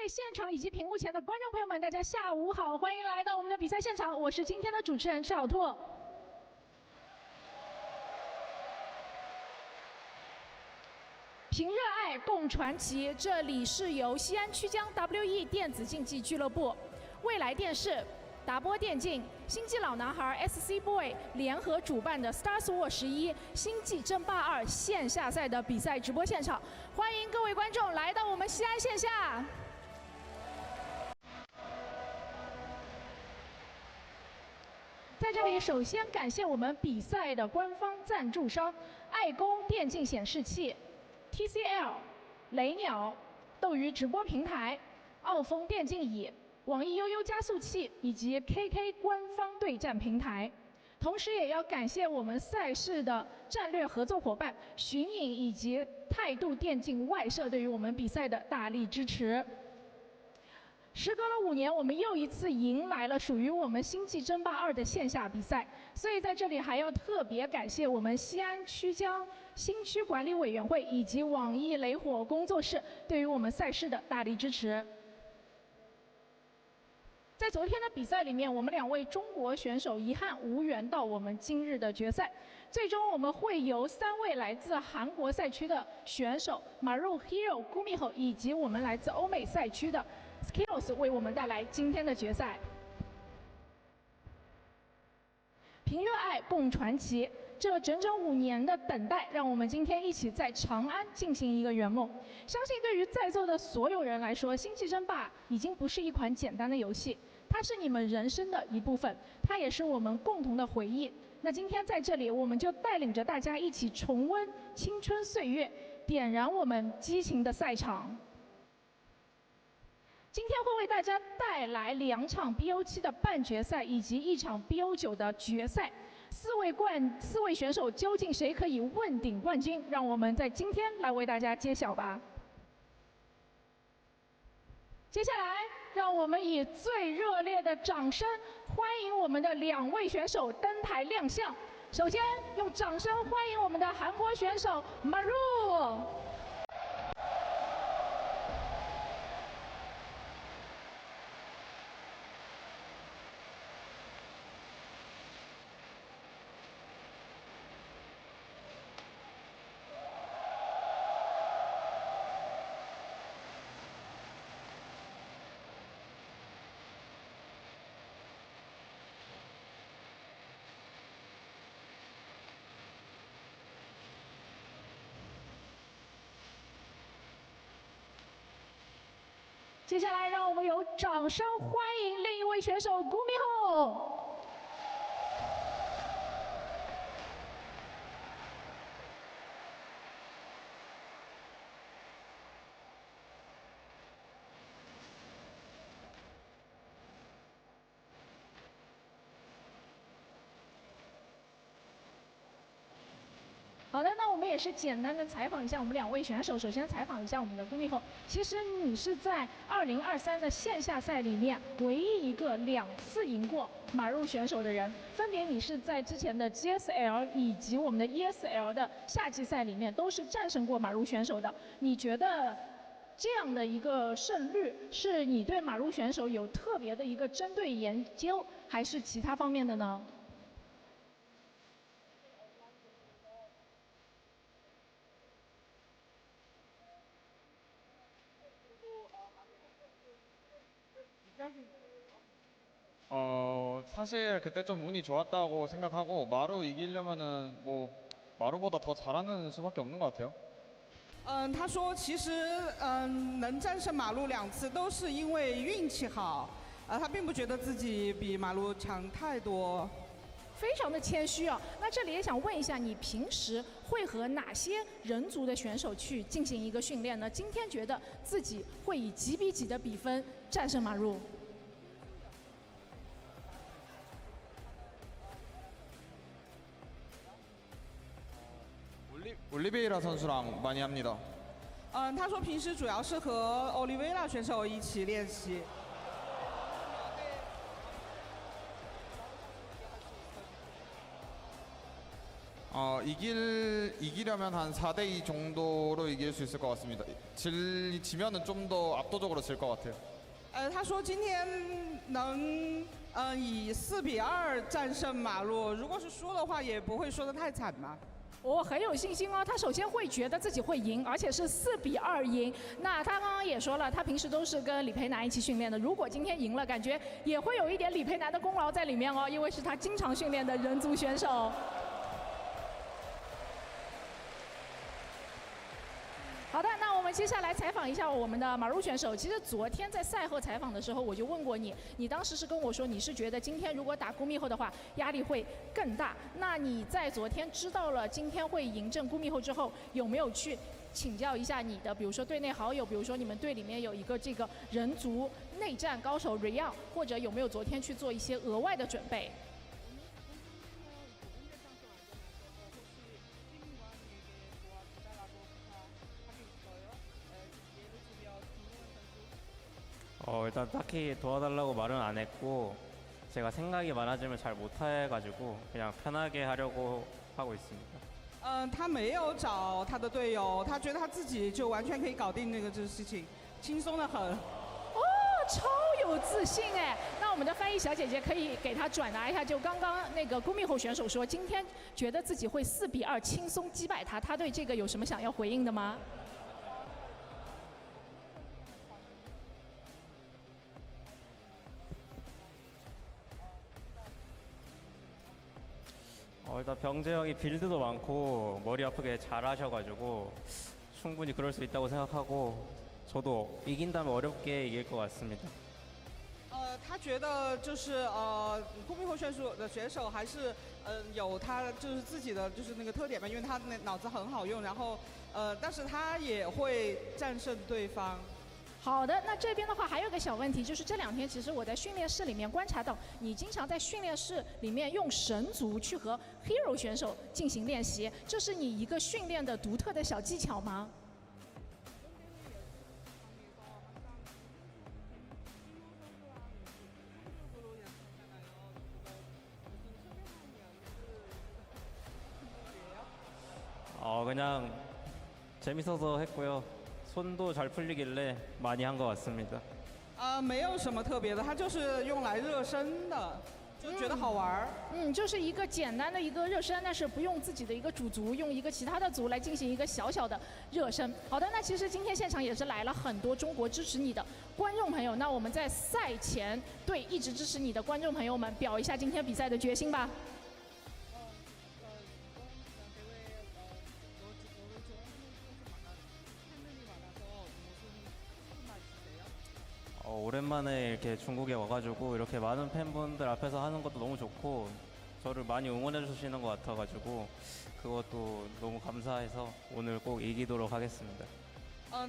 位现场以及屏幕前的观众朋友们，大家下午好，欢迎来到我们的比赛现场，我是今天的主持人赤小兔。凭热爱共传奇，这里是由西安曲江 WE 电子竞技俱乐部、未来电视、达波电竞、星际老男孩 SCBoy 联合主办的 StarsWar 11星际争霸2线下赛的比赛直播现场，欢迎各位观众来到我们西安线下。在这里，首先感谢我们比赛的官方赞助商爱工电竞显示器、TCL、雷鸟、斗鱼直播平台、奥风电竞椅、网易悠悠加速器以及 KK 官方对战平台。同时，也要感谢我们赛事的战略合作伙伴寻影以及态度电竞外设对于我们比赛的大力支持。时隔了5年，我们又一次迎来了属于我们星际争霸2的线下比赛，所以在这里还要特别感谢我们西安曲江新区管理委员会以及网易雷火工作室对于我们赛事的大力支持。在昨天的比赛里面，我们2位中国选手遗憾无缘到我们今日的决赛，最终我们会由3位来自韩国赛区的选手 Maru、Hero、Gumiho 以及我们来自欧美赛区的 SCBoy 为我们带来今天的决赛。凭热爱共传奇，这整整5年的等待，让我们今天一起在长安进行一个圆梦。相信对于在座的所有人来说，星际争霸已经不是一款简单的游戏，它是你们人生的一部分，它也是我们共同的回忆。那今天在这里，我们就带领着大家一起重温青春岁月，点燃我们激情的赛场。今天会为大家带来2场 BO7 的半决赛以及1场 BO9 的决赛。4位选手究竟谁可以问鼎冠军？让我们在今天来为大家揭晓吧。接下来，让我们以最热烈的掌声欢迎我们的2位选手登台亮相。首先，用掌声欢迎我们的韩国选手 Maru。接下来，让我们有掌声欢迎另一位选手 Gumiho。好的，那我们也是简单的采访一下我们2位选手。首先采访一下我们的Gumiho，其实你是在2023的线下赛里面唯一一个2次赢过Maru选手的人，分别你是在之前的 GSL 以及我们的 ESL 的夏季赛里面都是战胜过Maru选手的。你觉得这样的一个胜率是你对Maru选手有特别的一个针对研究，还是其他方面的呢？사실 그때 좀 운이 좋았다고 생각하고 마루 이기려면은 뭐 마루보다 더 잘하는 수밖에 없는 것 같아요. 他说其实能战胜马路2次都是因为运气好，他并不觉得自己比马路强太多。非常的谦虚啊。那这里也想问一下，你平时会和哪些人族的选手去进行一个训练呢？今天觉得自己会以几比几的比分战胜Maru？올리베이라 선수랑 많이 합니다. 他说平时主要是和奥利维拉选手一起练习。 이기려면 한 4대2 정도로 이길 수 있을 것 같습니다. 지면은 좀 더 압도적으로 질 것 같아요. 他说今天能以4-2战胜马路，如果是输的话，也不会输得太惨嘛。我很有信心哦，他首先会觉得自己会赢，而且是4-2赢。那他刚刚也说了，他平时都是跟李培南一起训练的。如果今天赢了，感觉也会有一点李培南的功劳在里面哦，因为是他经常训练的人族选手。好的，那我们接下来采访一下我们的马路选手。其实昨天在赛后采访的时候，我就问过你，你当时是跟我说你是觉得今天如果打孤密后的话，压力会更大。那你在昨天知道了今天会赢正孤密后之后，有没有去请教一下你的，比如说队内好友，比如说你们队里面有一个这个人族内战高手 Real， 或者有没有昨天去做一些额外的准备？ 일단 딱히 도와달라고 말은 안 했고 제가 생각이 많아지면 잘 못해가지고 그냥 편하게 하려고 하고 있습니다. 他没有找他的队友，他觉得他自己就完全可以搞定这个事情，轻松的很。哦，超有自信哎！那我们的翻译小姐姐可以给他转达一下，就刚刚那个孤密后选手说，今天觉得自己会4-2轻松击败他，他对这个有什么想要回应的吗？ 일단 병재 형이 빌드도 많고 머리 아프게 잘하셔가지고 충분히 그럴 수 있다고 생각하고 저도 이긴다면 어렵게 이길 것 같습니다. 他觉得就是孤密后选手还是有他就是自己的就是那个特点吧，因为他那脑子很好用，然后但是他也会战胜对方。 好的，那这边的话还有个小问题，就是这2天其实我在训练室里面观察到，你经常在训练室里面用神族去和 Hero 选手进行练习，这是你一个训练的独特的小技巧吗？그냥 재밌어서 했고요. 손도 잘 풀리길래 많이 한 것 같습니다. 没有什么特别的，它就是用来热身的，就觉得好玩。就是一个简单的一个热身，但是不用自己的一个主族，用一个其他的族来进行一个小小的热身。好的，那其实今天现场也是来了很多中国支持你的观众朋友，那我们在赛前对一直支持你的观众朋友们表一下今天比赛的决心吧。 오랜만에 이렇게 중국에 와가지고 이렇게 많은 팬분들 앞에서 하는 것도 너무 좋고 저를 많이 응원해 주시는 것 같아가지고 그것도 너무 감사해서 오늘 꼭 이기도록 하겠습니다.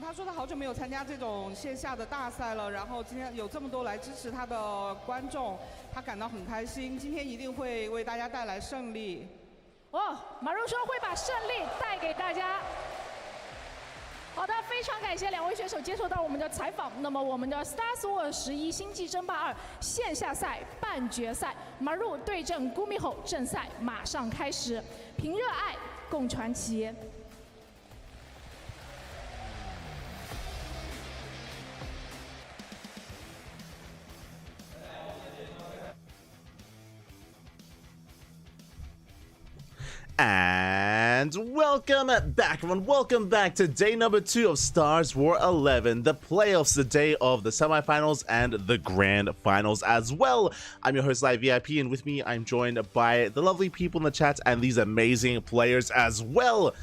他说他好久没有参加这种线下的大赛了，然后今天有这么多来支持他的观众，他感到很开心。今天一定会为大家带来胜利。马如说会把胜利带给大家。 好的，非常感谢2位选手接受到我们的采访。那么，我们的 StarsWar 11星际争霸2线下赛半决赛，马入对阵孤密后正赛马上开始。凭热爱，共传奇。 And welcome back, everyone. Welcome back to day number 2 of StarsWar 11, the playoffs, the day of the semifinals and the grand finals as well. I'm your host, Live VIP, and with me, I'm joined by the lovely people in the chat and these amazing players as well.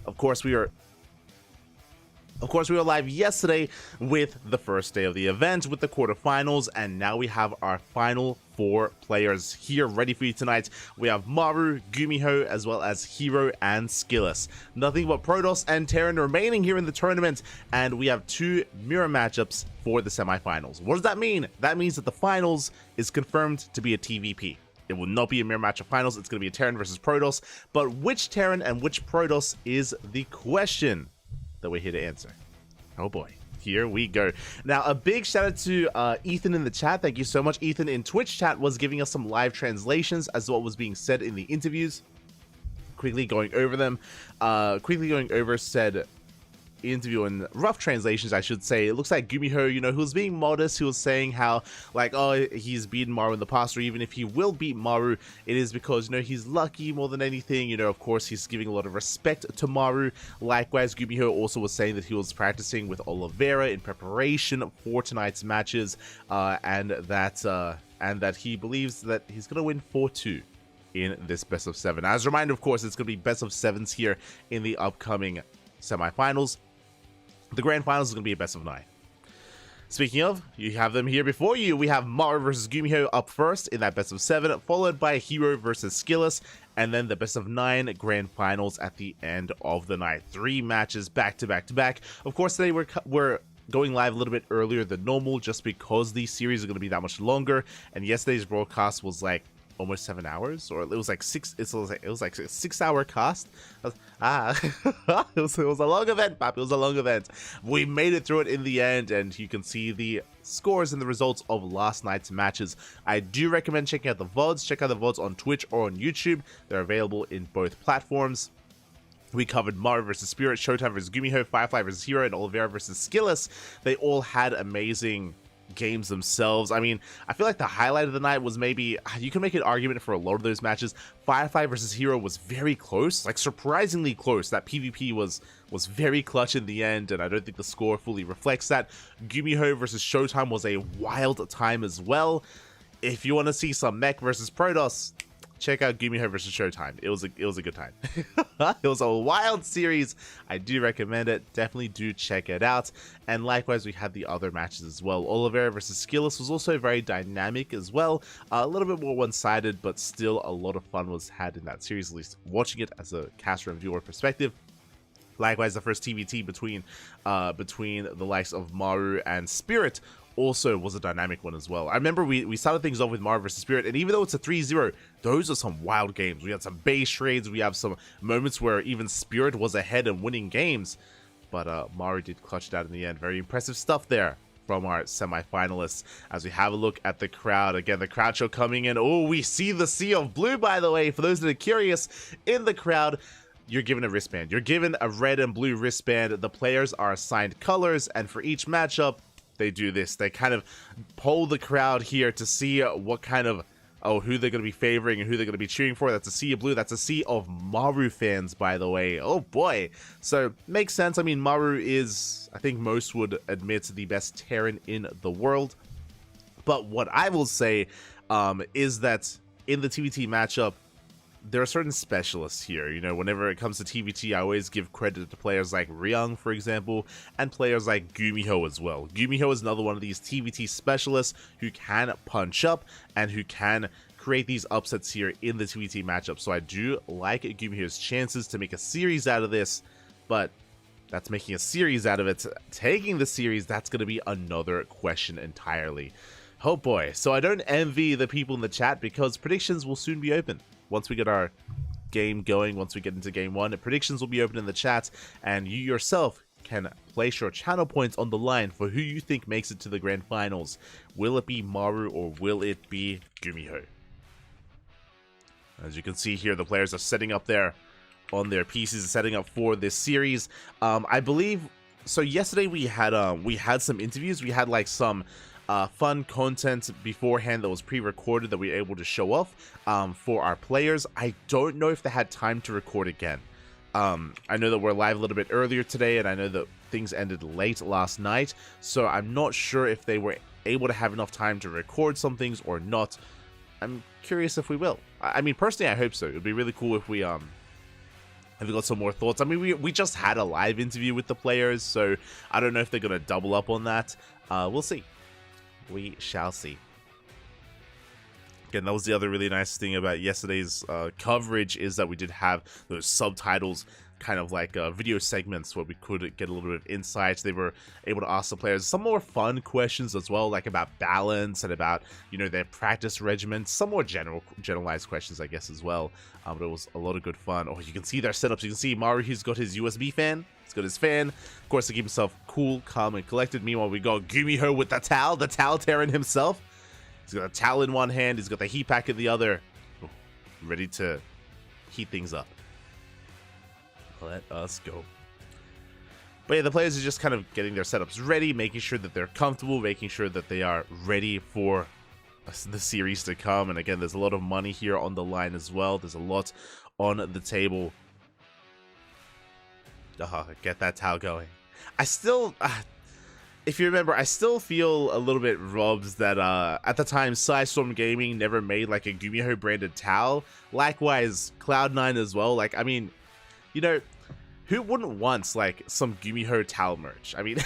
Of course, we were live yesterday with the first day of the event with the quarterfinals, and now we have our final 4 players here ready for you tonight. We have Maru, Gumiho, as well as Hero and Skillus. Nothing but Protoss and Terran remaining here in the tournament, and we have 2 mirror matchups for the semifinals. What does that mean? That means that the finals is confirmed to be a TVP. It will not be a mirror matchup finals. It's going to be a Terran versus Protoss, but which Terran and which Protoss is the question that we're here to answer. Oh boy, here we go. Now, a big shout out to Ethan in the chat. Thank you so much. Ethan in Twitch chat was giving us some live translations as to what was being said in the interviews. quickly going over them. Said interview in rough translations, I should say, it looks like Gumiho, you know, who was being modest, who was saying how, like, oh, he's beaten Maru in the past, or even if he will beat Maru, it is because, you know, he's lucky more than anything. You know, of course, he's giving a lot of respect to Maru. Likewise, Gumiho also was saying that he was practicing with Oliveira in preparation for tonight's matches, and that he believes that he's going to win 4-2 in this best of 7. As a reminder, of course, it's going to be best of 7s here in the upcoming semifinals. The grand finals is going to be a best of 9. Speaking of, you have them here before you. We have Maru versus Gumiho up first in that best of 7, followed by Hero versus Skilless, and then the best of 9 grand finals at the end of the night. 3 matches back to back to back. Of course, they were going live a little bit earlier than normal just because these series are going to be that much longer, and yesterday's broadcast was like almost 7 hours, or it was like 6. It was like a 6-hour cast. It was a long event, Pap. It was a long event. We made it through it in the end, and you can see the scores and the results of last night's matches. I do recommend checking out the VODs. Check out the VODs on Twitch or on YouTube. They're available in both platforms. We covered Maru versus Spirit, Showtime versus Gumiho, Firefly versus Hero, and Oliveira versus Skilless. They all had amazing games themselves. I mean, I feel like the highlight of the night was maybe, you can make an argument for a lot of those matches. Firefly versus Hero was very close, like surprisingly close. That PvP was very clutch in the end, and I don't think the score fully reflects that. Gumiho versus Showtime was a wild time as well. If you want to see some Mech versus Protoss, check out Gumiho versus Showtime. It was a good time. It was a wild series. I do recommend it. Definitely do check it out. And likewise, we had the other matches as well. Oliveira versus Skilless was also very dynamic as well. A little bit more one-sided, but still a lot of fun was had in that series, at least watching it as a caster and viewer perspective. Likewise, the first TVT between the likes of Maru and Spirit also was a dynamic one as well. I remember we started things off with Maru versus Spirit, and even though it's a 3-0, those are some wild games. We had some base trades, we have some moments where even Spirit was ahead and winning games, but Maru did clutch it out in the end. Very impressive stuff there from our semi-finalists. As we have a look at the crowd, again, the crowd show coming in. Oh, we see the sea of blue, by the way, for those that are curious. In the crowd, you're given a wristband. You're given a red and blue wristband. The players are assigned colors, and for each matchup, they do this. They kind of poll the crowd here to see what kind of, who they're going to be favoring and who they're going to be cheering for. That's a sea of blue. That's a sea of Maru fans, by the way. Oh boy. So, makes sense. I mean, Maru is, I think most would admit, the best Terran in the world. But what I will say is that in the TVT matchup, there are certain specialists here. You know, whenever it comes to TVT, I always give credit to players like Ryung, for example, and players like Gumiho as well. Gumiho is another one of these TVT specialists who can punch up and who can create these upsets here in the TVT matchup. So I do like Gumiho's chances to make a series out of this, but that's making a series out of it. Taking the series, that's going to be another question entirely. Oh boy. So I don't envy the people in the chat because predictions will soon be open. Once we get our game going, once we get into game 1, predictions will be open in the chat, and you yourself can place your channel points on the line for who you think makes it to the grand finals. Will it be Maru or will it be Gumiho? As you can see here, the players are setting up there on their pieces, setting up for this series. I believe so. Yesterday we had some interviews. We had like some fun content beforehand that was pre-recorded that we were able to show off for our players. I don't know if they had time to record again. I know that we're live a little bit earlier today, and I know that things ended late last night, so I'm not sure if they were able to have enough time to record some things or not. I'm curious if we will. I mean, personally, I hope so. It would be really cool if we got some more thoughts. I mean, we just had a live interview with the players, so I don't know if they're going to double up on that. We'll see. We shall see. Again, that was the other really nice thing about yesterday's coverage, is that we did have those subtitles, kind of like video segments where we could get a little bit of insight. They were able to ask the players some more fun questions as well, like about balance and about, you know, their practice regimen, some more generalized questions, I guess, as well. But it was a lot of good fun. Oh, you can see their setups. You can see Maru, he's got his USB fan. He's got his fan, of course, to keep himself cool, calm, and collected. Meanwhile, we got Gumiho with the towel Terran himself. He's got a towel in one hand, he's got the heat pack in the other, ready to heat things up. Let us go. But yeah, the players are just kind of getting their setups ready, making sure that they're comfortable, making sure that they are ready for the series to come. And again, there's a lot of money here on the line as well. There's a lot on the table. Get that towel going. I still, if you remember, I still feel a little bit robbed that at the time, Storm Gaming never made like a Gumiho branded towel. Likewise, Cloud9 as well. Like, I mean, you know, who wouldn't want like some Gumiho towel merch? I mean,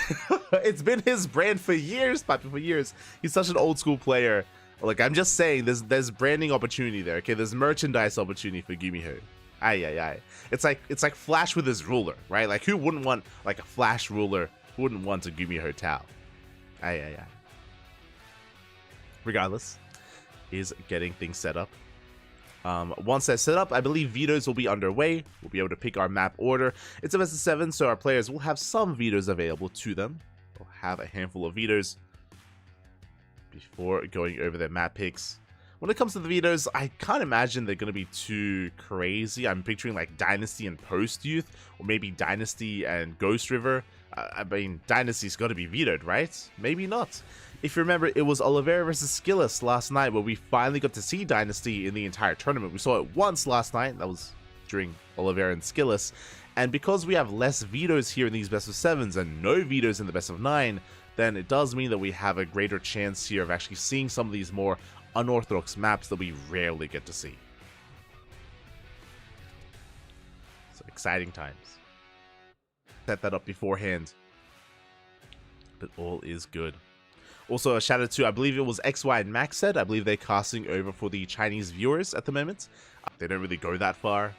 it's been his brand for years, Papi, for years. He's such an old school player. Like, I'm just saying, there's branding opportunity there. Okay, there's merchandise opportunity for Gumiho. Aye. It's like Flash with his ruler, right? Like, who wouldn't want like a Flash ruler? Who wouldn't want a Gumiho towel? Aye. Regardless, is getting things set up. Once that's set up, I believe vetoes will be underway. We'll be able to pick our map order. It's a best of 7, so our players will have some vetoes available to them. They'll have a handful of vetoes before going over their map picks. When it comes to the vetoes, I can't imagine they're going to be too crazy. I'm picturing like Dynasty and Post Youth, or maybe Dynasty and Ghost River. I mean, Dynasty's got to be vetoed, right? Maybe not. If you remember, it was Oliveira versus Skillis last night where we finally got to see Dynasty in the entire tournament. We saw it once last night. That was during Oliveira and Skillis. And because we have less vetoes here in these best of 7s and no vetoes in the best of 9, then it does mean that we have a greater chance here of actually seeing some of these more unorthodox maps that we rarely get to see. So exciting times. Set that up beforehand. But all is good. Also, a shout out to, I believe it was XY and Max said, I believe they're casting over for the Chinese viewers at the moment. They don't really go that far.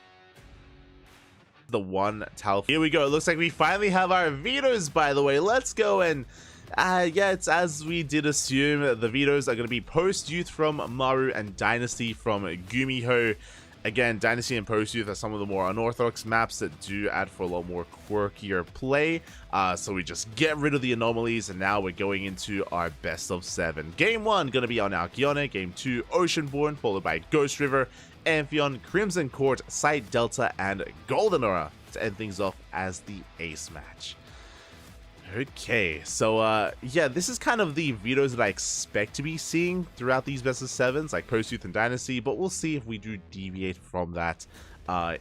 The one towel. Here we go. It looks like we finally have our vetoes, by the way. Let's go and, yeah, it's as we did assume. The vetoes are going to be Post Youth from Maru and Dynasty from Gumiho. Again, Dynasty and Post Youth are some of the more unorthodox maps that do add for a lot more quirkier play. So we just get rid of the anomalies, and now we're going into our best of 7. Game 1 going to be on Alcyone. Game 2, Oceanborn, followed by Ghost River, Amphion, Crimson Court, Sight Delta, and Golden Aura to end things off as the ace match. Okay, so yeah, this is kind of the vetoes that I expect to be seeing throughout these best of 7s, like Post Youth and Dynasty, but we'll see if we do deviate from that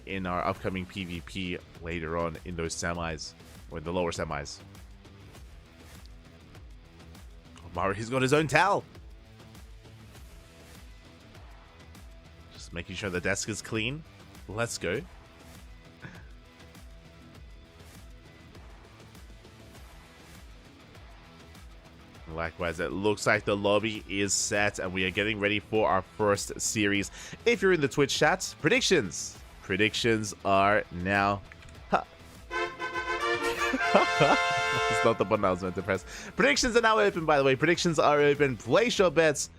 in our upcoming PvP later on in those semis, or in the lower semis. Oh, Maru, he's got his own towel. Just making sure the desk is clean. Let's go. Likewise, it looks like the lobby is set and we are getting ready for our first series. If you're in the Twitch chat, predictions are now... It's not the button I was meant to press. Predictions are now open, by the way. Predictions are open. Place your bets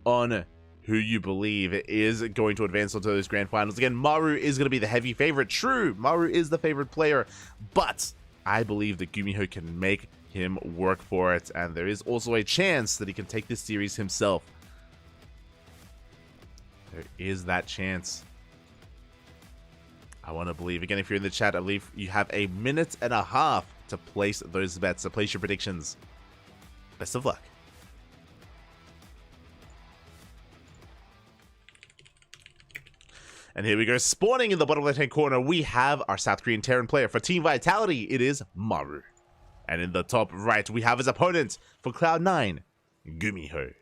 on who you believe is going to advance onto those grand finals. Again, Maru is going to be the heavy favorite. True, Maru is the favorite player, but I believe that Gumiho can make him work for it, and there is also a chance that he can take this series himself. There is that chance. I want to believe. Again, if you're in the chat, I believe you have a minute and a half to place those bets, to place your predictions. Best of luck. And here we go. Spawning in the bottom left-hand corner, we have our South Korean Terran player. For Team Vitality, it is Maru. And in the top right, we have his opponent for Cloud9, Gumiho. Here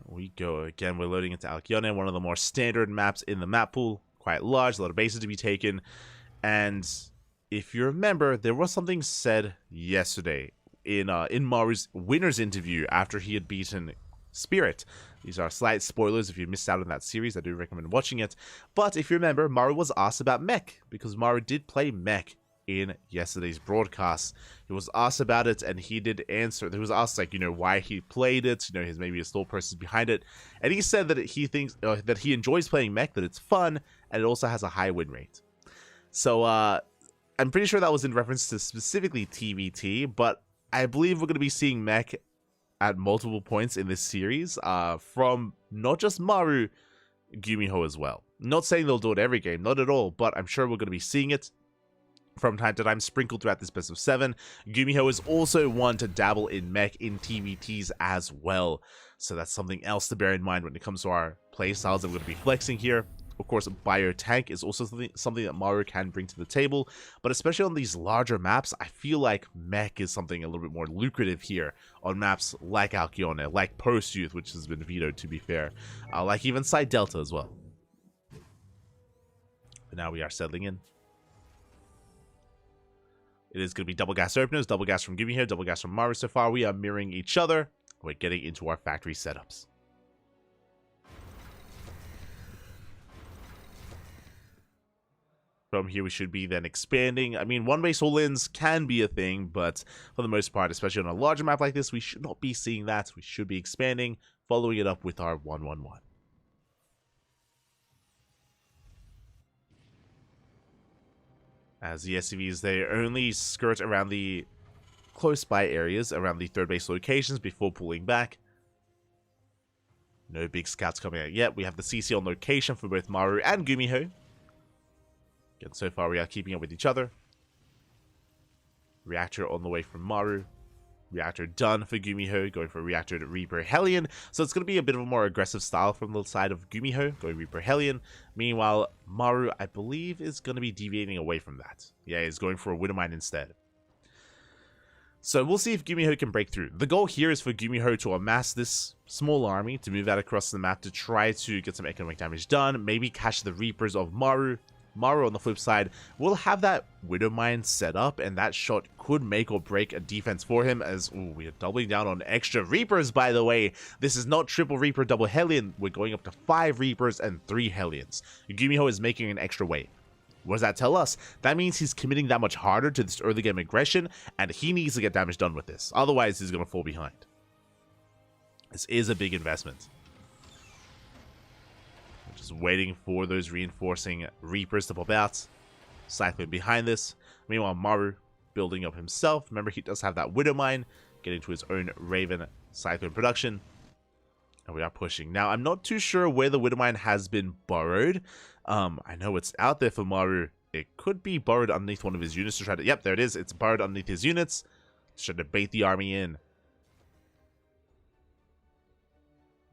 we go. Again, we're loading into Alcyone, one of the more standard maps in the map pool. Quite large, a lot of bases to be taken. And if you remember, there was something said yesterday in Maru's winner's interview after he had beaten Spirit. These are slight spoilers if you missed out on that series. I do recommend watching it. But if you remember, Maru was asked about mech, because Maru did play mech in yesterday's broadcast. He was asked about it, and he did answer. He was asked, like, you know, why he played it, you know, his maybe his thought process behind it. And he said that he thinks that he enjoys playing mech, that it's fun, and it also has a high win rate. So I'm pretty sure that was in reference to specifically TVT, but I believe we're going to be seeing mech at multiple points in this series, from not just Maru, Gumiho as well. Not saying they'll do it every game, not at all, but I'm sure we're going to be seeing it from time to time sprinkled throughout this best of 7. Gumiho is also one to dabble in mech in TVTs as well. So that's something else to bear in mind when it comes to our playstyles that we're going to be flexing here. Of course, Bio Tank is also something that Maru can bring to the table, but especially on these larger maps, I feel like mech is something a little bit more lucrative here on maps like Alcyone, like Post Youth, which has been vetoed to be fair, like even Side Delta as well. But now we are settling in. It is going to be double gas openers, double gas from Gumiho, double gas from Maru so far. We are mirroring each other. We're getting into our factory setups. From here, we should be then expanding. I mean, one base all-ins can be a thing, but for the most part, especially on a larger map like this, we should not be seeing that. We should be expanding, following it up with our 1-1-1. As the SCVs, they only skirt around the close-by areas, around the third base locations before pulling back. No big scouts coming out yet. We have the CC on location for both Maru and Gumiho. Again, so far we are keeping up with each other. Reactor on the way from Maru. Reactor done for Gumiho, going for Reactor to Reaper Hellion. So it's going to be a bit of a more aggressive style from the side of Gumiho, going Reaper Hellion. Meanwhile, Maru, I believe, is going to be deviating away from that. Yeah, he's going for a Widowmine instead. So we'll see if Gumiho can break through. The goal here is for Gumiho to amass this small army, to move that across the map to try to get some economic damage done, maybe catch the Reapers of Maru. Maru, on the flip side, will have that Widowmine set up, and that shot could make or break a defense for him, as we are doubling down on extra Reapers, by the way. This is not triple Reaper, double Hellion. We're going up to 5 Reapers and 3 Hellions. Gumiho is making an extra wave. What does that tell us? That means he's committing that much harder to this early game aggression, and he needs to get damage done with this. Otherwise, he's going to fall behind. This is a big investment. Just waiting for those reinforcing Reapers to pop out. Cyclone behind this. Meanwhile, Maru building up himself. Remember, he does have that Widowmine, getting to his own Raven Cyclone production. And we are pushing. Now, I'm not too sure where the Widowmine has been borrowed. I know it's out there for Maru. It could be borrowed underneath one of his units to try to... Yep, there it is. It's borrowed underneath his units. Trying to bait the army in.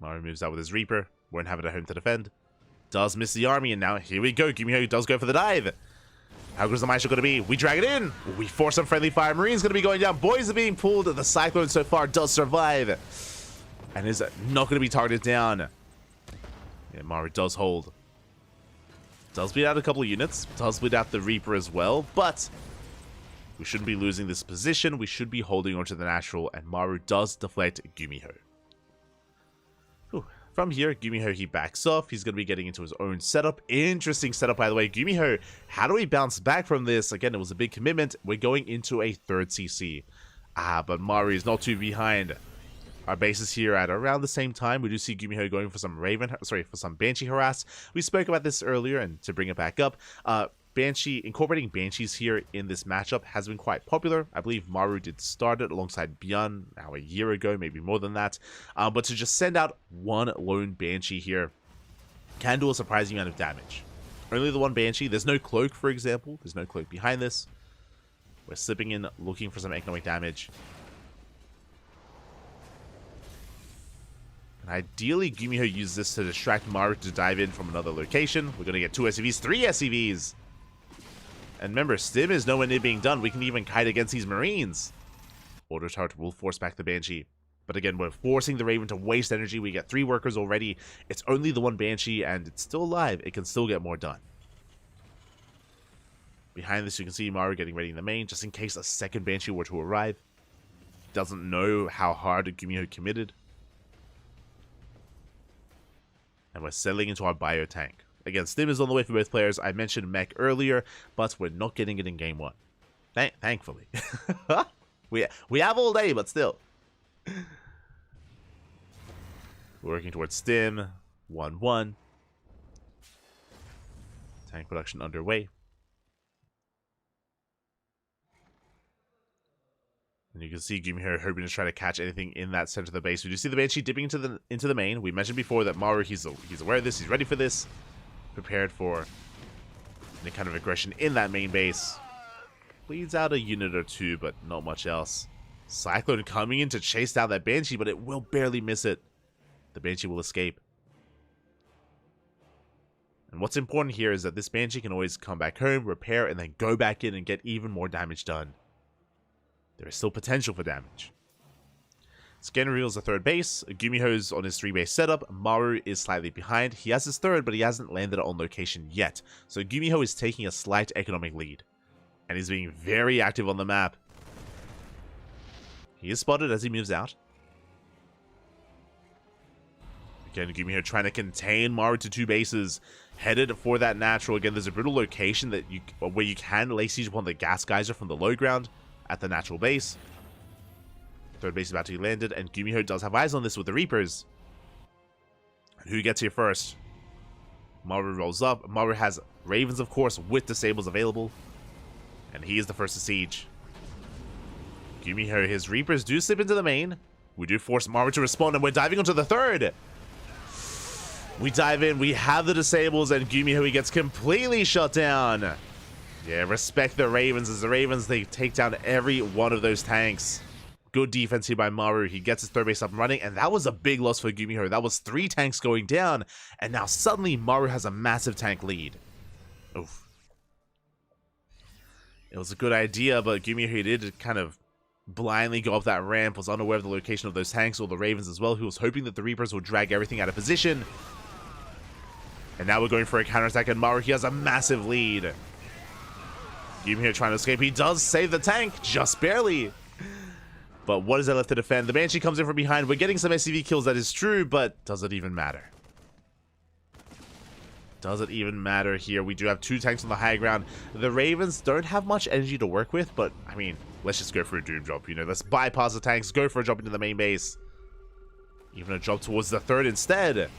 Maru moves out with his Reaper. Won't have it at home to defend. Does miss the army, and now here we go. Gumiho does go for the dive. How good is the Maestro going to be? We drag it in. We force some friendly fire. Marine's going to be going down. Boys are being pulled. The Cyclone so far does survive. And is not going to be targeted down. Yeah, Maru does hold. Does bleed out a couple of units. Does bleed out the Reaper as well. But we shouldn't be losing this position. We should be holding onto the natural. And Maru does deflect Gumiho. Whew. From here, Gumiho, he backs off. He's going to be getting into his own setup. Interesting setup, by the way. Gumiho, how do we bounce back from this? Again, it was a big commitment. We're going into a 3rd CC. But Maru is not too behind. Our base is here at around the same time. We do see Gumiho going for some for some Banshee harass. We spoke about this earlier, and to bring it back up, incorporating Banshees here in this matchup has been quite popular. I believe Maru did start it alongside Bjorn now a year ago, maybe more than that. But to just send out one lone Banshee here can do a surprising amount of damage. Only the one Banshee. There's no cloak, for example. There's no cloak behind this. We're slipping in, looking for some economic damage. And ideally, Gumiho uses this to distract Maru to dive in from another location. We're going to get 2 SCVs, 3 SCVs. And remember, Stim is nowhere near being done. We can even kite against these Marines. Auto turret will force back the Banshee. But again, we're forcing the Raven to waste energy. We get 3 workers already. It's only the one Banshee, and it's still alive. It can still get more done. Behind this, you can see Maru getting ready in the main, just in case a second Banshee were to arrive. Doesn't know how hard Gumiho committed. And we're settling into our bio tank. Again, Stim is on the way for both players. I mentioned mech earlier, but we're not getting it in game 1. Thankfully. we have all day, but still. We're working towards Stim. 1-1. Tank production underway. And you can see Gumiho hoping to try to catch anything in that center of the base. We do see the Banshee dipping into the main. We mentioned before that Maru, he's aware of this. He's ready for this. Prepared for any kind of aggression in that main base. Bleeds out a unit or two, but not much else. Cyclone coming in to chase down that Banshee, but it will barely miss it. The Banshee will escape. And what's important here is that this Banshee can always come back home, repair, and then go back in and get even more damage done. There is still potential for damage. Scan reveals the third base. Gumiho's on his 3-base setup. Maru is slightly behind. He has his third, but he hasn't landed on location yet. So Gumiho is taking a slight economic lead. And he's being very active on the map. He is spotted as he moves out. Again, Gumiho trying to contain Maru to 2 bases. Headed for that natural. Again, there's a brutal location that where you can lay siege upon the gas geyser from the low ground at the natural base. Third base is about to be landed, and Gumiho does have eyes on this with the Reapers. Who gets here first? Maru rolls up. Maru has Ravens, of course, with Disables available. And he is the first to siege. Gumiho, his Reapers do slip into the main. We do force Maru to respond, and we're diving onto the third. We dive in, we have the Disables, and Gumiho, he gets completely shut down. Yeah, respect the Ravens, as the Ravens, they take down every one of those tanks. Good defense here by Maru. He gets his third base up and running, and that was a big loss for Gumiho. That was 3 tanks going down, and now suddenly Maru has a massive tank lead. Oof. It was a good idea, but Gumiho did kind of blindly go up that ramp, was unaware of the location of those tanks or the Ravens as well, who was hoping that the Reapers would drag everything out of position. And now we're going for a counterattack, and Maru, he has a massive lead. Gumiho trying to escape. He does save the tank, just barely. But what is there left to defend? The Banshee comes in from behind. We're getting some SCV kills, that is true, but does it even matter? Does it even matter here? We do have 2 tanks on the high ground. The Ravens don't have much energy to work with, but, I mean, let's just go for a Doom drop. You know, let's bypass the tanks, go for a drop into the main base. Even a drop towards the third instead.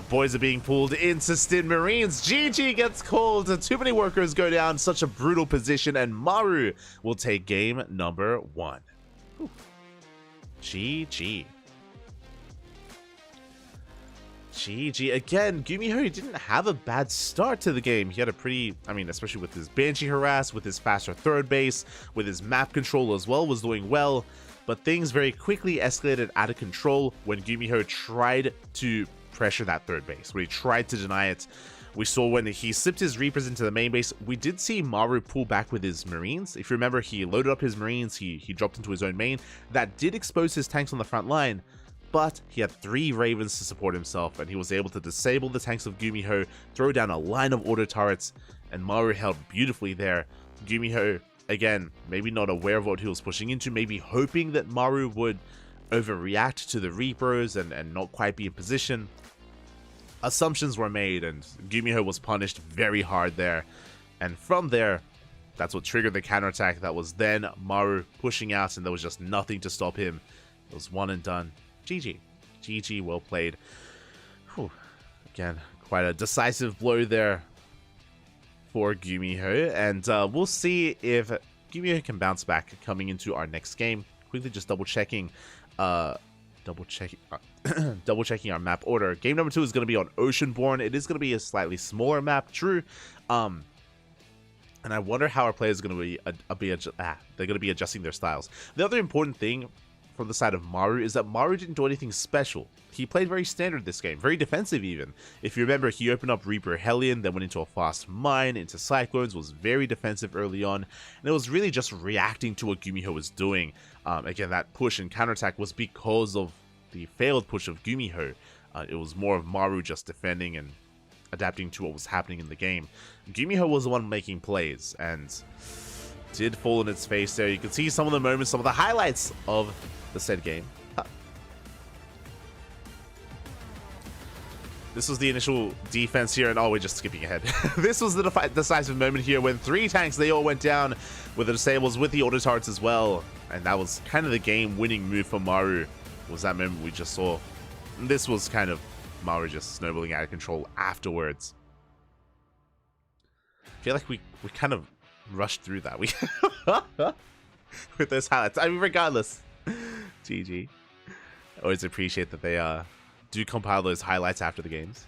Boys are being pulled into Stin Marines. GG gets called. Too many workers go down. Such a brutal position. And Maru will take game number 1. Whew. GG. GG. Again, Gumiho didn't have a bad start to the game. He had a pretty, I mean, especially with his Banshee harass, with his faster third base, with his map control as well, was doing well. But things very quickly escalated out of control when Gumiho tried to pressure that third base, where he tried to deny it. We saw when he slipped his Reapers into the main base, we did see Maru pull back with his Marines. If you remember, he loaded up his Marines, he dropped into his own main. That did expose his tanks on the front line, but he had 3 Ravens to support himself, and he was able to disable the tanks of Gumiho, throw down a line of auto turrets, and Maru held beautifully there. Gumiho, again, maybe not aware of what he was pushing into, maybe hoping that Maru would overreact to the Reapers and not quite be in position. Assumptions were made, and Gumiho was punished very hard there. And from there, that's what triggered the counterattack. That was then Maru pushing out, and there was just nothing to stop him. It was one and done. GG. GG, well played. Whew. Again, quite a decisive blow there for Gumiho. And we'll see if Gumiho can bounce back coming into our next game. Quickly just double checking our map order. Game number 2 is going to be on Oceanborn. It is going to be a slightly smaller map, true. And I wonder how our players are going to they're going to be adjusting their styles. The other important thing from the side of Maru is that Maru didn't do anything special. He played very standard this game, very defensive even. If you remember, he opened up Reaper Hellion, then went into a fast mine, into Cyclones, was very defensive early on, and it was really just reacting to what Gumiho was doing. Again, that push and counterattack was because of the failed push of Gumiho. It was more of Maru just defending and adapting to what was happening in the game. Gumiho was the one making plays, and did fall in its face there. You can see some of the moments, some of the highlights of the said game. This was the initial defense here, and oh, we're just skipping ahead. This was the decisive moment here when 3 tanks, they all went down with the Disables, with the auto turrets as well. And that was kind of the game-winning move for Maru, was that moment we just saw. And this was kind of Maru just snowballing out of control afterwards. I feel like we kind of rushed through that. with those highlights. I mean, regardless. GG. Always appreciate that they do compile those highlights after the games.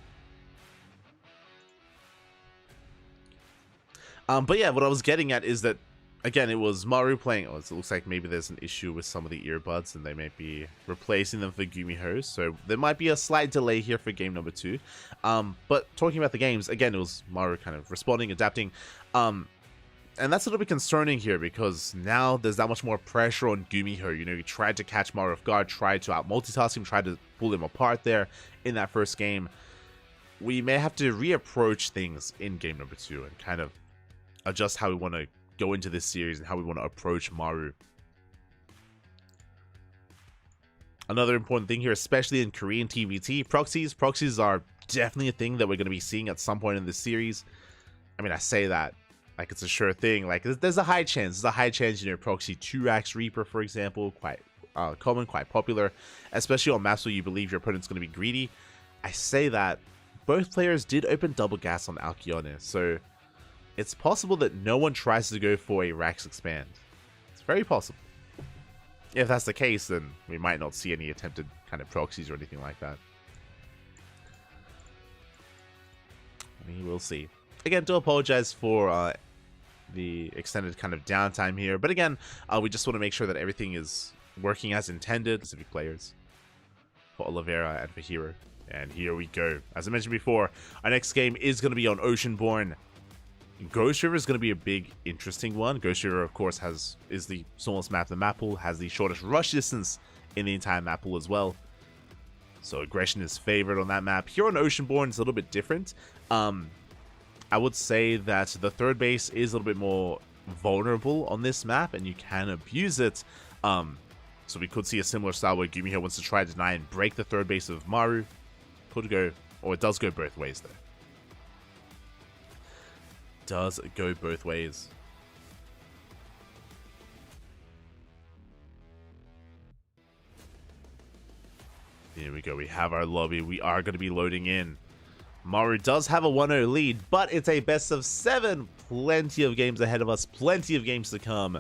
But yeah, what I was getting at is that, again, it was Maru playing. Oh, it looks like maybe there's an issue with some of the earbuds and they might be replacing them for Gumiho. So there might be a slight delay here for game number 2. But talking about the games, again, it was Maru kind of responding, adapting. And that's a little bit concerning here because now there's that much more pressure on Gumiho. You know, he tried to catch Maru off guard, tried to out-multitask him, tried to pull him apart there in that first game. We may have to reapproach things in game number 2 and kind of adjust how we want to go into this series and how we want to approach Maru. Another important thing here, especially in Korean TVT, proxies are definitely a thing that we're going to be seeing at some point in this series. I mean, I say that like it's a sure thing. Like there's a high chance. You know, proxy 2-Rax Reaper, for example, quite common, quite popular, especially on maps where you believe your opponent's going to be greedy. I say that both players did open double gas on Alcyone, so it's possible that no one tries to go for a Rax expand. It's very possible. If that's the case, then we might not see any attempted kind of proxies or anything like that. We will see. Again, do apologize for the extended kind of downtime here, but again, we just want to make sure that everything is working as intended. Specific players for Oliveira and for Hero. And here we go. As I mentioned before, our next game is going to be on Oceanborn. Ghost River is going to be a big, interesting one. Ghost River, of course, is the smallest map in the map pool, has the shortest rush distance in the entire map pool as well. So aggression is favored on that map. Here on Oceanborn, it's a little bit different. I would say that the third base is a little bit more vulnerable on this map, and you can abuse it. So we could see a similar style where Gumiho wants to try to deny and break the third base of Maru. Could go, or it does go both ways though. Does go both ways. Here we go. We have our lobby. We are going to be loading in. Maru does have a 1-0 lead, but it's a best of 7. Plenty of games ahead of us. Plenty of games to come.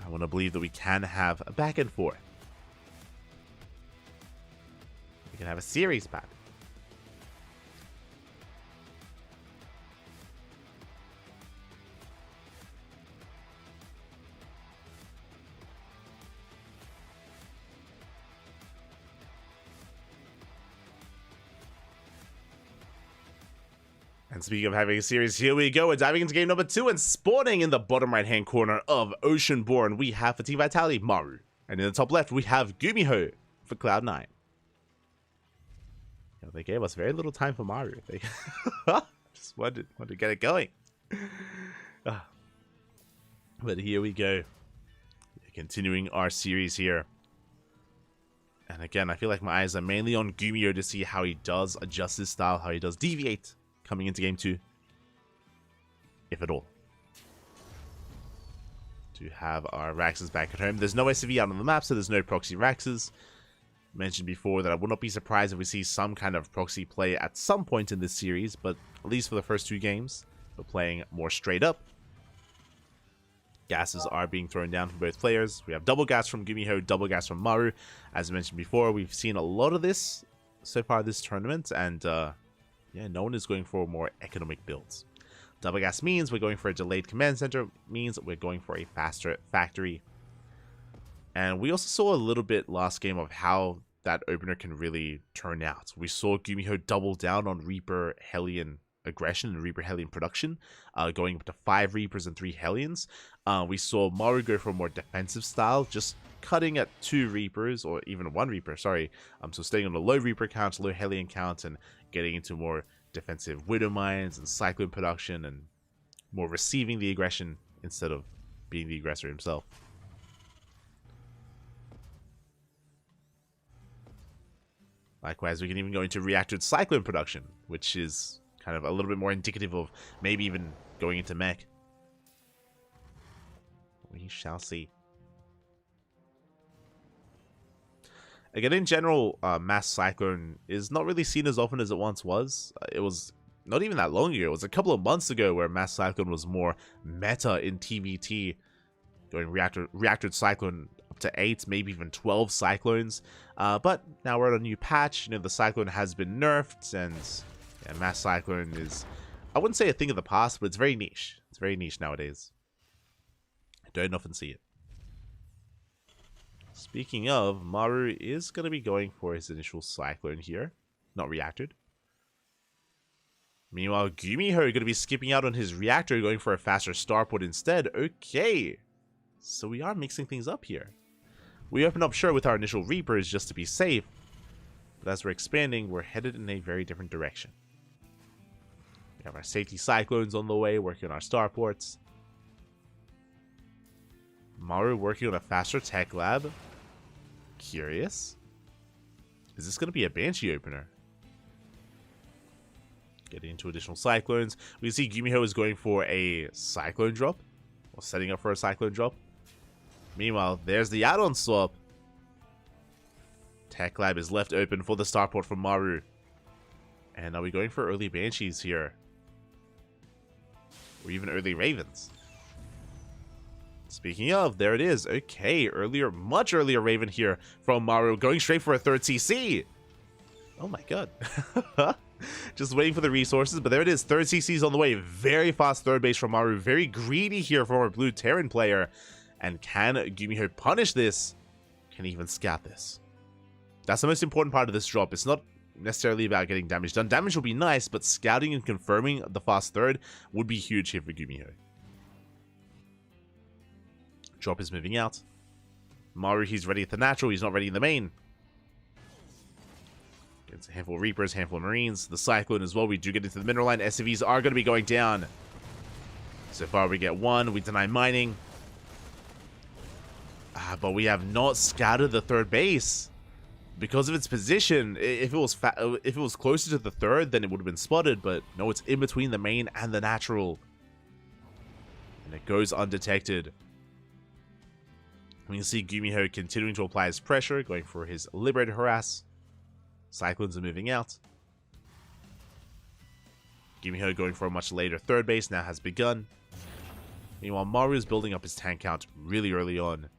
I want to believe that we can have a back and forth. We can have a series back. And speaking of having a series, here we go. We're diving into game number 2 and spawning in the bottom right-hand corner of Oceanborn, we have for Team Vitality, Maru. And in the top left, we have Gumiho for Cloud9. They gave us very little time for Maru. They just wanted to get it going. But here we go. Continuing our series here. And again, I feel like my eyes are mainly on Gumiho to see how he does adjust his style, how he does deviate coming into game 2, if at all. To have our Raxes back at home. There's no SCV out on the map, so there's no proxy Raxes. Mentioned before that I would not be surprised if we see some kind of proxy play at some point in this series, but at least for the first 2 games, we're playing more straight up. Gases are being thrown down from both players. We have double gas from Gumiho, double gas from Maru. As mentioned before, we've seen a lot of this so far this tournament, and yeah, no one is going for more economic builds. Double gas means we're going for a delayed command center, means we're going for a faster factory. And we also saw a little bit last game of how that opener can really turn out. We saw Gumiho double down on Reaper Hellion aggression and Reaper Hellion production, going up to 5 Reapers and 3 Hellions. We saw Maru go for a more defensive style, just cutting at 2 Reapers, or even 1 Reaper, sorry. So staying on a low Reaper count, low Hellion count, and getting into more defensive Widow Mines and Cyclone production, and more receiving the aggression instead of being the aggressor himself. Likewise, we can even go into reactored Cyclone production, which is kind of a little bit more indicative of maybe even going into mech. We shall see. Again, in general, Mass Cyclone is not really seen as often as it once was. It was not even that long ago. It was a couple of months ago where Mass Cyclone was more meta in TVT Going reactored Cyclone up to 8, maybe even 12 Cyclones. But now we're on a new patch. You know, the Cyclone has been nerfed, and yeah, Mass Cyclone is, I wouldn't say a thing of the past, but it's very niche. It's very niche nowadays. I don't often see it. Speaking of, Maru is going to be going for his initial Cyclone here. Not reacted. Meanwhile, Gumiho going to be skipping out on his reactor, going for a faster starport instead. Okay. So we are mixing things up here. We opened up sure with our initial Reapers just to be safe. But as we're expanding, we're headed in a very different direction. We have our safety Cyclones on the way, working on our starports. Maru working on a faster tech lab. Curious. Is this going to be a Banshee opener? Getting into additional Cyclones. We can see Gumiho is going for a Cyclone drop. Or setting up for a Cyclone drop. Meanwhile, there's the add-on swap. Tech lab is left open for the starport from Maru. And are we going for early Banshees here? Or even early Ravens? Speaking of, there it is. Okay, much earlier Raven here from Maru, going straight for a third CC. Oh my god. Just waiting for the resources, but there it is. Third CC is on the way. Very fast third base from Maru. Very greedy here from our blue Terran player. And can Gumiho punish this? Can he even scout this? That's the most important part of this drop. It's not necessarily about getting damage done. Damage will be nice, but scouting and confirming the fast third would be huge here for Gumiho. Drop is moving out. Maru, he's ready at the natural. He's not ready in the main. Gets a handful of Reapers, handful of Marines. The Cyclone as well. We do get into the mineral line. SCVs are going to be going down. So far we get one. We deny mining. But we have not scouted the third base. Because of its position, if it was closer to the third, then it would have been spotted. But no, it's in between the main and the natural. And it goes undetected. We can see Gumiho continuing to apply his pressure, going for his Liberator Harass. Cyclones are moving out. Gumiho going for a much later third base now has begun. Meanwhile, Maru is building up his tank count really early on.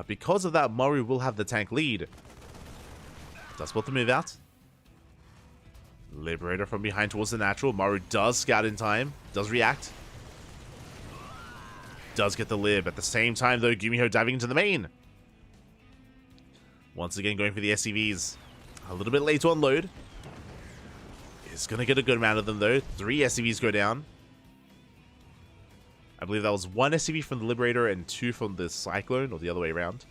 Because of that, Maru will have the tank lead. Does spot the move out. Liberator from behind towards the natural. Maru does scout in time. Does react. Does get the lib. At the same time, though, Gumiho diving into the main. Once again, going for the SCVs. A little bit late to unload. Is going to get a good amount of them, though. 3 SCVs go down. I believe that was 1 SCV from the Liberator and 2 from the Cyclone, or the other way around.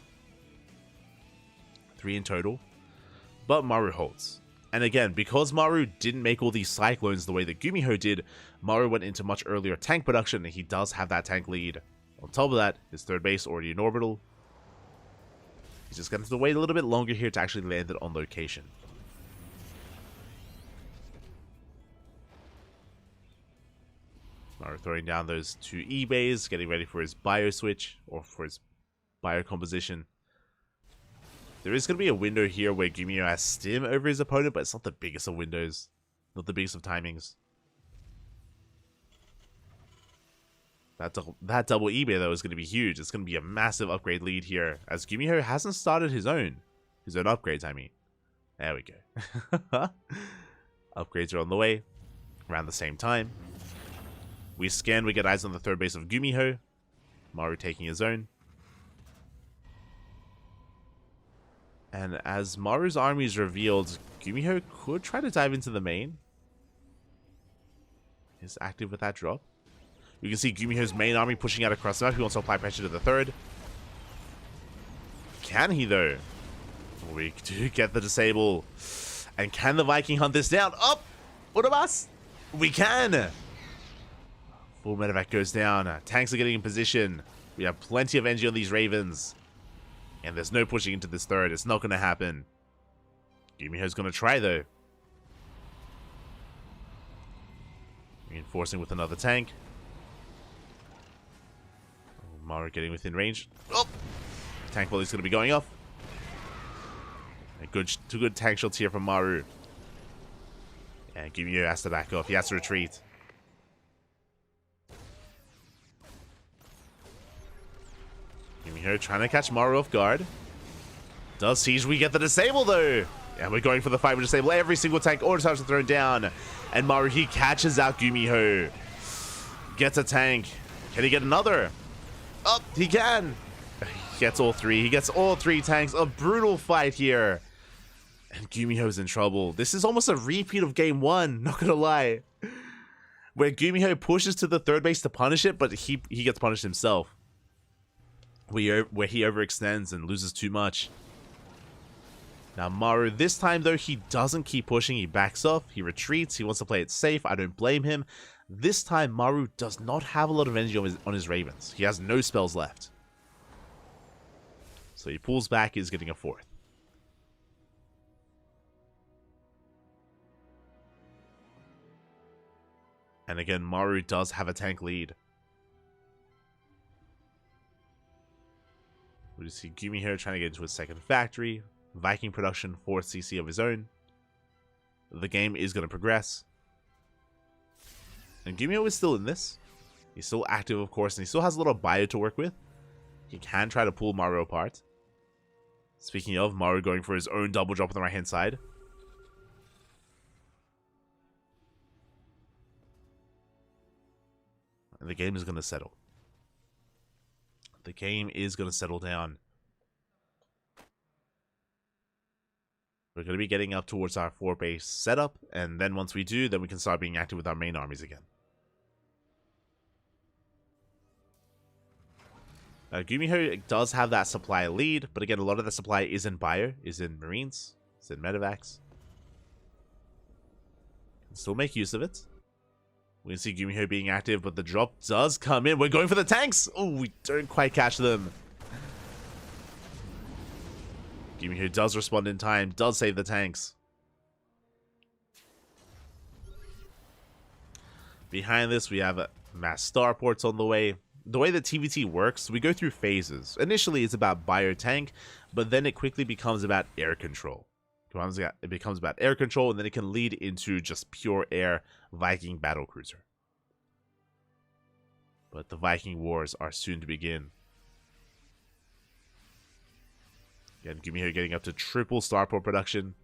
3 in total. But Maru holds. And again, because Maru didn't make all these Cyclones the way that Gumiho did, Maru went into much earlier tank production, and he does have that tank lead. On top of that, his third base already in orbital. He's just going to have to wait a little bit longer here to actually land it on location. Maru throwing down those 2 E-bays, getting ready for his bio switch, or for his bio composition. There is going to be a window here where Gumiho has stim over his opponent, but it's not the biggest of windows. Not the biggest of timings. That double E-bay, though, is going to be huge. It's going to be a massive upgrade lead here, as Gumiho hasn't started his own upgrades, I mean. There we go. Upgrades are on the way, around the same time. We scan, we get eyes on the third base of Gumiho. Maru taking his own. And as Maru's army is revealed, Gumiho could try to dive into the main. He's active with that drop. You can see Gumiho's main army pushing out across the map. He wants to apply pressure to the third. Can he, though? We do get the disable. And can the Viking hunt this down? Up! What of us? We can! Full medevac goes down. Tanks are getting in position. We have plenty of energy on these Ravens. And there's no pushing into this third. It's not going to happen. Gumiho's going to try, though. Reinforcing with another tank. Maru getting within range. Oh! Tank volley's going to be going off. Two good tank shots here from Maru. And Gumiho has to back off. He has to retreat. Gumiho trying to catch Maru off guard. Does Siege we get the disable though? Yeah, we're going for the fight with disable. Every single tank order types are thrown down. And Maru, he catches out Gumiho. Gets a tank. Can he get another? Oh, he can. He gets all three. He gets all three tanks. A brutal fight here. And Gumiho's in trouble. This is almost a repeat of game one, not gonna lie. Where Gumiho pushes to the third base to punish it, but he gets punished himself. Where he overextends and loses too much. Now Maru, this time though, he doesn't keep pushing. He backs off. He retreats. He wants to play it safe. I don't blame him. This time Maru does not have a lot of energy on his Ravens. He has no spells left. So he pulls back. He's getting a fourth. And again, Maru does have a tank lead. We just see Gumiho trying to get into his second factory. Viking production, 4th CC of his own. The game is going to progress. And Gumiho is still in this. He's still active, of course, and he still has a lot of bio to work with. He can try to pull Maru apart. Speaking of, Maru going for his own double drop on the right-hand side. And the game is going to settle. The game is going to settle down. We're going to be getting up towards our 4-base setup, and then once we do, then we can start being active with our main armies again. Gumiho does have that supply lead, but again, a lot of the supply is in Bio, is in Marines, is in Medevacs. Can still make use of it. We can see Gumiho being active, but the drop does come in. We're going for the tanks! Oh, we don't quite catch them. Gumiho does respond in time, does save the tanks. Behind this, we have mass starports on the way. The way that TVT works, we go through phases. Initially, it's about bio tank, but then it quickly becomes about air control. It becomes about air control, and then it can lead into just pure air Viking battlecruiser. But the Viking wars are soon to begin. Again, Gumiho getting up to triple starport production.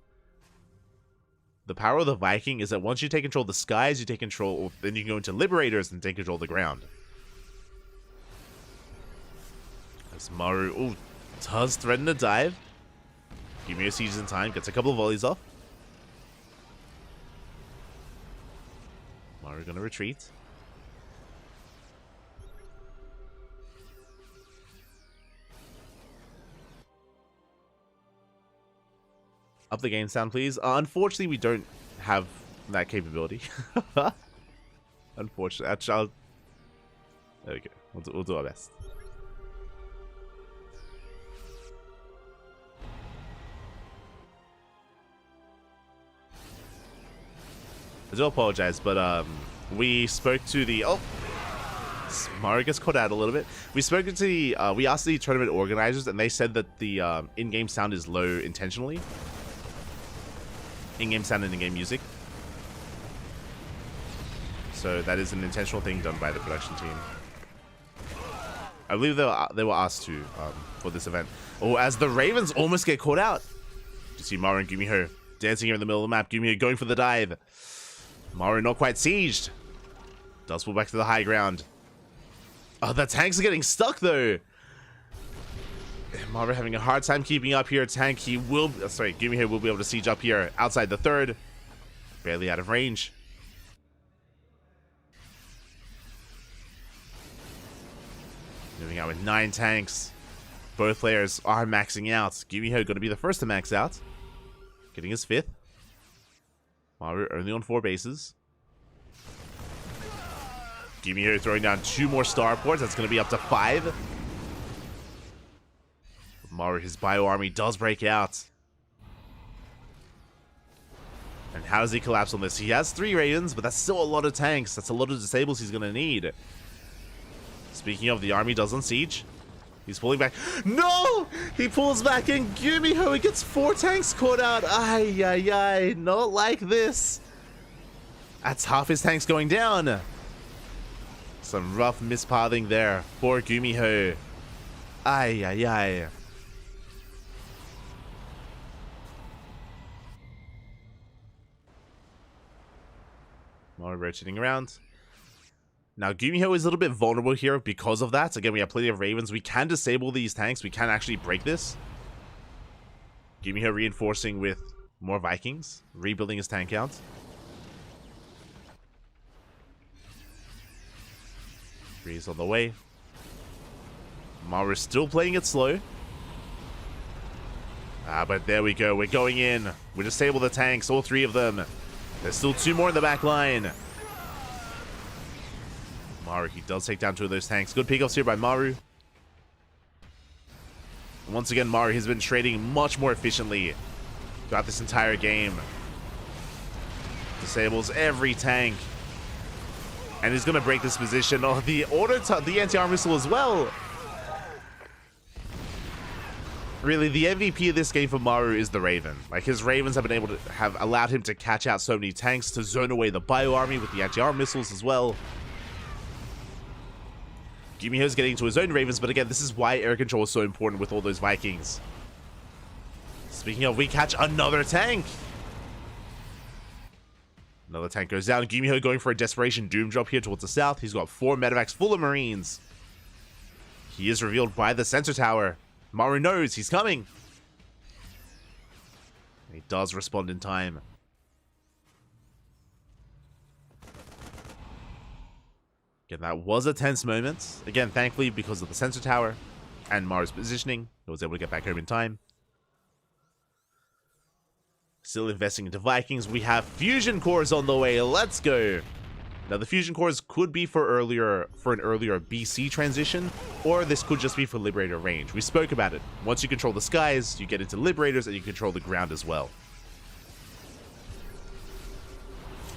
The power of the Viking is that once you take control of the skies, you take control, then you can go into Liberators and take control of the ground. As Maru does threaten to dive. Gumiho sieges in time, gets a couple of volleys off. Maru gonna retreat. Up the game sound, please. Unfortunately, we don't have that capability. Unfortunately. Actually, there we go. We'll do our best. I do apologize, but we spoke to the... Oh! Maru gets caught out a little bit. We spoke to the... we asked the tournament organizers, and they said that the in-game sound is low intentionally. In-game sound and in-game music. So that is an intentional thing done by the production team. I believe they were asked to for this event. Oh, as the Ravens almost get caught out. You see Maru and Gumiho dancing here in the middle of the map. Gumiho going for the dive. Maru not quite sieged. Does pull back to the high ground. Oh, the tanks are getting stuck though. Maru having a hard time keeping up here. Tank, he will... sorry, Gumiho will be able to siege up here outside the third. Barely out of range. Moving out with 9 tanks. Both players are maxing out. Gumiho going to be the first to max out. Getting his 5th. Maru only on 4 bases. Gumiho throwing down 2 more starports. That's going to be up to 5. Maru, his bio army does break out. And how does he collapse on this? He has 3 Ravens, but that's still a lot of tanks. That's a lot of disables he's going to need. Speaking of, the army does on siege. He's pulling back. No! He pulls back in. Gumiho, he gets 4 tanks caught out. Ay, ay, ay. Not like this. That's half his tanks going down. Some rough mispathing there for Gumiho. Ay, ay, ay. More rotating around. Now, Gumiho is a little bit vulnerable here because of that. Again, we have plenty of Ravens. We can disable these tanks. We can actually break this. Gumiho reinforcing with more Vikings. Rebuilding his tank count. Freeze on the way. Maru's still playing it slow. But there we go. We're going in. We disable the tanks, all 3 of them. There's still 2 more in the back line. Maru, he does take down 2 of those tanks. Good pickoffs here by Maru. And once again, Maru has been trading much more efficiently throughout this entire game. Disables every tank. And he's going to break this position. Oh, the anti-armor missile as well. Really, the MVP of this game for Maru is the Raven. Like, his Ravens have allowed him to catch out so many tanks, to zone away the bio army with the anti-armor missiles as well. Gumiho's getting to his own Ravens, but again, this is why air control is so important with all those Vikings. Speaking of, we catch another tank. Another tank goes down. Gumiho going for a desperation doom drop here towards the south. He's got 4 medevacs full of Marines. He is revealed by the sensor tower. Maru knows he's coming. He does respond in time. Again, that was a tense moment. Again, thankfully, because of the sensor tower and Maru's positioning, he was able to get back home in time. Still investing into Vikings. We have fusion cores on the way. Let's go. Now, the fusion cores could be for an earlier BC transition, or this could just be for Liberator range. We spoke about it. Once you control the skies, you get into Liberators, and you control the ground as well.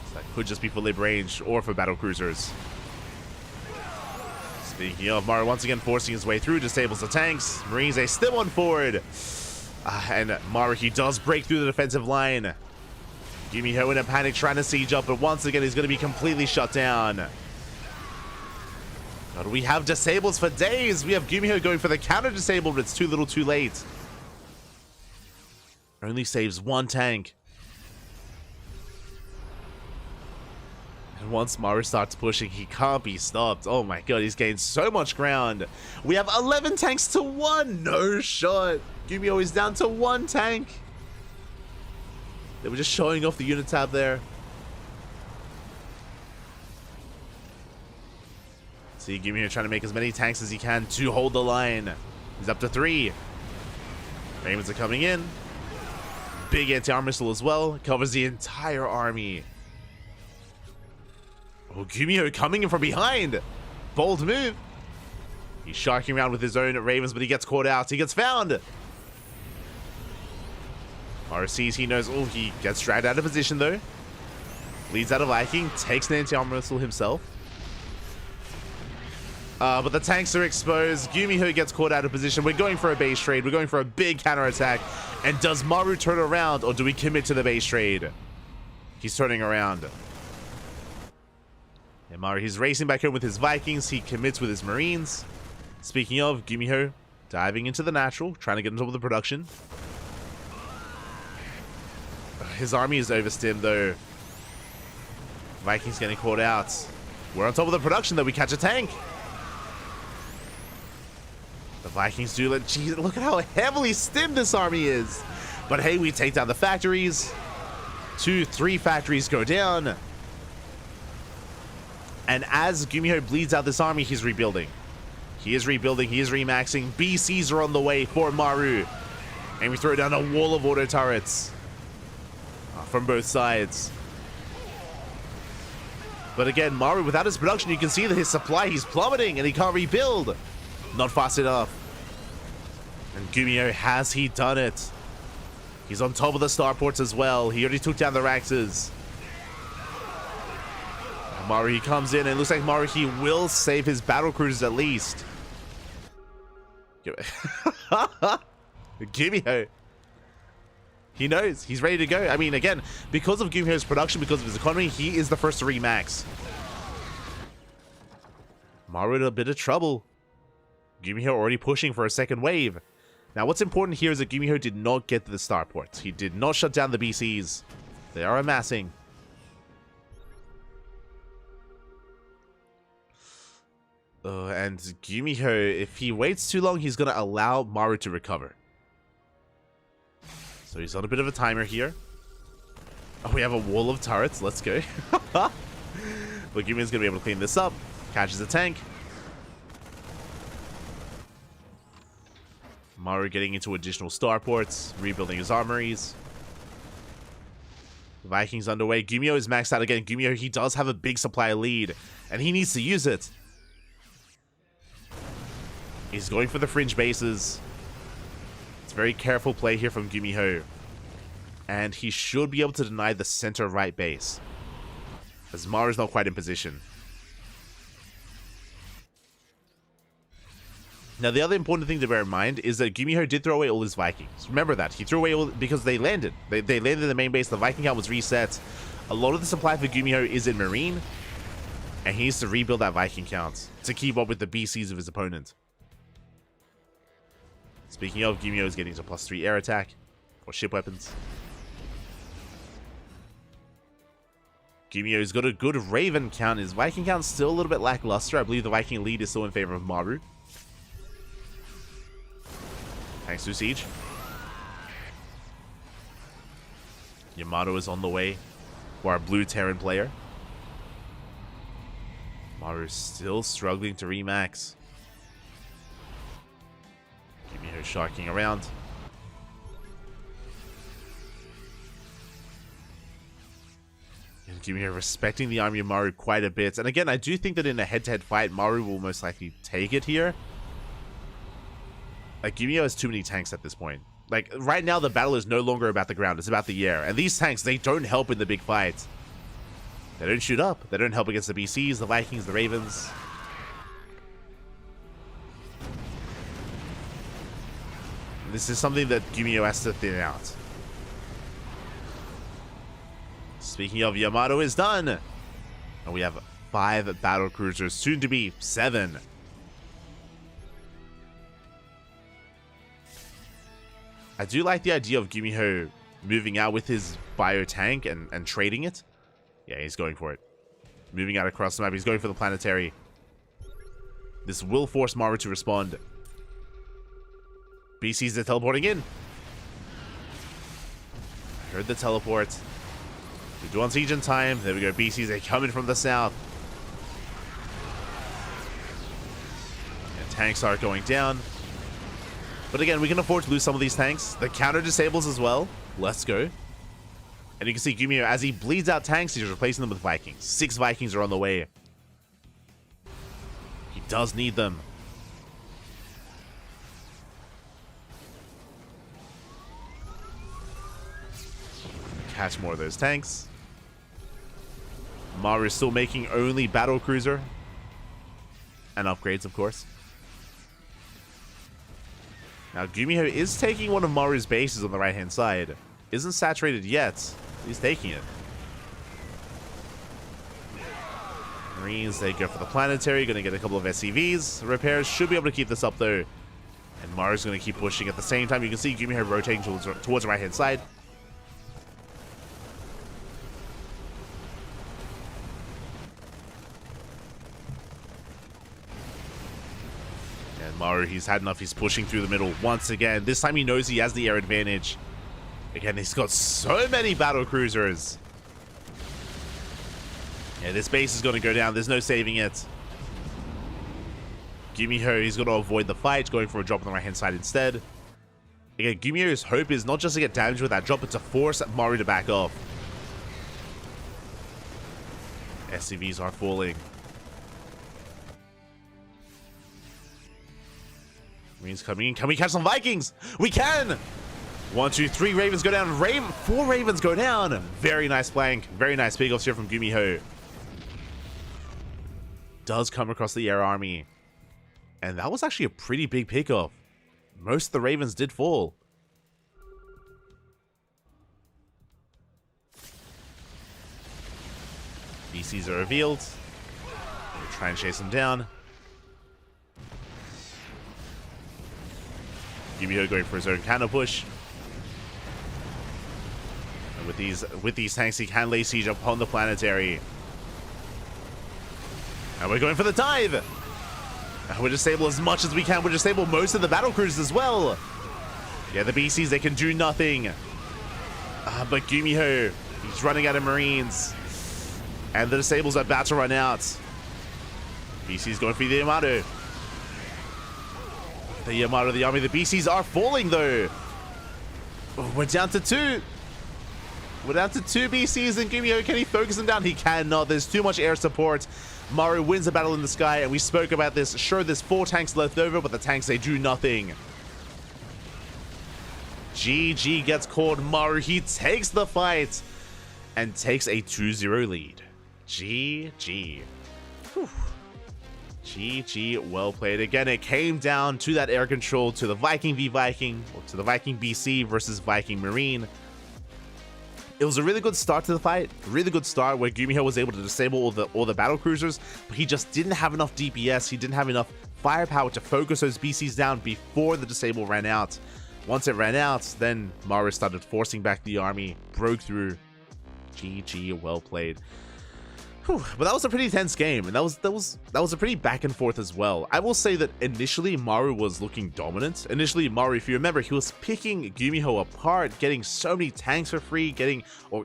So that could just be for Lib range or for battle cruisers. Speaking of, Maru once again forcing his way through, disables the tanks. Marines, they still on forward. And Maru, he does break through the defensive line. Gumiho in a panic trying to siege up, but once again, he's going to be completely shut down. But we have disables for days. We have Gumiho going for the counter disable, but it's too little too late. Only saves 1 tank. And once Maru starts pushing, he can't be stopped. Oh my god, he's gained so much ground. We have 11 tanks to 1. No shot. Gumiho is down to 1 tank. They were just showing off the unit tab there. See, Gumiho trying to make as many tanks as he can to hold the line. He's up to 3. Ravens are coming in. Big anti-armor missile as well. Covers the entire army. Oh, Gumiho coming in from behind. Bold move. He's sharking around with his own Ravens, but he gets caught out. He gets found. RCs, he knows. Oh, he gets dragged out of position though. Leads out a Viking. Takes an anti-armor missile himself. But the tanks are exposed. Gumiho gets caught out of position. We're going for a base trade. We're going for a big counterattack. And does Maru turn around, or do we commit to the base trade? He's turning around. And Maru, he's racing back home with his Vikings. He commits with his Marines. Speaking of, Gumiho diving into the natural, trying to get on top of the production. His army is overstimmed though. Vikings getting caught out. We're on top of the production though. We catch a tank. The Vikings do let. Geez, look at how heavily stimmed this army is. But hey, we take down the factories. 2, 3 factories go down. And as Gumiho bleeds out this army, he's rebuilding. He is rebuilding. He is remaxing. BCs are on the way for Maru. And we throw down a wall of auto turrets from both sides. But again, Maru, without his production, you can see that his supply, he's plummeting and he can't rebuild. Not fast enough. And Gumiho, has he done it? He's on top of the starports as well. He already took down the Raxes. Maru, he comes in, and it looks like Maru, he will save his battle cruisers at least. Gumiho. He knows. He's ready to go. I mean, again, because of Gumiho's production, because of his economy, he is the first to remax. Maru in a bit of trouble. Gumiho already pushing for a second wave. Now, what's important here is that Gumiho did not get to the starports. He did not shut down the BCs. They are amassing. And Gumiho, if he waits too long, he's going to allow Maru to recover. So he's on a bit of a timer here. Oh, we have a wall of turrets. Let's go. But Gumiho's going to be able to clean this up. Catches a tank. Maru getting into additional starports, rebuilding his armories. Vikings underway. Gumiho is maxed out again. Gumiho, he does have a big supply lead, and he needs to use it. He's going for the fringe bases. It's a very careful play here from Gumiho. And he should be able to deny the center right base, as Maru's not quite in position. Now, the other important thing to bear in mind is that Gumiho did throw away all his Vikings. Remember that. He threw away all because they landed. They landed in the main base. The Viking count was reset. A lot of the supply for Gumiho is in Marine, and he needs to rebuild that Viking count to keep up with the BCs of his opponent. Speaking of, Gumiho is getting to +3 air attack or ship weapons. Gumiho's got a good Raven count. His Viking count's still a little bit lackluster. I believe the Viking lead is still in favor of Maru. Thanks to Siege. Yamato is on the way for our blue Terran player. Maru is still struggling to remax. Gumiho sharking around. And Gumiho respecting the army of Maru quite a bit. And again, I do think that in a head-to-head fight, Maru will most likely take it here. Like, Gumiho has too many tanks at this point. Like, right now, the battle is no longer about the ground. It's about the air. And these tanks, they don't help in the big fight. They don't shoot up. They don't help against the BCs, the Vikings, the Ravens. This is something that Gumiho has to thin out. Speaking of, Yamato is done. And we have 5 battle cruisers, soon to be 7. I do like the idea of Gumiho moving out with his bio tank and trading it. Yeah, he's going for it. Moving out across the map. He's going for the planetary. This will force Maru to respond. BCs are teleporting in. I heard the teleport. We do on siege in time. There we go. BCs are coming from the south. And tanks are going down. But again, we can afford to lose some of these tanks. The counter disables as well. Let's go. And you can see Gumiho, as he bleeds out tanks, he's replacing them with Vikings. 6 Vikings are on the way. He does need them. Catch more of those tanks. Maru is still making only battle cruiser. And upgrades, of course. Now, Gumiho is taking one of Maru's bases on the right-hand side. Isn't saturated yet. He's taking it. Marines, they go for the planetary. Going to get a couple of SCVs. Repairs should be able to keep this up, though. And Maru's going to keep pushing. At the same time, you can see Gumiho rotating towards the right-hand side. Maru, he's had enough. He's pushing through the middle once again. This time he knows he has the air advantage. Again, he's got so many battle cruisers. Yeah, this base is going to go down. There's no saving it. Gumiho, he's going to avoid the fight, going for a drop on the right-hand side instead. Again, Gumiho's hope is not just to get damage with that drop, but to force Maru to back off. SCVs are falling. Marines coming in. Can we catch some Vikings? We can! 1, 2, 3 Ravens go down. 4 Ravens go down. Very nice flank. Very nice pickoffs here from Gumiho. Does come across the air army. And that was actually a pretty big pickoff. Most of the Ravens did fall. BCs are revealed. We'll try and chase them down. Gumiho going for his own counter push. And with these tanks, he can lay siege upon the planetary. And we're going for the dive. We'll disable as much as we can. We'll disable most of the battle cruisers as well. Yeah, the BCs, they can do nothing. But Gumiho, he's running out of Marines. And the disables are about to run out. BC's going for the Yamato. The Yamato, the army, the BCs are falling though. We're down to 2. We're down to 2 BCs, and Gumiho, can he focus them down? He cannot. There's too much air support. Maru wins the battle in the sky, and we spoke about this. Sure, there's 4 tanks left over, but the tanks, they do nothing. GG gets called. Maru, he takes the fight and takes a 2-0 lead. GG. Whew. GG, well played. Again, it came down to that air control, to the Viking v Viking, or to the Viking BC versus Viking Marine. It was a really good start to the fight, really good start where Gumiho was able to disable all the battle cruisers, but he just didn't have enough DPS, he didn't have enough firepower to focus those BCs down before the disable ran out. Once it ran out, then Maru started forcing back the army, broke through. GG, well played. Whew, but that was a pretty tense game, and that was a pretty back and forth as well. I will say that initially Maru was looking dominant. Initially Maru, if you remember, he was picking Gumiho apart, getting so many tanks for free,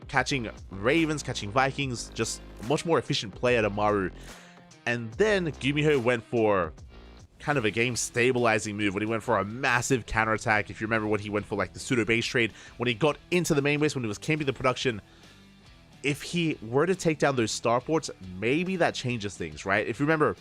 catching Ravens, catching Vikings, just much more efficient play out of Maru. And then Gumiho went for kind of a game stabilizing move when he went for a massive counterattack. If you remember when he went for like the pseudo base trade, when he got into the main base, when he was camping the production. If he were to take down those starports, maybe that changes things, right? If you remember,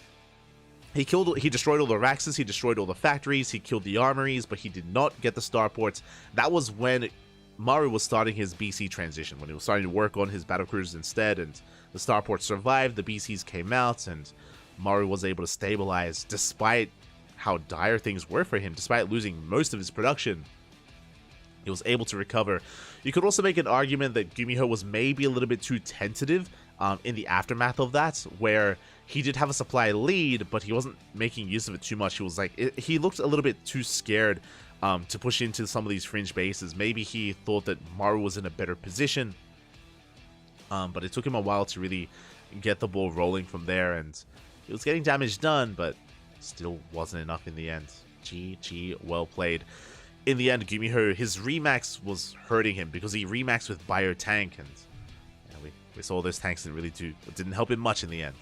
he destroyed all the Raxes, he destroyed all the factories, he killed the armories, but he did not get the starports. That was when Maru was starting his BC transition, when he was starting to work on his battle cruisers instead, and the starports survived, the BCs came out, and Maru was able to stabilize despite how dire things were for him, despite losing most of his production. He was able to recover. You could also make an argument that Gumiho was maybe a little bit too tentative in the aftermath of that, where he did have a supply lead, but he wasn't making use of it too much. He was like, he looked a little bit too scared to push into some of these fringe bases. Maybe he thought that Maru was in a better position, but it took him a while to really get the ball rolling from there, and he was getting damage done, but still wasn't enough in the end. GG, well played. In the end, Gumiho, his remax was hurting him because he remaxed with Bio Tank, and we saw those tanks that really didn't help him much in the end.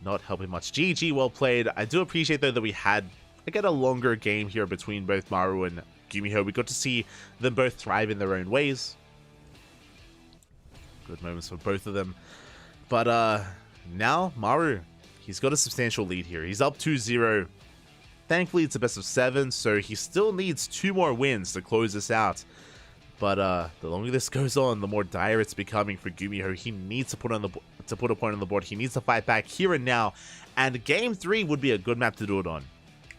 Not helping much. GG, well played. I do appreciate though that we had, again, a longer game here between both Maru and Gumiho. We got to see them both thrive in their own ways. Good moments for both of them. But now Maru, he's got a substantial lead here. He's up 2-0. Thankfully, it's a best of 7, so he still needs 2 more wins to close this out. But the longer this goes on, the more dire it's becoming for Gumiho. He needs to put a point on the board. He needs to fight back here and now. And Game 3 would be a good map to do it on.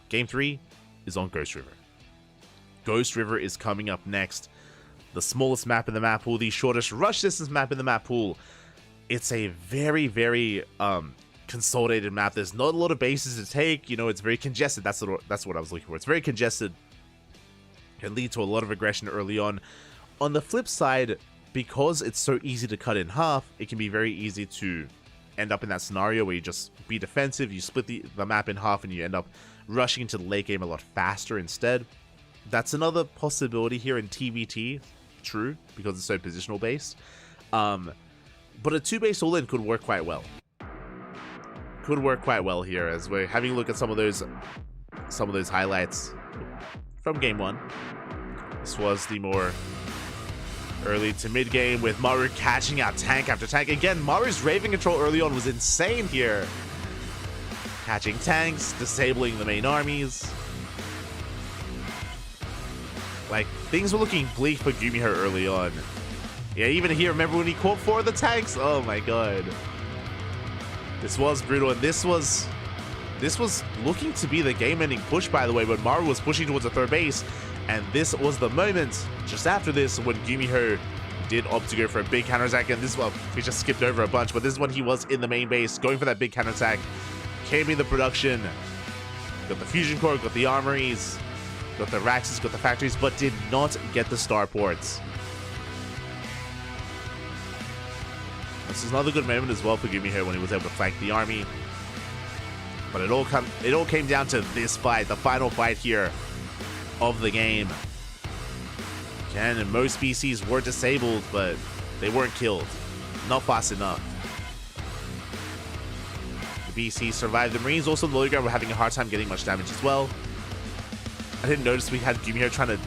Game 3 is on Ghost River. Ghost River is coming up next. The smallest map in the map pool, the shortest rush distance map in the map pool. It's a very, very consolidated map. There's not a lot of bases to take. You know, it's very congested. That's what I was looking for. It's very congested. Can lead to a lot of aggression early on. On the flip side, because it's so easy to cut in half, it can be very easy to end up in that scenario where you just be defensive, you split the map in half, and you end up rushing into the late game a lot faster instead. That's another possibility here in TVT. True, because it's so positional based. But a 2-base all-in could work quite well. Could work quite well here, as we're having a look at some of those highlights from game 1. This was the more early to mid game with Maru catching out tank after tank. Again, Maru's Raven control early on was insane here. Catching tanks, disabling the main armies. Like, things were looking bleak for Gumiho early on. Yeah, even here, remember when he caught 4 of the tanks? Oh my god. This was brutal, and this was looking to be the game-ending push, by the way, when Maru was pushing towards the 3rd base, and this was the moment, just after this, when Gumiho did opt to go for a big counterattack, and this, well, we just skipped over a bunch, but this is when he was in the main base, going for that big counterattack, came in the production, Got the fusion core, got the armories, got the Raxes, got the factories, but did not get the starports. This is another good moment as well for Gumiho when he was able to flank the army. But it all came down to this fight, the final fight here of the game. Again, most BCs were disabled, but they weren't killed. Not fast enough. The BC survived. The Marines also on the low ground were having a hard time getting much damage as well. I didn't notice we had Gumiho trying to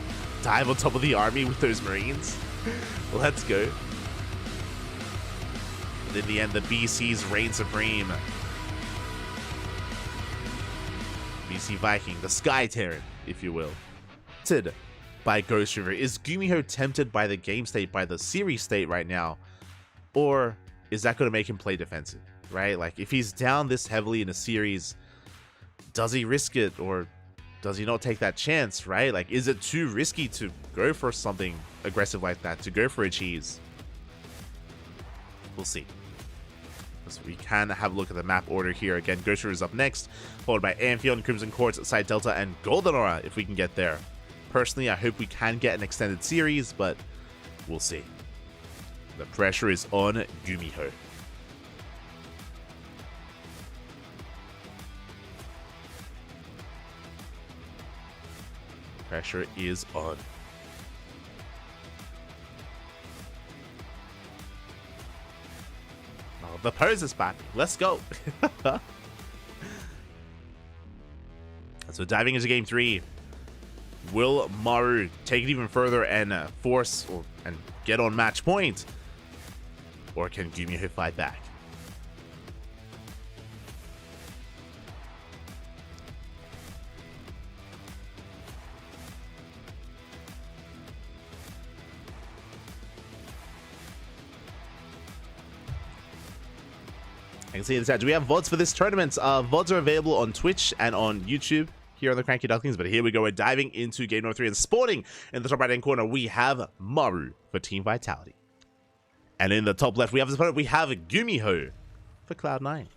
dive on top of the army with those Marines. Let's go. But in the end, the BCs reign supreme. BC Viking, the Sky Terran, if you will. Tempted by Ghost River. Is Gumiho tempted by the game state, by the series state right now? Or is that going to make him play defensive, right? Like, if he's down this heavily in a series, does he risk it or does he not take that chance, right? Like, is it too risky to go for something aggressive like that, to go for a cheese? We'll see. So we can have a look at the map order here. Again, Ghost River is up next, followed by Amphion, Crimson Quartz, Side Delta, and Golden Aura if we can get there. Personally, I hope we can get an extended series, but we'll see. The pressure is on Gumiho. Pressure is on. Oh, the pose is back. Let's go. So diving into game 3. Will Maru take it even further and force and get on match point? Or can Gumiho fight back? I can see in the chat. Do we have VODs for this tournament? VODs are available on Twitch and on YouTube here on the CranKy Ducklings. But here we go. We're diving into game number 3 and spawning in the top right hand corner. We have Maru for Team Vitality. And in the top left, we have Gumiho for Cloud9. Again,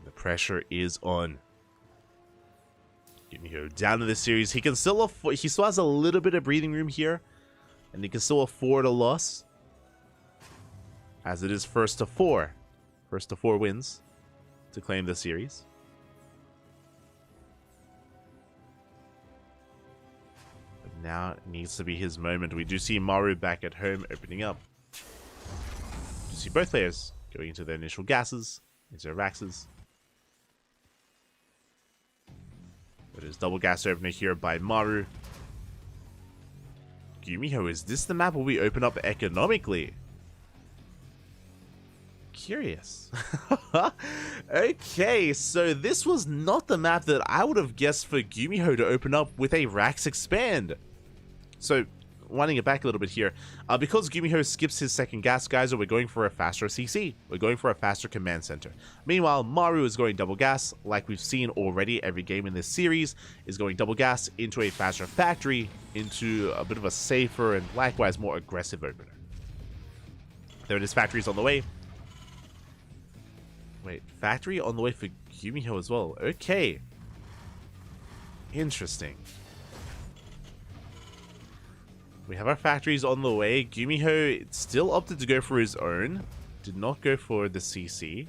the pressure is on. Gumiho down in this series. He still has a little bit of breathing room here, and he can still afford a loss, as it is first to 4 wins to claim the series. But now it needs to be his moment. We do see Maru back at home opening up. You see both players going into their initial gases, into their Raxes. It is double gas opener here by Maru. Gumiho, is this the map where we open up economically? Curious. Okay, so this was not the map that I would have guessed for Gumiho to open up with a Rax expand. So, winding it back a little bit here, because Gumiho skips his second gas geyser, we're going for a faster CC. We're going for a faster command center. Meanwhile, Maru is going double gas, like we've seen already. Every game in this series is going double gas into a faster factory, into a bit of a safer and likewise more aggressive opener. There it is, factories on the way. Wait, factory on the way for Gumiho as well. Okay. Interesting. We have our factories on the way. Gumiho still opted to go for his own. Did not go for the CC.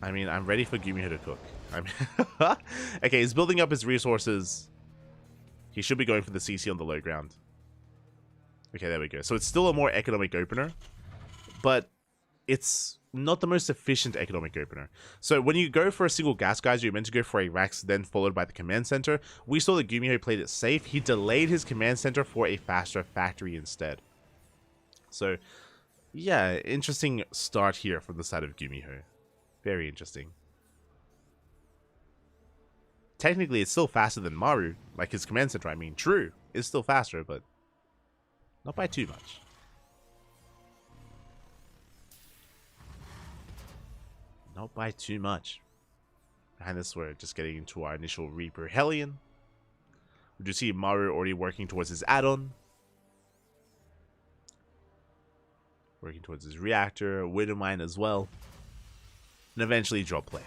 I mean, I'm ready for Gumiho to cook. Okay, he's building up his resources. He should be going for the CC on the low ground. Okay, there we go. So it's still a more economic opener, but it's not the most efficient economic opener. So when you go for a single gas geyser, you're meant to go for a Rax, then followed by the command center. We saw that Gumiho played it safe. He delayed his command center for a faster factory instead. So, yeah, interesting start here from the side of Gumiho. Very interesting. Technically, it's still faster than Maru. Like his command center, I mean. True, it's still faster, but not by too much. Not by too much. Behind this, we're just getting into our initial Reaper Hellion. We do see Maru already working towards his add-on. Working towards his reactor, Widowmine as well. And eventually drop play.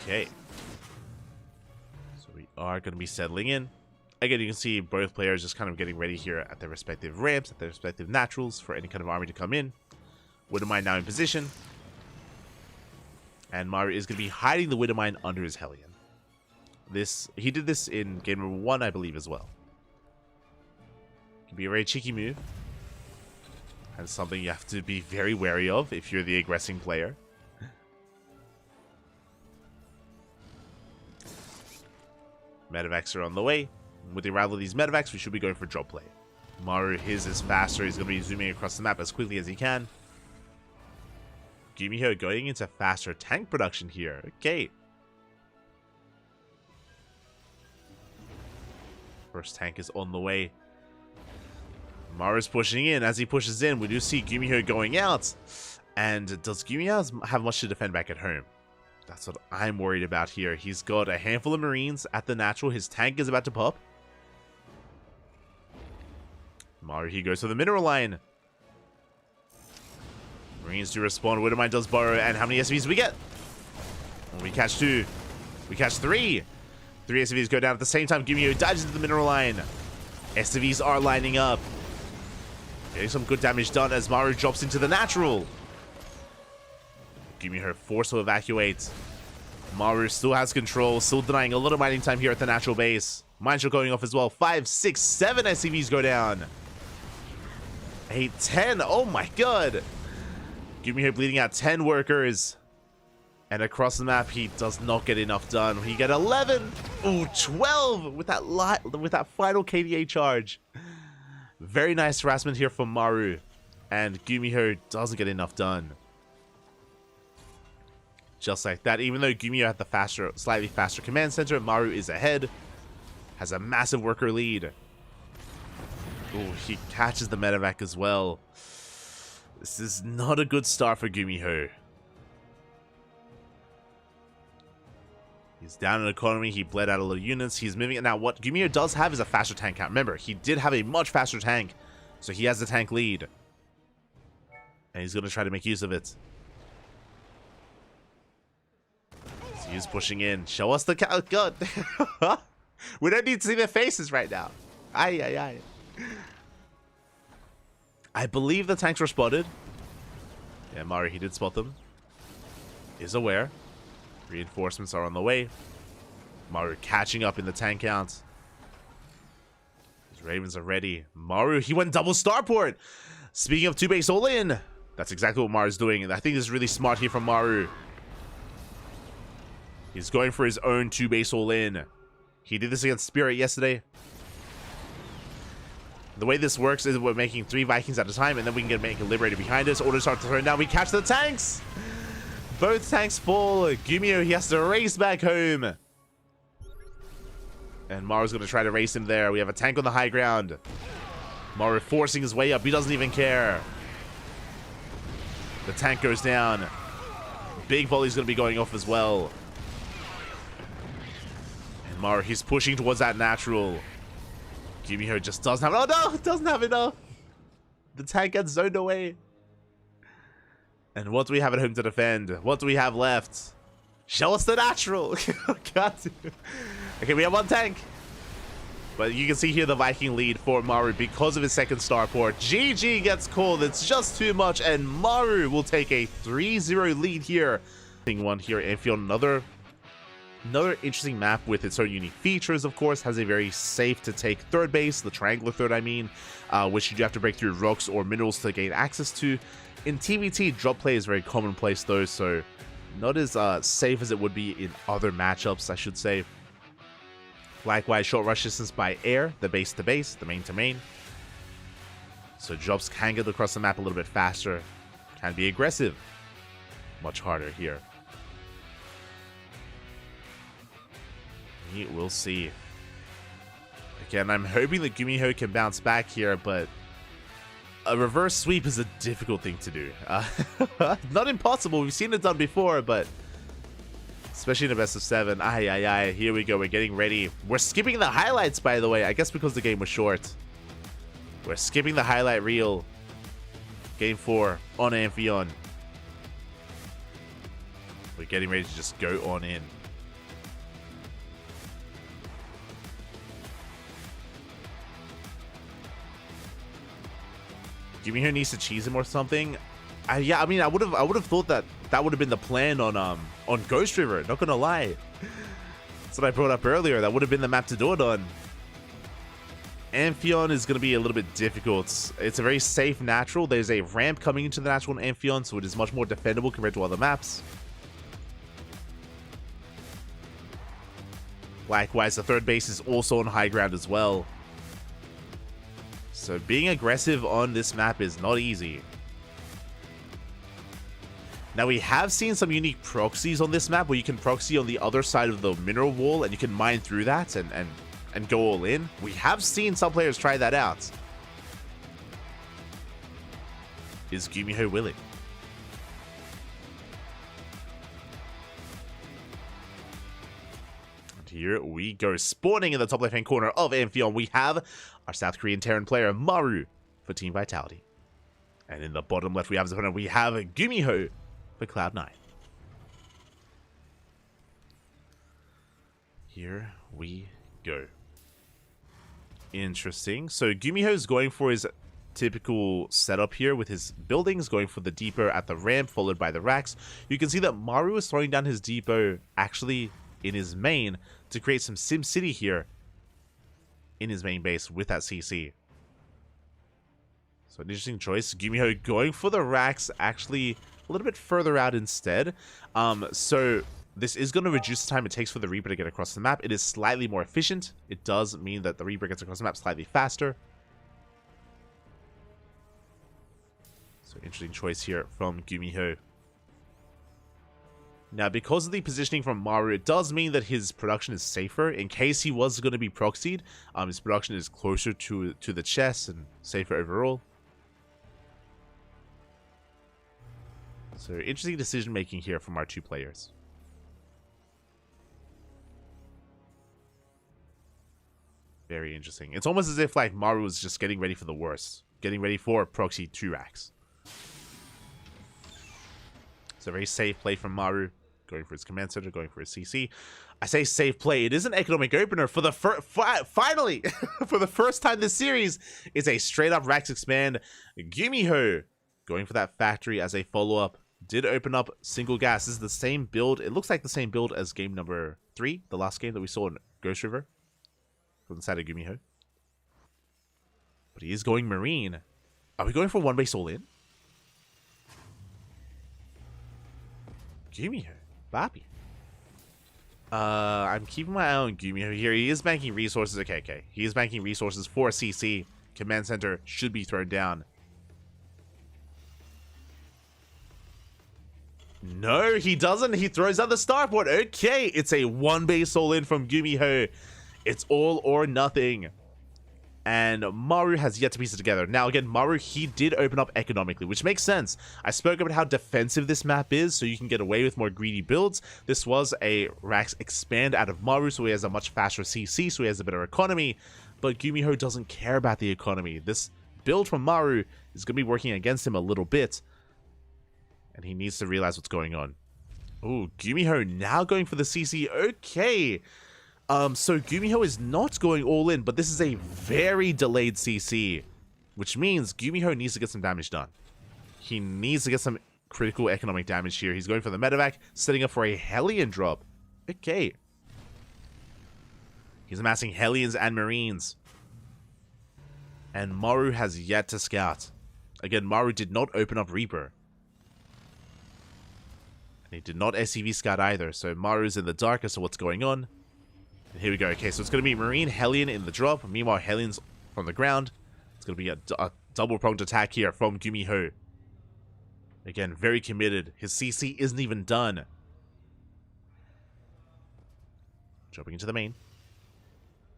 Okay. So we are going to be settling in. Again, you can see both players just kind of getting ready here at their respective ramps, at their respective naturals for any kind of army to come in. Widowmine now in position. And Maru is going to be hiding the Widowmine under his Hellion. He did this in game number 1, I believe, as well. Can be a very cheeky move. And something you have to be very wary of if you're the aggressing player. Medevacs are on the way. With the arrival of these Medevacs, we should be going for drop play. Maru, his is faster. He's going to be zooming across the map as quickly as he can. Gumiho going into faster tank production here. Okay. First tank is on the way. Maru's pushing in. As he pushes in, we do see Gumiho going out. And does Gumiho have much to defend back at home? That's what I'm worried about here. He's got a handful of Marines at the natural. His tank is about to pop. Maru, he goes to the mineral line. Marines do respond. Widowmine does borrow. And how many SCVs do we get? Well, we catch 2. We catch 3. 3 SCVs go down at the same time. Gumiho dives into the mineral line. SCVs are lining up. Getting some good damage done as Maru drops into the natural. Gumiho forced to evacuate. Maru still has control. Still denying a lot of mining time here at the natural base. Mine shot going off as well. 5, 6, 7 SCVs go down. 8, 10. Oh my god. Gumiho bleeding out 10 workers. And across the map, he does not get enough done. He get 11. Ooh, 12 with that final KDA charge. Very nice harassment here from Maru. And Gumiho doesn't get enough done. Just like that. Even though Gumiho had the slightly faster command center, Maru is ahead. Has a massive worker lead. Ooh, he catches the medevac as well. This is not a good start for Gumiho. He's down in economy. He bled out a lot of units. He's moving it. Now, what Gumiho does have is a faster tank count. Remember, he did have a much faster tank. So he has the tank lead. And he's going to try to make use of it. So he's pushing in. Show us the count. God. We don't need to see their faces right now. Aye, aye, aye. I believe the tanks were spotted. Yeah, Maru, he did spot them. Is aware. Reinforcements are on the way. Maru catching up in the tank count. His Ravens are ready. Maru, he went double starport. Speaking of 2 base all in, that's exactly what Maru's doing. And I think this is really smart here from Maru. He's going for his own 2 base all in. He did this against Spirit yesterday. The way this works is we're making 3 Vikings at a time, and then we can make a Liberator behind us. Orders start to throw down. We catch the tanks. Both tanks fall. Gumiho, he has to race back home. And Maru's going to try to race him there. We have a tank on the high ground. Maru forcing his way up. He doesn't even care. The tank goes down. Big volley's going to be going off as well. And Maru, he's pushing towards that natural. Gumiho just doesn't have... Oh no! Doesn't have enough! The tank gets zoned away. And what do we have at home to defend? What do we have left? Show us the natural! Got to. Okay, we have 1 tank. But you can see here the Viking lead for Maru because of his second starport. GG gets called. It's just too much. And Maru will take a 3-0 lead here. One here, Anfield, another interesting map with its own unique features, of course. Has a very safe to take third base, the triangular third, I mean, which you do have to break through rocks or minerals to gain access to. In TVT, drop play is very commonplace though, so not as safe as it would be in other matchups, I should say. Likewise, short rush distance by air, the base to base, the main to main. So drops can get across the map a little bit faster, can be aggressive. Much harder here. We'll see. Again, I'm hoping that Gumiho can bounce back here, but a reverse sweep is a difficult thing to do. Not impossible. We've seen it done before, but Especially in a best of 7. Aye, aye, aye. Here we go. We're getting ready. We're skipping the highlights, by the way. I guess because the game was short. We're skipping the highlight reel. Game 4 on Amphion. We're getting ready to just go on in. Gumiho needs to cheese him or something. Yeah, I mean, I would have thought that would have been the plan on Ghost River. Not gonna lie, that's what I brought up earlier. That would have been the map to do it on. Amphion is gonna be a little bit difficult. It's a very safe natural. There's a ramp coming into the natural in Amphion, so it is much more defendable compared to other maps. Likewise, the third base is also on high ground as well. So being aggressive on this map is not easy. Now, we have seen some unique proxies on this map where you can proxy on the other side of the mineral wall and you can mine through that and go all in. We have seen some players try that out. Is Gumiho willing? And here we go. Spawning in the top left-hand corner of Amphion, we have our South Korean Terran player, Maru, for Team Vitality. And in the bottom left, we have Gumiho for Cloud9. Here we go. Interesting. So Gumiho is going for his typical setup here with his buildings, going for the depot at the ramp, followed by the racks. You can see that Maru is throwing down his depot actually in his main to create some Sim City here in his main base with that CC. So an interesting choice. Gumiho going for the racks actually a little bit further out instead. So this is going to reduce the time it takes for the Reaper to get across the map. It is slightly more efficient. It does mean that the Reaper gets across the map slightly faster. So interesting choice here from Gumiho. Now, because of the positioning from Maru, it does mean that his production is safer. In case he was going to be proxied, his production is closer to the chest and safer overall. So interesting decision making here from our two players. Very interesting. It's almost as if like Maru was just getting ready for the worst. Getting ready for proxy 2 racks. It's a very safe play from Maru. Going for his command center, going for his CC. I say safe play. It is an economic opener for the finally, for the first time this series, it's a straight up racks expand. Gumiho going for that factory as a follow-up. Did open up single gas. This is the same build. It looks like the same build as game number 3, the last game that we saw in Ghost River. From the side of Gumiho. But he is going Marine. Are we going for one base all in? Gumiho. Bappy. I'm keeping my eye on Gumiho here. He is banking resources. Okay. He is banking resources for CC. Command center should be thrown down. No, he doesn't. He throws out the starport. Okay, it's a one base all in from Gumiho. It's all or nothing. And Maru has yet to piece it together. Now, again, Maru, he did open up economically, which makes sense. I spoke about how defensive this map is, so you can get away with more greedy builds. This was a Rax expand out of Maru, so he has a much faster CC, so he has a better economy. But Gumiho doesn't care about the economy. This build from Maru is going to be working against him a little bit. And he needs to realize what's going on. Ooh, Gumiho now going for the CC. Okay. So Gumiho is not going all in, but this is a very delayed CC, which means Gumiho needs to get some damage done. He needs to get some critical economic damage here. He's going for the medevac, setting up for a Hellion drop. Okay. He's amassing Hellions and Marines. And Maru has yet to scout. Again, Maru did not open up Reaper. And he did not SCV scout either, so Maru's in the dark as to what's going on. And here we go. Okay, so it's going to be Marine Hellion in the drop. Meanwhile, Hellion's from the ground. It's going to be a double-pronged attack here from Gumiho. Again, very committed. His CC isn't even done. Jumping into the main.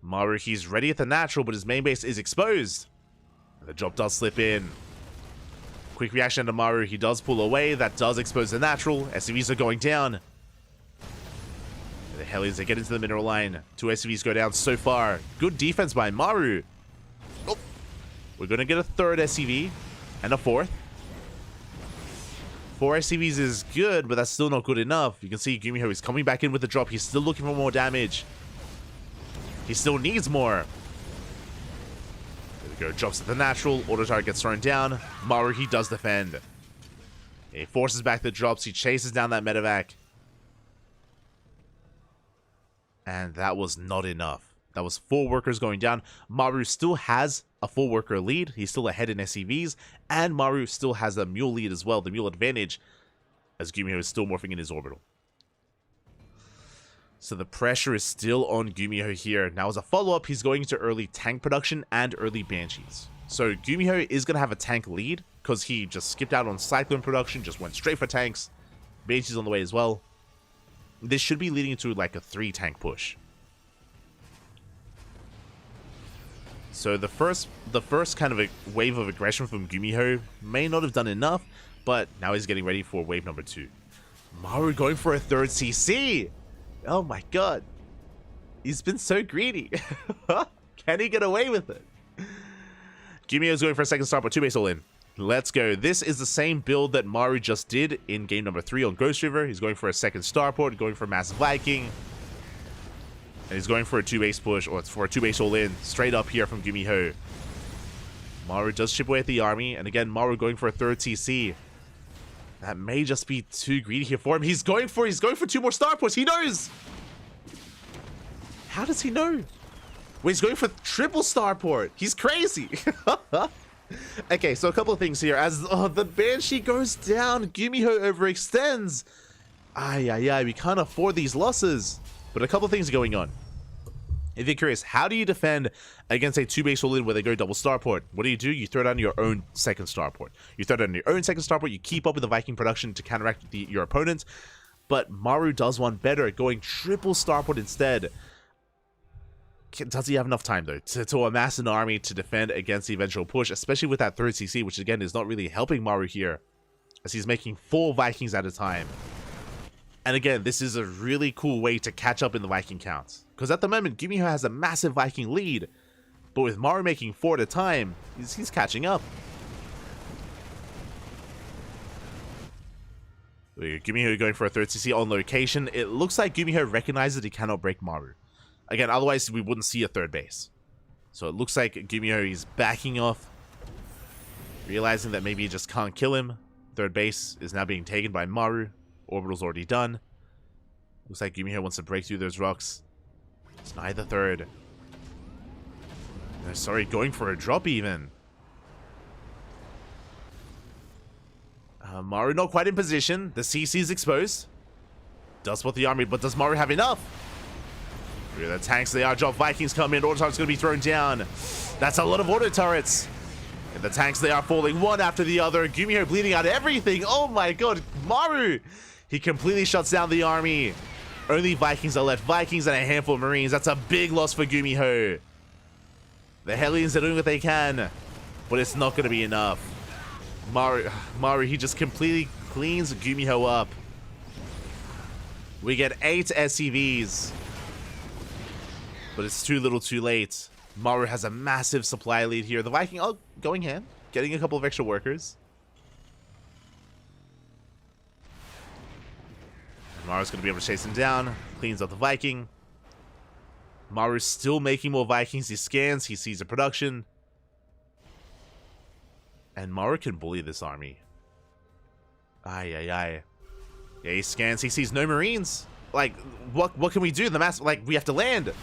Maru, he's ready at the natural, but his main base is exposed. And the drop does slip in. Quick reaction to Maru. He does pull away. That does expose the natural. SCVs are going down. The Hellions, they get into the mineral line. 2 SCVs go down so far. Good defense by Maru. Oh, we're going to get a 3rd SCV and a 4th. 4 SCVs is good, but that's still not good enough. You can see Gumiho is coming back in with the drop. He's still looking for more damage. He still needs more. There we go. Drops at the natural. Auto turret gets thrown down. Maru, he does defend. He forces back the drops. He chases down that medevac. And that was not enough. That was 4 workers going down. Maru still has a 4 worker lead. He's still ahead in SCVs. And Maru still has the mule lead as well. The mule advantage. As Gumiho is still morphing in his orbital. So the pressure is still on Gumiho here. Now as a follow-up, he's going to early tank production and early banshees. So Gumiho is going to have a tank lead. Because he just skipped out on cyclone production. Just went straight for tanks. Banshees on the way as well. This should be leading to like a 3 tank push. So the first kind of a wave of aggression from Gumiho may not have done enough, but now he's getting ready for wave number 2. Maru going for a 3rd CC. Oh my god. He's been so greedy. Can he get away with it? Gumiho's going for a 2nd start, but 2 base all in. Let's go. This is the same build that Maru just did in game number 3 on Ghost River. He's going for a 2nd starport, going for a Massive Viking. And he's going for a 2 base push, or for a 2 base all in, straight up here from Gumiho. Maru does chip away at the army, and again, Maru going for a 3rd TC. That may just be too greedy here for him. He's going for 2 more starports. He knows! How does he know? Well, he's going for triple starport. He's crazy. Okay, so a couple of things here. As the Banshee goes down, Gumiho overextends. We can't afford these losses. But a couple of things are going on. If you're curious, how do you defend against a 2 base all-in where they go double starport? What do? You throw down your own 2nd starport. You throw down your own 2nd starport, you keep up with the Viking production to counteract your opponent. But Maru does one better, going triple starport instead. Does he have enough time, though, to amass an army to defend against the eventual push, especially with that 3rd CC, which, again, is not really helping Maru here, as he's making 4 Vikings at a time. And again, this is a really cool way to catch up in the Viking counts, because at the moment, Gumiho has a massive Viking lead, but with Maru making 4 at a time, he's catching up. Gumiho going for a 3rd CC on location. It looks like Gumiho recognizes that he cannot break Maru. Again, otherwise we wouldn't see a 3rd base. So it looks like Gumiho is backing off, realizing that maybe he just can't kill him. 3rd base is now being taken by Maru. Orbital's already done. Looks like Gumiho wants to break through those rocks. It's neither 3rd. No, sorry, going for a drop even. Maru not quite in position. The CC is exposed. Does spot the army, but does Maru have enough? The tanks, they are drop. Vikings come in. Auto turret's going to be thrown down. That's a lot of auto turrets. And the tanks, they are falling one after the other. Gumiho bleeding out everything. Oh my god. Maru. He completely shuts down the army. Only Vikings are left. Vikings and a handful of Marines. That's a big loss for Gumiho. The Hellions are doing what they can, but it's not going to be enough. Maru, he just completely cleans Gumiho up. We get 8 SCVs. But it's too little too late. Maru has a massive supply lead here. The Viking, going ham. Getting a couple of extra workers. And Maru's going to be able to chase him down. Cleans up the Viking. Maru's still making more Vikings. He scans. He sees the production. And Maru can bully this army. Yeah, he scans. He sees no Marines. Like, what can we do? The mass, like, we have to land.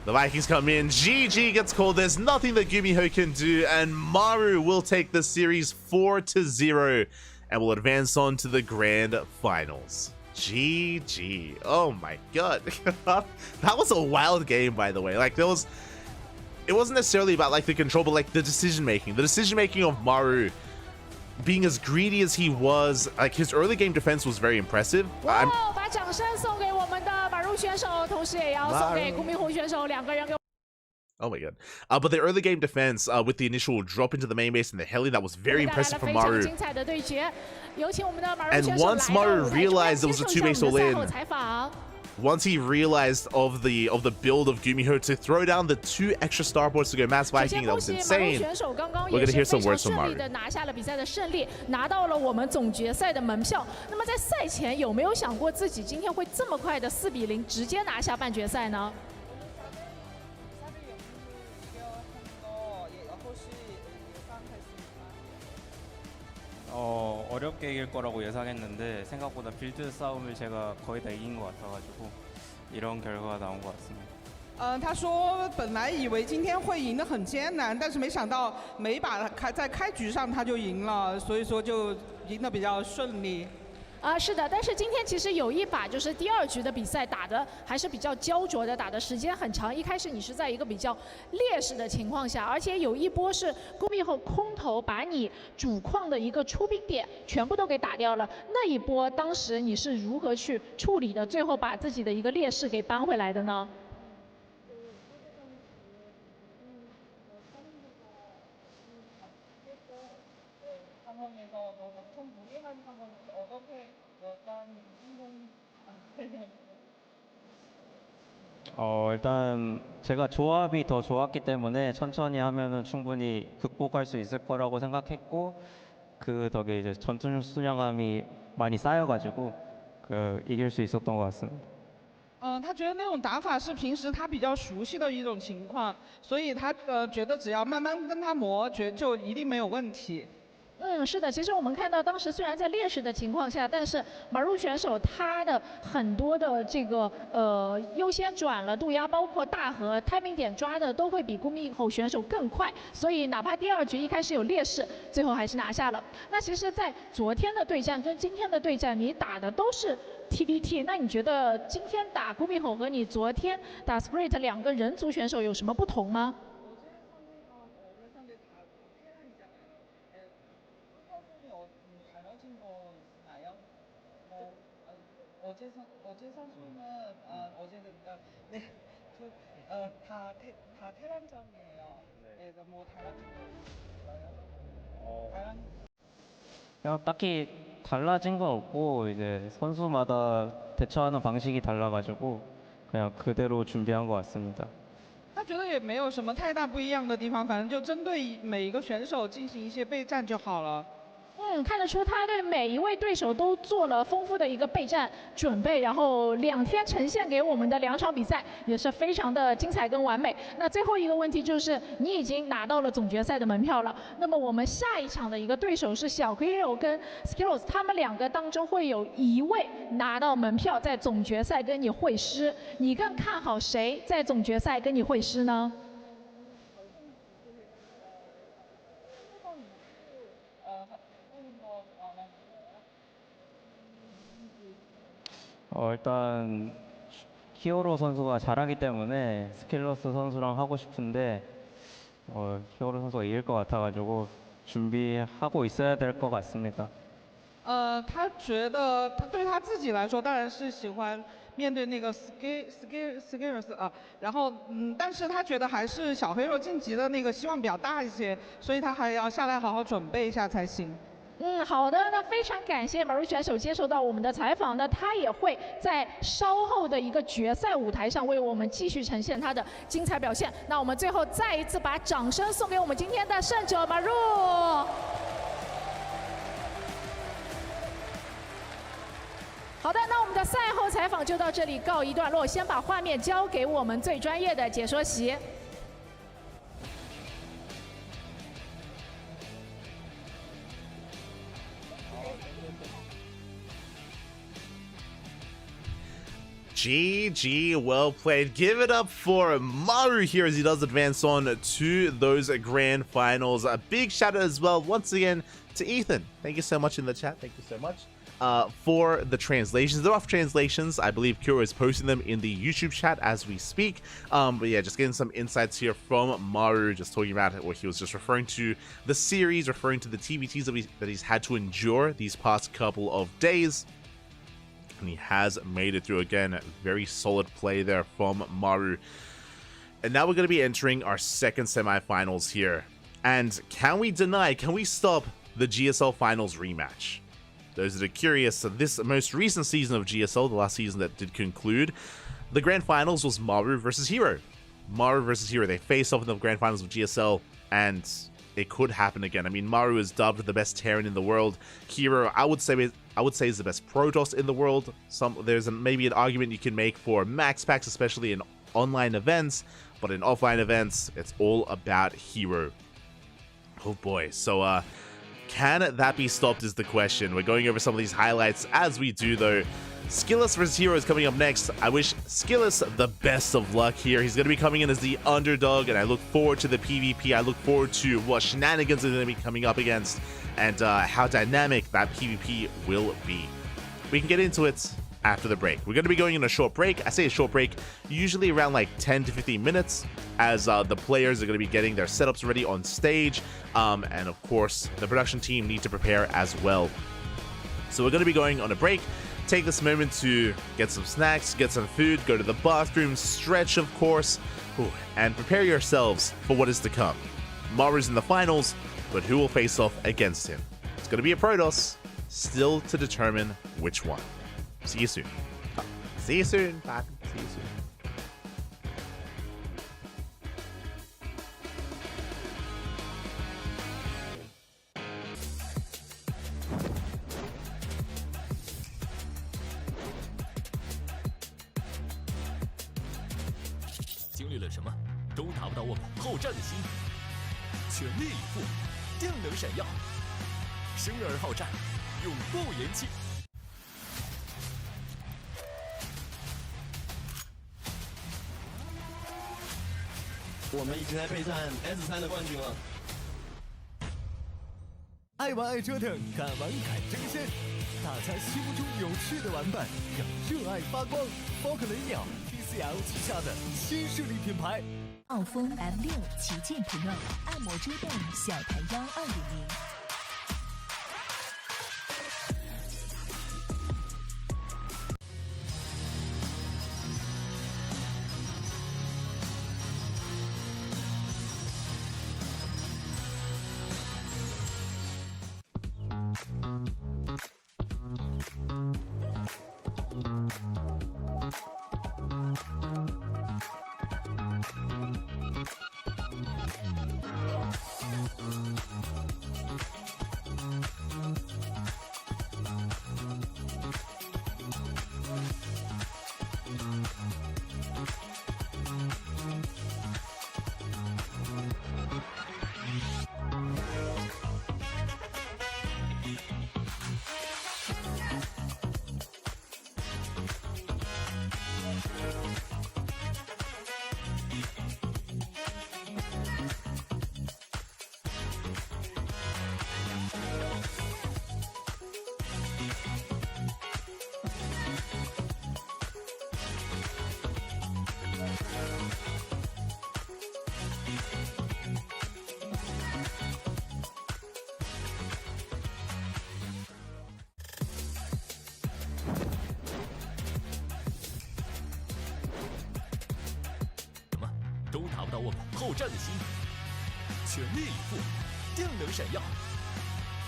The Vikings come in. GG gets called. There's nothing that Gumiho can do. And Maru will take the series 4-0 and will advance on to the grand finals. GG. Oh my god. That was a wild game, by the way. Like, it wasn't necessarily about like the control, but like the decision making. The decision making of Maru being as greedy as he was. Like, his early game defense was very impressive. 把掌声送给我们的马入选手，同时也要送给顾明宏选手2个人。 Oh my god. But the early game defense with the initial drop into the main base and the heli, that was very impressive from Maru. And once Maru realized it was a 2 base all in, once he realized of the build of Gumiho to throw down the 2 extra starports to go Mass 首先 Viking, that 恭 was 喜马路 insane. 选手刚刚 We're 也 gonna 是 hear 非 some 常 words from 顺利 Maru. 的拿下了比赛的胜利，拿到了我们总决赛的门票。那么在赛前有没有想过自己今天会这么快的4比0直接拿下半决赛呢？ 어렵게 이길 거라고 예상했는데 생각보다 빌드 싸움을 제가 거의 다 이긴 것 같아가지고 이런 결과가 나온 것 같습니다. 他说本来以为今天会赢得很艰难，但是没想到每把在开局上他就赢了，所以说就赢得比较顺利。 是的，但是今天其实有一把就是第2局的比赛打的还是比较焦灼的，打的时间很长。一开始你是在一个比较劣势的情况下，而且有一波是Gumiho空投把你主矿的一个出兵点全部都给打掉了。那一波当时你是如何去处理的？最后把自己的一个劣势给扳回来的呢？ 일단 제가 조합이 더 좋았기 때문에 천천히 하면은 충분히 극복할 수 있을 거라고 생각했고 그 덕에 이제 전투 수량감이 많이 쌓여가지고 이길 수 있었던 것 같습니다. 他觉得那种打法是平时他比较熟悉的一种情况，所以他觉得只要慢慢跟他磨，就一定没有问题。 是的，其实我们看到当时虽然在劣势的情况下，但是马入选手他的很多的这个优先转了渡鸦，包括大和 timing 点抓的都会比Gumiho选手更快，所以哪怕第2局一开始有劣势，最后还是拿下了。那其实，在昨天的对战跟今天的对战，你打的都是 TBT， 那你觉得今天打Gumiho和你昨天打 Spirit 2个人族选手有什么不同吗？ 어제 선수는 어제는 네, 다 테란전이에요. 네, 뭐 달라진 거 있나요? 그냥 딱히 달라진 건 없고 이제 선수마다 대처하는 방식이 달라가지고 그냥 그대로 준비한 것 같습니다. 他觉得也没有什么太大不一样的地方，反正就针对每一个选手进行一些备战就好了。 看得出他对每一位对手都做了丰富的一个备战准备，然后2天呈现给我们的2场比赛也是非常的精彩跟完美。那最后一个问题就是，你已经拿到了总决赛的门票了，那么我们下一场的一个对手是小 Hero 跟 Skills， 他们2个当中会有一位拿到门票在总决赛跟你会师，你更看好谁在总决赛跟你会师呢？ 일단 히어로 선수가 잘하기 때문에 스킬러스 선수랑 하고 싶은데 히어로 선수가 이길 것 같아가지고 준비하고 있어야 될 것 같습니다. 他觉得他对他自己来说，当然是喜欢面对那个 Skillers 啊，然后但是他觉得还是小黑肉晋级的那个希望比较大一些，所以他还要下来好好准备一下才行。 好的，那非常感谢马瑞选手接受到我们的采访，那他也会在稍后的一个决赛舞台上为我们继续呈现他的精彩表现。那我们最后再一次把掌声送给我们今天的胜者马瑞。好的，那我们的赛后采访就到这里告一段落，先把画面交给我们最专业的解说席。 GG, well played. Give it up for Maru here as he does advance on to those grand finals. A big shout out as well, once again, to Ethan. Thank you so much in the chat. Thank you so much for the translations. They're off translations. I believe Kuro is posting them in the YouTube chat as we speak. But yeah, just getting some insights here from Maru, just talking about what he was just referring to the series, referring to the TBTs that he's had to endure these past couple of days. And he has made it through again. Very solid play there from Maru. And now we're going to be entering our second semifinals here. And can we stop the GSL Finals rematch? those that are curious, this most recent season of GSL, the last season that did conclude, the grand finals was Maru versus Hero. Maru versus Hero, they faced off in the grand finals of GSL, and it could happen again. I mean, Maru is dubbed the best Terran in the world. Hero, I would say is the best Protoss in the world. There's maybe an argument you can make for max packs, especially in online events, but in offline events, it's all about Hero. Oh boy, so can that be stopped is the question. We're going over some of these highlights as we do though. Skillus versus Hero is coming up next. I wish Skillus the best of luck here. He's going to be coming in as the underdog, and I look forward to the PvP. I look forward to what shenanigans are going to be coming up against, and how dynamic that PvP will be. We can get into it after the break. We're going to be going on a short break. I say a short break, usually around like 10 to 15 minutes, as the players are going to be getting their setups ready on stage, and of course, the production team need to prepare as well. So we're going to be going on a break. Take this moment to get some snacks, get some food, go to the bathroom, stretch of course, and prepare yourselves for what is to come. Maru's in the finals, but who will face off against him? It's going to be a Protoss, still to determine which one. See you soon. See you soon. Bye. See you soon.我们已经在备战 S3 的冠军了。爱玩爱折腾，敢玩敢争先，大家心目中有趣的玩伴，让热爱发光。宝可雷鸟 TCL 旗下的新势力品牌。傲风 M6 旗舰 Pro 按摩桌动小弹腰2.0。都达不到我们好战的心，全力以赴，定能闪耀。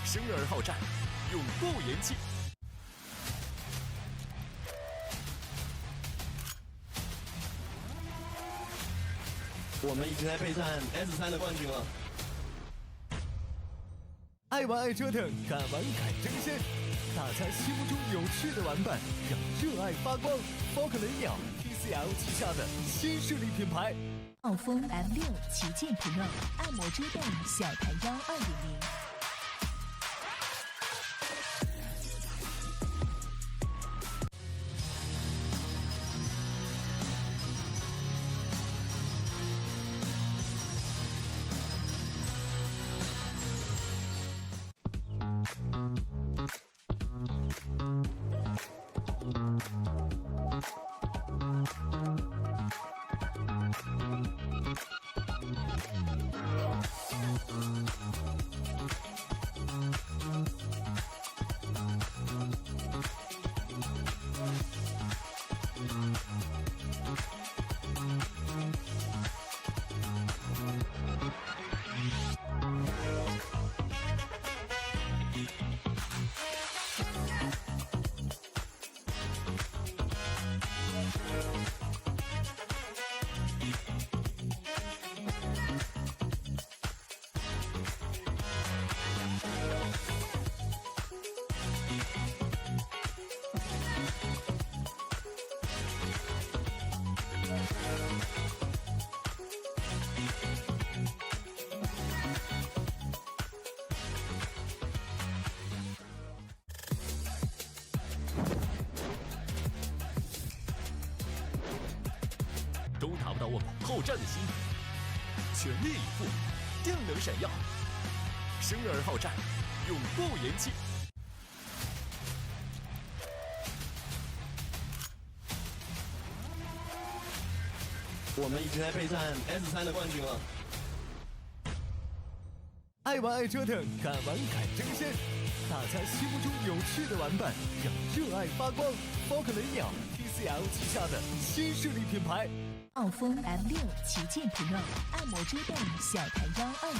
生而好战，永不言弃。我们已经在备战 S3 的冠军了。爱玩爱折腾，敢玩敢争先，大家心目中有趣的玩伴，让热爱发光。宝可雷鸟 TCL 旗下的新势力品牌。傲风 M6 旗舰 Pro 按摩桌动小弹腰2.0。都达不到我们好战的心。全力以赴，定能闪耀。生而好战，永不言弃。我们已经在备战 S3的冠军了。爱玩爱折腾，敢玩敢争先，大家心目中有趣的玩伴，让热爱发光。宝可雷鸟 TCL 旗下的新势力品牌。傲风 M6 旗舰 Pro 按摩遮挡小弹腰2.0。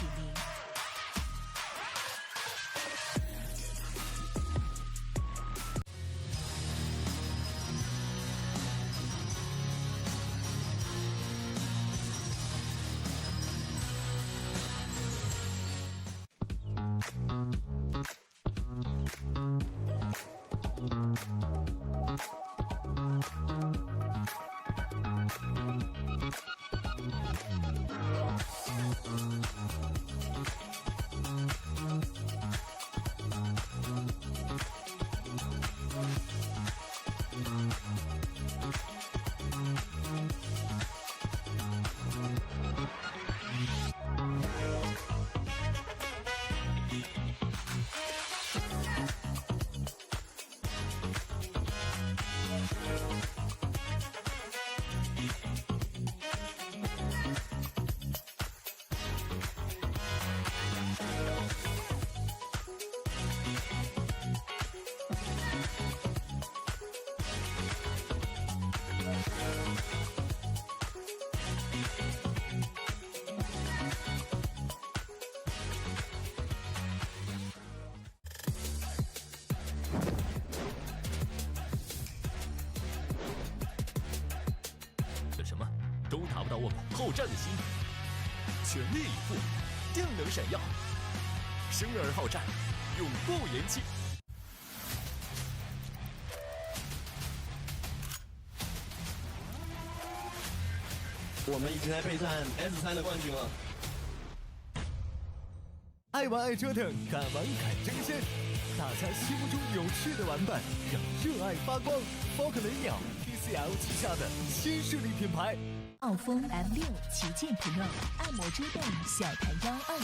都达不到我们好战的心。全力以赴，定能闪耀。生而好战，永不言弃。我们已经在备战 S3的冠军了。爱玩爱折腾，敢玩敢争先，大家心目中有趣的玩伴，让热爱发光。宝可雷鸟 TCL 旗下的新势力品牌。傲风 M6 旗舰 Pro 按摩遮挡小弹腰2.0。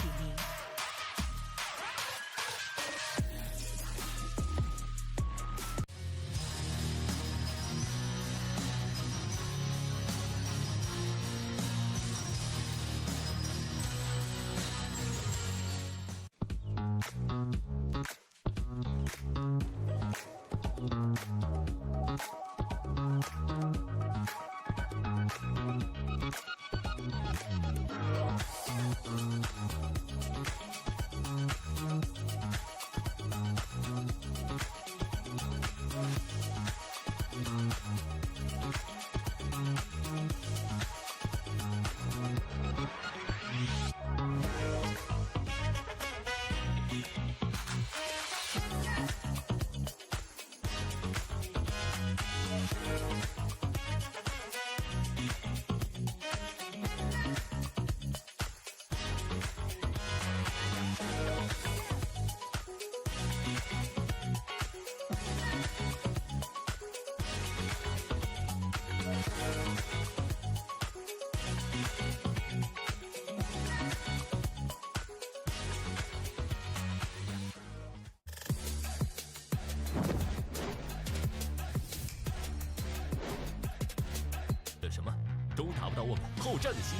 都达不到我们好战的心。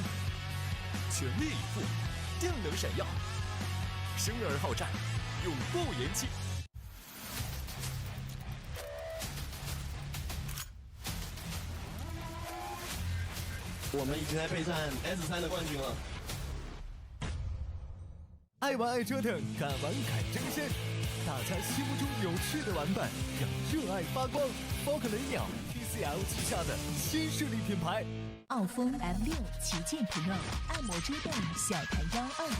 全力以赴，定能闪耀。生而好战，永不言弃。我们已经在备战 S3的冠军了。爱玩爱折腾，敢玩敢争先，大家心目中有趣的玩伴，让热爱发光。宝可雷鸟 TCL 旗下的新势力品牌。傲风 M6 旗舰 Pro 按摩遮挡小弹腰2.0。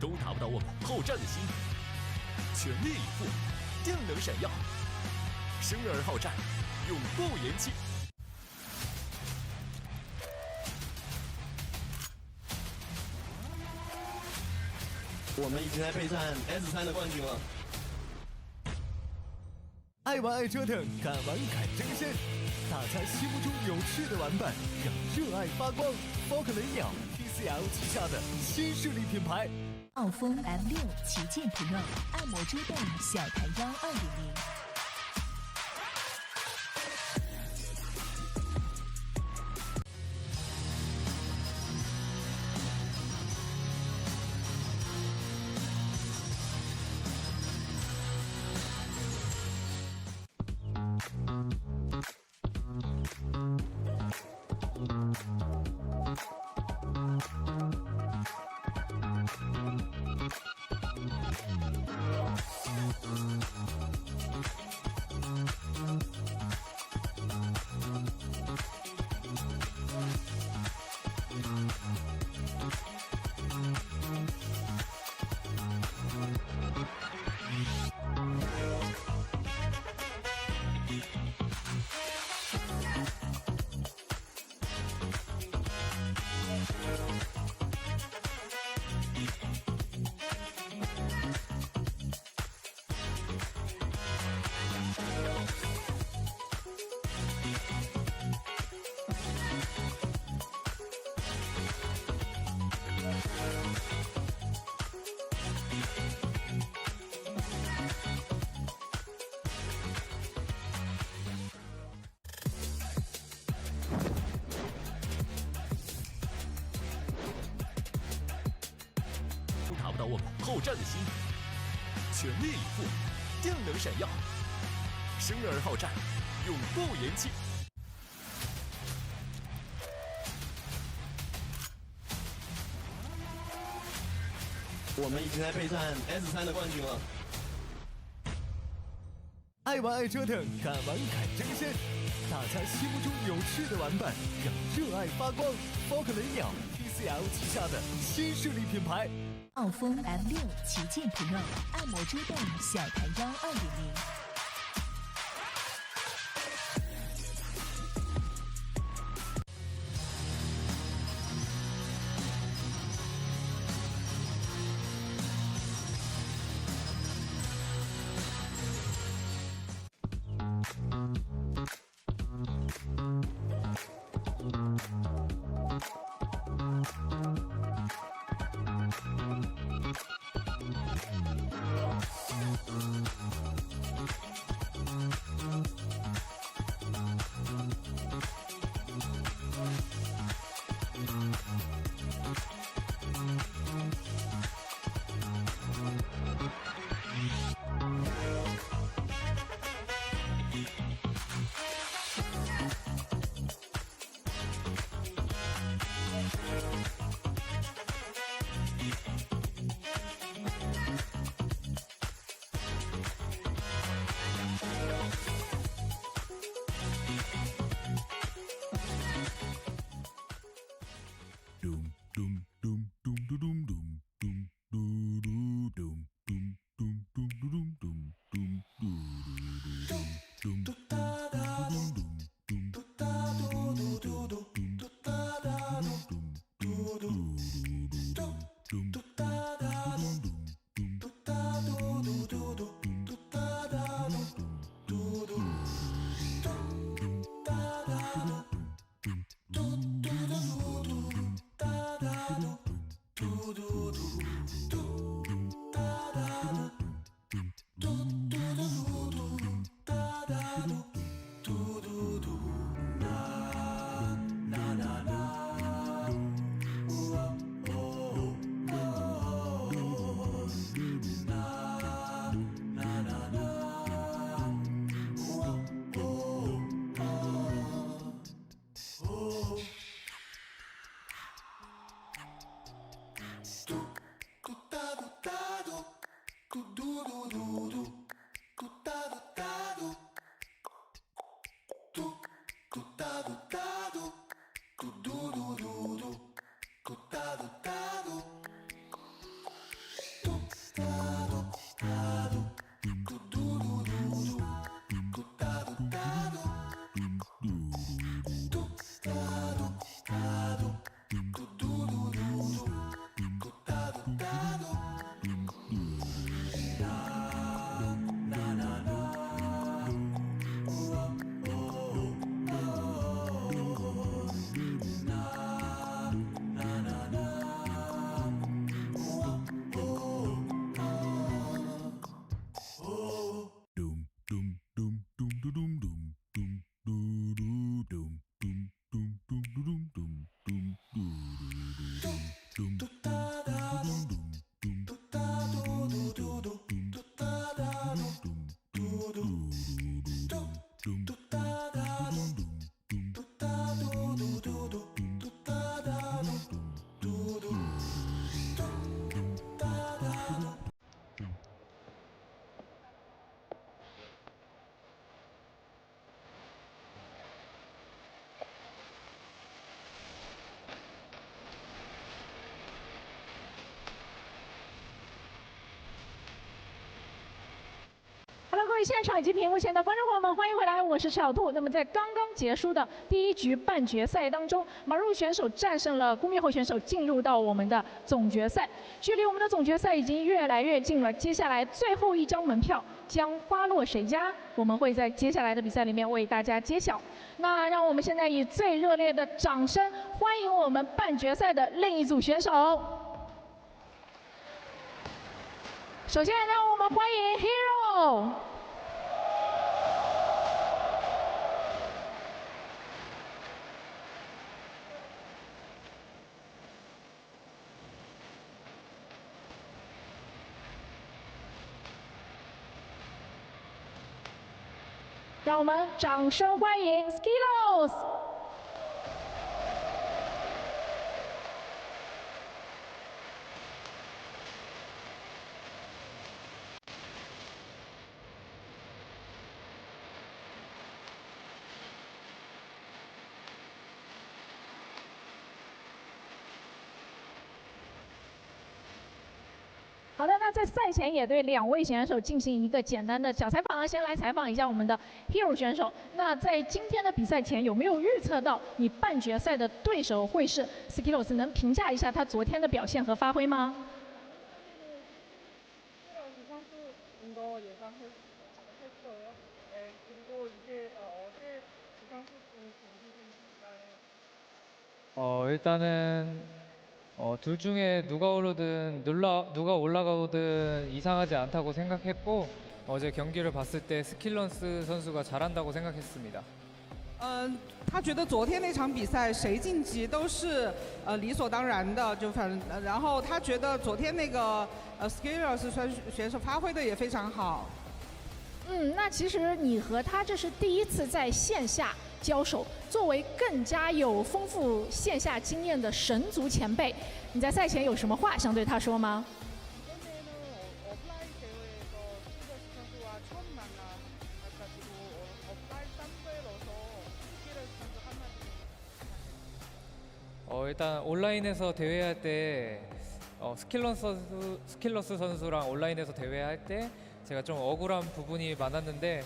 都达不到我们好战的心。全力以赴，电能闪耀，生而好战，永不言弃。我们已经在备战 S3的冠军了。爱玩爱折腾，敢玩敢争先，大家心目中有趣的玩伴，让热爱发光。宝可雷鸟 TCL 旗下的新势力品牌。傲风 M6 旗舰 Pro 按摩桌动小弹腰2.0。达不到我们好战的心。全力以赴，电能闪耀，生而好战，永不言弃。我们已经在备战 S3的冠军了。爱玩爱折腾，敢玩敢争先，大家心目中有趣的玩伴，让热爱发光。宝可雷鸟 TCL 旗下的新势力品牌。傲风 M6 旗舰 Pro 按摩桌动小弹腰2.0。位现场以及屏幕前的观众朋友们，欢迎回来，我是小兔。那么在刚刚结束的第一局半决赛当中，马入选手战胜了顾面后选手，进入到我们的总决赛。距离我们的总决赛已经越来越近了，接下来最后一张门票将花落谁家？我们会在接下来的比赛里面为大家揭晓。那让我们现在以最热烈的掌声欢迎我们半决赛的另一组选手。首先，让我们欢迎 Hero。让我们掌声欢迎 SCBoy。好的，那在赛前也对两位选手进行一个简单的小采访，先来采访一下我们的 Hero 选手。那在今天的比赛前，有没有预测到你半决赛的对手会是 SCBoy？ 能评价一下他昨天的表现和发挥吗？일단은 둘 중에 누가 오르든 누가 올라가오든 이상하지 않다고 생각했고 어제 경기를 봤을 때 스킬런스 선수가 잘한다고 생각했습니다. 他觉得昨天那场比赛谁晋级都是理所当然的，然后他觉得昨天那个SCBoy 选手发挥的也非常好。那其实你和他这是第一次在线下交手，作为更加有丰富线下经验的神族前辈，你在赛前有什么话想对他说吗？일단 온라인에서 대회할 때 스킬러스 선수랑 온라인에서 대회할 때 제가 좀 억울한 부분이 많았는데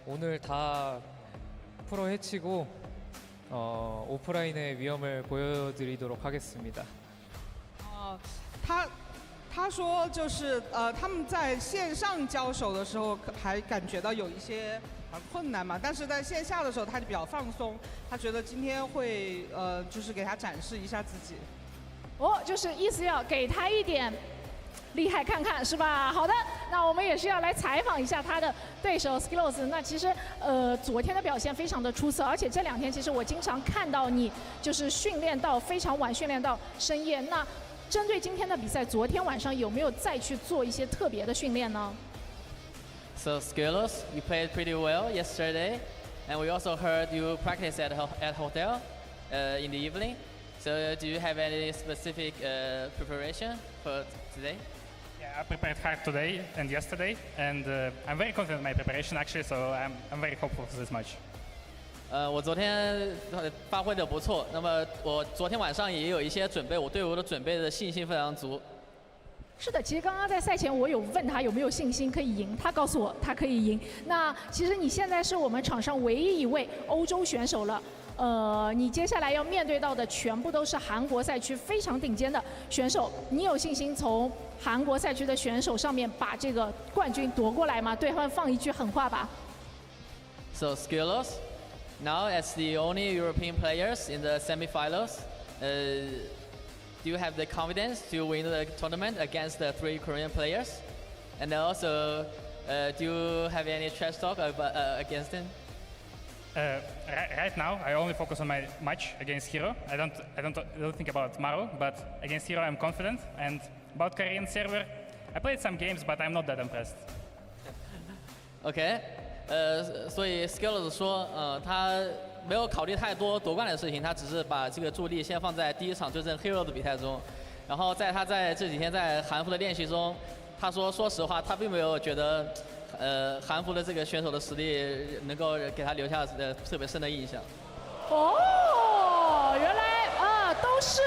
오늘 다 프로 해치고 오프라인의 위험을 보여드리도록 하겠습니다. 他说就是他们在线上交手的时候还感觉到有一些困难嘛，但是在线下的时候他就比较放松，他觉得今天会就是给他展示一下自己。就是意思要给他一点厉害看看是吧？好的，那我们也是要来采访一下他的对手 SCBoy。那其实昨天的表现非常的出色，而且这2天其实我经常看到你就是训练到非常晚，训练到深夜。那针对今天的比赛，昨天晚上有没有再去做一些特别的训练呢？ So SCBoy, you played pretty well yesterday, and we also heard you practice at hotel in the evening. So do you have any specific preparation for today? Yeah, I prepared hard today and yesterday, and I'm very confident in my preparation actually. So I'm very hopeful for this match. 我昨天发挥的不错，那么我昨天晚上也有一些准备，我对我的准备的信心非常足。是的，其实刚刚在赛前我有问他有没有信心可以赢，他告诉我他可以赢。那其实你现在是我们场上唯一一位欧洲选手了。你接下来要面对到的全部都是韩国赛区非常顶尖的选手，你有信心从韩国赛区的选手上面把这个冠军夺过来吗？对他们放一句狠话吧。So SCBoy, now as the only European players in the semifinals, do you have the confidence to win the tournament against the 3 Korean players? And also, do you have any trash talk against them? Right now, I only focus on my match against Hero. I don't think about tomorrow, but against Hero, I'm confident. And about Korean server, I played some games, but I'm not that impressed. OK，所以 SCBoy 说，他没有考虑太多夺冠的事情，他只是把这个注意力先放在第一场对阵 Hero 的比赛中。然后他在这几天在韩服的练习中，他说，说实话，他并没有觉得。韩服的这个选手的实力能够给他留下特别深的印象。原来都是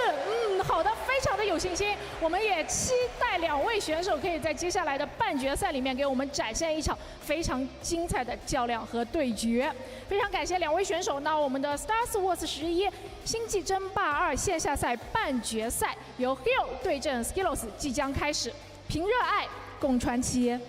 好的，非常的有信心。我们也期待2位选手可以在接下来的半决赛里面给我们展现一场非常精彩的较量和对决。非常感谢2位选手。那我们的 StarsWar 11星际争霸2线下赛半决赛由 Hero 对阵 Skills 即将开始，凭热爱共传奇。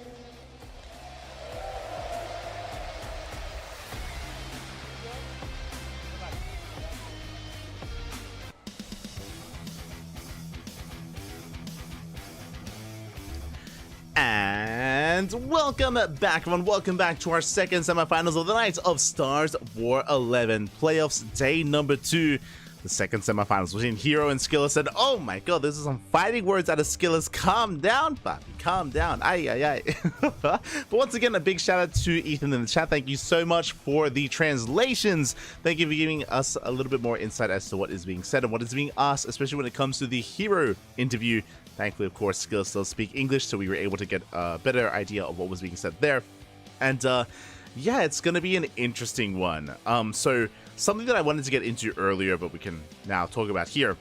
And welcome back, everyone. Welcome back to our second semifinals of the night of StarsWar 11 playoffs, day number 2. The second semifinals between Hero and Skills. And oh my god, this is some fighting words out of Skills. Calm down, Bobby. Calm down. Aye, aye, aye. But once again, a big shout out to Ethan in the chat. Thank you so much for the translations. Thank you for giving us a little bit more insight as to what is being said and what is being asked, especially when it comes to the Hero interview. Thankfully, of course, Skills still speak English, so we were able to get a better idea of what was being said there. And yeah, it's gonna be an interesting one. So something that I wanted to get into earlier, but we can now talk about here,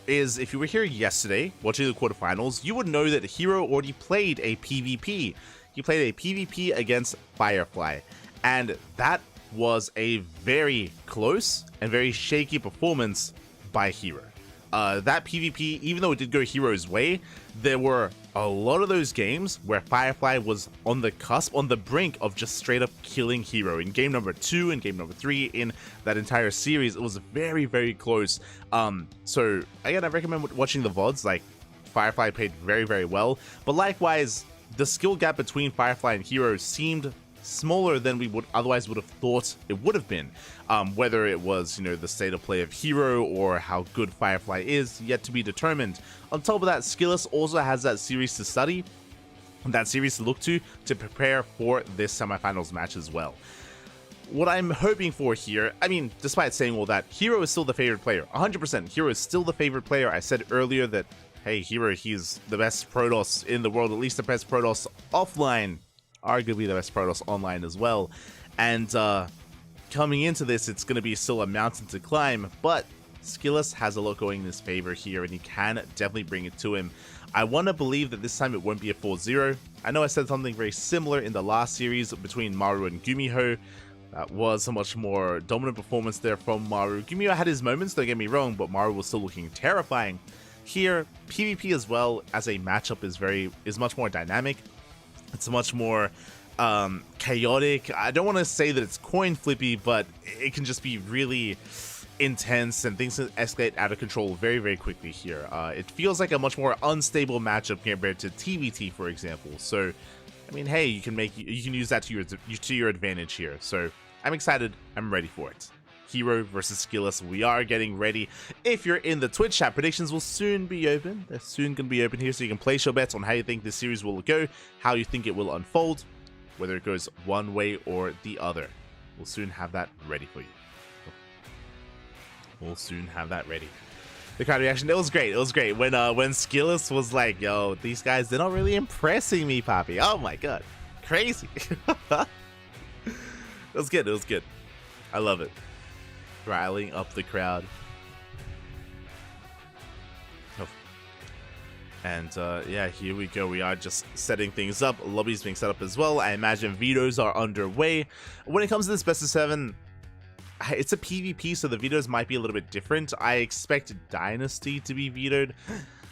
is if you were here yesterday watching the quarterfinals, you would know that Hero already played a PvP. He played a PvP against Firefly, and that was a very close and very shaky performance by Hero. That PvP, even though it did go Hero's way, there were a lot of those games where Firefly was on the cusp, on the brink of just straight up killing Hero. In game number 2 and game number 3 in that entire series, it was very, very close. So again, I recommend watching the VODs. Like, Firefly played very, very well, but likewise, the skill gap between Firefly and Hero seemed smaller than we would otherwise would have thought it would have been. Whether it was, you know, the state of play of Hero or how good Firefly is, yet to be determined. On top of that, Skills also has that series to study, that series to look to prepare for this semifinals match as well. What I'm hoping for here, I mean, despite saying all that, Hero is still the favorite player. 100%, Hero is still the favorite player. I said earlier that, hey, Hero, he's the best Protoss in the world, at least the best Protoss offline, arguably the best Protoss online as well. And coming into this, it's going to be still a mountain to climb, but Skills has a lot going in his favor here, and he can definitely bring it to him. I want to believe that this time it won't be a 4-0. I know I said something very similar in the last series between Maru and Gumiho. That was a much more dominant performance there from Maru. Gumiho had his moments, don't get me wrong, but Maru was still looking terrifying. Here, PvP as well as a matchup is much more dynamic. It's much more chaotic. I don't want to say that it's coin flippy, but it can just be really intense and things can escalate out of control very, very quickly here. It feels like a much more unstable matchup compared to TVT, for example. So, I mean, hey, you can use that to your advantage here. So, I'm excited. I'm ready for it. Hero versus Skills. We are getting ready. If you're in the Twitch chat, predictions will soon be open. They're soon going to be open here, so you can place your bets on how you think this series will go, how you think it will unfold, whether it goes one way or the other. We'll soon have that ready for you. We'll soon have that ready. The crowd reaction, it was great. It was great when Skills was like, yo, these guys, they're not really impressing me, Poppy. Oh my god. Crazy. It was good. It was good. I love it. Riling up the crowd. Oh. And yeah, here we go. We are just setting things up. Lobbies being set up as well. I imagine vetoes are underway. When it comes to this best of 7, it's a PvP, so the vetoes might be a little bit different. I expect Dynasty to be vetoed.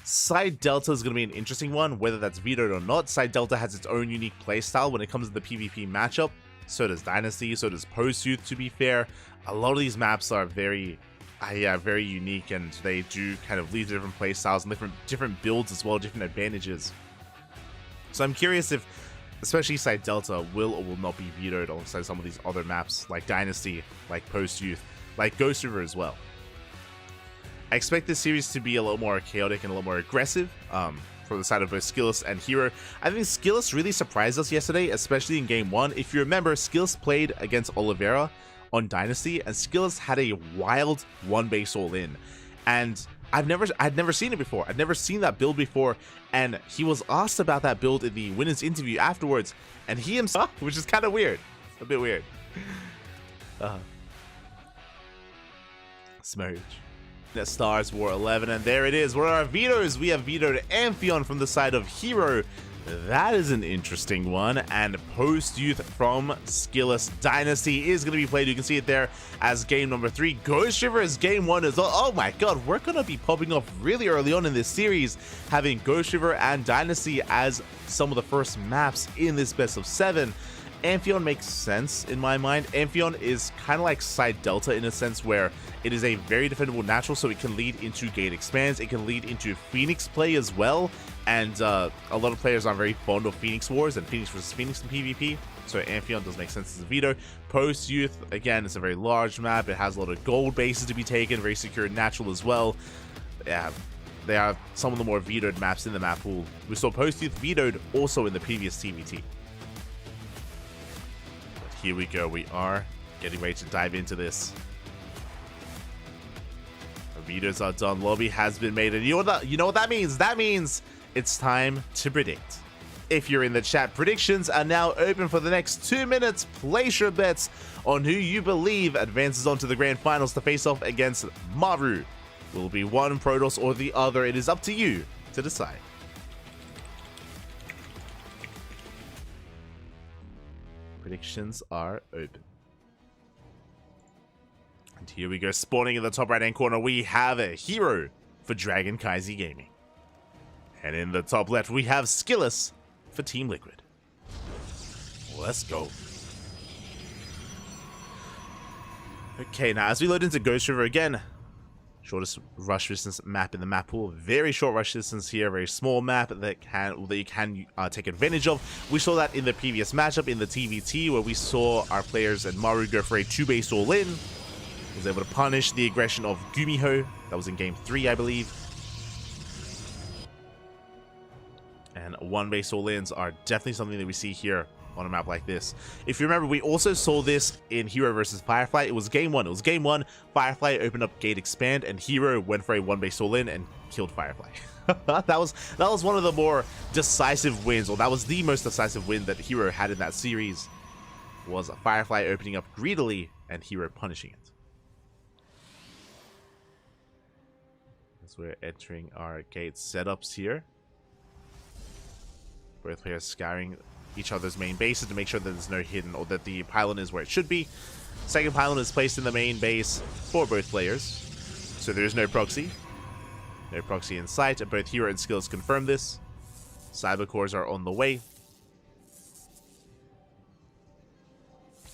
Side Delta is going to be an interesting one, whether that's vetoed or not. Side Delta has its own unique playstyle when it comes to the PvP matchup. So does Dynasty, so does Post-Youth, to be fair. A lot of these maps are very unique, and they do kind of lead to different playstyles and different builds as well, different advantages. So I'm curious if, especially Side Delta, will or will not be vetoed alongside some of these other maps, like Dynasty, like Post-Youth, like Ghost River as well. I expect this series to be a little more chaotic and a little more aggressive, from the side of both Skills and Hero. I think Skills really surprised us yesterday, especially in Game 1. If you remember, Skills played against Oliveira on Dynasty, and Skills had a wild one base all in. And I'd never seen it before. I'd never seen that build before, and he was asked about that build in the winner's interview afterwards, and he himself, which is kind of weird. A bit weird. Smurge. StarsWar 11, and there it is. What are our vetoes? We have vetoed Amphion from the side of Hero. That is an interesting one. And Post Youth from Skillous Dynasty is going to be played. You can see it there as game number 3. Ghost River is game 1 as well. Oh my god, we're going to be popping off really early on in this series, having Ghost River and Dynasty as some of the first maps in this best of 7. Amphion makes sense in my mind. Amphion is kind of like Side Delta in a sense where it is a very defendable natural, so it can lead into gate expands, it can lead into Phoenix play as well, and a lot of players aren't very fond of Phoenix Wars and Phoenix versus Phoenix in PvP, so Amphion does make sense as a veto. Post Youth, again, it's a very large map, it has a lot of gold bases to be taken, very secure natural as well. Yeah, they are some of the more vetoed maps in the map pool. We saw Post Youth vetoed also in the previous TVT. Here we go, we are getting ready to dive into this. The vetoes are done, lobby has been made, and you know what that means? That means it's time to predict. If you're in the chat, predictions are now open for the next 2 minutes. Place your bets on who you believe advances on to the grand finals to face off against Maru. Will it be one Protoss or the other? It is up to you to decide. Predictions are open. And here we go, spawning in the top right hand corner, we have a Hero for Dragon Kaizi Gaming. And in the top left, we have Skillous for Team Liquid. Let's go. Okay, now as we load into Ghost River again, shortest rush distance map in the map pool. Very short rush distance here, very small map that you can take advantage of. We saw that in the previous matchup in the TVT, where we saw our players and Maru go for a 2-base all-in. Was able to punish the aggression of Gumiho. That was in game 3, I believe. And 1-base all-ins are definitely something that we see here on a map like this. If you remember, we also saw this in Hero versus Firefly. It was game 1. It was game 1. Firefly opened up gate expand, and Hero went for a 1-base all-in and killed Firefly. that was one of the more decisive wins, or that was the most decisive win that Hero had in that series. Was Firefly opening up greedily and Hero punishing it. As we're entering our gate setups here. Both players scouring each other's main bases to make sure that there's no hidden, or that the pylon is where it should be. Second pylon is placed in the main base for both players, so there is no proxy. No proxy in sight, and both Hero and Skillous confirm this. Cyber cores are on the way.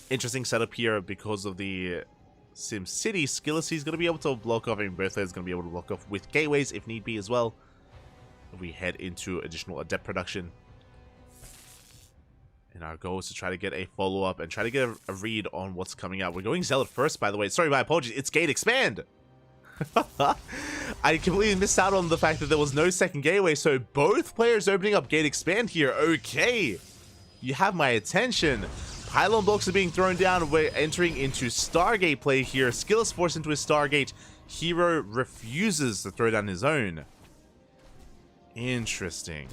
Interesting setup here because of the Sim City. Skillous is going to be able to block off, and both players going to be able to block off with gateways if need be as well. We head into additional adept production. And our goal is to try to get a follow-up and try to get a read on what's coming out. We're going Zealot first, by the way. Sorry, my apologies. It's Gate Expand. I completely missed out on the fact that there was no second gateway, so both players opening up Gate Expand here. Okay. You have my attention. Pylon blocks are being thrown down. We're entering into Stargate play here. Skillous forced into his Stargate. Hero refuses to throw down his own. Interesting.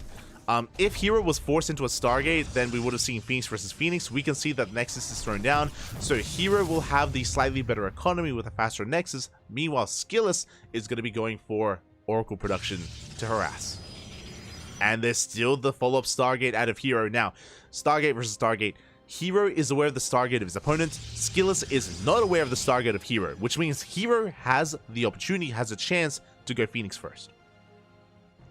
If Hero was forced into a Stargate, then we would have seen Phoenix versus Phoenix. We can see that Nexus is thrown down, so Hero will have the slightly better economy with a faster Nexus. Meanwhile, Skillous is going to be going for Oracle production to harass. And there's still the follow-up Stargate out of Hero. Now, Stargate versus Stargate. Hero is aware of the Stargate of his opponent. Skillous is not aware of the Stargate of Hero, which means Hero has the opportunity, has a chance to go Phoenix first.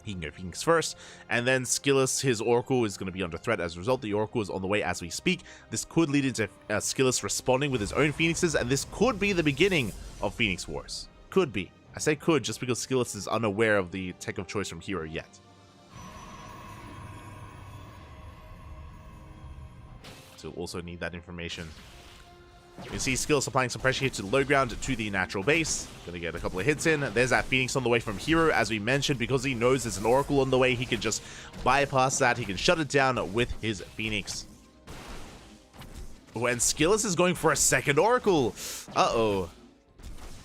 He can go Phoenix first, and then Skillous, his Oracle is going to be under threat as a result. The Oracle is on the way as we speak. This could lead into Skillous responding with his own Phoenixes, and this could be the beginning of Phoenix Wars. Could be. I say could just because Skillous is unaware of the tech of choice from Hero yet. So we'll also need that information. You can see Skillous applying some pressure here to the low ground to the natural base. Gonna get a couple of hits in. There's that Phoenix on the way from Hero. As we mentioned, because he knows there's an Oracle on the way, he can just bypass that. He can shut it down with his Phoenix. When Skillous is going for a second Oracle. Uh-oh.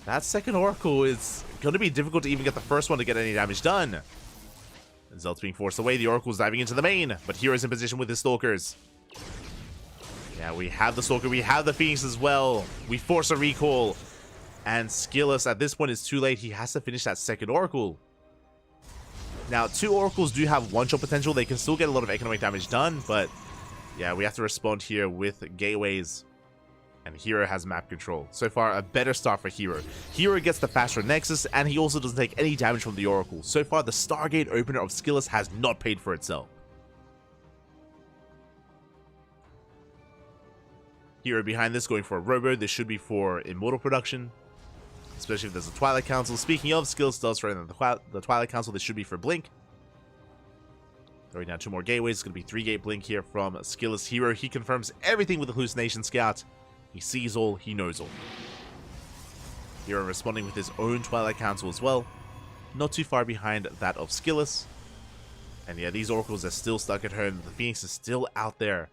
That second Oracle is going to be difficult to even get the first one to get any damage done. Zelt's being forced away. The Oracle's diving into the main, but Hero's in position with his Stalkers. Yeah, we have the Stalker, we have the Phoenix as well. We force a recall. And Skillus, at this point, is too late. He has to finish that second Oracle. Now, 2 Oracles do have one-shot potential. They can still get a lot of economic damage done, but yeah, we have to respond here with Gateways. And Hero has map control. So far, a better start for Hero. Hero gets the faster Nexus, and he also doesn't take any damage from the Oracle. So far, the Stargate opener of Skillus has not paid for itself. Hero behind this going for a Robo. This should be for Immortal production, especially if there's a Twilight Council. Speaking of, Skillus does throw in the Twilight Council. This should be for Blink. Throwing down 2 more Gateways. It's going to be 3-gate Blink here from Skillus. Hero, he confirms everything with the Hallucination Scout. He sees all, he knows all. Hero responding with his own Twilight Council as well. Not too far behind that of Skillus. And yeah, these Oracles are still stuck at home. The Phoenix is still out there.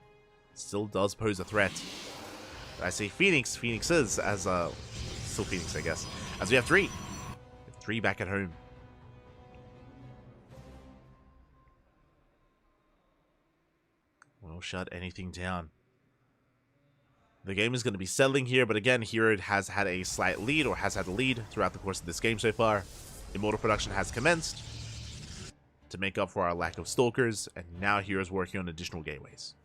Still does pose a threat. I say Phoenix, Phoenixes, as still Phoenix, I guess. As we have 3. 3 back at home. We'll shut anything down. The game is going to be settling here, but again, Hero has had a slight lead, or has had a lead throughout the course of this game so far. Immortal production has commenced to make up for our lack of Stalkers, and now Hero's working on additional Gateways.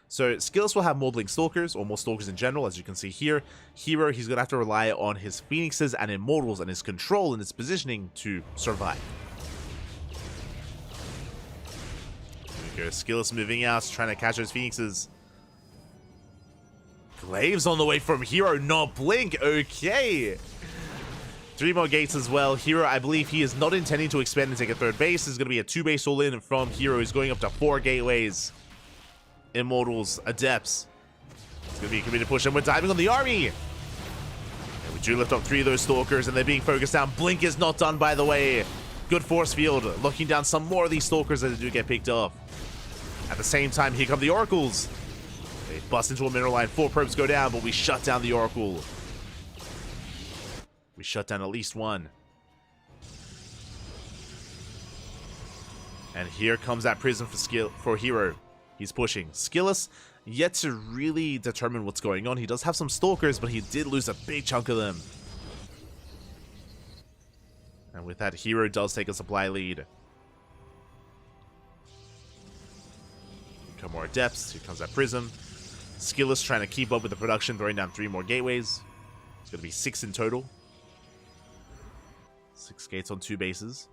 So Skillus will have more Blink Stalkers, or more Stalkers in general, as you can see here. Hero, he's going to have to rely on his Phoenixes and Immortals and his control and his positioning to survive. Here we go, Skillus moving out, trying to catch those Phoenixes. Glaive's on the way from Hero, not Blink. Okay. 3 more gates as well. Hero, I believe he is not intending to expand and take a 3rd base. This is going to be a 2-base all-in from Hero. He's going up to 4 gateways. Immortals, Adepts. It's going to be a committed push, and we're diving on the army. And we do lift up 3 of those Stalkers, and they're being focused down. Blink is not done, by the way. Good force field, locking down some more of these Stalkers as they do get picked off. At the same time, here come the Oracles. They bust into a mineral line. 4 probes go down, but we shut down the Oracle. We shut down at least 1. And here comes that prism for Hero. He's pushing. Skillus, yet to really determine what's going on. He does have some Stalkers, but he did lose a big chunk of them. And with that, Hero does take a supply lead. Come more Adepts. Here comes that prism. Skillus trying to keep up with the production, throwing down 3 more gateways. It's going to be 6 in total. 6 gates on 2 bases.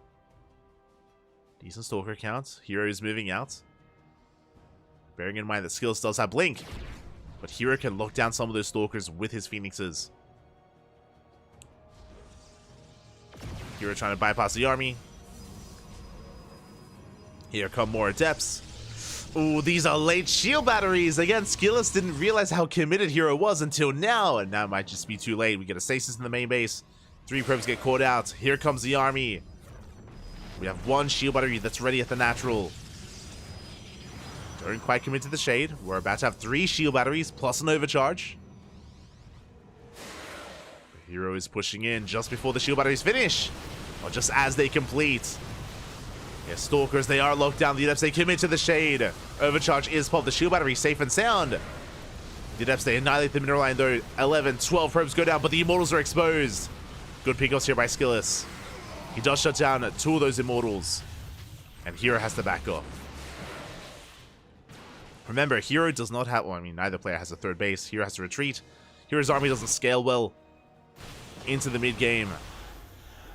Decent Stalker count. Hero is moving out. Bearing in mind that Skillus does have Blink. But Hero can lock down some of those Stalkers with his Phoenixes. Hero trying to bypass the army. Here come more Adepts. Ooh, these are late shield batteries. Again, Skillus didn't realize how committed Hero was until now. And now it might just be too late. We get a stasis in the main base. 3 probes get caught out. Here comes the army. We have 1 shield battery that's ready at the natural. Don't quite commit to the shade. We're about to have 3 shield batteries plus an overcharge. The Hero is pushing in just before the shield batteries finish. Or just as they complete. Yes, Stalkers, they are locked down. The Adepts, they commit to the shade. Overcharge is popped. The shield battery safe and sound. The Adepts, they annihilate the mineral line though. 11, 12 probes go down, but the Immortals are exposed. Good pickoffs here by Skillus. He does shut down 2 of those Immortals. And Hero has to back off. Remember, Hero does not have... Well, I mean, neither player has a 3rd base. Hero has to retreat. Hero's army doesn't scale well into the mid-game.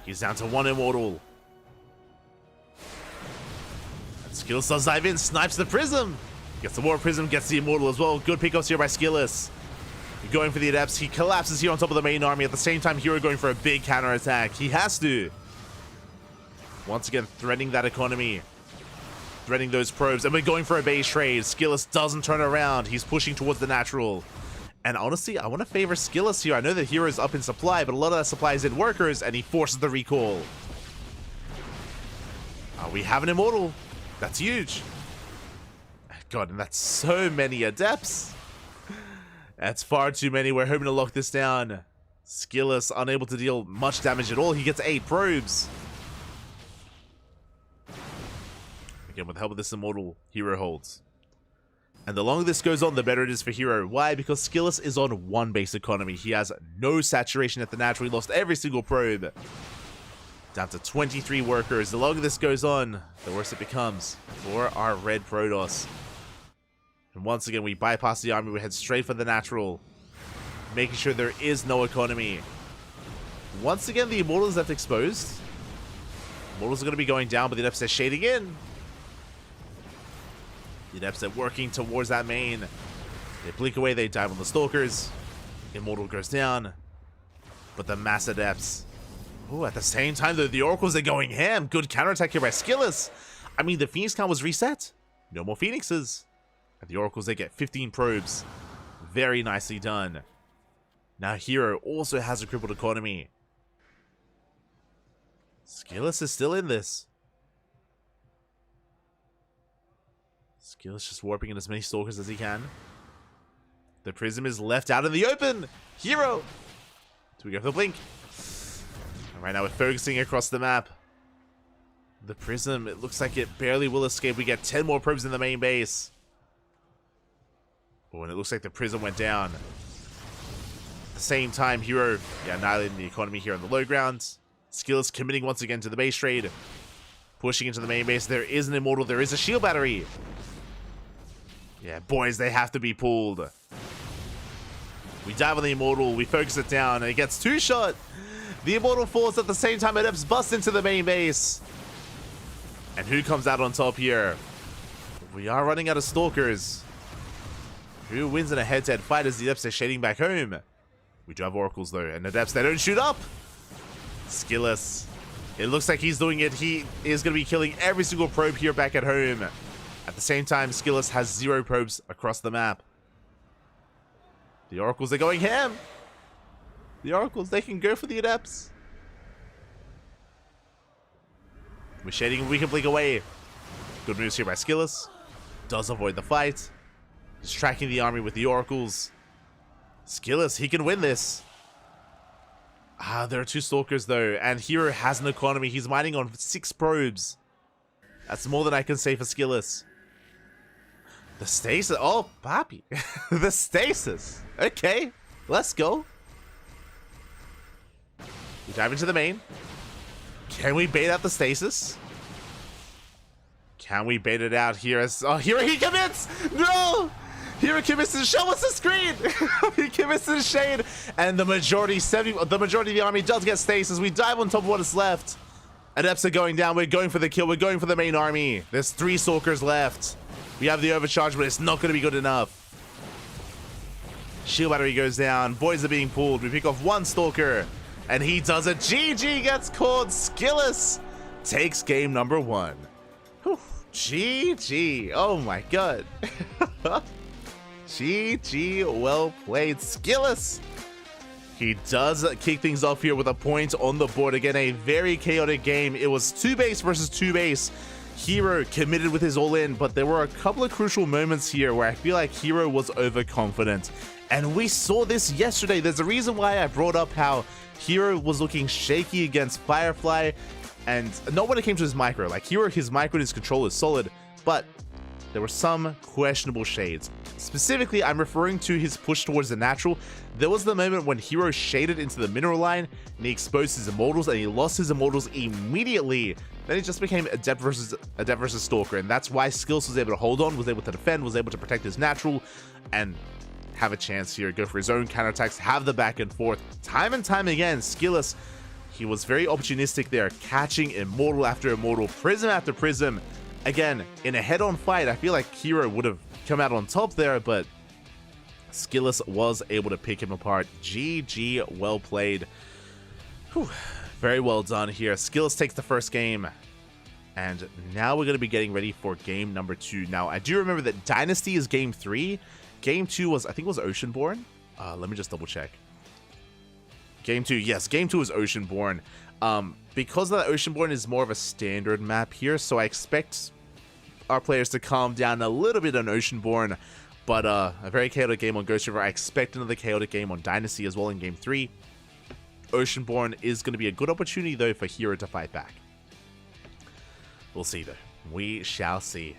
He's down to 1 Immortal. Skillus does dive in, snipes the Prism. Gets the War Prism, gets the Immortal as well. Good pickups here by Skillus. Going for the Adepts. He collapses here on top of the main army. At the same time, Hero going for a big counter-attack. He has to. Once again, threatening that economy. Threatening those probes. And we're going for a base trade. Skillus doesn't turn around. He's pushing towards the natural. And honestly, I want to favor Skillus here. I know that Hero is up in supply, but a lot of that supply is in workers, and he forces the recall. We have an Immortal. That's huge. God, and that's so many Adepts. That's far too many. We're hoping to lock this down. Skillus unable to deal much damage at all. He gets 8 probes. Again, with the help of this Immortal, Hero holds. And the longer this goes on, the better it is for Hero. Why? Because Skillus is on 1 base economy. He has no saturation at the natural. He lost every single probe. Down to 23 workers. The longer this goes on, the worse it becomes for our red Protoss. And once again, we bypass the army. We head straight for the natural, making sure there is no economy. Once again, the Immortals left exposed. Immortals are going to be going down, but the Adepts are shading in. The Adepts are working towards that main. They blink away, they dive on the Stalkers. Immortal goes down. But the Mass Adepts... Oh, at the same time, though, the Oracles are going ham. Good counterattack here by Skillus. I mean, the Phoenix count was reset. No more Phoenixes. And the Oracles, they get 15 probes. Very nicely done. Now, Hero also has a crippled economy. Skillus is still in this. Skillus just warping in as many Stalkers as he can. The Prism is left out in the open. Hero! Do we go for the blink? And right now we're focusing across the map. The Prism, it looks like it barely will escape. We get 10 more probes in the main base. Oh, and it looks like the Prism went down. At the same time, Hero, annihilating the economy here on the low ground. Skillus committing once again to the base trade. Pushing into the main base. There is an Immortal. There is a shield battery. Yeah, boys, they have to be pulled. We dive on the Immortal. We focus it down, and it gets 2-shot. The Immortal falls at the same time. Adepts bust into the main base. And who comes out on top here? We are running out of Stalkers. Who wins in a head-to-head fight as the Adepts are shading back home? We do have Oracles, though, and Adepts, they don't shoot up. Skillus. It looks like he's doing it. He is going to be killing every single probe here back at home. At the same time, Skillus has 0 probes across the map. The Oracles are going ham. The Oracles, they can go for the Adepts. We're shading, we can blink away. Good moves here by Skillus. Does avoid the fight. Just tracking the army with the Oracles. Skillus, he can win this. Ah, there are 2 Stalkers though, and Hero has an economy. He's mining on 6 probes. That's more than I can say for Skillus. The stasis. Oh, papi. The stasis. Okay, let's go. We dive into the main. Can we bait out the stasis? Can we bait it out here? Oh, Hero, he commits! No! Hero commits to the show. What's the screen? He commits to the shade, and the majority of the army does get stasis. We dive on top of what is left. Adepts are going down. We're going for the kill. We're going for the main army. There's 3 Stalkers left. We have the overcharge, but it's not going to be good enough. Shield battery goes down. Boys are being pulled. We pick off 1 Stalker, and he does it. GG gets called. Skillus takes game number 1. Whew. GG. Oh my god. GG, well played, Skillus. He does kick things off here with a point on the board. Again, a very chaotic game. It was 2 base versus 2 base. Hero committed with his all-in, but there were a couple of crucial moments here where I feel like Hero was overconfident. And we saw this yesterday. There's a reason why I brought up how Hero was looking shaky against Firefly, and not when it came to his micro. Like, Hero, his micro and his control is solid, but there were some questionable shades. Specifically, I'm referring to his push towards the natural. There was the moment when Hero shaded into the mineral line, and he exposed his Immortals, and he lost his Immortals immediately. Then it just became Adept versus Stalker, and that's why Skillus was able to hold on, was able to defend, was able to protect his natural, and have a chance here, go for his own counterattacks, have the back and forth. Time and time again, Skillus, he was very opportunistic there, catching Immortal after Immortal, Prism after Prism. Again, in a head-on fight, I feel like Hero would have come out on top there, but Skillus was able to pick him apart. GG, well played. Whew. Very well done here. Skillus takes the first game, and now we're going to be getting ready for game number 2. Now, I do remember that Dynasty is game 3. Game 2 was, I think it was Oceanborn. Let me just double check. Game 2, yes, game 2 is Oceanborn. Because that Oceanborn is more of a standard map here, so I expect our players to calm down a little bit on Oceanborn, but a very chaotic game on Ghost River. I expect another chaotic game on Dynasty as well in game 3. Oceanborn is going to be a good opportunity, though, for Hero to fight back. We'll see, though. We shall see.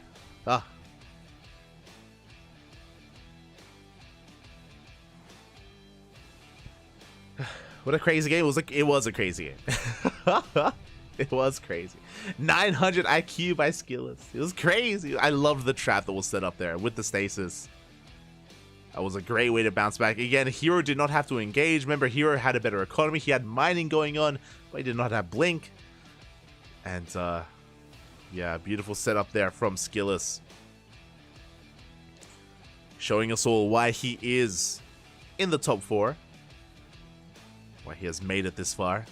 What a crazy game. It was a crazy game. It was crazy. 900 IQ by Skilless. It was crazy. I loved the trap that was set up there with the stasis. That was a great way to bounce back. Again, Hero did not have to engage. Remember, Hero had a better economy. He had mining going on, but he did not have blink. And, yeah, beautiful setup there from Skilless. Showing us all why he is in the top 4. Why he has made it this far.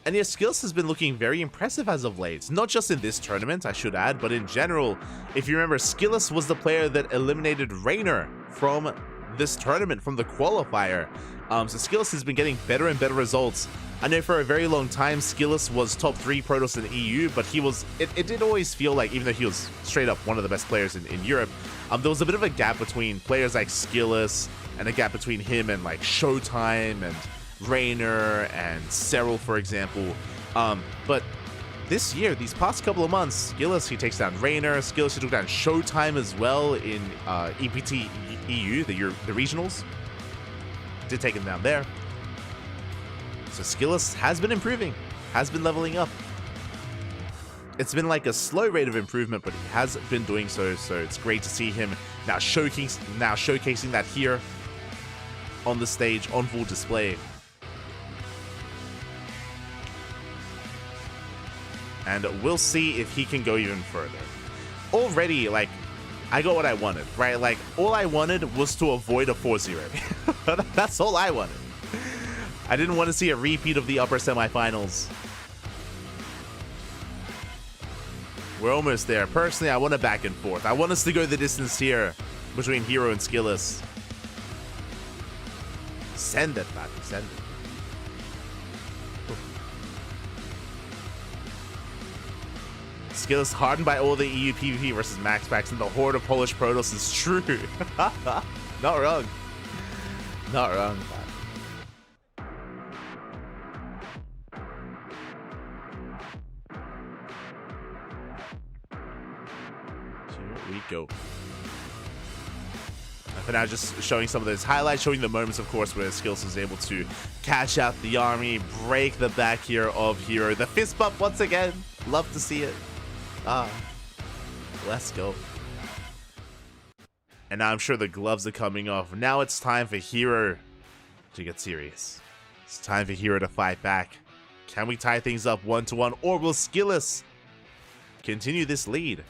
And yes, Skilless has been looking very impressive as of late. Not just in this tournament, I should add, but in general. If you remember, Skilless was the player that eliminated Raynor from this tournament, from the qualifier. So Skilless has been getting better and better results. I know for a very long time, Skilless was top 3 Protoss in EU, but he was, it did always feel like, even though he was straight up one of the best players in Europe, there was a bit of a gap between players like Skilless, and a gap between him and like Showtime and Raynor and Cyril, for example. But this year, these past couple of months, Skilless, he takes down Raynor. Skilless, he took down Showtime as well in EPT EU, the regionals. Did take him down there. So Skilless has been improving, has been leveling up. It's been like a slow rate of improvement, but he has been doing so. So it's great to see him now showcasing that here on the stage on full display. And we'll see if he can go even further. Already, like, I got what I wanted, right? Like, all I wanted was to avoid a 4-0. That's all I wanted. I didn't want to see a repeat of the upper semifinals. We're almost there. Personally, I want a back and forth. I want us to go the distance here between Hero and Skilless. Send it, Patty. Send it. Skilless hardened by all the EU PvP versus max packs, and the horde of Polish Protoss is true. Not wrong. Not wrong. Here we go. For now, just showing some of those highlights, showing the moments, of course, where Skilless was able to catch out the army, break the back here of Hero. The fist bump once again. Love to see it. Let's go. And now I'm sure the gloves are coming off. Now it's time for Hero to get serious. It's time for Hero to fight back. Can we tie things up 1-1, or will Skilless continue this lead?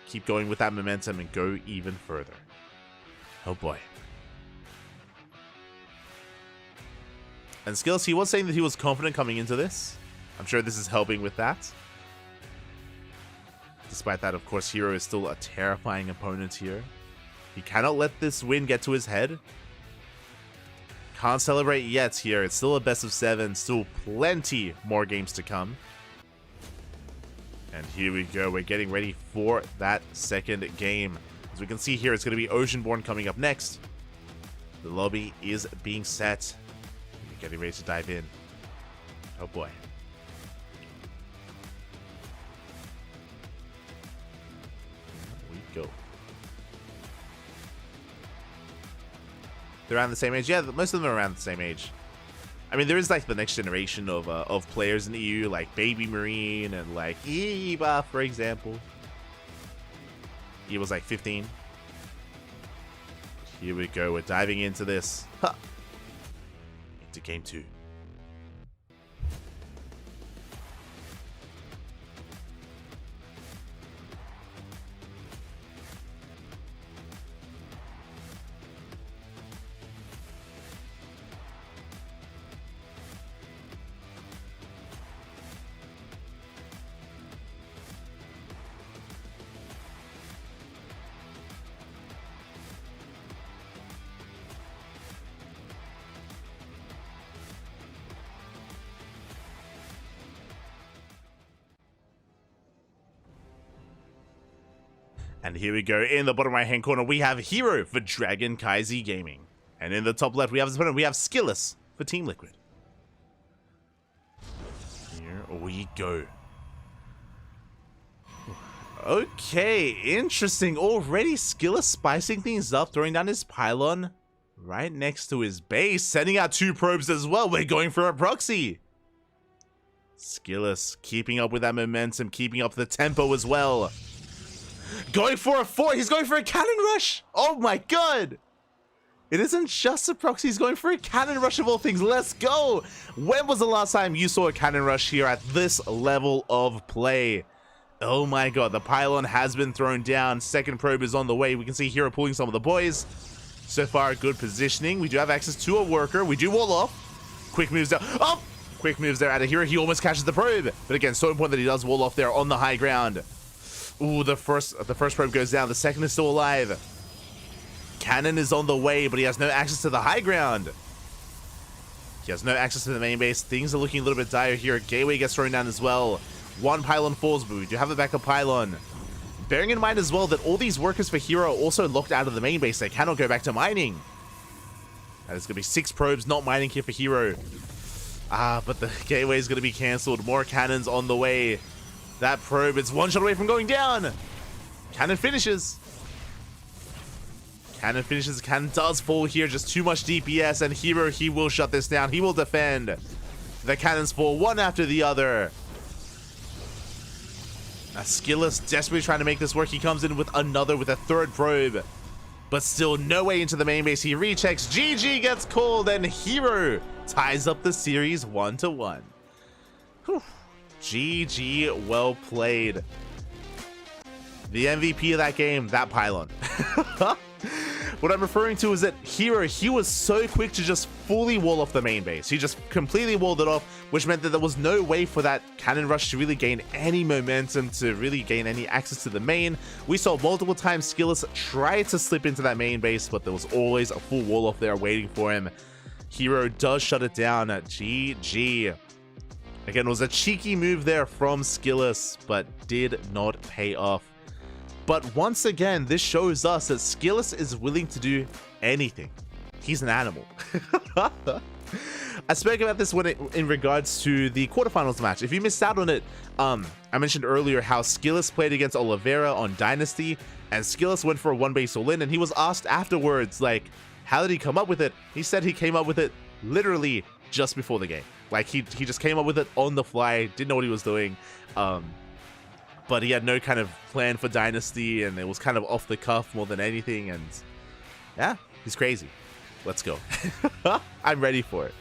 Keep going with that momentum and go even further. Oh boy. And Skilless, he was saying that he was confident coming into this. I'm sure this is helping with that. Despite that, of course, Hero is still a terrifying opponent here. He cannot let this win get to his head. Can't celebrate yet here. It's still a best of 7. Still plenty more games to come. And here we go. We're getting ready for that second game. As we can see here, it's going to be Oceanborn coming up next. The lobby is being set. We're getting ready to dive in. Oh boy. Go. They're around the same age. Yeah, most of them are around the same age. I mean, there is like the next generation of players in the EU, like Baby Marine and like Eva, for example. He was like 15. Here we go. We're diving into this. Huh. Into game 2. And here we go. In the bottom right hand corner, we have Hero for Dragon Kaizi Gaming. And in the top left, we have Skilless for Team Liquid. Here we go. Okay, interesting. Already Skilless spicing things up, throwing down his pylon. right next to his base, sending out 2 probes as well. We're going for a proxy. Skillous keeping up with that momentum, keeping up the tempo as well. Going for a 4. He's going for a cannon rush. Oh my god. It isn't just a proxy. He's going for a cannon rush of all things. Let's go. When was the last time you saw a cannon rush here at this level of play? Oh my god. The pylon has been thrown down. Second probe is on the way. We can see Hero pulling some of the boys. So far, good positioning. We do have access to a worker. We do wall off. Quick moves down. Oh! Quick moves there out of Hero. He almost catches the probe. But again, so important that he does wall off there on the high ground. Ooh, the first probe goes down. The second is still alive. Cannon is on the way, but he has no access to the high ground. He has no access to the main base. Things are looking a little bit dire here. Gateway gets thrown down as well. 1 pylon falls, but we do have a backup pylon. Bearing in mind as well that all these workers for Hero are also locked out of the main base. They cannot go back to mining. And there's going to be 6 probes not mining here for Hero. But the gateway is going to be cancelled. More cannons on the way. That probe is 1 shot away from going down. Cannon finishes. Cannon finishes. Cannon does fall here. Just too much DPS. And Hero, he will shut this down. He will defend. The cannons fall one after the other. Skillous desperately trying to make this work. He comes in with a third probe. But still no way into the main base. He rechecks. GG gets called. And Hero ties up the series 1-1. Whew. GG, well played. The MVP of that game, that pylon. What I'm referring to is that Hero, he was so quick to just fully wall off the main base. He just completely walled it off, which meant that there was no way for that cannon rush to really gain any momentum, to really gain any access to the main. We saw multiple times Skillous try to slip into that main base, but there was always a full wall off there waiting for him. Hero does shut it down at GG. Again, it was a cheeky move there from Skillous, but did not pay off. But once again, this shows us that Skillous is willing to do anything. He's an animal. I spoke about this in regards to the quarterfinals match. If you missed out on it, I mentioned earlier how Skillous played against Oliveira on Dynasty, and Skillous went for a 1-base all-in, and he was asked afterwards, like, how did he come up with it? He said he came up with it literally just before the game. Like, he just came up with it on the fly, didn't know what he was doing. But he had no kind of plan for Dynasty, and it was kind of off the cuff more than anything, and yeah, he's crazy. Let's go. I'm ready for it.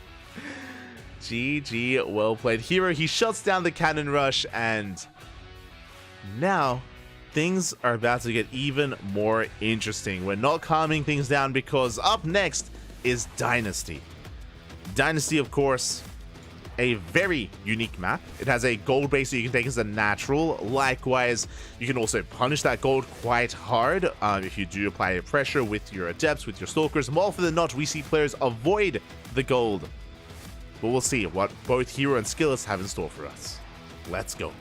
GG, well played. Hero, he shuts down the cannon rush, and now things are about to get even more interesting. We're not calming things down because up next is Dynasty. Dynasty, of course, a very unique map. It has a gold base that you can take as a natural. Likewise, you can also punish that gold quite hard if you do apply pressure with your adepts, with your stalkers. More often than not, we see players avoid the gold. But we'll see what both Hero and Skillous have in store for us. Let's go.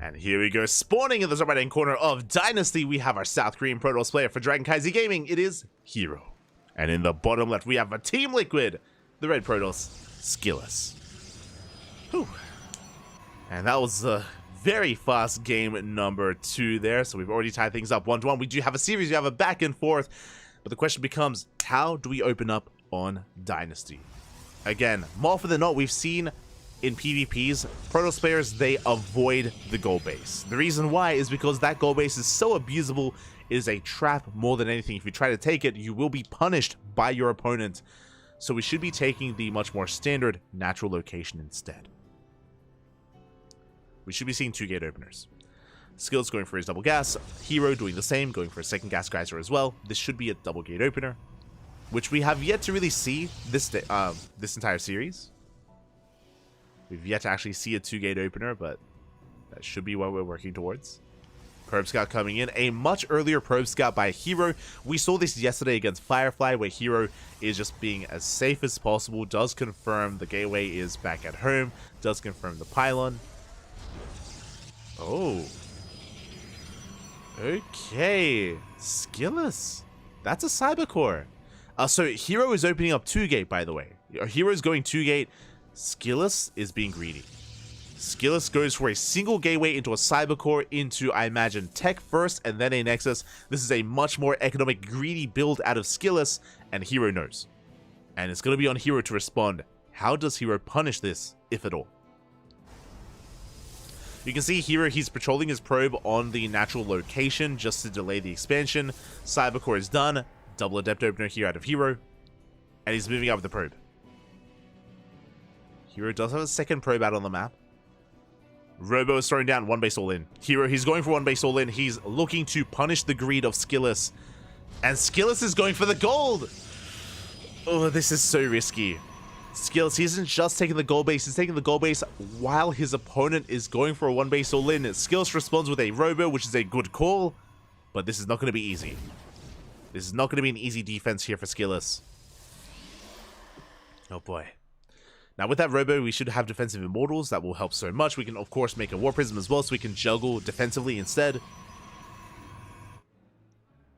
And here we go, spawning in the top right-hand corner of Dynasty, we have our South Korean Protoss player for CranKy Gaming. It is Hero. And in the bottom left, we have a Team Liquid, the red Protoss, Skillous. Whew. And that was a very fast game number 2 there, so we've already tied things up 1-1. We do have a series, we have a back and forth, but the question becomes, how do we open up on Dynasty? Again, more often than not, we've seen in PvPs, Protoss players, they avoid the gold base. The reason why is because that gold base is so abusable, it is a trap more than anything. If you try to take it, you will be punished by your opponent. So we should be taking the much more standard natural location instead. We should be seeing 2 gate openers. Skillous going for his double gas, Hero doing the same, going for a second gas geyser as well. This should be a double gate opener, which we have yet to really see this entire series. We've yet to actually see a 2-gate opener, but That should be what we're working towards. Probe Scout coming in. A much earlier Probe Scout by Hero. We saw this yesterday against Firefly, where Hero is just being as safe as possible. Does confirm the gateway is back at home. Does confirm the pylon. Oh. Okay. Skillous. That's a Cybercore. So Hero is opening up 2-gate, by the way. Hero is going 2-gate. Skillous is being greedy. Skillous goes for a single gateway into a Cybercore, into, I imagine, Tech first and then a Nexus. This is a much more economic, greedy build out of Skillous, and Hero knows. And it's going to be on Hero to respond. How does Hero punish this, if at all? You can see Hero, he's patrolling his probe on the natural location just to delay the expansion. Cybercore is done. Double Adept Opener here out of Hero. And he's moving out with the probe. Hero does have a second probe out on the map. Robo is throwing down 1 base all in. Hero, he's going for 1 base all in. He's looking to punish the greed of Skillous. And Skillous is going for the gold! Oh, this is so risky. Skillous, he isn't just taking the gold base, he's taking the gold base while his opponent is going for a 1 base all in. Skillous responds with a Robo, which is a good call. But this is not going to be easy. This is not going to be an easy defense here for Skillous. Oh boy. Now with that Robo, we should have defensive Immortals. That will help so much. We can, of course, make a War Prism as well, so we can juggle defensively instead.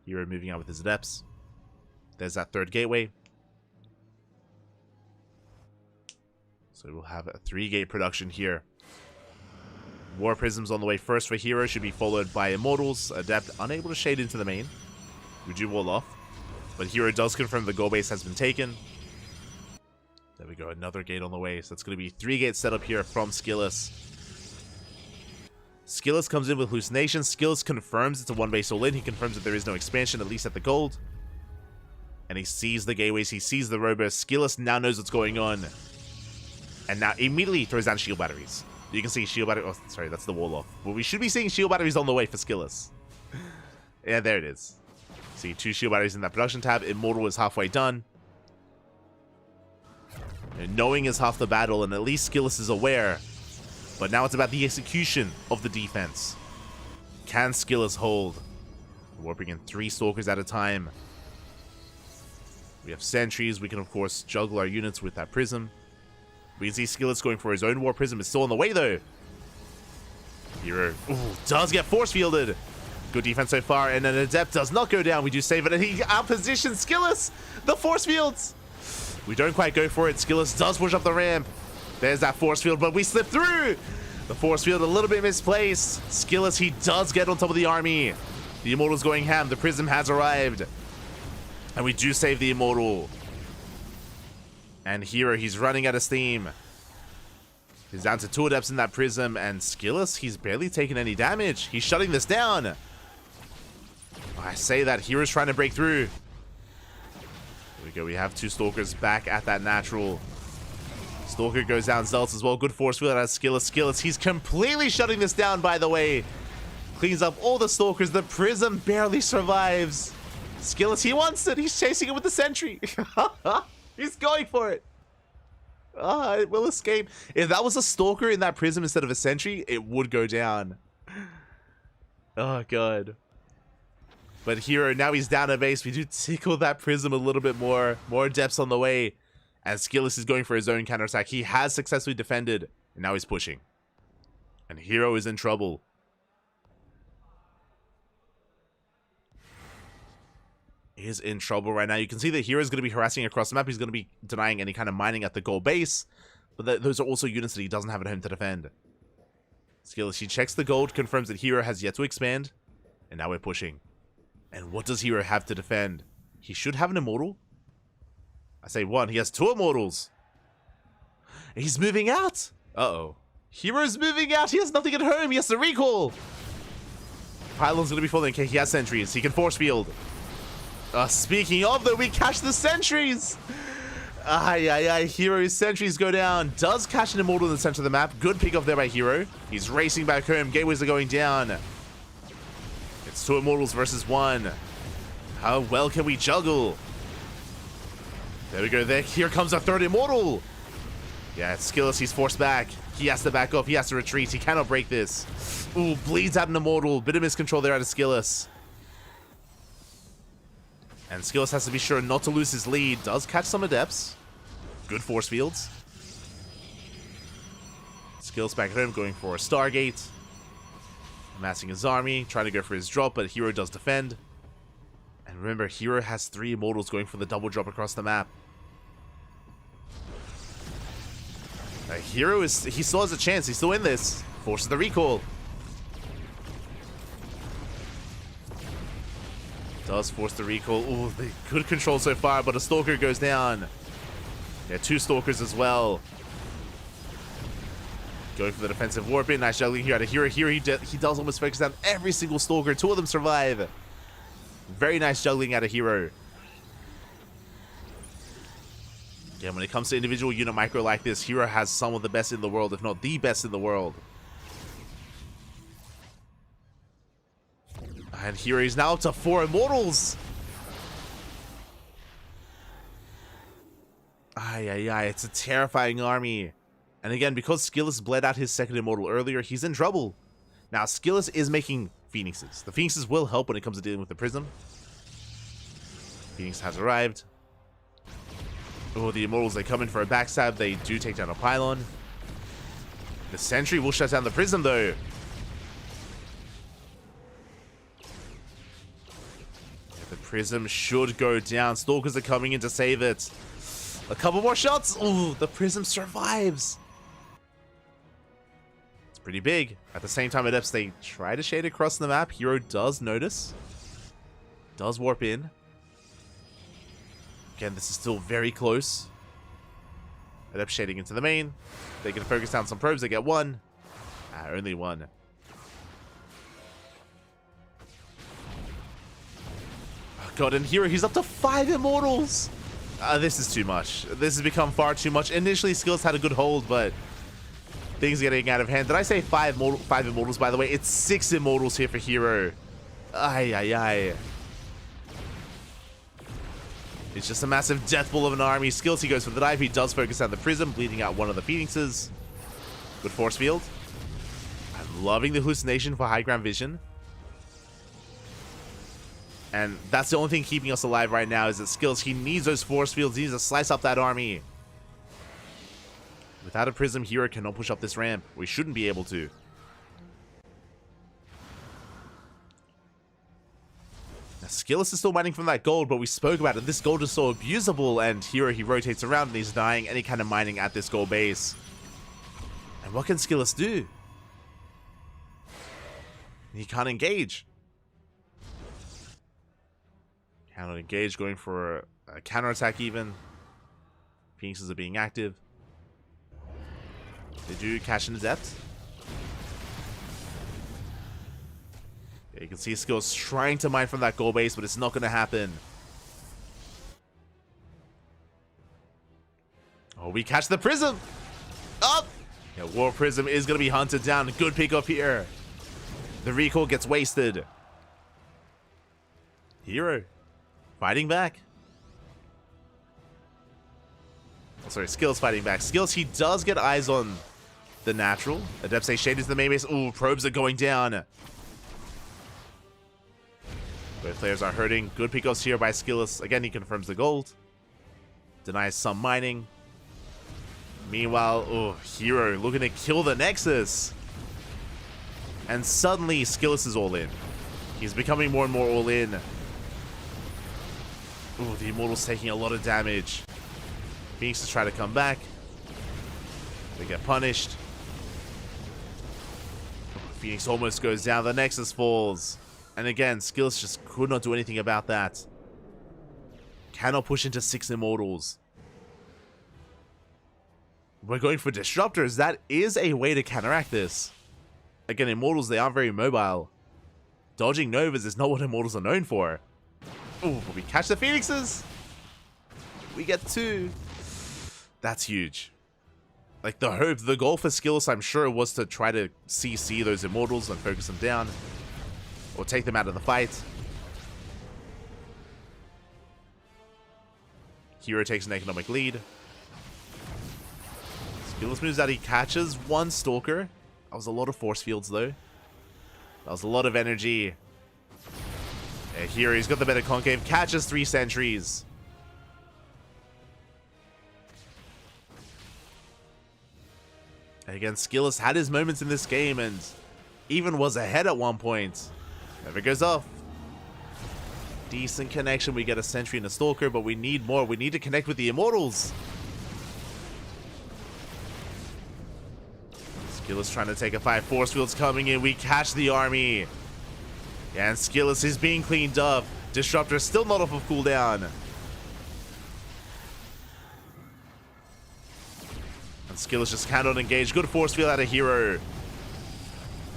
Hero moving out with his Adepts. There's that 3rd gateway. So we'll have a 3-gate production here. War Prisms on the way first for Hero. Should be followed by Immortals. Adept unable to shade into the main. We do wall off. But Hero does confirm the goal base has been taken. There we go, another gate on the way. So it's going to be 3 gates set up here from Skillous. Skillous comes in with Hallucination. Skillous confirms it's a 1 base all in. He confirms that there is no expansion, at least at the gold. And he sees the gateways. He sees the Robo. Skillous now knows what's going on. And now immediately throws down shield batteries. You can see shield battery. Oh, sorry, that's the wall off. But we should be seeing shield batteries on the way for Skillous. Yeah, there it is. See 2 shield batteries in that production tab. Immortal is halfway done. And knowing is half the battle, and at least Skillous is aware. But now it's about the execution of the defense. Can Skillous hold? Warping in 3 Stalkers at a time. We have sentries. We can, of course, juggle our units with that Prism. We can see Skillous going for his own War Prism. It's still on the way, though. Hero does get force fielded. Good defense so far, and an Adept does not go down. We do save it, and he outpositions Skillous. The force fields. We don't quite go for it. Skillous does push up the ramp. There's that force field, but we slip through. The force field a little bit misplaced. Skillous, he does get on top of the army. The Immortal's going ham. The Prism has arrived. And we do save the Immortal. And Hero, he's running out of steam. He's down to 2 Adepts in that Prism. And Skillous, he's barely taken any damage. He's shutting this down. I say that. Hero's trying to break through. There we go. We have 2 Stalkers back at that natural. Stalker goes down. Zelts as well. Good force field as Skillous. Skillous, he's completely shutting this down, by the way. Cleans up all the Stalkers. The Prism barely survives. Skillous, he wants it. He's chasing it with the sentry. He's going for it. It will escape. If that was a Stalker in that Prism instead of a sentry, it would go down. Oh, God. But Hero, now he's down a base. We do tickle that Prism a little bit more. More depths on the way. And Skillous is going for his own counterattack. He has successfully defended. And now he's pushing. And Hero is in trouble. He is in trouble right now. You can see that Hero is going to be harassing across the map. He's going to be denying any kind of mining at the gold base. But those are also units that he doesn't have at home to defend. Skillous, he checks the gold, confirms that Hero has yet to expand. And now we're pushing. And what does Hero have to defend? He should have an Immortal. I say 1. He has 2 Immortals. He's moving out. Uh-oh. Hero's moving out. He has nothing at home. He has to recall. Pylon's going to be falling. Okay, he has sentries. He can force field. Speaking of, though, we catch the sentries. Hero's sentries go down. Does catch an Immortal in the center of the map. Good pick off there by Hero. He's racing back home. Gateways are going down. It's 2 Immortals versus 1. How well can we juggle? There we go. There. Here comes our 3rd Immortal. Yeah, Skillous, he's forced back. He has to back off. He has to retreat. He cannot break this. Ooh, bleeds out an Immortal. Bit of miscontrol there out of Skillous. And Skillous has to be sure not to lose his lead. Does catch some Adepts. Good force fields. Skillous back at home going for a Stargate. Amassing his army. Trying to go for his drop, but Hero does defend. And remember, Hero has 3 Immortals going for the double drop across the map. Hero he still has a chance. He's still in this. Forces the recall. Does force the recall. Ooh, they good control so far, but a Stalker goes down. Yeah, 2 Stalkers as well. Going for the defensive warp in. Nice juggling here out of Hero. Here he does almost focus down every single Stalker. 2 of them survive. Very nice juggling out of Hero. Yeah, when it comes to individual unit micro like this, Hero has some of the best in the world, if not the best in the world. And Hero is now up to 4 Immortals. It's a terrifying army. And again, because Skillous bled out his second Immortal earlier, he's in trouble. Now, Skillous is making Phoenixes. The Phoenixes will help when it comes to dealing with the Prism. Phoenix has arrived. Oh, the Immortals, they come in for a backstab. They do take down a Pylon. The Sentry will shut down the Prism, though. Yeah, the Prism should go down. Stalkers are coming in to save it. A couple more shots. Oh, the Prism survives. It's pretty big. At the same time, Adepts, they try to shade across the map. Hero does notice. Does warp in. Again, this is still very close. Adept shading into the main. They can focus down some probes. They get 1. Only 1. Oh god, and Hero, he's up to 5 Immortals. This is too much. This has become far too much. Initially, Skillous had a good hold, but things are getting out of hand. Did I say 5 Immortals, by the way? It's 6 Immortals here for Hero. It's just a massive death ball of an army. Skillous, he goes for the dive. He does focus on the Prism, bleeding out one of the Phoenixes. Good force field. I'm loving the hallucination for high ground vision. And that's the only thing keeping us alive right now is that Skillous, he needs those force fields. He needs to slice up that army. Without a Prism, Hero cannot push up this ramp. We shouldn't be able to. Now, Skillous is still mining from that gold, but we spoke about it. This gold is so abusable, and Hero, he rotates around and he's dying any kind of mining at this gold base. And what can Skillous do? He can't engage. Cannot engage, going for a counterattack even. Phoenixes are being active. They do catch an Adept. Yeah, you can see Skillous trying to mine from that gold base, but it's not going to happen. Oh, we catch the Prism! Up! Yeah, War Prism is going to be hunted down. Good pick up here. The recall gets wasted. Hero fighting back. Oh, sorry, Skillous fighting back. Skillous, he does get eyes on the natural. Adept say shade into the main base. Ooh, probes are going down. Both players are hurting. Good pickups here by Skillous. Again, he confirms the gold. Denies some mining. Meanwhile, oh, Hero looking to kill the Nexus. And suddenly, Skillous is all in. He's becoming more and more all in. Ooh, the Immortal's taking a lot of damage. Phoenixes try to come back. They get punished. Phoenix almost goes down. The Nexus falls. And again, Skillous just could not do anything about that. Cannot push into 6 Immortals. We're going for Disruptors. That is a way to counteract this. Again, Immortals, they aren't very mobile. Dodging Novas is not what Immortals are known for. Ooh, but we catch the Phoenixes. We get 2. That's huge. Like, the hope, the goal for Skillous, I'm sure, was to try to CC those Immortals and focus them down. Or take them out of the fight. Hero takes an economic lead. Skills moves out, he catches one Stalker. That was a lot of force fields though. That was a lot of energy. And here he's got the better concave, catches 3 sentries. And again, Skillus had his moments in this game and even was ahead at one point. Never goes off. Decent connection. We get a sentry and a Stalker, but we need more. We need to connect with the Immortals. Skillus trying to take a fight. Force fields coming in. We catch the army. Yeah, and Skillus is being cleaned up. Disruptor still not off of cooldown. And Skillus just cannot engage. Good force field out of Hero.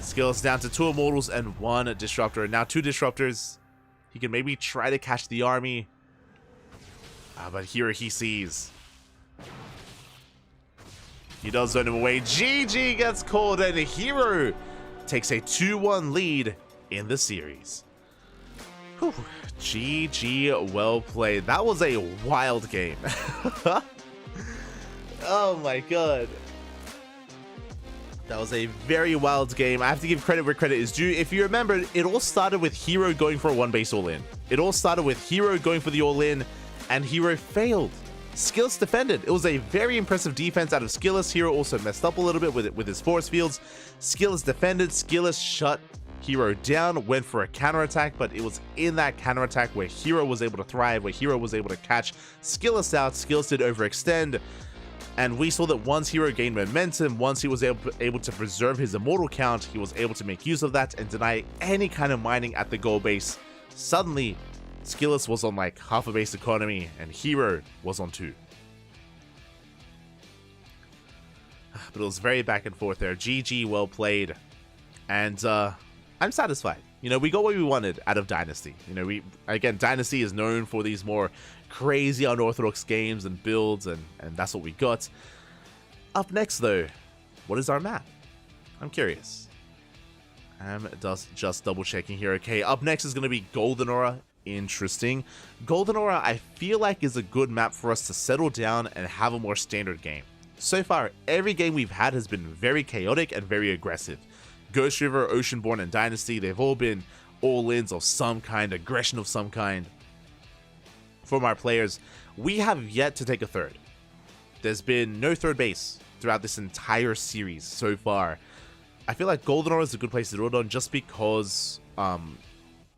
Skillus down to 2 Immortals and 1 Disruptor. Now 2 Disruptors. He can maybe try to catch the army. But Hero he sees. He does zone him away. GG gets called and Hero takes a 2-1 lead in the series. Whew. GG, well played. That was a wild game. Oh my god. That was a very wild game. I have to give credit where credit is due. If you remember, it all started with Hero going for a 1-base all-in. It all started with Hero going for the all-in, and Hero failed. Skillus defended. It was a very impressive defense out of Skillus. Hero also messed up a little bit with his force fields. Skillus defended. Skillus shut Hero down, went for a counterattack, but it was in that counterattack where Hero was able to thrive, where Hero was able to catch Skillus out. Skillus did overextend. And we saw that once Hero gained momentum, once he was able to preserve his immortal count, he was able to make use of that and deny any kind of mining at the gold base. Suddenly, Skillus was on like half a base economy and Hero was on 2. But it was very back and forth there. GG, well played. And I'm satisfied. You know, we got what we wanted out of Dynasty. You know, again, Dynasty is known for these more crazy unorthodox games and builds, and that's what we got. Up next, though, what is our map? I'm curious. I'm just double checking here. Okay, up next is going to be Golden Aura. Interesting. Golden Aura, I feel like, is a good map for us to settle down and have a more standard game. So far, every game we've had has been very chaotic and very aggressive. Ghost River, Oceanborn, and Dynasty, they've all been all-ins of some kind, aggression of some kind. From our players, we have yet to take a third. There's been no third base throughout this entire series so far. I feel like Golden Aura is a good place to do it on just because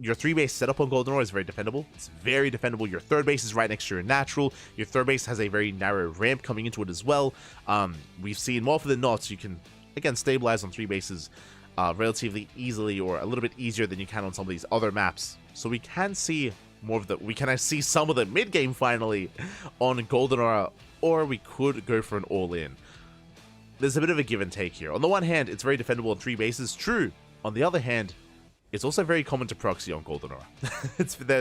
your 3-base setup on Golden Aura is very defendable. It's very defendable. Your third base is right next to your natural. Your third base has a very narrow ramp coming into it as well. We've seen more often than not, you can, again, stabilize on 3 bases relatively easily, or a little bit easier than you can on some of these other maps. So we can see more of the, we can see some of the mid game finally on Golden Aura, or we could go for an all-in. There's a bit of a give and take here. On the one hand, it's very defendable on 3 bases, true. On the other hand, it's also very common to proxy on Golden Aura.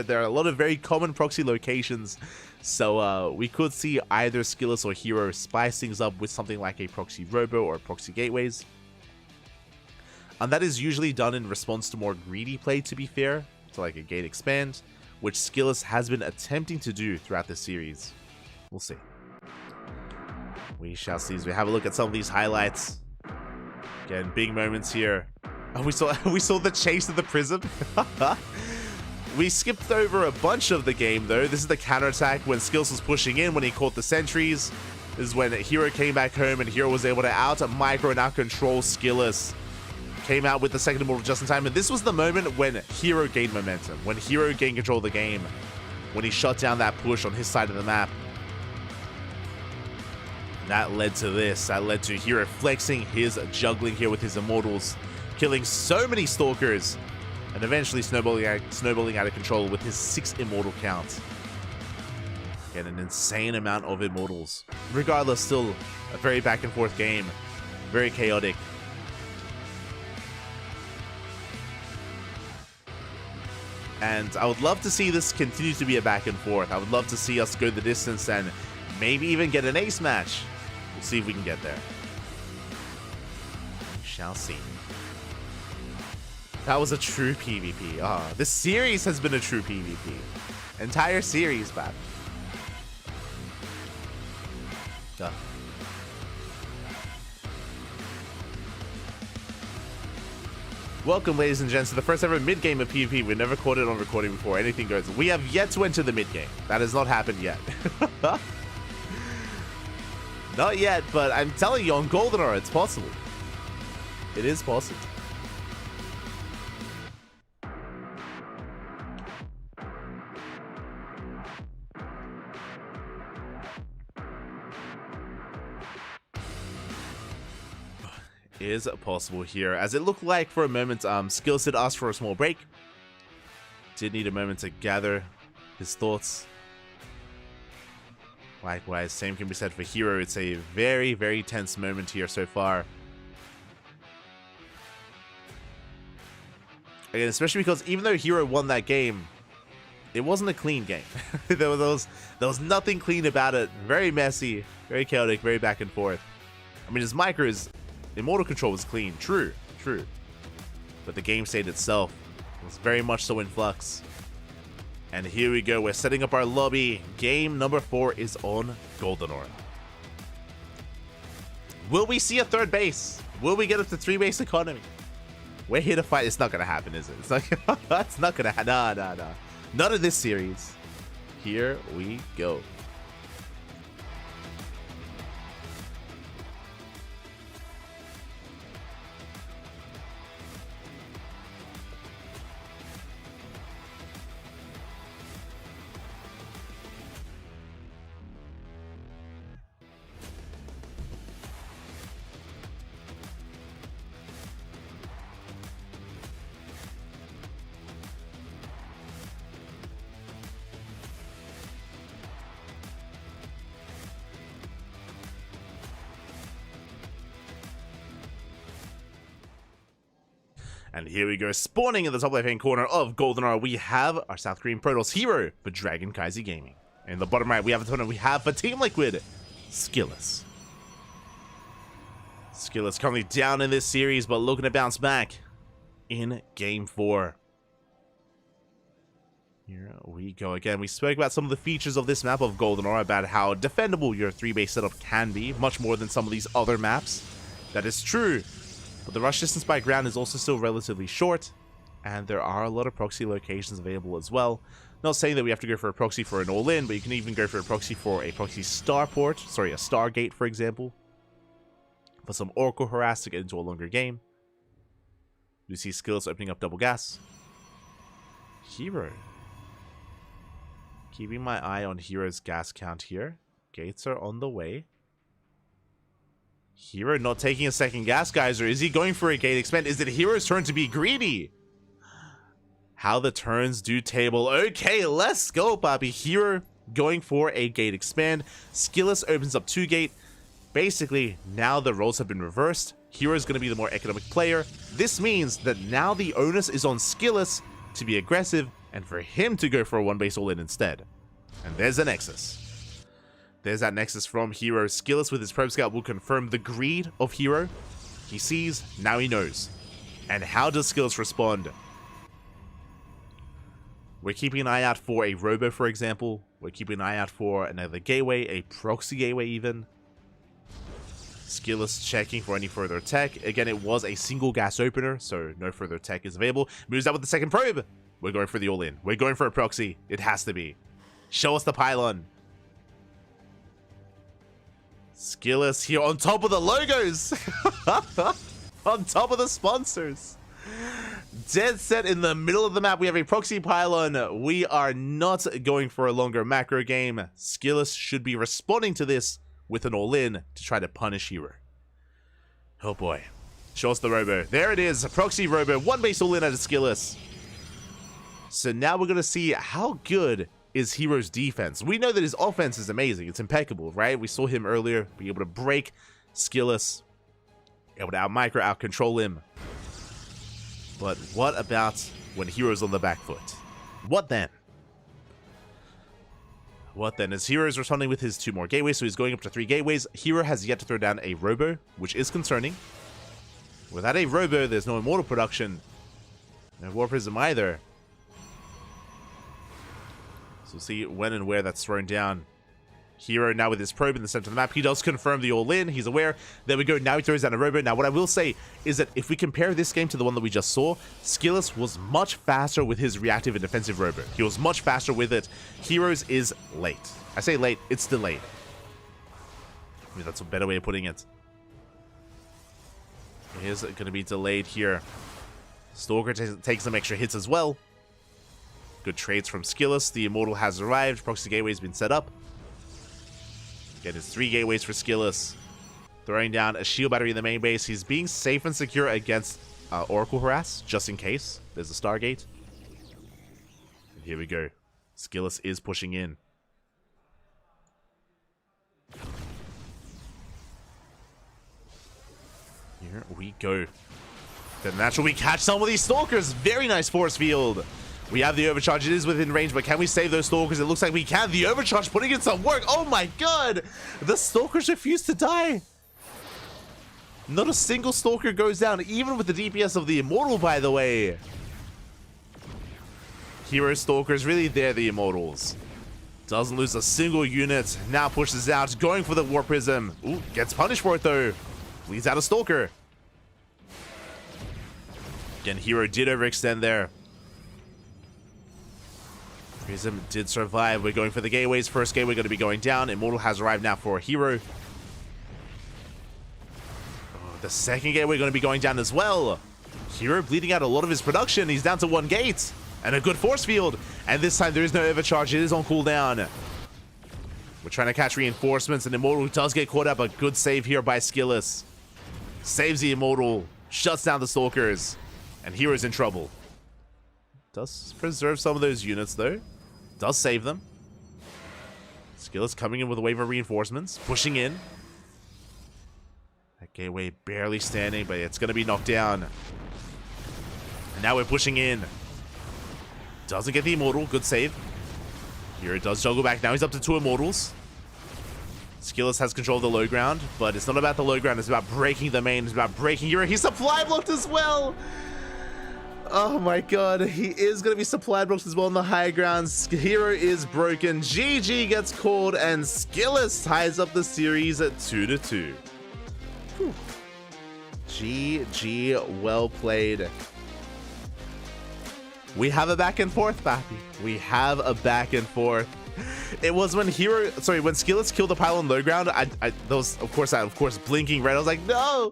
There are a lot of very common proxy locations, so we could see either Skillus or Hero spice things up with something like a proxy robo or proxy gateways. And that is usually done in response to more greedy play, to be fair, so like a gate expand, which Skillus has been attempting to do throughout this series. We'll see. We shall see as we have a look at some of these highlights. Again, big moments here. Oh, we saw the chase of the Prism. We skipped over a bunch of the game, though. This is the counterattack when Skillus was pushing in, when he caught the sentries. This is when Hero came back home and Hero was able to out-micro and out-control Skillus. Came out with the second immortal just in time, and this was the moment when Hero gained momentum, when Hero gained control of the game, when he shut down that push on his side of the map. That led to this. That led to Hero flexing his juggling here with his immortals, killing so many stalkers, and eventually snowballing out of control with his 6 immortal count. Again, an insane amount of immortals. Regardless, still a very back and forth game, very chaotic. And I would love to see this continue to be a back and forth. I would love to see us go the distance and maybe even get an ace match. We'll see if we can get there. We shall see. That was a true PvP. This series has been a true PvP. Entire series, man. Welcome, ladies and gents, to the first ever mid-game of PvP. We've never caught it on recording before. Anything goes. We have yet to enter the mid-game. That has not happened yet. Not yet, but I'm telling you, on GoldenEye, it's possible. It is possible. Is possible here, as it looked like for a moment Skills did ask for a small break. Did need a moment to gather his thoughts. Likewise, same can be said for Hero. It's a very, very tense moment here so far. Again, especially because even though Hero won that game, it wasn't a clean game. there was nothing clean about it. Very messy, very chaotic, very back and forth. I mean, his micros, Immortal Control was clean, true. But the game state itself was very much so in flux. And here we go, we're setting up our lobby. Game number 4 is on GoldenEye. Will we see a third base? Will we get up to 3-base economy? We're here to fight. It's not gonna happen, is it? It's not, it's not gonna happen. Nah. None of this series. Here we go. And here we go, spawning in the top left-hand corner of GoldenEye, we have our South Korean Protoss Hero for Dragon Kaiser Gaming. In the bottom right, we have a tournament we have for Team Liquid, Skillis. Skillis currently down in this series, but looking to bounce back in Game 4. Here we go again. We spoke about some of the features of this map of GoldenEye, about how defendable your 3-base setup can be, much more than some of these other maps. That is true. But the rush distance by ground is also still relatively short, and there are a lot of proxy locations available as well. Not saying that we have to go for a proxy for an all-in, but you can even go for a proxy starport, sorry, a Stargate, for example, for some Oracle harass to get into a longer game. You see Skills opening up double gas. Hero. Keeping my eye on Hero's gas count here. Gates are on the way. Hero not taking a second gas geyser. Is he going for a gate expand? Is it Hero's turn to be greedy? How the turns do table. Okay, let's go, Bobby. Hero going for a gate expand. Skillis opens up 2 gate. Basically, now the roles have been reversed. Hero's going to be the more economic player. This means that now the onus is on Skillis to be aggressive and for him to go for a 1-base all-in instead. And there's a Nexus. There's that Nexus from Hero. Skillis with his Probe Scout will confirm the greed of Hero. He sees, now he knows. And how does Skillis respond? We're keeping an eye out for a Robo, for example. We're keeping an eye out for another gateway, a proxy gateway even. Skillis checking for any further attack. Again, it was a single gas opener, so no further attack is available. Moves out with the second probe. We're going for the all-in. We're going for a proxy. It has to be. Show us the pylon. Skillis here on top of the logos. On top of the sponsors. Dead set in the middle of the map. We have a proxy pylon. We are not going for a longer macro game. Skillis should be responding to this with an all-in to try to punish Hero. Oh boy. Show us the Robo. There it is. A proxy Robo. 1-base all-in at a Skillis. So now we're going to see how good is Hero's defense. We know that his offense is amazing. It's impeccable, right? We saw him earlier be able to break Skillis, able to out-micro, out-control him. But what about when Hero's on the back foot? What then? What then? As Hero's responding with his 2 more gateways, so he's going up to 3 gateways. Hero has yet to throw down a Robo, which is concerning. Without a Robo, there's no Immortal production. No War Prism either. So we'll see when and where that's thrown down. Hero now with his probe in the center of the map. He does confirm the all-in. He's aware. There we go. Now he throws down a robo. Now, what I will say is that if we compare this game to the one that we just saw, Skillous was much faster with his reactive and defensive robo. He was much faster with it. Heroes is late. I say late. It's delayed. I mean, that's a better way of putting it. It is going to be delayed here. Stalker takes some extra hits as well. Good trades from Skillous. The Immortal has arrived. Proxy Gateway has been set up. Again, it's 3 gateways for Skillous. Throwing down a shield battery in the main base. He's being safe and secure against Oracle Harass, just in case. There's a Stargate. And here we go. Skillous is pushing in. Here we go. The natural, we catch some of these Stalkers. Very nice force field. We have the overcharge. It is within range, but can we save those Stalkers? It looks like we can. The overcharge putting in some work. Oh my god! The Stalkers refuse to die. Not a single Stalker goes down, even with the DPS of the Immortal, by the way. Hero Stalkers, really, they're the Immortals. Doesn't lose a single unit. Now pushes out, going for the War Prism. Ooh, gets punished for it, though. Bleeds out a Stalker. Again, Hero did overextend there. Prism did survive. We're going for the gateways. First gateway going to be going down. Immortal has arrived now for Hero. Oh, the second gateway going to be going down as well. Hero bleeding out a lot of his production. He's down to 1 gate. And a good force field. And this time there is no overcharge. It is on cooldown. We're trying to catch reinforcements. And Immortal does get caught up. A good save here by Skillous. Saves the Immortal. Shuts down the Stalkers. And Hero's in trouble. Does preserve some of those units though. Does save them. Skillous coming in with a wave of reinforcements. Pushing in. That gateway barely standing, but it's going to be knocked down. And now we're pushing in. Doesn't get the Immortal. Good save. Here it does juggle back. Now he's up to 2 Immortals. Skillous has control of the low ground, but it's not about the low ground. It's about breaking the main. It's about breaking Hero. He's supply blocked as well. Oh my god, he is going to be supply blocked as well on the high ground. Hero is broken. GG gets called, and Skillous ties up the series at 2-2. Whew. GG, well played. We have a back and forth, Bappy. We have a back and forth. It was when when Skillous killed the pylon low ground, of course blinking red. I was like, no!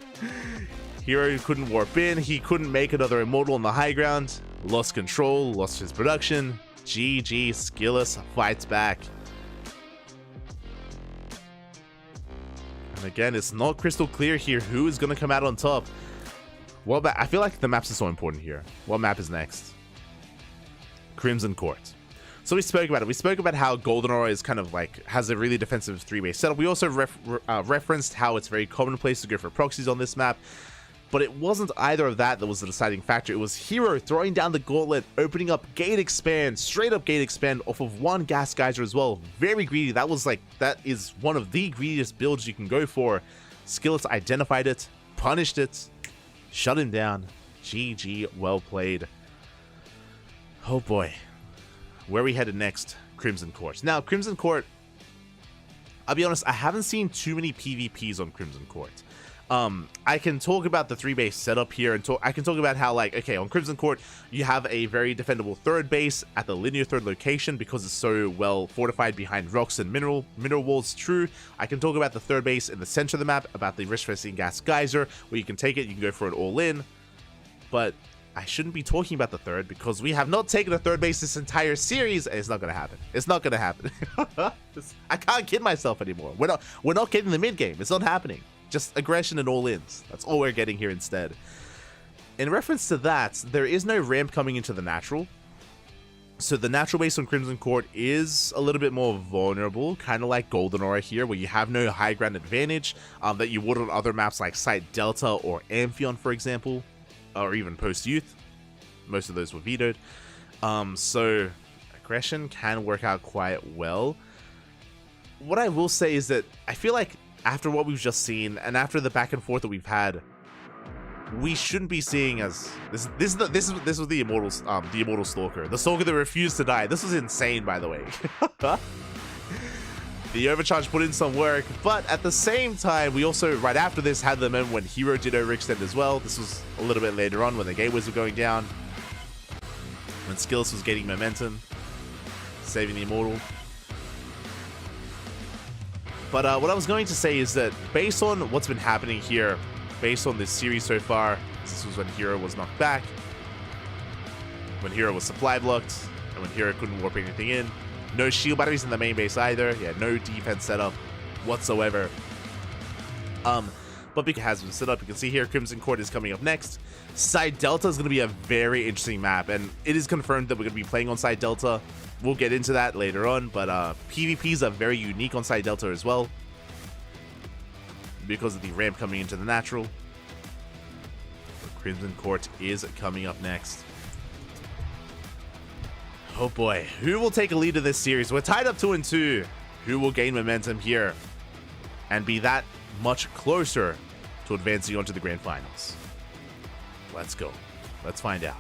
Hero couldn't warp in. He couldn't make another Immortal on the high ground. Lost control, lost his production. GG, Skillous fights back. And again, it's not crystal clear here who is going to come out on top. What I feel like the maps are so important here. What map is next? Crimson Court. So we spoke about it. We spoke about how Golden Aura is kind of like, has a really defensive 3-base setup. We also referenced how it's very commonplace to go for proxies on this map. But it wasn't either of that was the deciding factor. It was Hero throwing down the gauntlet, opening up Gate Expand, straight up Gate Expand off of 1 Gas Geyser as well. Very greedy. That is one of the greediest builds you can go for. Skillous identified it, punished it, shut him down. GG, well played. Oh boy. Where are we headed next? Crimson Court. Now, Crimson Court, I'll be honest, I haven't seen too many PvPs on Crimson Court. I can talk about the 3-base setup here, and I can talk about how, like, okay, on Crimson Court, you have a very defendable 3rd base at the linear 3rd location because it's so well fortified behind rocks and mineral walls. True. I can talk about the 3rd base in the center of the map, about the risk-facing gas geyser, where you can take it, you can go for it all in, but I shouldn't be talking about the 3rd because we have not taken a 3rd base this entire series, and it's not going to happen. It's not going to happen. I can't kid myself anymore. We're not getting the mid-game. It's not happening. Just aggression and all-ins. That's all we're getting here instead. In reference to that, there is no ramp coming into the natural. So the natural base on Crimson Court is a little bit more vulnerable, kind of like Golden Aura here, where you have no high ground advantage that you would on other maps like Site Delta or Amphion, for example, or even Post-Youth. Most of those were vetoed. So aggression can work out quite well. What I will say is that I feel like after what we've just seen, and after the back and forth that we've had, we shouldn't be seeing as this was the Immortal Stalker, the Stalker that refused to die. This was insane, by the way. The overcharge put in some work, but at the same time, we also, right after this, had the moment when Hero did overextend as well. This was a little bit later on when the gateways were going down, when Skillus was gaining momentum, saving the Immortal. But what I was going to say is that based on what's been happening here, based on this series so far, this was when Hero was knocked back, when Hero was supply blocked, and when Hero couldn't warp anything in. No shield batteries in the main base either. Yeah, no defense setup whatsoever. But because it has been set up, you can see here Crimson Court is coming up next. Side Delta is going to be a very interesting map, and it is confirmed that we're going to be playing on Side Delta. We'll get into that later on, but PvPs are very unique on Side Delta as well, because of the ramp coming into the natural. But Crimson Court is coming up next. Oh boy, who will take a lead in this series? We're tied up 2-2. Who will gain momentum here and be that much closer to advancing onto the grand finals? Let's go. Let's find out.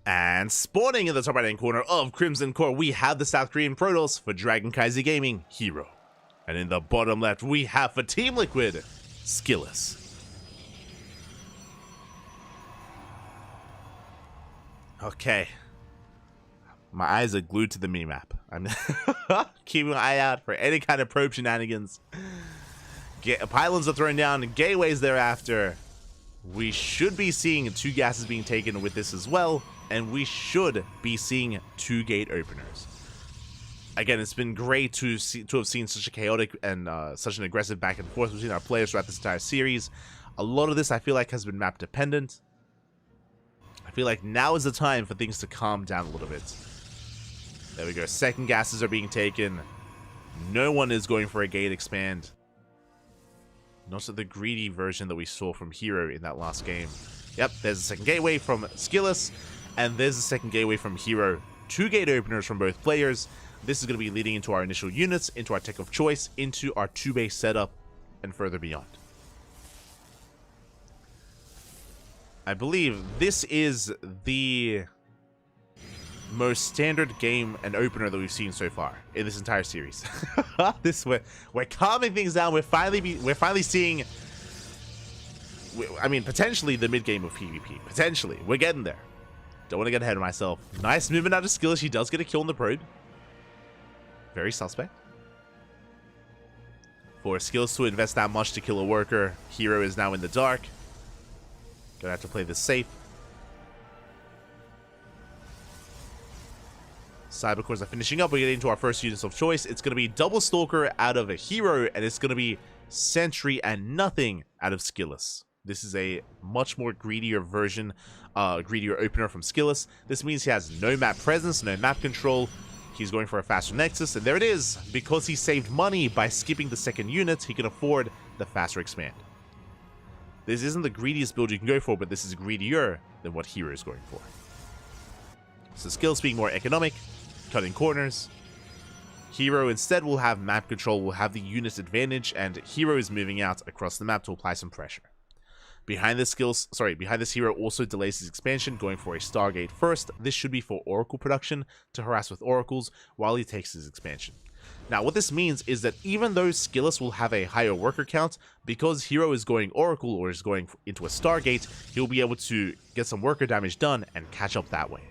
And spawning in the top right-hand corner of Crimson Core, we have the South Korean Protoss for Dragon Kaiser Gaming, Hero. And in the bottom left, we have for Team Liquid, Skillus. Okay. My eyes are glued to the mini-map. I'm keeping an eye out for any kind of probe shenanigans. Pylons are thrown down, gateways thereafter. We should be seeing 2 gases being taken with this as well, and we should be seeing 2 gate openers. Again, it's been great to have seen such a chaotic and such an aggressive back and forth between our players throughout this entire series. A lot of this I feel like has been map dependent. I feel like now is the time for things to calm down a little bit. There we go, second gases are being taken. No one is going for a gate expand. Not the greedy version that we saw from Hero in that last game. Yep, there's a second gateway from Skillus, and there's a second gateway from Hero. 2 gate openers from both players. This is going to be leading into our initial units, into our tech of choice, into our 2-base setup, and further beyond. I believe this is the most standard game and opener that we've seen so far in this entire series. We're calming things down. We're finally seeing, I mean, potentially the mid game of PvP. Potentially, we're getting there. Don't want to get ahead of myself. Nice movement out of Skillus. He does get a kill on the probe. Very suspect. For Skillus to invest that much to kill a worker, Hero is now in the dark. Gonna have to play this safe. Cybercores are finishing up. We're getting into our first units of choice. It's going to be Double Stalker out of a Hero, and it's going to be Sentry and nothing out of Skillus. This is a much more greedier version, greedier opener from Skillus. This means he has no map presence, no map control. He's going for a faster Nexus, and there it is. Because he saved money by skipping the second unit, he can afford the faster expand. This isn't the greediest build you can go for, but this is greedier than what Hero is going for. So Skillus being more economic, cutting corners. Hero instead will have map control, will have the unit advantage, and Hero is moving out across the map to apply some pressure. Behind this Hero also delays his expansion, going for a Stargate first. This should be for Oracle production, to harass with Oracles while he takes his expansion. Now, what this means is that even though Skillus will have a higher worker count, because Hero is going Oracle or is going into a Stargate, he'll be able to get some worker damage done and catch up that way.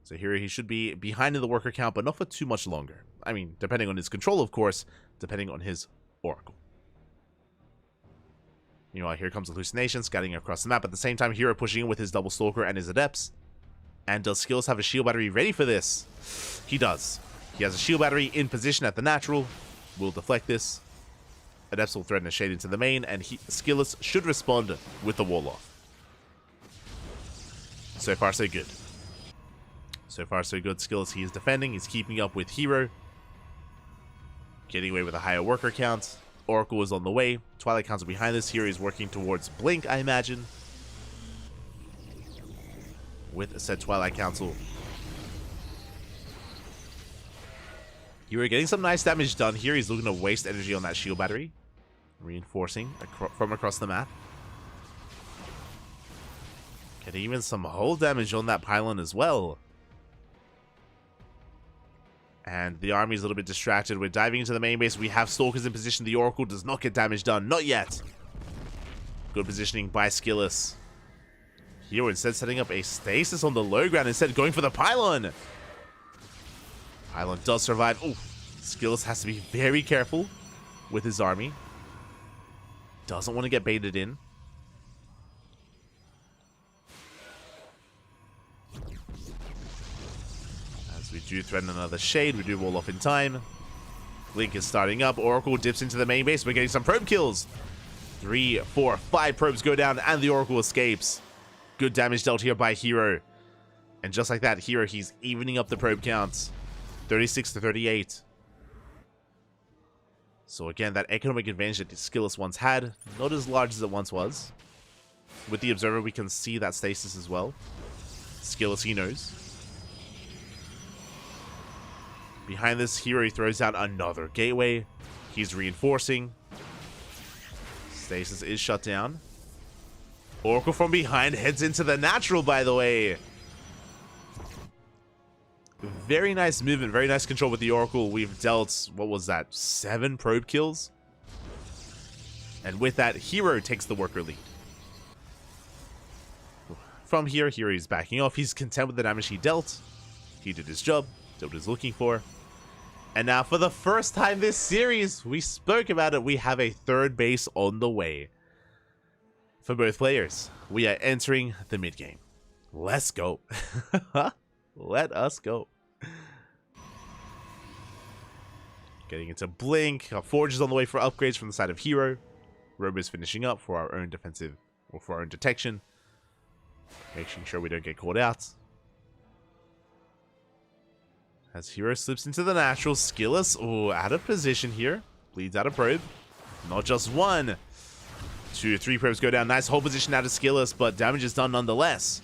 So here he should be behind in the worker count, but not for too much longer. I mean, depending on his control, of course, depending on his Oracle. Meanwhile, here comes Hallucination, scouting across the map. At the same time, Hero pushing in with his Double Stalker and his Adepts. And does Skills have a shield battery ready for this? He does. He has a shield battery in position at the natural. Will deflect this. Adepts will threaten a shade into the main, and Skills should respond with the wall off. So far, so good. So far, so good. Skills, he is defending. He's keeping up with Hero. Getting away with a higher worker count. Oracle is on the way. Twilight Council behind this. Hero is working towards Blink, I imagine. With said Twilight Council. Hero getting some nice damage done here. He's looking to waste energy on that shield battery. Reinforcing from across the map. Getting even some hull damage on that pylon as well. And the army is a little bit distracted. We're diving into the main base. We have Stalkers in position. The Oracle does not get damage done. Not yet. Good positioning by Skillis. Hero instead setting up a stasis on the low ground instead going for the pylon. Pylon does survive. Oh, Skillis has to be very careful with his army. Doesn't want to get baited in. As we do threaten another shade, we do wall off in time. Blink is starting up. Oracle dips into the main base. We're getting some probe kills. 3, 4, 5 probes go down and the Oracle escapes. Good damage dealt here by Hero. And just like that, Hero, he's evening up the probe counts. 36 to 38. So again, that economic advantage that Skillis once had, not as large as it once was. With the Observer, we can see that stasis as well. Skillis, he knows. Behind this, Hero throws out another gateway. He's reinforcing. Stasis is shut down. Oracle from behind heads into the natural, by the way. Very nice movement, very nice control with the Oracle. We've dealt, what was that, 7 probe kills? And with that, Hero takes the worker lead. From here, Hero is backing off. He's content with the damage he dealt. He did his job, did what he's looking for. And now, for the first time this series, we spoke about it, we have a third base on the way. For both players, we are entering the mid-game. Let's go. Let us go. Getting into Blink. Our Forge is on the way for upgrades from the side of Hero. Robo is finishing up for our own defensive, or for our own detection. Making sure we don't get caught out. As Hero slips into the natural, Skillis, out of position here. Bleeds out a probe. Not just 1. 2, 3 probes go down. Nice hold position out of Skillis, but damage is done nonetheless.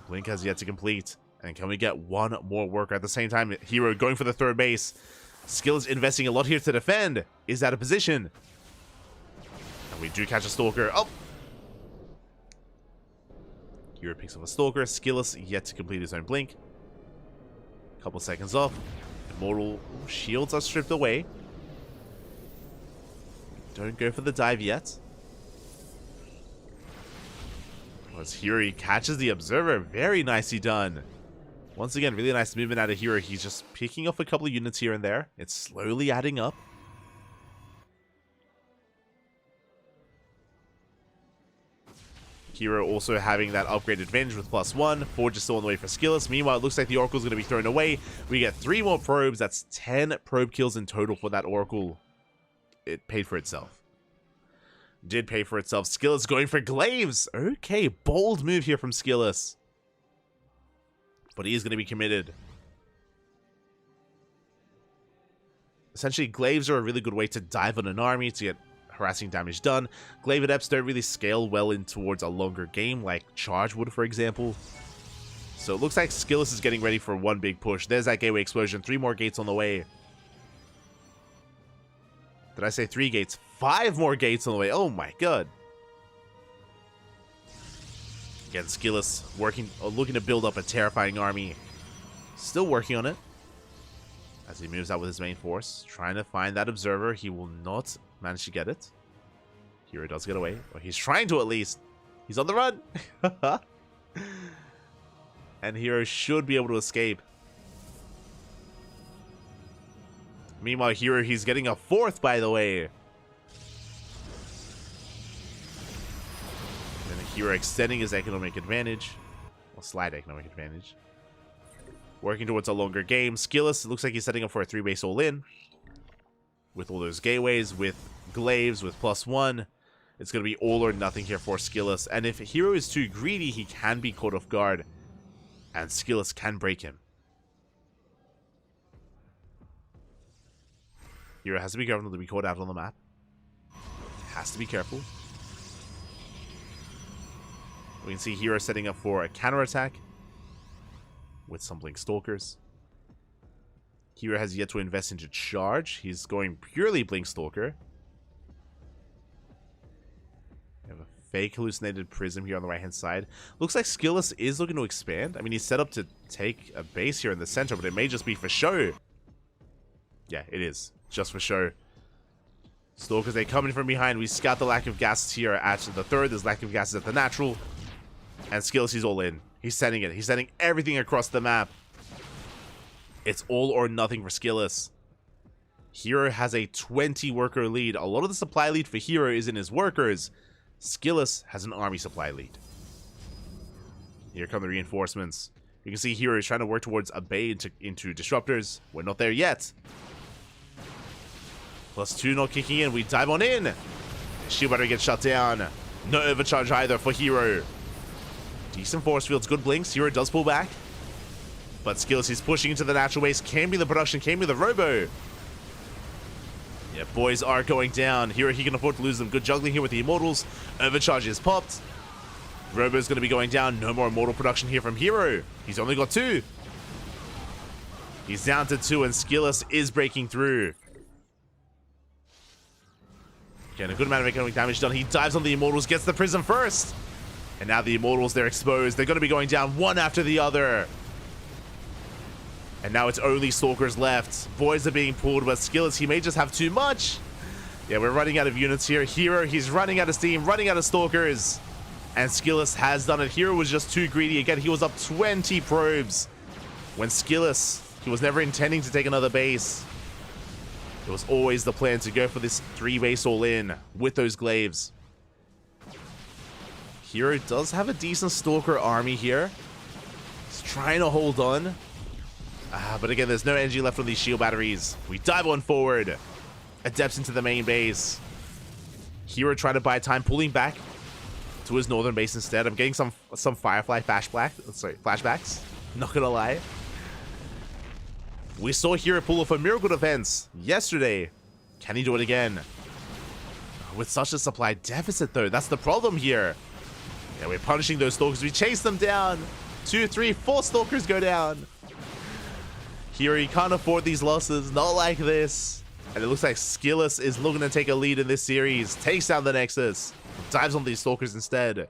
Blink has yet to complete. And can we get one more worker at the same time? Hero going for the third base. Skillis investing a lot here to defend. Is out of position. And we do catch a Stalker. Oh! Hero picks up a Stalker. Skillis yet to complete his own Blink. Couple seconds off. Immortal shields are stripped away. Don't go for the dive yet. As Hero catches the Observer. Very nicely done. Once again, really nice movement out of Hero. He's just picking off a couple of units here and there. It's slowly adding up. Hero also having that upgrade advantage with +1. Forge is still on the way for Skillis. Meanwhile, it looks like the Oracle's going to be thrown away. We get 3 more probes. That's 10 probe kills in total for that Oracle. It paid for itself. Did pay for itself. Skillis going for Glaives. Okay, bold move here from Skillis. But he is going to be committed. Essentially, Glaives are a really good way to dive on an army to get harassing damage done. Glaive Adepts don't really scale well in towards a longer game, like Charge would, for example. So it looks like Skillis is getting ready for one big push. There's that gateway explosion. 3 more gates on the way. Did I say 3 gates? 5 more gates on the way. Oh my god. Again, Skillis working, looking to build up a terrifying army. Still working on it. As he moves out with his main force. Trying to find that Observer. He will not manage to get it. Hero does get away. Or he's trying to at least. He's on the run. And Hero should be able to escape. Meanwhile, Hero, he's getting a 4th, by the way. Hero extending his economic advantage. Or slight economic advantage. Working towards a longer game. Skillus looks like he's setting up for a 3-base all-in. With all those gateways, with glaives, with +1. It's going to be all or nothing here for Skillus. And if Hero is too greedy, he can be caught off guard. And Skillus can break him. Hero has to be careful not to be caught out on the map. Has to be careful. We can see Hero setting up for a counterattack. With some Blink Stalkers. Hero has yet to invest into charge. He's going purely Blink Stalker. We have a fake hallucinated prism here on the right hand side. Looks like Skillus is looking to expand. I mean, he's set up to take a base here in the center, but it may just be for show. Yeah, it is. Just for show. Stalkers, they come in from behind. We scout the lack of gases here at the third. There's lack of gases at the natural. And Skillus, he's all in. He's sending it. He's sending everything across the map. It's all or nothing for Skillus. Hero has a 20 worker lead. A lot of the supply lead for Hero is in his workers. Skillus has an army supply lead. Here come the reinforcements. You can see Hero is trying to work towards a bay into disruptors. We're not there yet. +2 not kicking in. We dive on in. Shield battery gets shut down. No overcharge either for Hero. Decent force fields, good blinks. Hero does pull back. But Skillus is pushing into the natural base. Can be the production, can be the robo. Yeah, boys are going down. Hero, he can afford to lose them. Good juggling here with the Immortals. Overcharge is popped. Robo's going to be going down. No more Immortal production here from Hero. He's only got 2. He's down to 2 and Skillus is breaking through. Getting a good amount of economic damage done. He dives on the Immortals, gets the Prism first. And now the Immortals, they're exposed. They're going to be going down one after the other. And now it's only Stalkers left. Boys are being pulled, but Skillus, he may just have too much. Yeah, we're running out of units here. Hero, he's running out of steam, running out of Stalkers. And Skillus has done it. Hero was just too greedy. Again, he was up 20 probes. When Skillus, he was never intending to take another base. It was always the plan to go for this 3-base all-in with those glaives. Hero does have a decent Stalker army here. He's trying to hold on. But again, there's no energy left on these shield batteries. We dive on forward. Adepts into the main base. Hero trying to buy time, pulling back to his northern base instead. I'm getting some Firefly flashbacks. Not gonna lie. We saw Hero pull off a miracle defense yesterday. Can he do it again? With such a supply deficit, though, that's the problem here. Yeah, we're punishing those Stalkers. We chase them down. 2, 3, 4 Stalkers go down. Hero, he can't afford these losses. Not like this. And it looks like Skillus is looking to take a lead in this series. Takes down the Nexus. Dives on these Stalkers instead.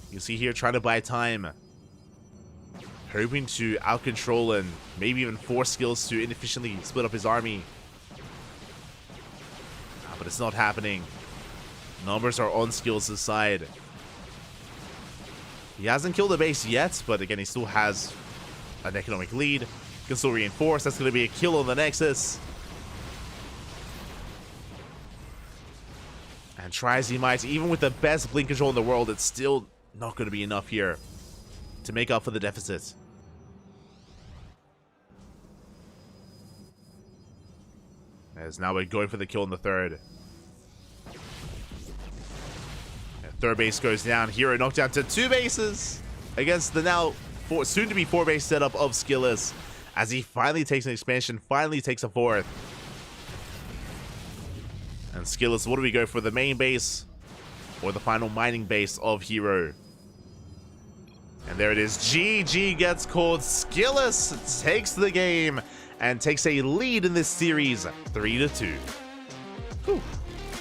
You see here trying to buy time. Hoping to out-control and maybe even force Skillus to inefficiently split up his army. But it's not happening. Numbers are on Skillus' side. He hasn't killed the base yet, but again, he still has an economic lead. He can still reinforce. That's going to be a kill on the Nexus. And try as he might, even with the best blink control in the world, it's still not going to be enough here to make up for the deficit. As now we're going for the kill in the third. Third base goes down. Hero knocked down to 2 bases against the now soon-to-be 4-base setup of Skillus as he finally takes an expansion, finally takes a 4th. And Skillus, what do we go for, the main base or the final mining base of Hero? And there it is. GG gets called. Skillus takes the game and takes a lead in this series, 3-2. Whew.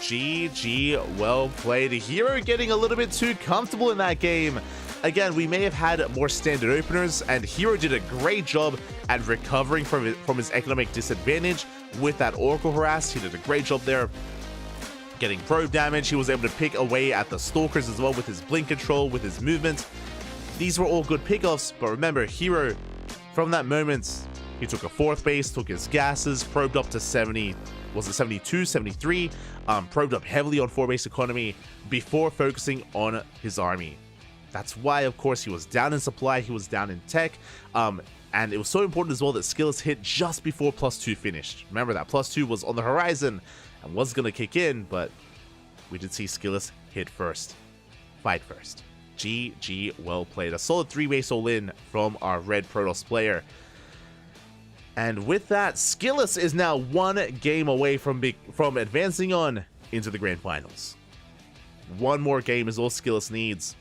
GG, well played. Hero getting a little bit too comfortable in that game. Again, we may have had more standard openers, and Hero did a great job at recovering from his economic disadvantage with that Oracle Harass. He did a great job there getting probe damage. He was able to pick away at the Stalkers as well with his blink control, with his movement. These were all good pickoffs, but remember, Hero, from that moment, He took a 4th base, took his gases, probed up to 70, was it 72, 73, probed up heavily on 4-base economy before focusing on his army. That's why, of course, he was down in supply, he was down in tech, and it was so important as well that Skillous hit just before +2 finished. Remember that +2 was on the horizon and was going to kick in, but we did see Skillous hit first, fight first. GG, well played. A solid 3-base all-in from our red Protoss player. And with that, Skillous is now 1 game away from advancing on into the grand finals. 1 more game is all Skillous needs.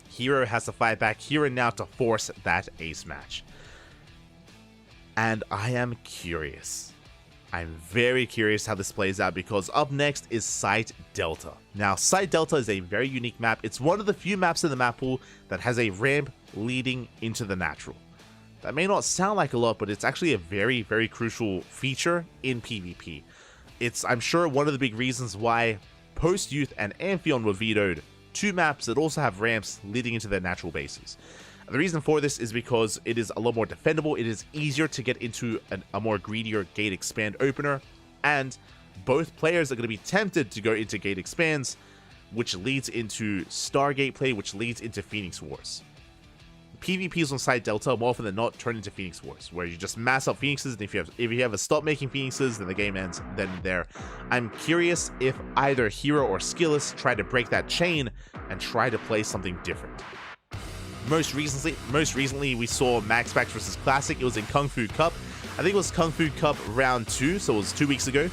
Hero has to fight back here and now to force that ace match. And I am curious. I'm very curious how this plays out, because up next is Site Delta. Now, Site Delta is a very unique map. It's one of the few maps in the map pool that has a ramp leading into the natural. That may not sound like a lot, but it's actually a very, very crucial feature in PvP. It's, I'm sure, one of the big reasons why Post-Youth and Amphion were vetoed, 2 maps that also have ramps leading into their natural bases. The reason for this is because it is a lot more defendable, it is easier to get into a more greedier gate expand opener, and both players are going to be tempted to go into gate expands, which leads into Stargate play, which leads into Phoenix Wars. PvPs on Site Delta more often than not turn into Phoenix Wars, where you just mass up Phoenixes, and if you have a stop making Phoenixes, then the game ends then and there. I'm curious if either Hero or Skillous try to break that chain and try to play something different. Most recently, we saw MaxPax versus Classic. It was in Kung Fu Cup. I think it was Kung Fu Cup round 2, so it was 2 weeks ago,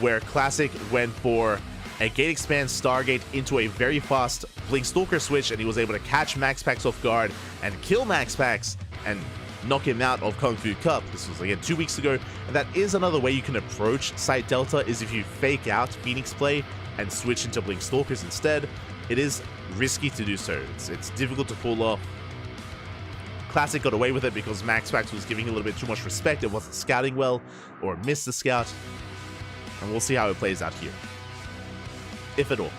where Classic went for a gate expand Stargate into a very fast Blink Stalker switch, and he was able to catch MaxPax off guard and kill MaxPax and knock him out of Kung Fu Cup. This was again 2 weeks ago, and that is another way you can approach Site Delta, is if you fake out Phoenix play and switch into Blink Stalkers instead. It is risky to do so. It's difficult to pull off. Classic got away with it because MaxPax was giving a little bit too much respect. It wasn't scouting well, or missed the scout, and we'll see how it plays out here. If at all.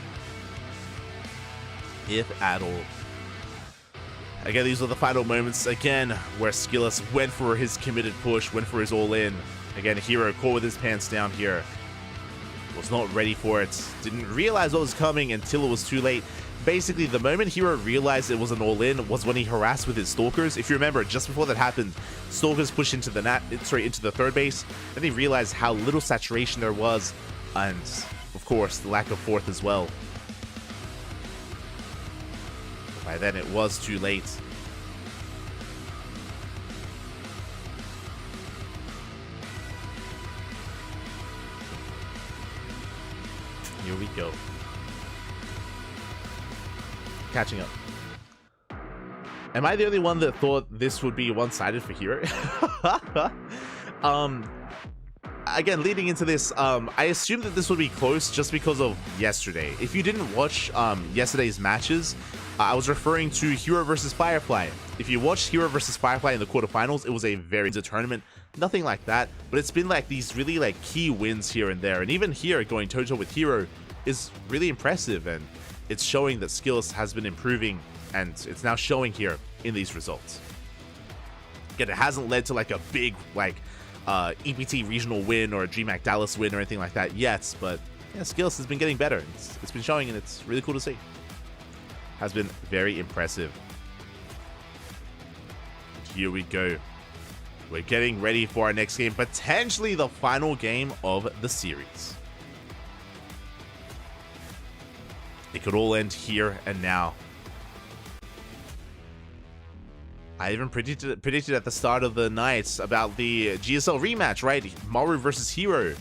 If at all. Again, these are the final moments, again, where Skillous went for his committed push, went for his all-in. Again, Hero caught with his pants down here. Was not ready for it. Didn't realize what was coming until it was too late. Basically, the moment Hero realized it was an all-in was when he harassed with his Stalkers. If you remember, just before that happened, Stalkers pushed into the into the 3rd base. Then he realized how little saturation there was, and of course, the lack of 4th as well. By then, it was too late. Here we go. Catching up. Am I the only one that thought this would be one-sided for Hero? Again, leading into this, I assumed that this would be close just because of yesterday. If you didn't watch yesterday's matches, I was referring to Hero versus Firefly. If you watched Hero versus Firefly in the quarterfinals, it was a very good tournament. Nothing like that, but it's been like these really like key wins here and there. And even here, going toe-to-toe with Hero is really impressive, and it's showing that Skillous has been improving, and it's now showing here in these results. Again, it hasn't led to like a big like EPT regional win or a DreamHack Dallas win or anything like that yet, but yeah, Skillous has been getting better. It's been showing, and it's really cool to see. Has been very impressive. Here we go. We're getting ready for our next game, potentially the final game of the series. It could all end here and now. I even predicted at the start of the night about the GSL rematch, right? Maru versus Hero. It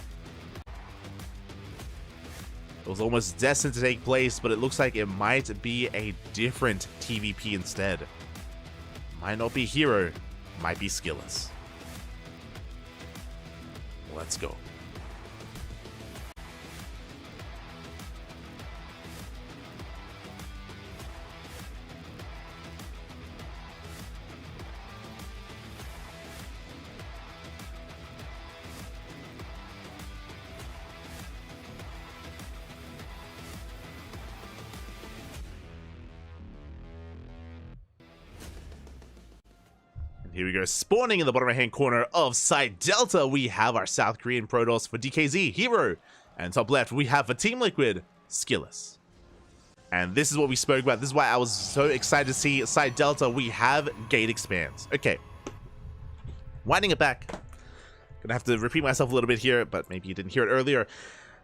was almost destined to take place, but it looks like it might be a different TVP instead. Might not be Hero, might be Skillous. Let's go. here we go. Spawning in the bottom right-hand corner of side Delta, we have our South Korean Protoss for DKZ, Hero. And top left, we have for Team Liquid, Skillous. And this is what we spoke about. This is why I was so excited to see side Delta. We have Gate Expands. Okay. Winding it back. Gonna have to repeat myself a little bit here, but maybe you didn't hear it earlier.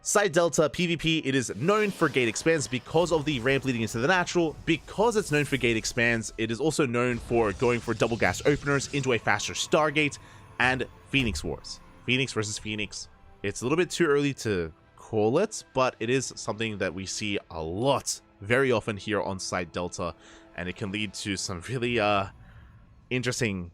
Side Delta PvP, it is known for Gate Expands because of the ramp leading into the natural. Because it's known for Gate Expands, it is also known for going for double gas openers into a faster Stargate and Phoenix Wars. Phoenix versus Phoenix. It's a little bit too early to call it, but it is something that we see a lot, very often here on Side Delta, and it can lead to some really interesting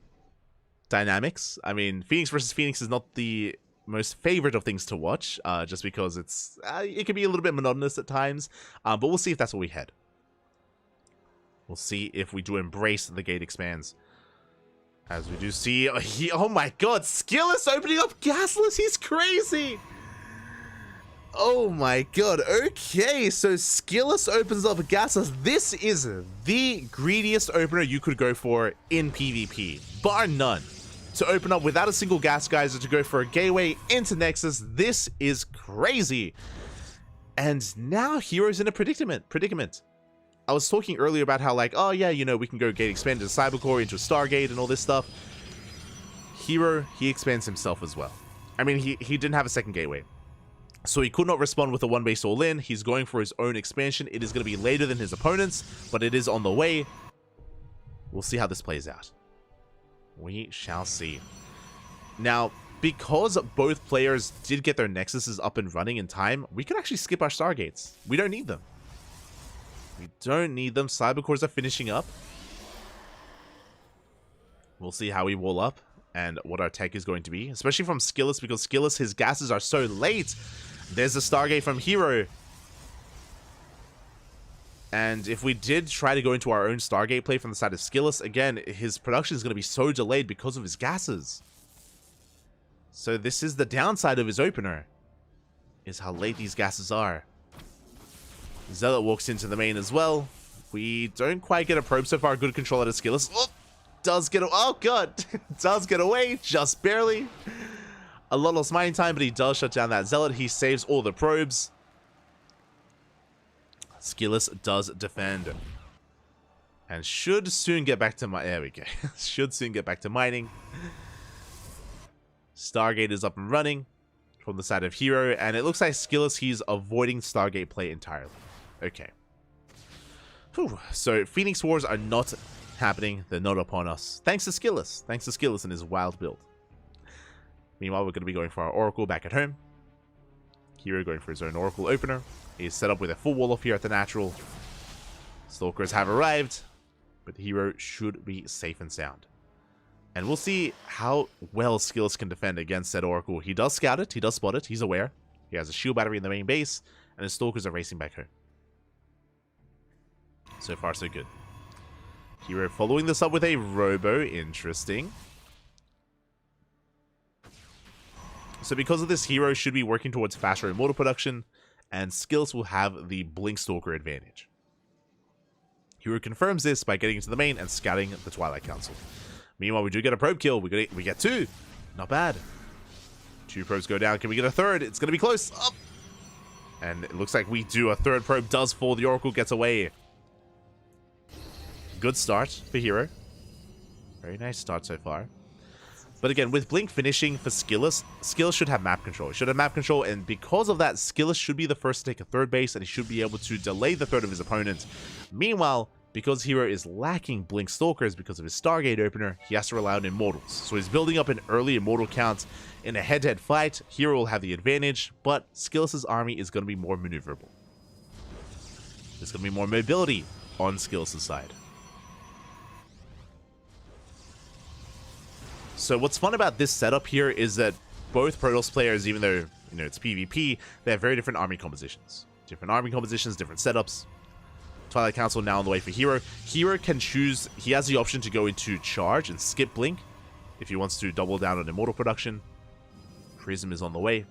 dynamics. I mean, Phoenix versus Phoenix is not the most favorite of things to watch, just because it can be a little bit monotonous at times, but we'll see if that's what we head. We'll see if we do embrace the Gate Expands. As we do see, oh my god, Skillous opening up Gasless, he's crazy! Oh my god, okay, so Skillous opens up Gasless. This is the greediest opener you could go for in PvP, bar none. To open up without a single gas geyser, to go for a gateway into Nexus, this is crazy. And now Hero's in a predicament. I was talking earlier about how, like, oh yeah, you know, we can go Gate Expand into Cybercore, into Stargate and all this stuff. Hero, he expands himself as well. I mean, he didn't have a second gateway, so he could not respond with a one base all in. He's going for his own expansion. It is going to be later than his opponents, but it is on the way. We'll see how this plays out. We shall see. Now, because both players did get their Nexuses up and running in time, we can actually skip our Stargates. We don't need them. We don't need them. Cybercores are finishing up. We'll see how we wall up and what our tech is going to be, especially from Skillous, because Skillous, his gases are so late. There's a Stargate from Hero. And if we did try to go into our own Stargate play from the side of Skillous, again, his production is going to be so delayed because of his gases. So this is the downside of his opener, is how late these gases are. Zealot walks into the main as well. We don't quite get a probe so far. Good control out of Skillous. Oh, does get, oh god, does get away, just barely. A lot less mining time, but he does shut down that Zealot. He saves all the probes. Skillous does defend. And should soon get back to there we go. Should soon get back to mining. Stargate is up and running from the side of Hero, and it looks like Skillous, he's avoiding Stargate play entirely. Okay. Whew. So Phoenix Wars are not happening. They're not upon us. Thanks to Skillous. Thanks to Skillous and his wild build. Meanwhile, we're going to be going for our Oracle back at home. Hero going for his own Oracle opener. He's set up with a full wall off here at the natural. Stalkers have arrived, but the Hero should be safe and sound. And we'll see how well Skillous can defend against said Oracle. He does scout it, he does spot it, he's aware. He has a shield battery in the main base, and his Stalkers are racing back home. So far, so good. Hero following this up with a Robo, interesting. So because of this, Hero should be working towards faster Immortal production, and Skillous will have the Blink Stalker advantage. Hero confirms this by getting into the main and scouting the Twilight Council. Meanwhile, we do get a probe kill. We get two. Not bad. Two probes go down. Can we get a third? It's going to be close. Up. And it looks like we do. A third probe does fall. The Oracle gets away. Good start for Hero. Very nice start so far. But again, with Blink finishing for Skillous, Skillous should have map control. He should have map control, and because of that, Skillous should be the first to take a third base, and he should be able to delay the third of his opponent. Meanwhile, because Hero is lacking Blink Stalkers because of his Stargate opener, he has to rely on Immortals. So he's building up an early Immortal count. In a head-to-head fight, Hero will have the advantage, but Skillous' army is going to be more maneuverable. There's going to be more mobility on Skillous' side. So what's fun about this setup here is that both Protoss players, even though it's PvP, they have very different army compositions. Different army compositions, different setups. Twilight Council now on the way for Hero. Hero can choose, he has the option to go into Charge and skip Blink if he wants to double down on Immortal production. Prism is on the way.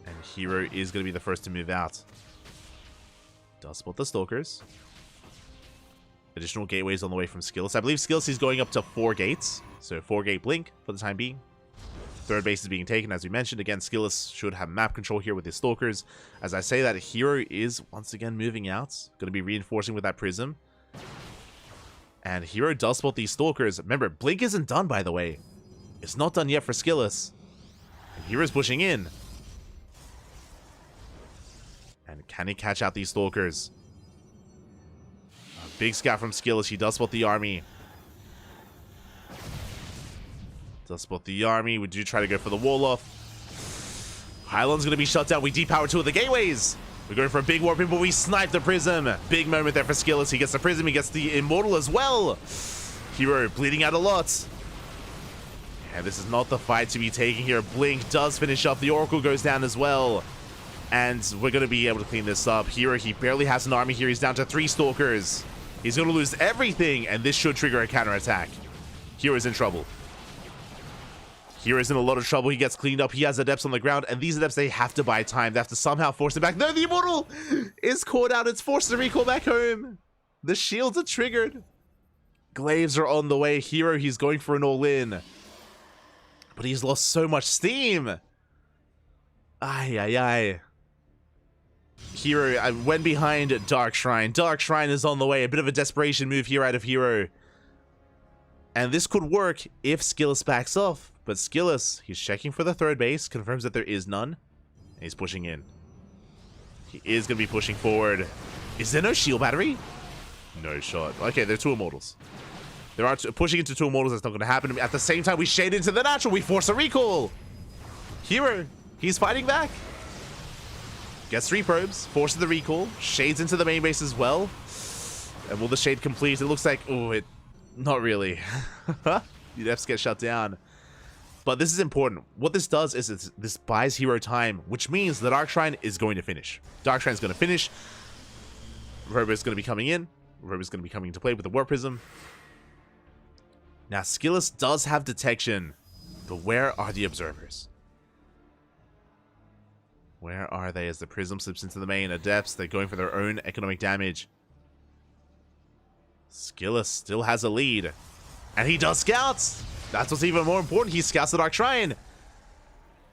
And Hero is going to be the first to move out. Does spot the Stalkers. Additional gateways on the way from Skills. I believe Skills is going up to 4 gates. So 4-gate blink for the time being. Third base is being taken, as we mentioned. Again, Skills should have map control here with his Stalkers. As I say that, Hero is once again moving out. Going to be reinforcing with that Prism. And Hero does spot these Stalkers. Remember, blink isn't done, by the way. It's not done yet for Skills. And Hero's pushing in. And can he catch out these Stalkers? A big scout from Skills. He does spot the army. Does spot the army. We do try to go for the wall off. Highland's going to be shut down. We depower 2 of the gateways. We're going for a big warp in, but we snipe the Prism. Big moment there for Skills. He gets the Prism. He gets the Immortal as well. Hero bleeding out a lot. And this is not the fight to be taking here. Blink does finish up. The Oracle goes down as well. And we're going to be able to clean this up. Hero, he barely has an army here. He's down to 3 Stalkers. He's going to lose everything, and this should trigger a counterattack. Hero's in trouble. Hero's in a lot of trouble. He gets cleaned up. He has Adepts on the ground, and these Adepts, they have to buy time. They have to somehow force it back. No, the Immortal is caught out. It's forced to recall back home. The shields are triggered. Glaives are on the way. Hero, he's going for an all-in. But he's lost so much steam. Ay, ay, ay. Hero went behind Dark Shrine. Dark Shrine is on the way. A bit of a desperation move here out of Hero. And this could work if Skillis backs off. But Skillis, he's checking for the third base, confirms that there is none. And he's pushing in. He is going to be pushing forward. Is there no shield battery? No shot. Okay, there are 2 Immortals. There are pushing into 2 Immortals. That's not going to happen. At the same time, we shade into the natural. We force a recall. Hero, he's fighting back. Gets 3 probes, forces the recall, shades into the main base as well. And will the shade complete? It looks like, oh, not really. The Adepts get shut down. But this is important. What this does is this buys Hero time, which means the Dark Shrine is going to finish. Dark Shrine is going to finish. Robo is going to be coming in. Robo is going to be coming into play with the Warp Prism. Now, Skillis does have detection, but where are the Observers? Where are they as the Prism slips into the main? Adepts, they're going for their own economic damage. Skillis still has a lead. And he does scouts! That's what's even more important. He scouts the Dark Shrine.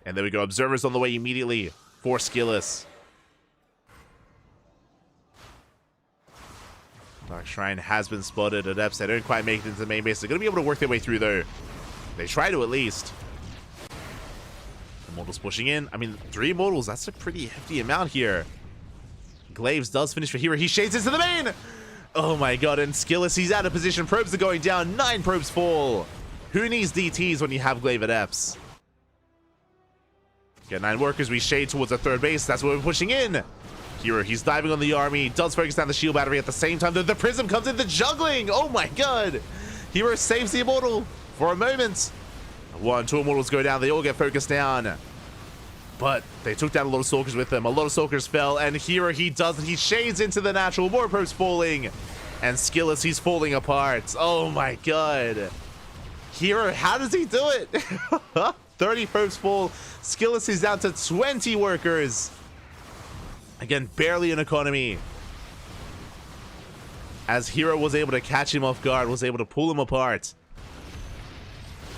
And there we go. Observers on the way immediately for Skillis. Dark Shrine has been spotted. Adepts, they don't quite make it into the main base. They're going to be able to work their way through, though. They try to, at least. Immortals pushing in. I mean, 3 Immortals. That's a pretty hefty amount here. Glaives does finish for Hero. He shades into the main. Oh my god. And Skillis, he's out of position. Probes are going down. 9 probes fall. Who needs DTs when you have Glaive Adepts? Get 9 workers. We shade towards the third base. That's what we're pushing in. Hero, he's diving on the army. Does focus down the shield battery at the same time. The Prism comes in. The juggling. Oh my god. Hero saves the Immortal for a moment. 1, 2 Immortals go down. They all get focused down. But they took down a lot of Stalkers with them. A lot of Stalkers fell. And Hero, he does it. He shades into the natural. More probes falling. And Skillis, he's falling apart. Oh my god. Hero, how does he do it? 30 probes fall. Skillis is down to 20 workers. Again, barely an economy. As Hero was able to catch him off guard, was able to pull him apart.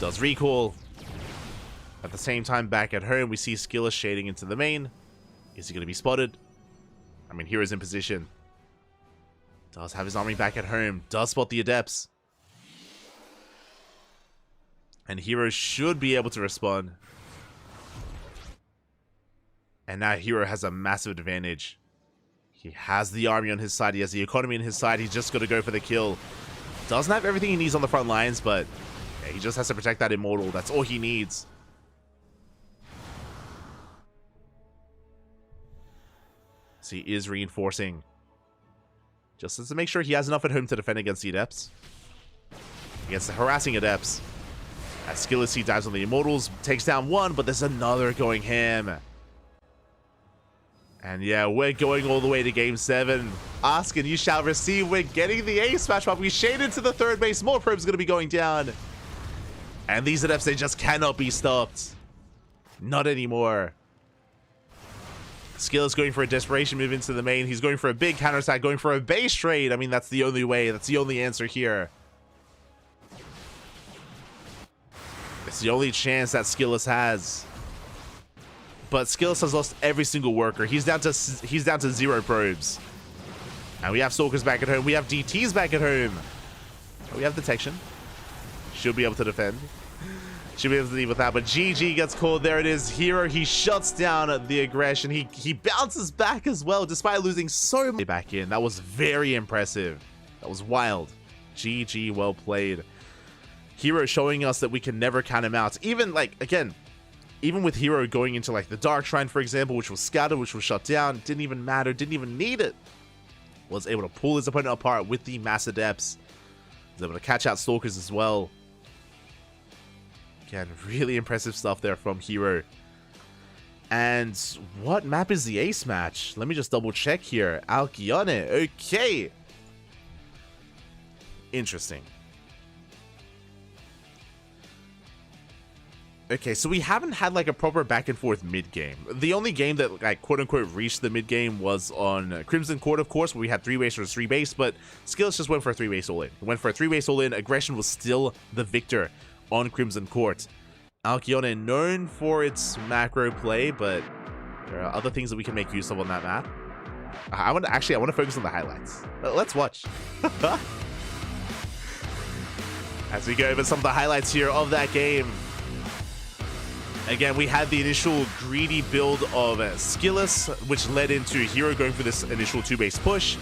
Does recall. At the same time, back at home, we see Skillis shading into the main. Is he going to be spotted? I mean, Hero's in position. Does have his army back at home. Does spot the Adepts. And Hero should be able to respond. And now Hero has a massive advantage. He has the army on his side. He has the economy on his side. He's just got to go for the kill. Doesn't have everything he needs on the front lines, but yeah, he just has to protect that Immortal. That's all he needs. So he is reinforcing. Just to make sure he has enough at home to defend against the Adepts. Against the harassing Adepts. As Skillis, he dives on the Immortals. Takes down 1, but there's another going ham. And yeah, we're going all the way to Game 7. Ask and you shall receive. We're getting the ace match up. We shade into the third base. More probes going to be going down. And these Adepts, they just cannot be stopped. Not anymore. Skill's going for a desperation move into the main. He's going for a big counterattack, going for a base trade. I mean, that's the only way. That's the only answer here. It's the only chance that Skillus has. But Skillus has lost every single worker. He's down to 0 probes. And we have Stalkers back at home. We have DTs back at home. We have detection. She'll be able to defend. She'll be able to deal with that. But GG gets called. There it is. Hero, he shuts down the aggression. He bounces back as well, despite losing so much back in. That was very impressive. That was wild. GG, well played. Hero showing us that we can never count him out. Even, like, again, even with Hero going into, like, the Dark Shrine, for example, which was scattered, which was shut down, didn't even matter, didn't even need it. Was able to pull his opponent apart with the Mass Adepts. Was able to catch out Stalkers as well. Again, really impressive stuff there from Hero. And what map is the ace match? Let me just double check here. Alkyone. Okay. Interesting. Okay, so we haven't had like a proper back and forth mid game. The only game that like quote unquote reached the mid game was on Crimson Court, of course, where we had 3 base versus 3 base, but Skillus just went for a 3 base all in. Went for a 3 base all in. Aggression was still the victor on Crimson Court. Alkyone known for its macro play, but there are other things that we can make use of on that map. I want to focus on the highlights. Let's watch. As we go over some of the highlights here of that game. Again, we had the initial greedy build of Skillus, which led into Hero going for this initial 2-base push.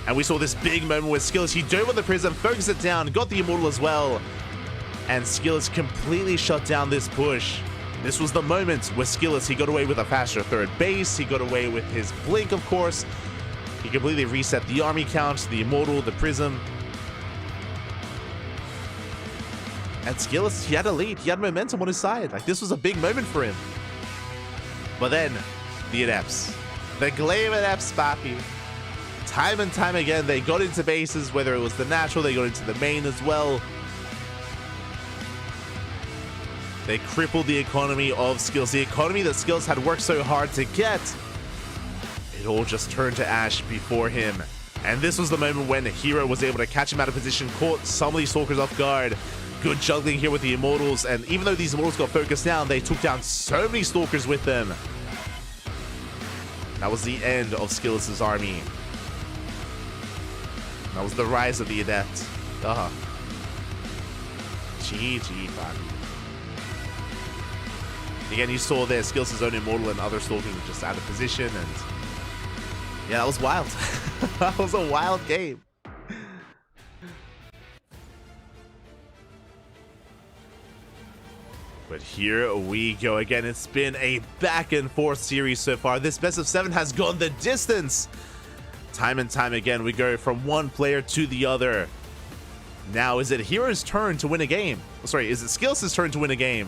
And we saw this big moment where Skillus, he dove on the Prism, focused it down, got the Immortal as well. And Skillus completely shut down this push. This was the moment where Skillus, he got away with a faster 3rd base, he got away with his Blink, of course. He completely reset the army count, the Immortal, the Prism. And Skillus, he had a lead. He had momentum on his side. Like, this was a big moment for him. But then, the Adepts. The Glaive Adepts, Papi. Time and time again, they got into bases, whether it was the natural, they got into the main as well. They crippled the economy of Skillus. The economy that Skillus had worked so hard to get. It all just turned to ash before him. And this was the moment when Hero was able to catch him out of position, caught some of these Stalkers off guard. Good juggling here with the Immortals, and even though these Immortals got focused down, they took down so many Stalkers with them. That was the end of Skillus' army. That was the rise of the Adept. GG, Fabi. Again, you saw there Skillus' own Immortal and other Stalking just out of position, and yeah, that was wild. That was a wild game. But here we go again. It's been a back and forth series so far. This best of 7 has gone the distance. Time and time again, we go from one player to the other. Now, is it Hero's turn to win a game? Oh, sorry, is it Skillus' turn to win a game?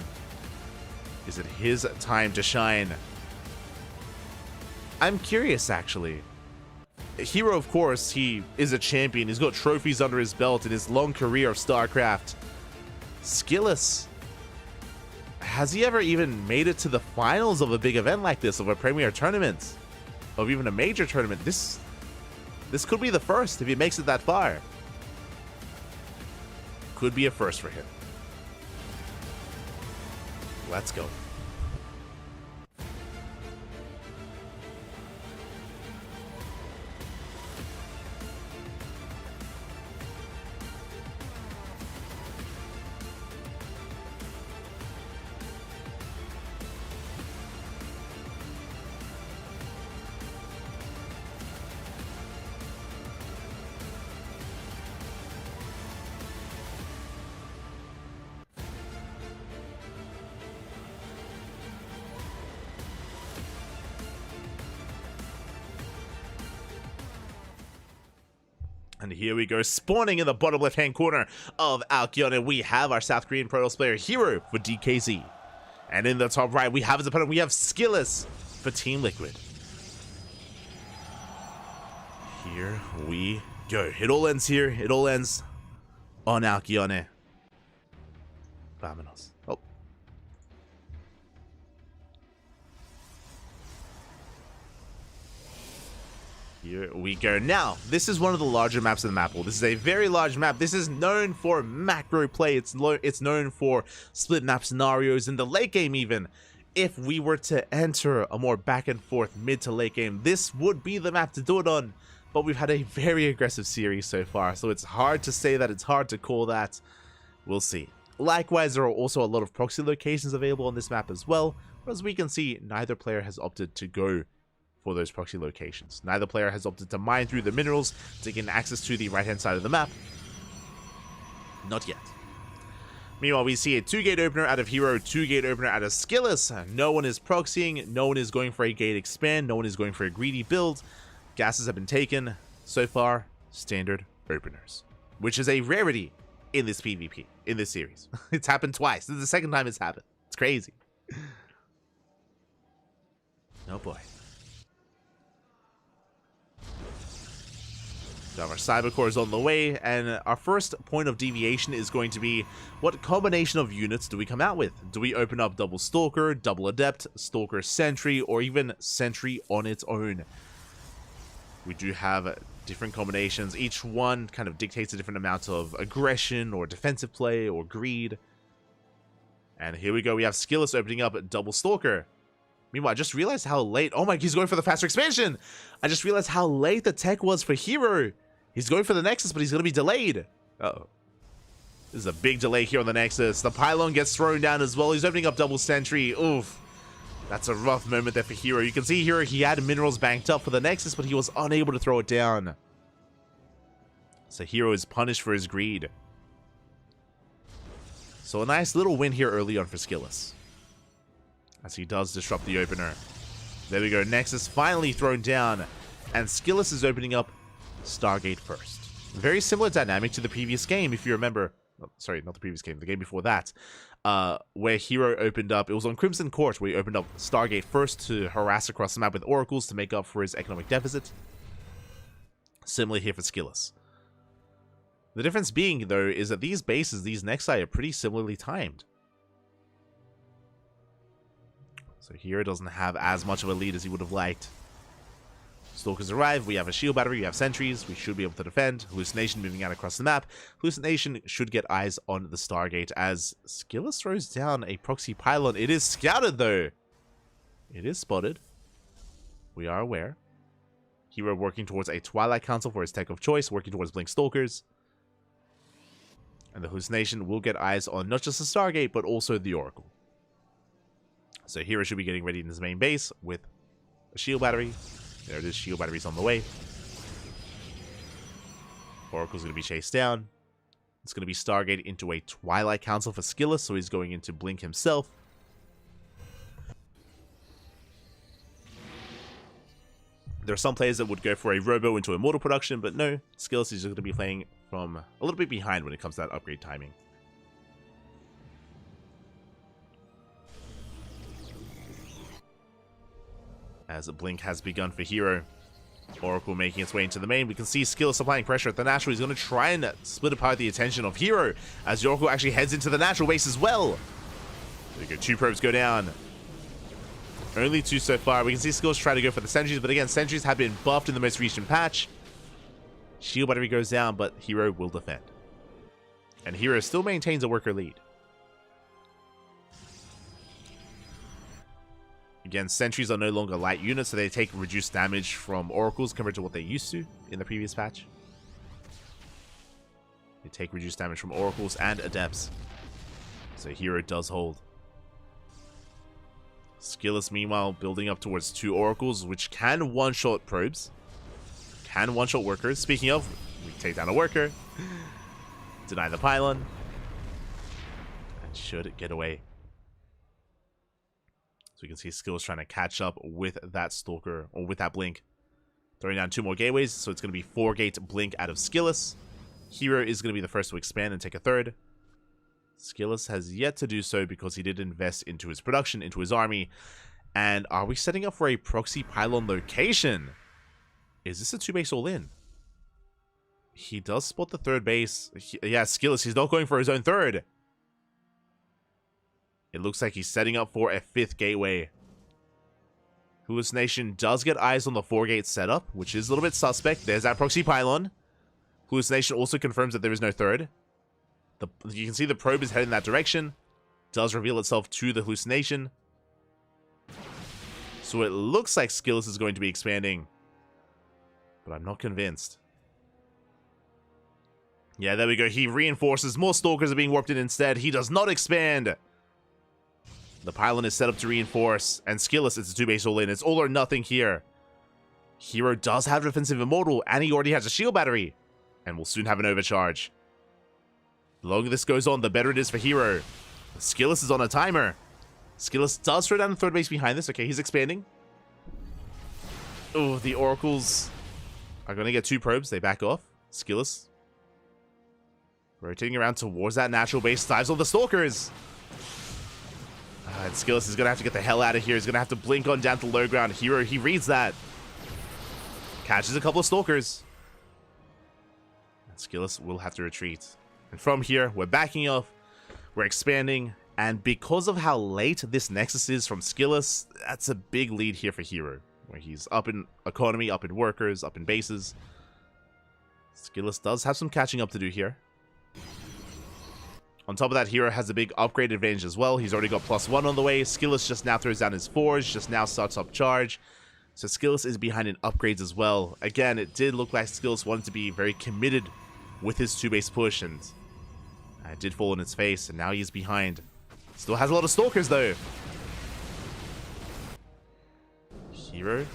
Is it his time to shine? I'm curious, actually. Hero, of course, he is a champion. He's got trophies under his belt in his long career of StarCraft. Skillus, has he ever even made it to the finals of a big event like this, of a premier tournament, of even a major tournament? This could be the first if he makes it that far. Could be a first for him. Let's go. And here we go, spawning in the bottom left-hand corner of Alkyone, we have our South Korean Protoss player, Hero, for DKZ. And in the top right, we have his opponent, we have Skillus for Team Liquid. Here we go. It all ends here. It all ends on Alkyone. Vámonos. Oh. Here we go. Now, this is one of the larger maps of the map pool. This is a very large map. This is known for macro play. It's known for split map scenarios in the late game even. If we were to enter a more back and forth mid to late game, this would be the map to do it on. But we've had a very aggressive series so far, so it's hard to say that, it's hard to call that. We'll see. Likewise, there are also a lot of proxy locations available on this map as well, but as we can see, neither player has opted to go for those proxy locations. Neither player has opted to mine through the minerals to gain access to the right-hand side of the map. Not yet. Meanwhile, we see a 2-gate opener out of Hero, 2-gate opener out of Skillus. No one is proxying, no one is going for a gate expand, no one is going for a greedy build. Gases have been taken. So far, standard openers, which is a rarity in this PvP, in this series. It's happened twice. This is the second time it's happened. It's crazy. Oh boy. So our Cybercore is on the way, and our first point of deviation is going to be, what combination of units do we come out with? Do we open up double Stalker, double Adept, Stalker Sentry, or even Sentry on its own? We do have different combinations. Each one kind of dictates a different amount of aggression, or defensive play, or greed. And here we go, we have Skillus opening up double Stalker. Meanwhile, I just realized how late... Oh my, he's going for the faster expansion! I just realized how late the tech was for Hero. He's going for the Nexus, but he's going to be delayed. Uh-oh. This is a big delay here on the Nexus. The pylon gets thrown down as well. He's opening up double Sentry. Oof. That's a rough moment there for Hero. You can see here he had minerals banked up for the Nexus, but he was unable to throw it down. So Hero is punished for his greed. So a nice little win here early on for Skillus, as he does disrupt the opener. There we go, Nexus finally thrown down, and Skillus is opening up Stargate first. Very similar dynamic to the previous game, if you remember. Oh, sorry, not the previous game, the game before that. Where Hero opened up, it was on Crimson Court, where he opened up Stargate first to harass across the map with oracles to make up for his economic deficit. Similar here for Skillus. The difference being, though, is that these bases, these Nexi, are pretty similarly timed. So Hero doesn't have as much of a lead as he would have liked. Stalkers arrive, we have a shield battery, we have sentries, we should be able to defend. Hallucination moving out across the map. Hallucination should get eyes on the Stargate as Skillus throws down a proxy pylon. It is scouted though. It is spotted. We are aware. Hero working towards a Twilight Council for his tech of choice, working towards Blink Stalkers. And the Hallucination will get eyes on not just the Stargate, but also the Oracle. So Hero should be getting ready in his main base with a shield battery. There it is, shield battery's on the way. Oracle's going to be chased down. It's going to be Stargate into a Twilight Council for Skillus, so he's going into Blink himself. There are some players that would go for a Robo into Immortal production, but no, Skillus is just going to be playing from a little bit behind when it comes to that upgrade timing. As a Blink has begun for Hero. Oracle making its way into the main. We can see Skillus applying pressure at the natural. He's going to try and split apart the attention of Hero as the Oracle actually heads into the natural base as well. There we go, 2 probes go down. Only 2 so far. We can see Skillus try to go for the sentries, but again, sentries have been buffed in the most recent patch. Shield battery goes down, but Hero will defend. And Hero still maintains a worker lead. Again, sentries are no longer light units, so they take reduced damage from oracles compared to what they used to in the previous patch. They take reduced damage from oracles and adepts. So Hero does hold. Skillus, meanwhile, building up towards 2 oracles, which can one-shot probes. Can one-shot workers. Speaking of, we take down a worker. Deny the pylon. And should get away. So you can see Skillus trying to catch up with that Stalker, or with that Blink. Throwing down 2 more gateways, so it's going to be 4-gate Blink out of Skillus. Hero is going to be the first to expand and take a 3rd. Skillus has yet to do so because he did invest into his production, into his army. And are we setting up for a proxy pylon location? Is this a 2-base all-in? He does spot the 3rd base. Yeah, Skillus, he's not going for his own 3rd. It looks like he's setting up for a 5th gateway. Hallucination does get eyes on the 4-gate setup, which is a little bit suspect. There's that proxy pylon. Hallucination also confirms that there is no third. You can see the probe is heading that direction. Does reveal itself to the Hallucination. So it looks like Skillus is going to be expanding. But I'm not convinced. Yeah, there we go. He reinforces. More Stalkers are being warped in instead. He does not expand. The pylon is set up to reinforce. And Skillus, it's a 2-base all in. It's all or nothing here. Hero does have Defensive Immortal, and he already has a shield battery. And will soon have an overcharge. The longer this goes on, the better it is for Hero. Skillus is on a timer. Skillus does throw down the 3rd base behind this. Okay, he's expanding. Oh, the Oracles are going to get 2 probes. They back off. Skillus rotating around towards that natural base. Dives on the Stalkers. And Skillus is going to have to get the hell out of here. He's going to have to blink on down to low ground. Hero, he reads that. Catches a couple of Stalkers. And Skillus will have to retreat. And from here, we're backing off. We're expanding. And because of how late this Nexus is from Skillus, that's a big lead here for Hero. Where he's up in economy, up in workers, up in bases. Skillus does have some catching up to do here. On top of that, Hero has a big upgrade advantage as well. He's already got +1 on the way. Skillus just now throws down his Forge, just now starts up Charge. So Skillus is behind in upgrades as well. Again, it did look like Skillus wanted to be very committed with his 2-base push, and it did fall in its face, and now he's behind. Still has a lot of Stalkers, though. Hero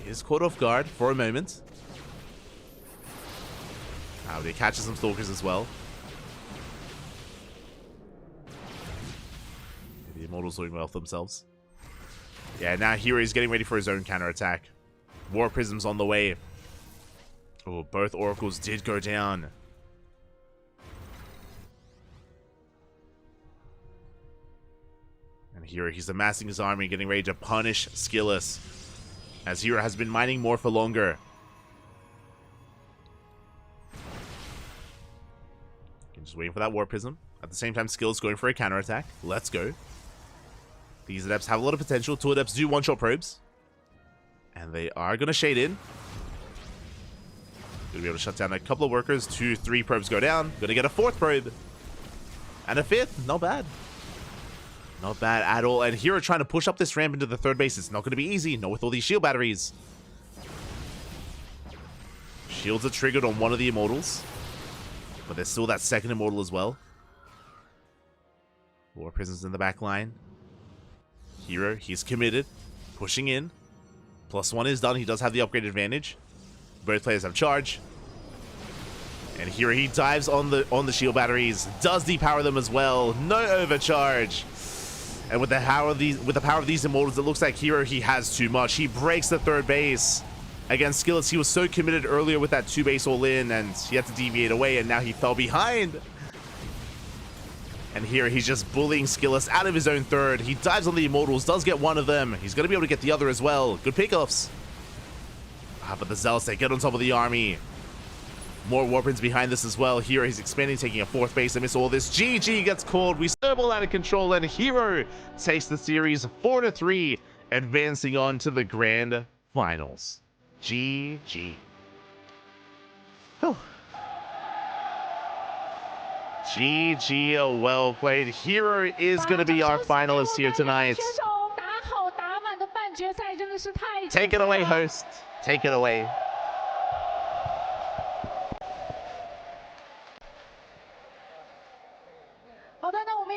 is caught off guard for a moment. They catches some Stalkers as well. The Immortals doing well for themselves. Yeah, now Hero is getting ready for his own counterattack. War Prism's on the way. Oh, both Oracles did go down. And Hero, he's amassing his army, getting ready to punish Skillus. As Hero has been mining more for longer. Just waiting for that War Prism. At the same time, Skillus going for a counterattack. Let's go. These Adepts have a lot of potential. 2 Adepts do one-shot probes. And they are going to shade in. Going to be able to shut down a couple of workers. 2, 3 probes go down. Going to get a 4th probe. And a 5th. Not bad. Not bad at all. And Hero trying to push up this ramp into the 3rd base. It's not going to be easy. Not with all these shield batteries. Shields are triggered on one of the Immortals. But there's still that 2nd Immortal as well. War Prisms in the back line. Hero, he's committed. Pushing in. +1 is done. He does have the upgrade advantage. Both players have charge. And Hero, he dives on the shield batteries. Does depower them as well. No overcharge. And with the power of these Immortals, it looks like Hero, he has too much. He breaks the 3rd base. Against Skillus, he was so committed earlier with that 2-base all-in, and he had to deviate away, and now he fell behind. And here, he's just bullying Skillus out of his own 3rd. He dives on the Immortals, does get one of them. He's going to be able to get the other as well. Good pickoffs. But the Zealots, they get on top of the army. More Warpins behind this as well. Here, he's expanding, taking a 4th base amidst all this. GG gets called. We snowball out of control, and Hero takes the series 4-3, advancing on to the Grand Finals. GG. Oh. GG, well played. Hero is going to be our finalist here tonight. Take it away, host. Take it away.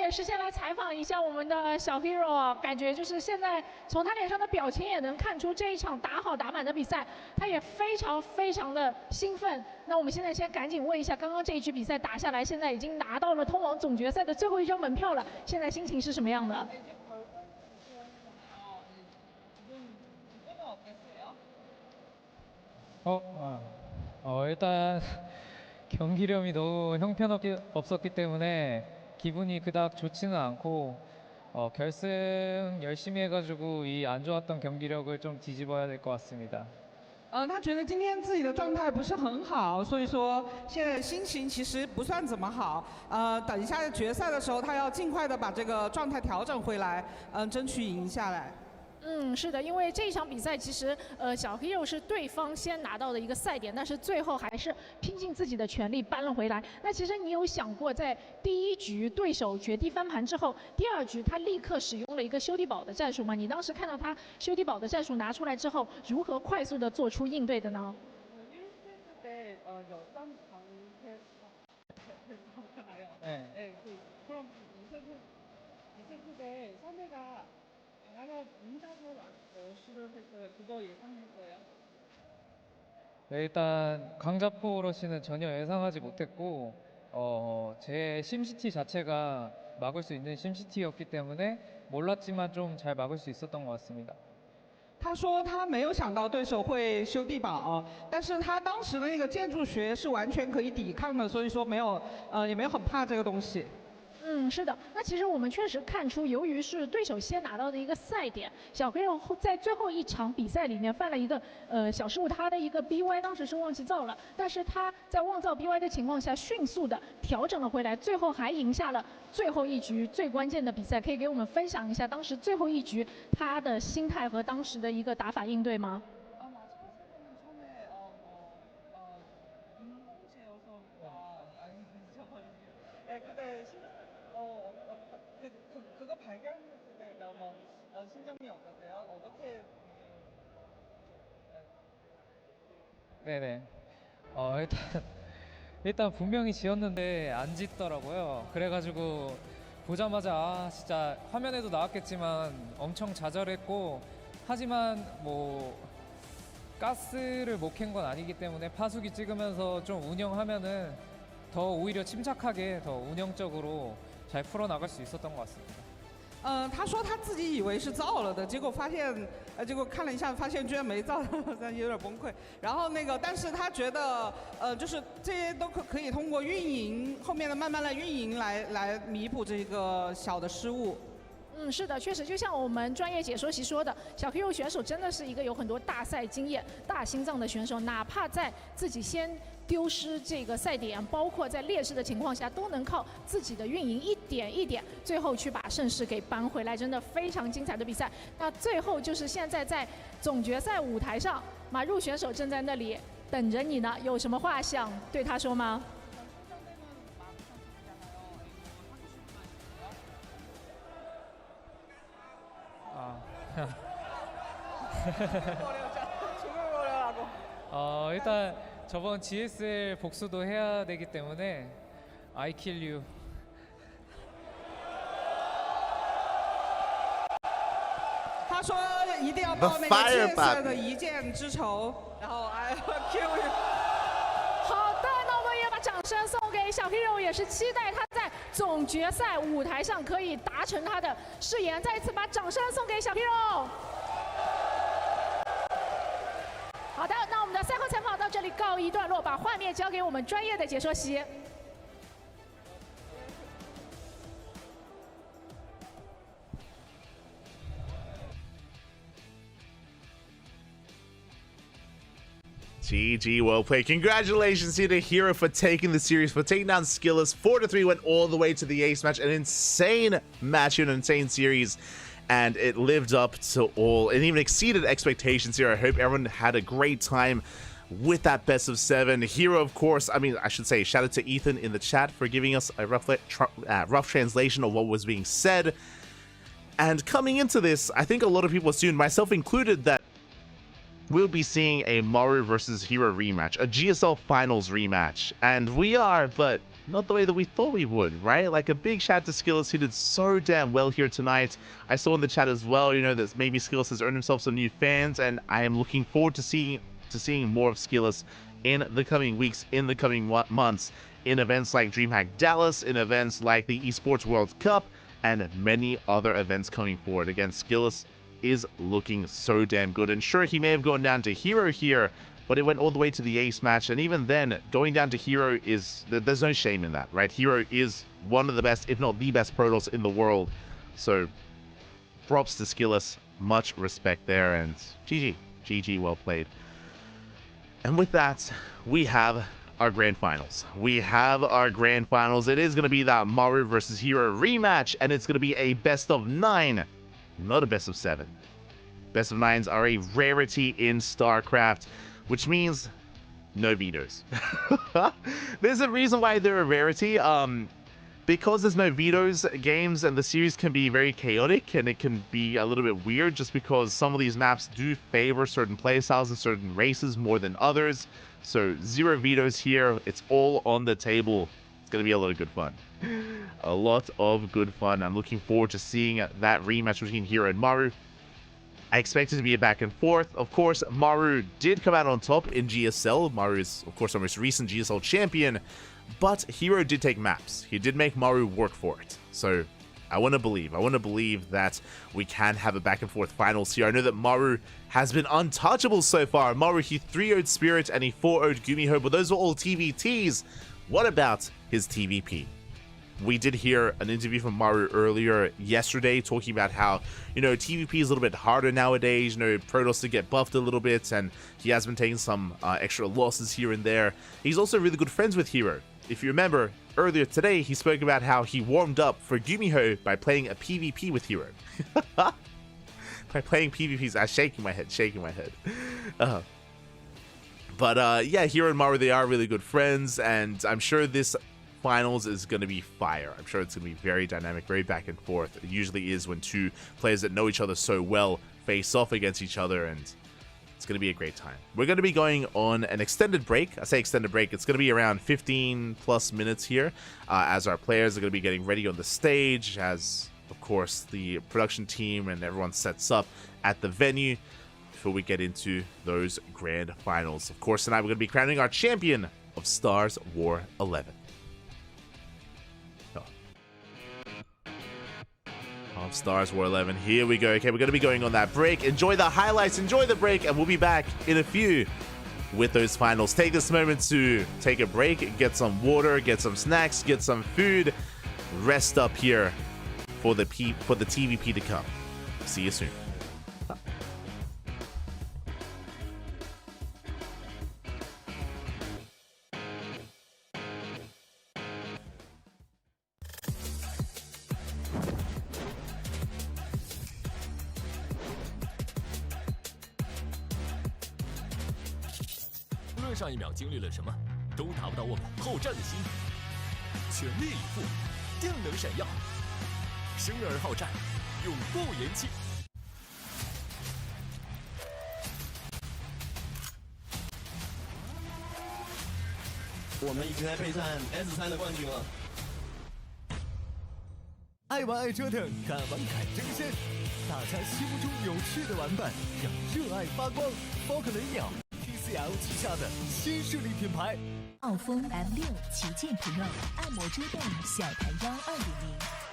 也是先来采访一下我们的小 Hero 啊，感觉就是现在从他脸上的表情也能看出这一场打好打满的比赛，他也非常的兴奋。那我们现在先赶紧问一下，刚刚这一局比赛打下来，现在已经拿到了通往总决赛的最后一张门票了，现在心情是什么样的？ 일단 경기력이 너무 형편없었기 때문에 기분이 그닥 좋지는 않고 결승 열심히 해가지고 이 안 좋았던 경기력을 좀 뒤집어야 될 것 같습니다. 他觉得今天自己的状态不是很好，所以说现在心情其实不算怎么好。等一下决赛的时候，他要尽快的把这个状态调整回来，争取赢下来。是的，因为这一场比赛其实小 Hero 是对方先拿到的一个赛点，但是最后还是拼尽自己的全力扳了回来。那其实你有想过，在第一局对手绝地翻盘之后，第二局他立刻使用了一个修地堡的战术吗？你当时看到他修地堡的战术拿出来之后，如何快速的做出应对的呢？네, 일단 강자포 러시는 전혀 예상하지 못했고 제 심시티 자체가 막을 수 있는 심시티였기 때문에 몰랐지만 좀 잘 막을 수 있었던 것 같습니다. 他说他没有想到对手会修地堡，但是他当时的那个建筑学是完全可以抵抗的，所以说也没有很怕这个东西。是的，那其实我们确实看出，由于是对手先拿到的一个赛点，小 Hero 在最后一场比赛里面犯了一个小失误，他的一个 BY 当时是忘记造了，但是他在忘造 BY 的情况下，迅速的调整了回来，最后还赢下了最后一局最关键的比赛。可以给我们分享一下当时最后一局他的心态和当时的一个打法应对吗？ 네네. 일단 분명히 지었는데 안 짓더라고요. 그래가지고 보자마자 진짜 화면에도 나왔겠지만 엄청 좌절했고, 하지만 뭐 가스를 못 캔 건 아니기 때문에 파수기 찍으면서 좀 운영하면은 더 오히려 침착하게 더 운영적으로 잘 풀어나갈 수 있었던 것 같습니다. 他说他自己以为是造了的，结果看了一下，发现居然没造，但有点崩溃。然后但是他觉得就是这些都可以通过运营后面的慢慢的运营来弥补这个小的失误。 是的，确实就像我们专业解说席说的，小 Hero 选手真的是一个有很多大赛经验、大心脏的选手，哪怕在自己先丢失这个赛点，包括在劣势的情况下，都能靠自己的运营一点一点，最后去把胜势给扳回来，真的非常精彩的比赛。那最后就是现在在总决赛舞台上，马入选手正在那里等着你呢，有什么话想对他说吗？ 일단 저번 GSL 복수도 해야 되기 때문에 I kill you. 他说一定要报那个GSL的一箭之仇，然后 I kill you。好的，那我们也把掌声送给小 Hero， 也是期待他在总决赛舞台上可以达成他的誓言。再一次把掌声送给小 Hero。 好的，那我们的赛后采访到这里告一段落，把画面交给我们专业的解说席。GG, well played. Congratulations here to Hero for taking the series, for taking down Skillers. 4-3 went all the way to the ace match. An insane match, an insane series. And it lived up to all, and even exceeded expectations here. I hope everyone had a great time with that best of 7. Hero, of course, I should say, shout out to Ethan in the chat for giving us a rough translation of what was being said. And coming into this, I think a lot of people assumed, myself included, that we'll be seeing a Maru versus Hero rematch, a GSL Finals rematch. And we are, but not the way that we thought we would, right? Like, a big shout out to Skillers, who did so damn well here tonight. I saw in the chat as well, you know, that maybe Skillers has earned himself some new fans, and I am looking forward to seeing more of Skillers in the coming weeks, in the coming months, in events like DreamHack Dallas, in events like the Esports World Cup, and many other events coming forward. Again, Skillers is looking so damn good, and sure, he may have gone down to Hero here, but it went all the way to the ace match, and even then, going down to Hero there's no shame in that, right? Hero is one of the best, if not the best Protoss in the world, so props to Skillers, much respect there, and GG, well played. And with that, we have our grand finals. It is going to be that Maru versus Hero rematch, and it's going to be a best of 9, not a best of 7. Best of 9s are a rarity in StarCraft, which means no vetoes. There's a reason why they're a rarity. Because there's no vetoes, games and the series can be very chaotic and it can be a little bit weird just because some of these maps do favor certain playstyles and certain races more than others. So 0 vetoes here. It's all on the table. It's going to be a lot of good fun. A lot of good fun. I'm looking forward to seeing that rematch between Hero and Maru. I expect it to be a back and forth. Of course, Maru did come out on top in GSL. Maru is, of course, our most recent GSL champion. But Hero did take maps. He did make Maru work for it. So I want to believe that we can have a back and forth finals here. I know that Maru has been untouchable so far. Maru, he 3-0'd Spirit and he 4-0'd Gumiho, but those were all TVTs. What about his TVP? We did hear an interview from Maru earlier yesterday talking about how, TVP is a little bit harder nowadays, Protoss to get buffed a little bit, and he has been taking some extra losses here and there. He's also really good friends with Hero. If you remember, earlier today, he spoke about how he warmed up for Gumiho by playing a PvP with Hero. By playing PvPs, I'm shaking my head. But yeah, Hero and Maru, they are really good friends, and I'm sure this finals is going to be fire. I'm sure it's going to be very dynamic, very back and forth. It usually is when two players that know each other so well face off against each other, and it's going to be a great time. We're going to be going on an extended break. I say extended break. It's going to be around 15 plus minutes here as our players are going to be getting ready on the stage, as, of course, the production team and everyone sets up at the venue before we get into those grand finals. Of course, tonight we're going to be crowning our champion of StarsWar 11. Of StarsWar 11. Here we go. Okay, we're going to be going on that break. Enjoy the highlights, enjoy the break, and we'll be back in a few with those finals. Take this moment to take a break, get some water, get some snacks, get some food, rest up here for the TVP to come. See you soon.上一秒经历了什么，都达不到我们好战的心。全力以赴，定能闪耀。生而好战，永不言弃。我们已经在备战 S3的冠军了。爱玩爱折腾，敢玩敢争先。大家心目中有趣的玩伴，让热爱发光。宝可雷鸟。TCL 旗下的新势力品牌，傲风 M6 旗舰 Pro 按摩遮挡小弹腰2.0。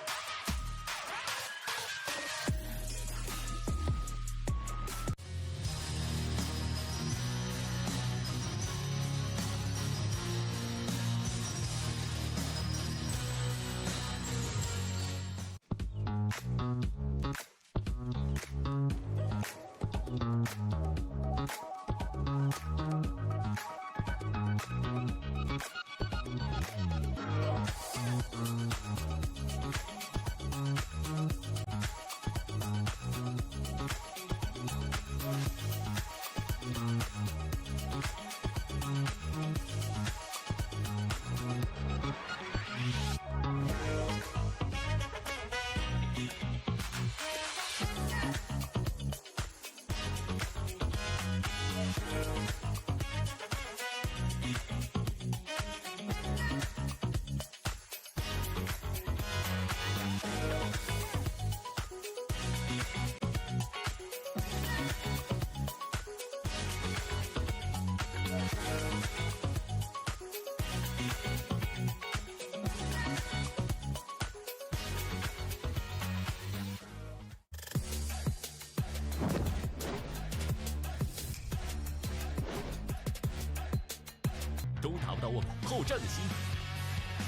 都达不到我们好战的心。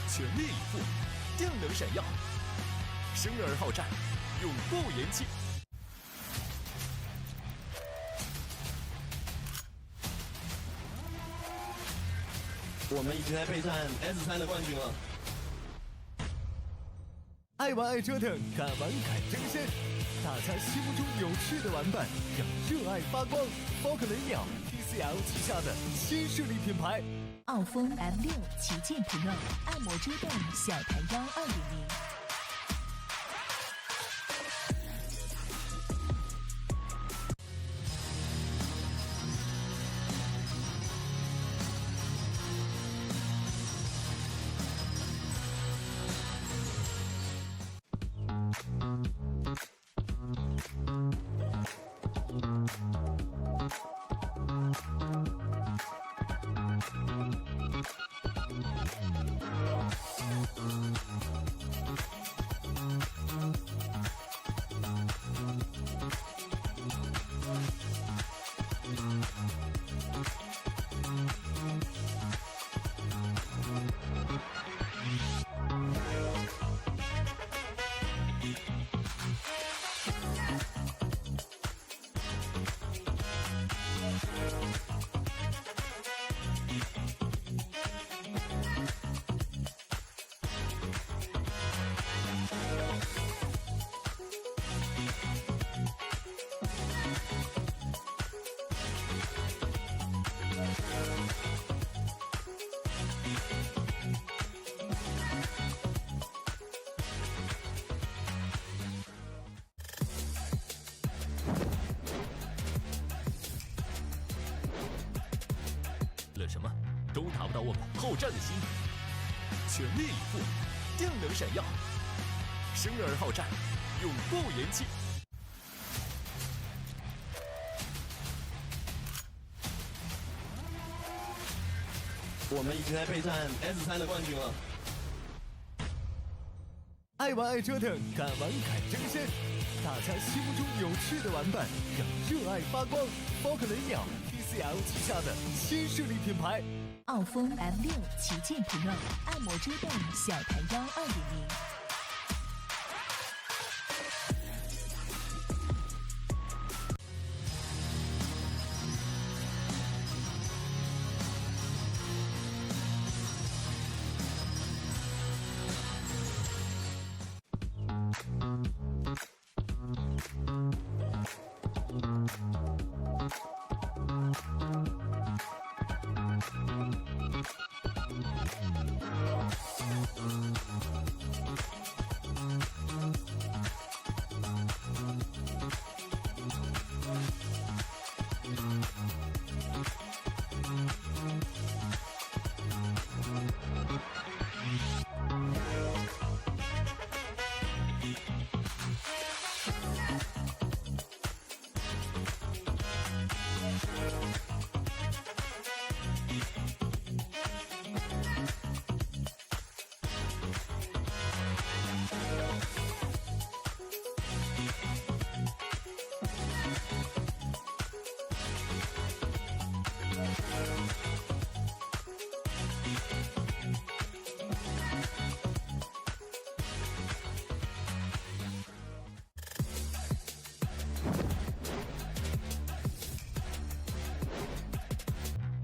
全力以赴，定能闪耀。生而好战，永不言弃。我们已经在备战 S3的冠军了。爱玩爱折腾，敢玩敢争先。大家心目中有趣的玩伴，让热爱发光。宝可雷鸟 TCL 旗下的新势力品牌。奥风 M6 旗舰 Pro 按摩遮挡小弹腰2.0。什么都达不到我们好战的心，全力以赴，定能闪耀，生而好战，永不言弃。我们已经在备战 S3的冠军了。爱玩爱折腾，敢玩敢争先。大家心目中有趣的玩伴，让热爱发光。宝可雷鸟 TCL 旗下的新势力品牌。奥风 M6 旗舰 Pro 按摩遮挡小弹腰2.0。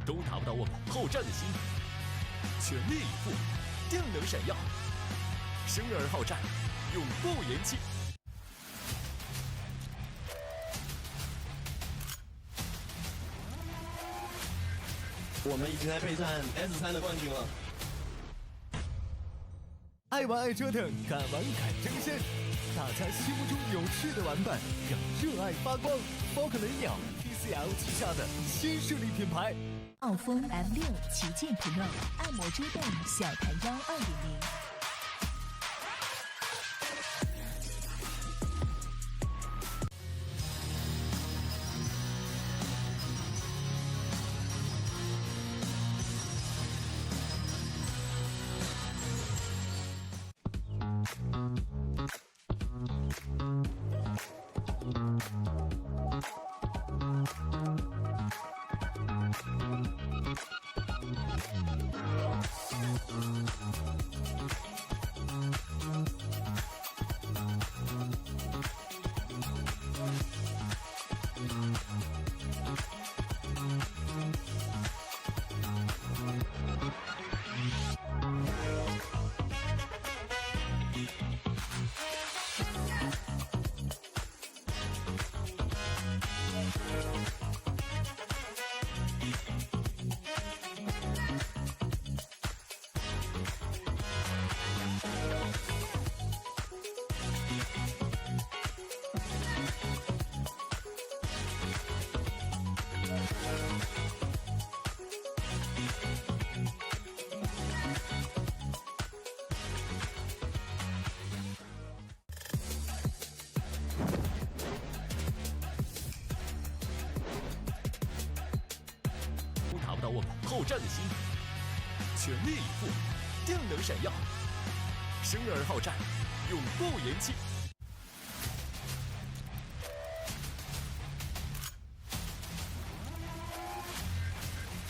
都达不到我们好战的心，全力以赴，定能闪耀，生而好战，永不言弃。我们已经在备战 S3的冠军了。爱玩爱折腾，敢玩敢争先。大家心目中有趣的玩伴，让热爱发光。宝可雷鸟 TCL 旗下的新势力品牌。奥风 M6 旗舰 Pro 按摩遮挡小弹腰2.0。到我们好战的心，全力以赴，定能闪耀，生而好战，永不言弃。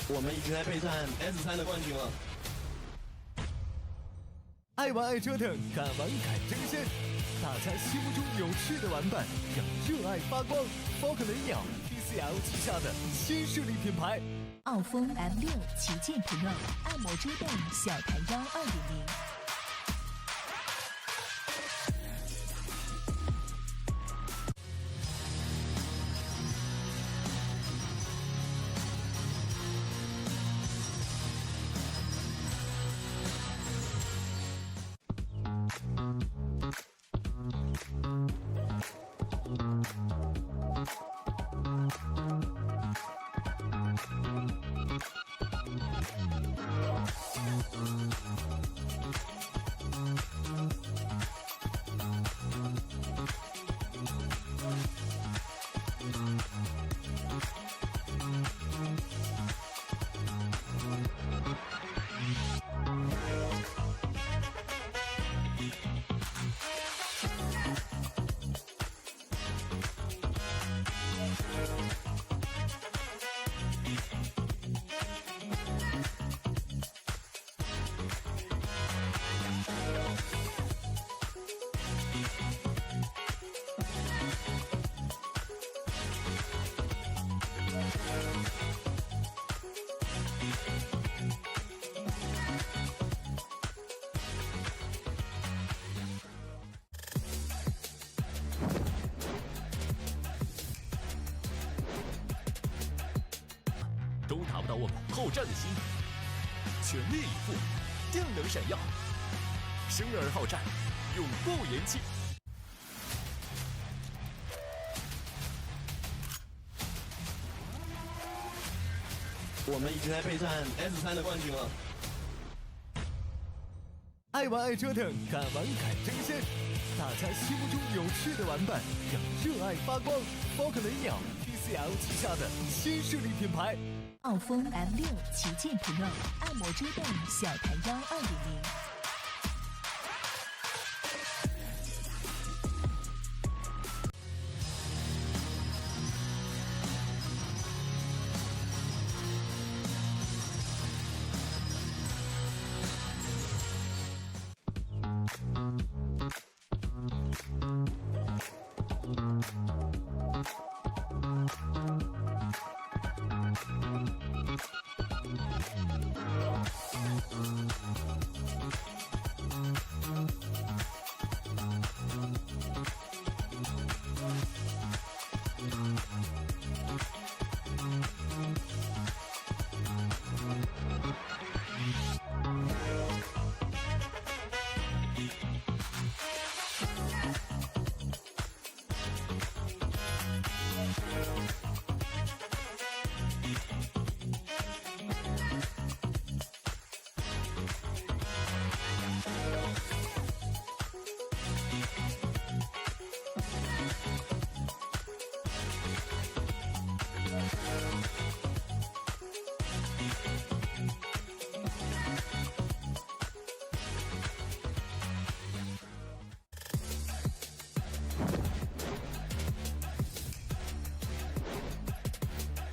我们已经在备战 S3的冠军了。爱玩爱折腾，敢玩敢争先。大家心目中有趣的玩伴，让热爱发光。宝可雷鸟 TCL 旗下的新势力品牌。傲风 M6 旗舰 Pro 按摩桌凳小台腰2.0。都达不到我们好战的心，全力以赴，定能闪耀，生而好战，永不言弃。我们已经在备战 S3的冠军了。爱玩爱折腾，敢玩敢争先。大家心目中有趣的玩伴，让热爱发光。宝可雷鸟 TCL 旗下的新势力品牌。傲风 M6 旗舰 Pro 按摩桌凳小台腰2.0。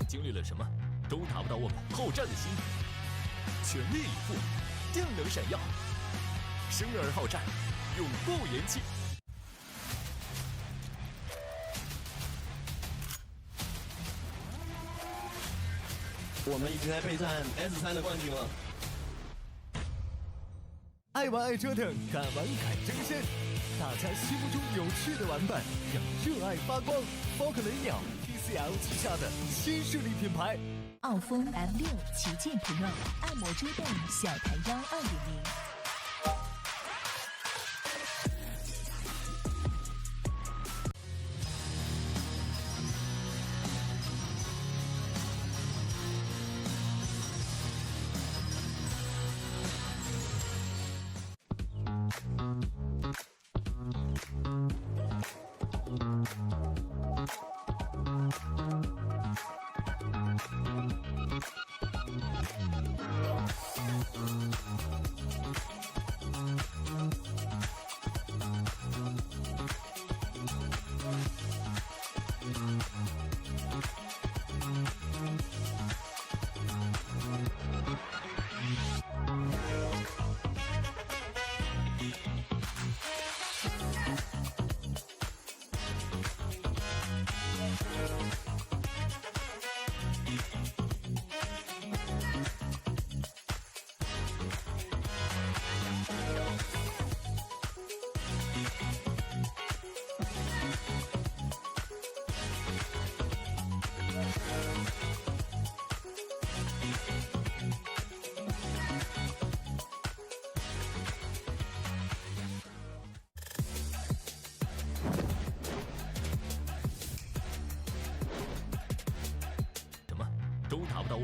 经历了什么，都达不到我们好战的心，全力以赴，定能闪耀，生而好战，永不言弃。我们已经在备战 S3的冠军了。爱玩爱折腾，敢玩敢争先。大家心目中有趣的玩伴，让热爱发光。宝可雷鸟 TCL 旗下的新势力品牌。傲风 M6 旗舰 Pro 按摩桌凳小台腰2.0。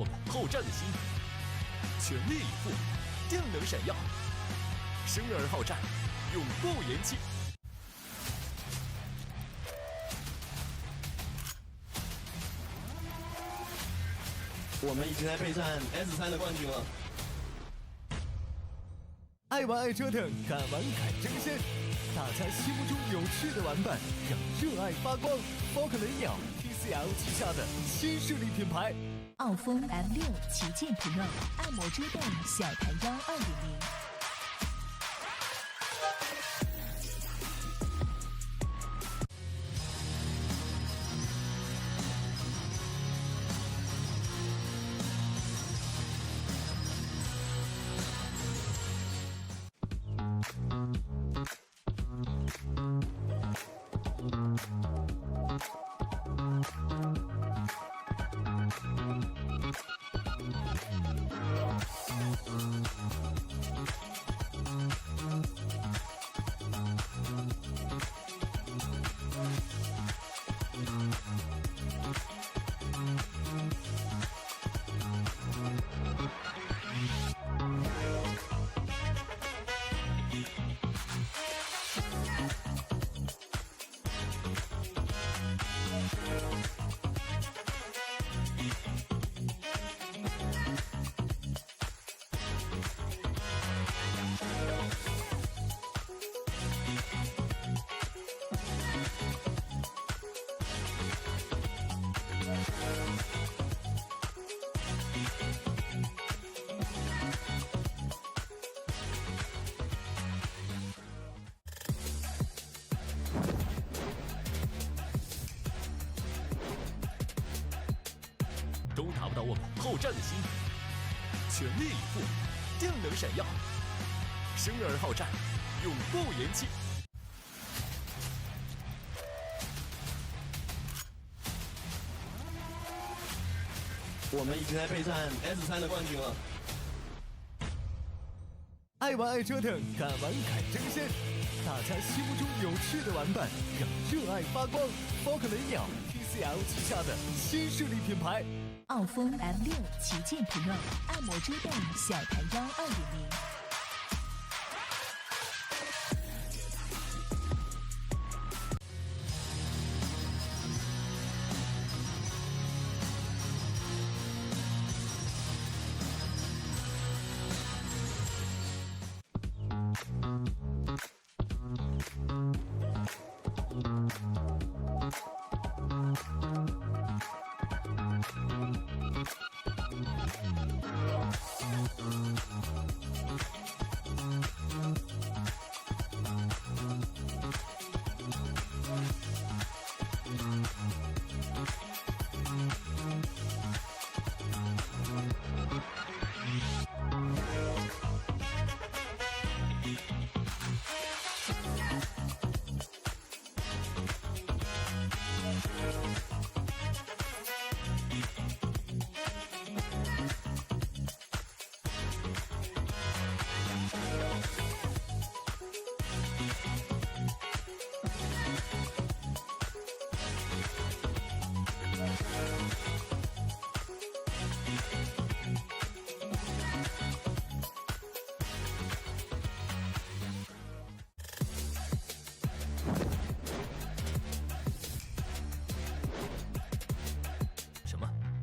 们好战的心，全力以赴，电能闪耀，生而好战，永不言弃。我们已经在备战 S3的冠军了。爱玩爱折腾，敢玩敢争先。大家心目中有趣的玩伴，让热爱发光。宝可雷鸟 TCL 旗下的新势力品牌。傲风 M6 旗舰 Pro 按摩遮挡小弹腰2.0。都达不到我们好战的心，全力以赴，电能闪耀，生而好战，永不言弃。我们已经在备战 S3的冠军了。爱玩爱折腾，敢玩敢争先。大家心目中有趣的玩伴，让热爱发光。宝可雷鸟 TCL 旗下的新势力品牌。傲风 M6 旗舰 Pro 按摩遮挡小弹腰2.0。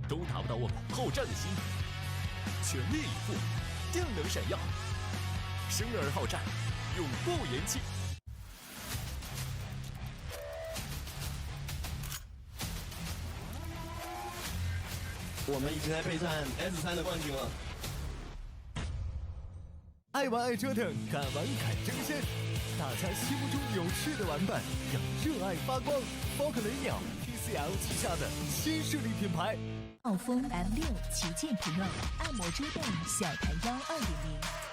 都达不到我们好战的心，全力以赴，电能闪耀，生而好战，永不言弃。我们已经在备战 S3的冠军了。爱玩爱折腾，敢玩敢争先。大家心目中有趣的玩伴，让热爱发光。宝可雷鸟 TCL 旗下的新势力品牌。傲风 M6 旗舰 Pro 按摩遮挡小弹腰2.0。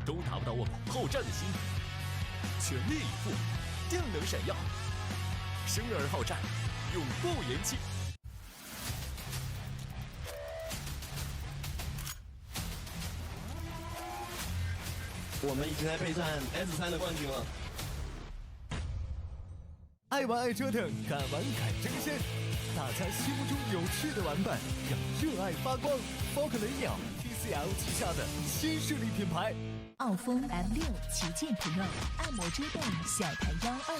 都达不到我们好战的心，全力以赴，定能闪耀，生而好战，永不言弃。我们已经在备战 S3的冠军了。爱玩爱折腾，敢玩敢争先，大家心目中有趣的玩伴，让热爱发光。宝可雷鸟 TCL 旗下的新势力品牌。奥风 M6 旗舰 Pro 按摩遮挡小弹腰2.0。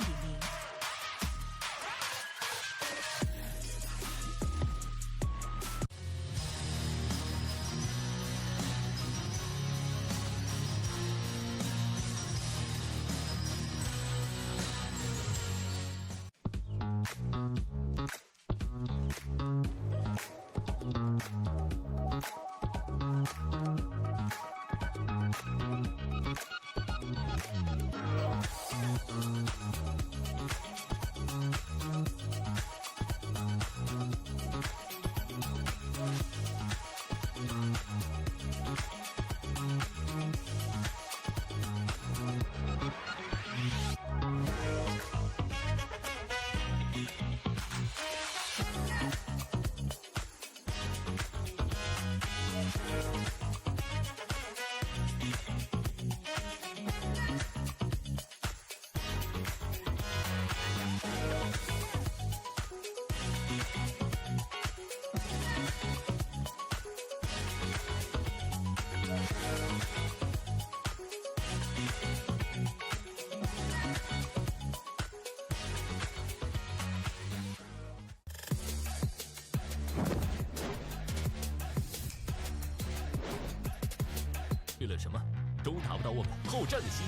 为了什么都达不到我们好战的心，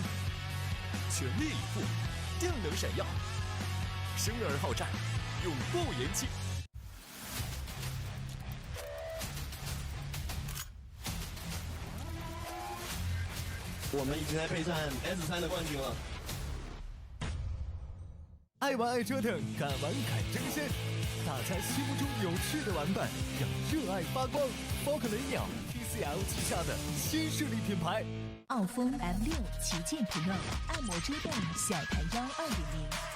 全力以赴，定能闪耀，生而好战，永不言弃。我们已经在备战 S3的冠军了。爱玩爱折腾，敢玩敢争先，大家心目中有趣的玩伴，让热爱发光。宝可雷鸟 TCL 旗下的新势力品牌。奥风 M6 旗舰 Pro 按摩遮挡小弹腰2.0。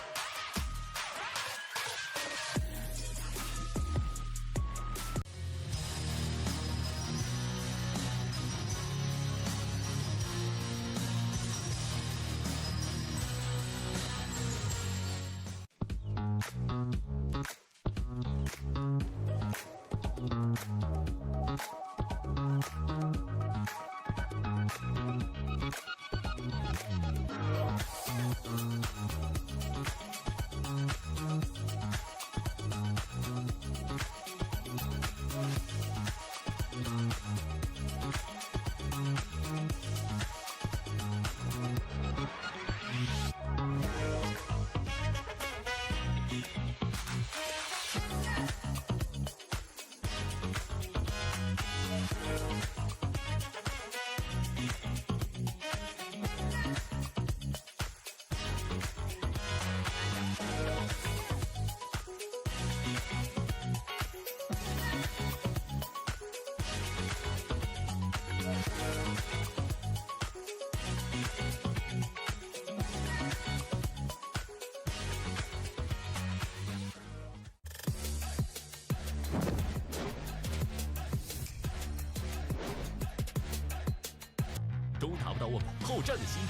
都达不到我们好战的心，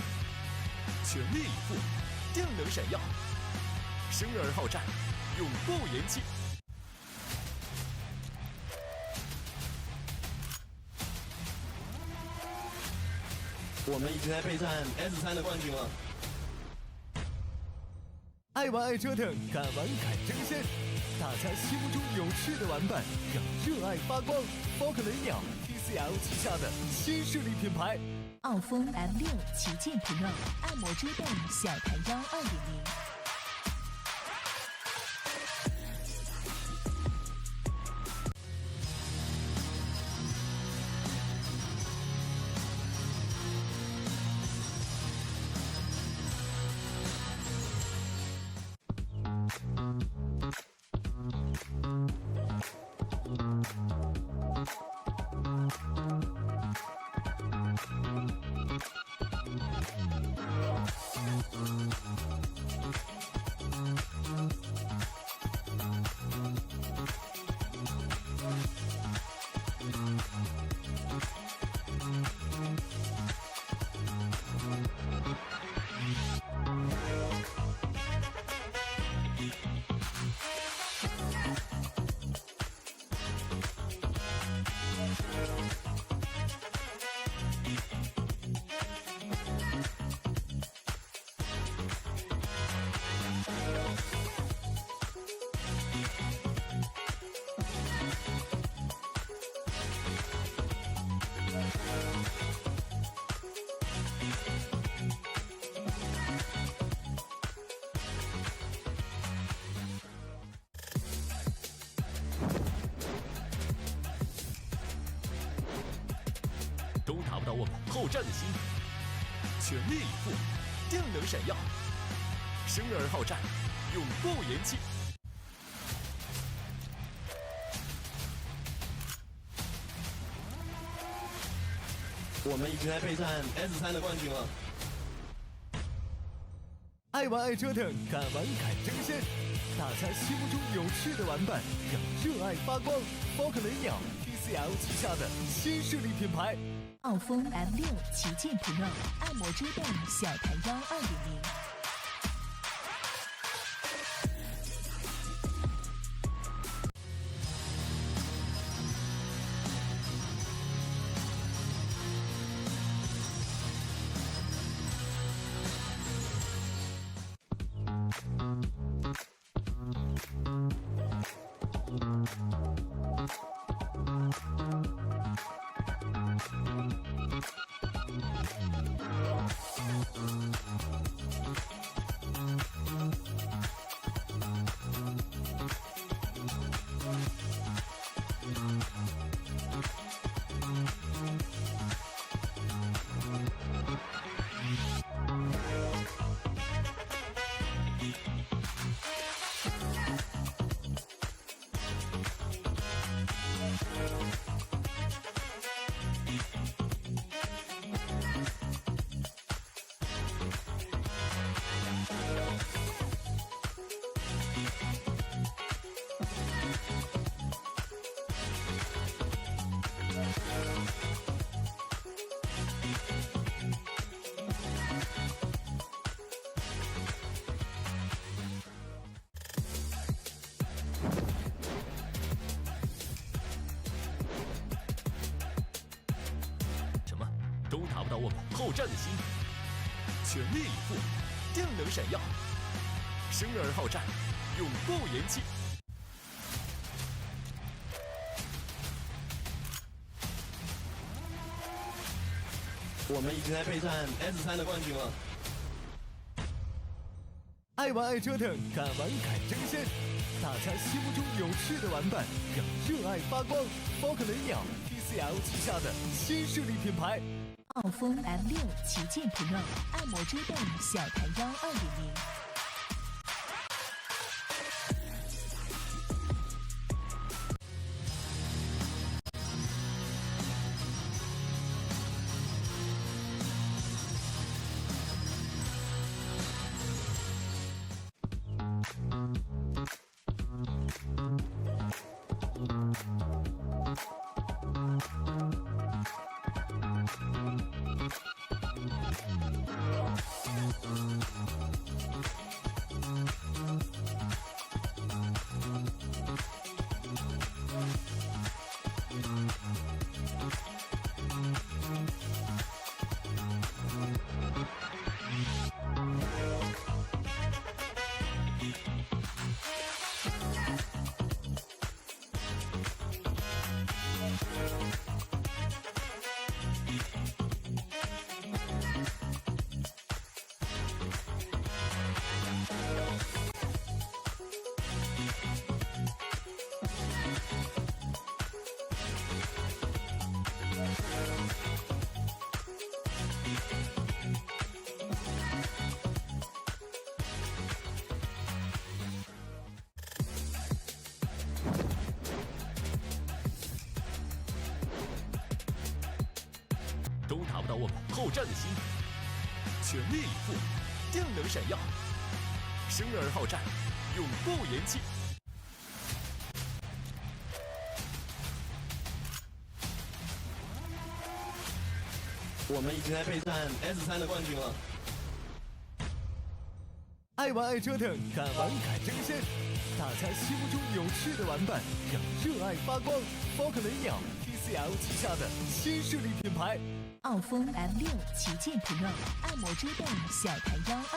全力以赴，定能闪耀。生而好战，永不言弃。我们已经在备战 S3的冠军了。爱玩爱折腾，敢玩敢争先，大家心目中有趣的玩伴，让热爱发光。宝可雷鸟 TCL 旗下的新势力品牌。傲风 M6 旗舰 Pro 按摩遮挡小弹腰2.0。都达不到我们好战的心，全力以赴，定能闪耀。生而好战，永不言弃。我们已经在备战 S3的冠军了。爱玩爱折腾，敢玩敢争先，大家心目中有趣的玩伴，让热爱发光。宝可雷鸟 TCL 旗下的新势力品牌。傲风 M6 旗舰 Pro 按摩遮挡小弹腰2.0。都达不到我们好战的心，全力以赴，定能闪耀。生而好战，永不言弃。我们已经在备战 S3的冠军了。爱玩爱折腾，敢玩敢争先，大家心目中有趣的玩伴，让热爱发光。宝可雷鸟 TCL 旗下的新势力品牌。傲风 M6 旗舰 Pro 按摩遮挡小弹腰2.0。都达不到我们好战的心，全力以赴，定能闪耀，生而好战，永不言弃。我们已经在备战 S3的冠军了。爱玩爱折腾，敢玩敢争先，大家心目中有趣的玩伴，让热爱发光。宝可雷鸟 TCL 旗下的新势力品牌。傲风 M6 旗舰 Pro 按摩遮挡小台腰2.0。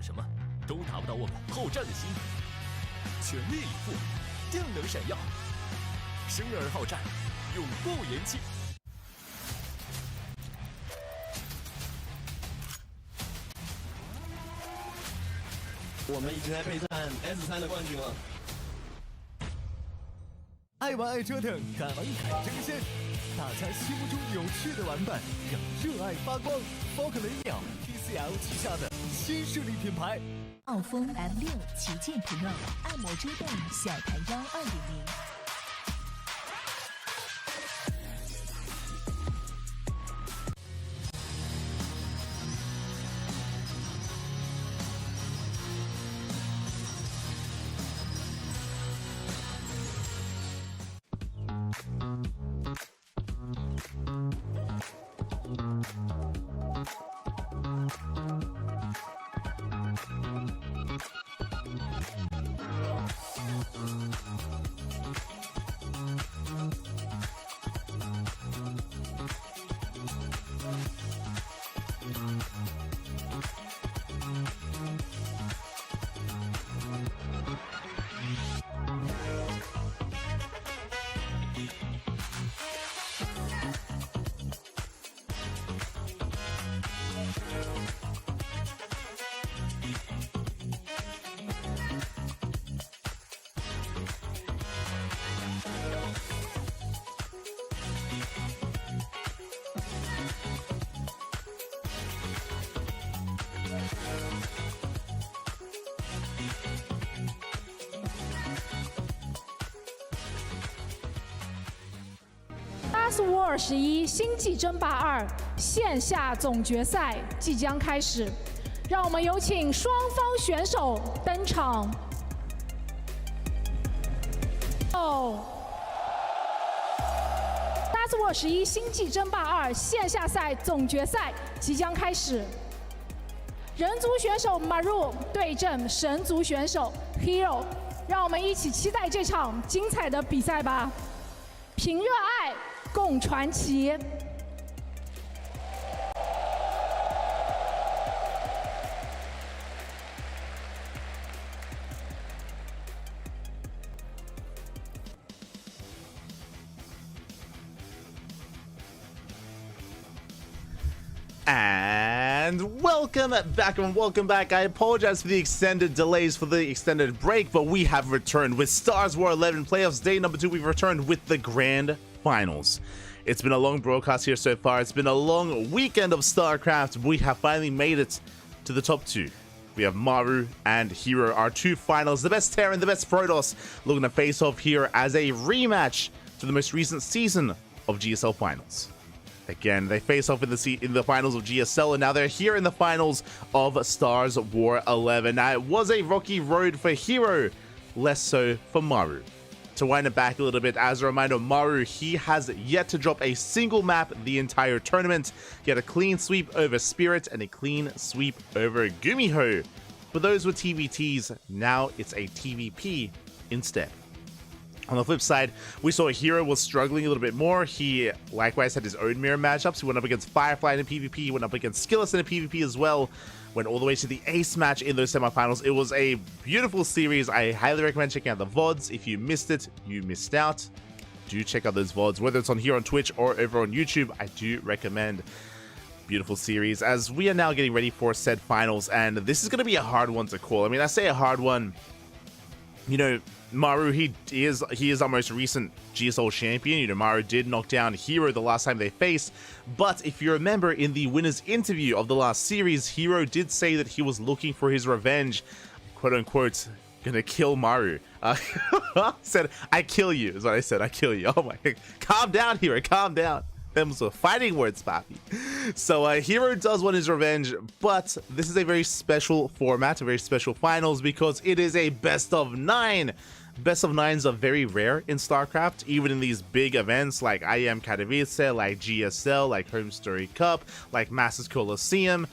什么都达不到我们好战的心，全力以赴，定能闪耀，生而好战，永不言弃。我们已经在备战 S3的冠军了。爱玩爱折腾，敢玩敢争先，大家心目中有趣的玩伴，让热爱发光。宝可雷鸟 TCL 旗下的新势力品牌。傲风 M6 旗舰 Pro 按摩遮挡小台腰2.0。StarsWar 11星际争霸2线下总决赛即将开始，让我们有请双方选手登场。StarsWar 11星际争霸2线下赛总决赛即将开始，人族选手 Maru 对阵神族选手 Hero， 让我们一起期待这场精彩的比赛吧！凭热爱，共传奇。And welcome back and welcome back. I apologize for the extended delays for the extended break, but we have returned with StarsWar 11 playoffs day number 2. We've returned with the grand finals. It's been a long broadcast here so far. It's been a long weekend of StarCraft. We have finally made it to the top 2. We have Maru and Hero, our 2 finals. The best Terran, the best Protoss, looking to face off here as a rematch to the most recent season of GSL finals. Again, they face off in the finals of GSL, and now they're here in the finals of StarsWar 11. Now, it was a rocky road for Hero, less so for Maru. To wind it back a little bit, as a reminder, Maru, he has yet to drop a single map the entire tournament. He had a clean sweep over Spirit and a clean sweep over Gumiho. But those were TVTs, now it's a TVP instead. On the flip side, we saw Hero was struggling a little bit more. He likewise had his own mirror matchups. He went up against Firefly in a PvP, he went up against Skillus in a PvP as well. Went all the way to the ace match in those semifinals. It was a beautiful series. I highly recommend checking out the VODs. If you missed it, you missed out. Do check out those VODs, whether it's on here on Twitch or over on YouTube. I do recommend. Beautiful series, as we are now getting ready for said finals, and this is going to be a hard one to call. I mean, I say a hard one, you know, Maru, he is our most recent GSL champion. You know, Maru did knock down Hero the last time they faced, but if you remember in the winner's interview of the last series, Hero did say that he was looking for his revenge, quote unquote, gonna kill Maru. Said, I kill you, is what I said, I kill you. Oh my, calm down, Hero, calm down. Them's were fighting words, papi. So Hero does want his revenge, but this is a very special format, a very special finals, because it is a best of 9. Best of 9s are very rare in StarCraft, even in these big events like IEM Katowice, like GSL, like Home Story Cup, like Masters Coliseum,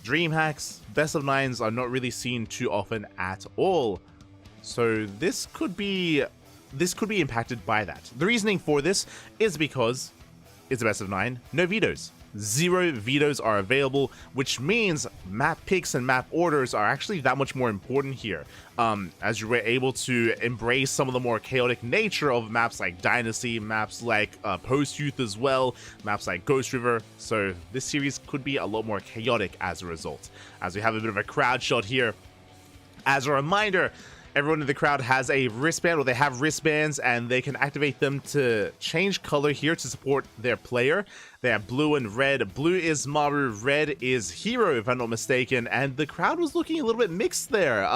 DreamHacks. Best of 9s are not really seen too often at all. So this could be impacted by that. The reasoning for this is because it's a best of 9, no vetoes. 0 vetoes are available, which means map picks and map orders are actually that much more important here. As you were able to embrace some of the more chaotic nature of maps like Dynasty, maps like Post-Youth as well, maps like Ghost River. So this series could be a lot more chaotic as a result. As we have a bit of a crowd shot here. As a reminder, everyone in the crowd has a wristband, or they have wristbands, and they can activate them to change color here to support their player. They have blue and red. Blue is Maru, red is Hero, if I'm not mistaken, and the crowd was looking a little bit mixed there.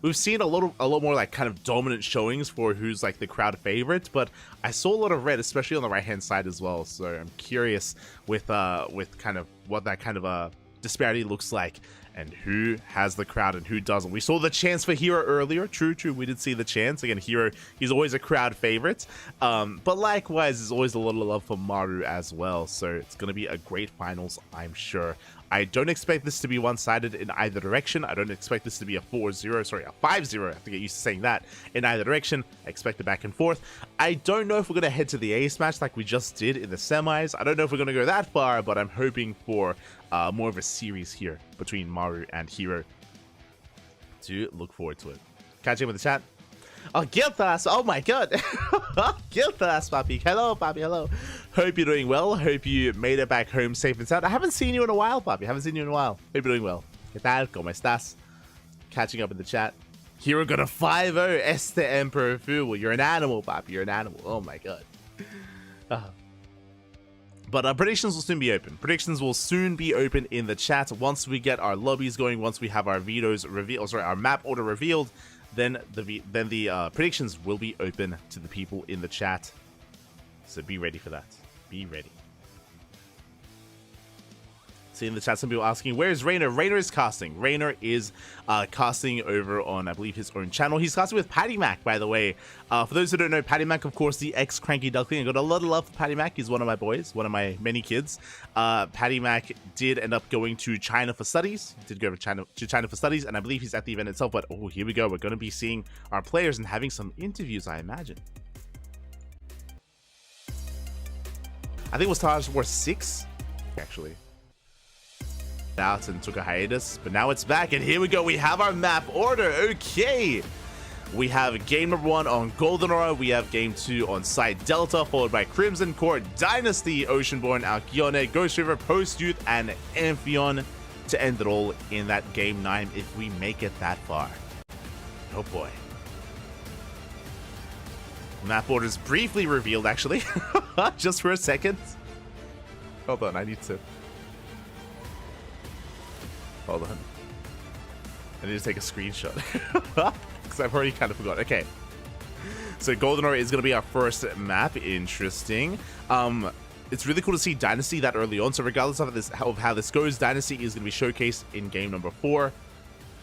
We've seen a lot more like kind of dominant showings for who's like the crowd favorite, but I saw a lot of red, especially on the right-hand side as well. So I'm curious with kind of what that kind of disparity looks like, and who has the crowd and who doesn't. We saw the chance for Hero earlier. True, we did see the chance. Again, Hero, he's always a crowd favorite. But likewise, there's always a lot of love for Maru as well. So it's going to be a great finals, I'm sure. I don't expect this to be one-sided in either direction. I don't expect this to be a 4-0, sorry, a 5-0. I have to get used to saying that in either direction. I expect it back and forth. I don't know if we're going to head to the ace match like we just did in the semis. I don't know if we're going to go that far, but I'm hoping for more of a series here between Maru and Hero. To look forward to it. Catch him in the chat. Oh, Gilthas! Oh my god! Gilthas, papi. Hello, papi. Hello. Hope you're doing well. Hope you made it back home safe and sound. I haven't seen you in a while, papi. Haven't seen you in a while. Hope you're doing well. ¿Qué tal? ¿Cómo estás? Catching up in the chat. Hero got a 5-0. Este Emperor Fu. You're an animal, papi. You're an animal. Oh my god. But predictions will soon be open. Predictions will soon be open in the chat once we get our lobbies going. Once we have our vetoes revealed. Sorry, our map order revealed. Then the predictions will be open to the people in the chat. So be ready for that. Be ready. See in the chat some people asking, where's Rainer? Rainer is casting. Rainer is casting over on, I believe, his own channel. He's casting with Patty Mac, by the way. For those who don't know, Patty Mac, of course, the ex-Cranky Duckling. I got a lot of love for Patty Mac. He's one of my boys, one of my many kids. Patty Mac did end up going to China for studies. He did go to China for studies, and I believe he's at the event itself. But, oh, here we go. We're going to be seeing our players and having some interviews, I imagine. I think it was StarsWar 6, actually. Out and took a hiatus, but now it's back, and here we go. We have our map order. Okay. We have game number 1 on Golden Aura. We have game 2 on Side Delta, followed by Crimson Court, Dynasty, Oceanborn, Alcyone, Ghost River, Post Youth, and Amphion to end it all in that game 9 if we make it that far. Oh boy. Map orders briefly revealed, actually. Just for a second. Hold on, I need to... Hold on. I need to take a screenshot. Because I've already kind of forgot. Okay. So Golden Aura is going to be our first map. Interesting. It's really cool to see Dynasty that early on. So regardless of how this goes, Dynasty is going to be showcased in game number 4.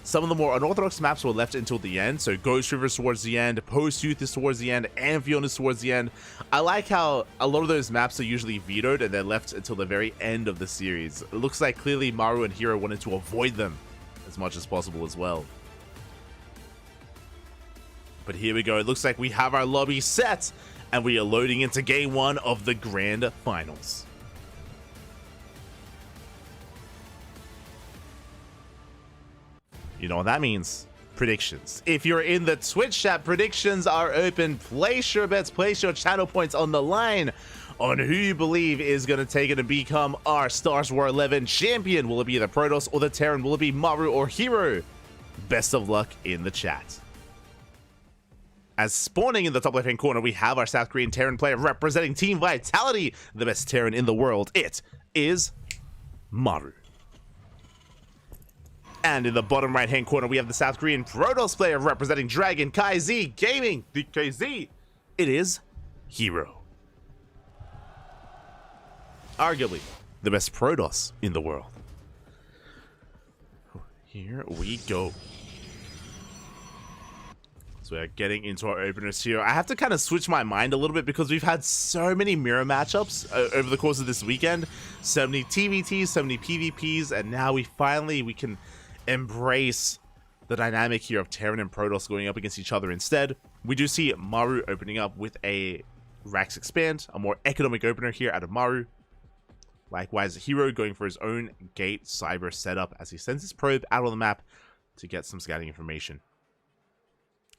Some of the more unorthodox maps were left until the end. So Ghost River is towards the end, Post Youth is towards the end, Amphion is towards the end. I like how a lot of those maps are usually vetoed and they're left until the very end of the series. It looks like clearly Maru and Hero wanted to avoid them as much as possible as well. But here we go. It looks like we have our lobby set and we are loading into game 1 of the Grand Finals. You know what that means. Predictions. If you're in the Twitch chat, predictions are open. Place your bets, place your channel points on the line on who you believe is going to take it and become our StarsWar 11 champion. Will it be the Protoss or the Terran? Will it be Maru or Hero? Best of luck in the chat. As spawning in the top left-hand corner, we have our South Korean Terran player representing Team Vitality, the best Terran in the world. It is Maru. And in the bottom right-hand corner, we have the South Korean Protoss player representing Dragon Kai Z Gaming, the KZ. It is Hero. Arguably the best Protoss in the world. Here we go. So we're getting into our openers here. I have to kind of switch my mind a little bit because we've had so many mirror matchups over the course of this weekend. So many TVTs, so many PvPs, and now we can embrace the dynamic here of Terran and Protoss going up against each other instead. We do see Maru opening up with a Rax Expand, a more economic opener here out of Maru. Likewise, Hero going for his own Gate Cyber setup as he sends his probe out on the map to get some scouting information,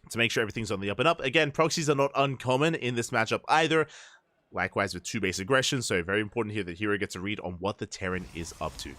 to make sure everything's on the up and up. Again, proxies are not uncommon in this matchup either. Likewise with 2 base aggression, so very important here that Hero gets a read on what the Terran is up to.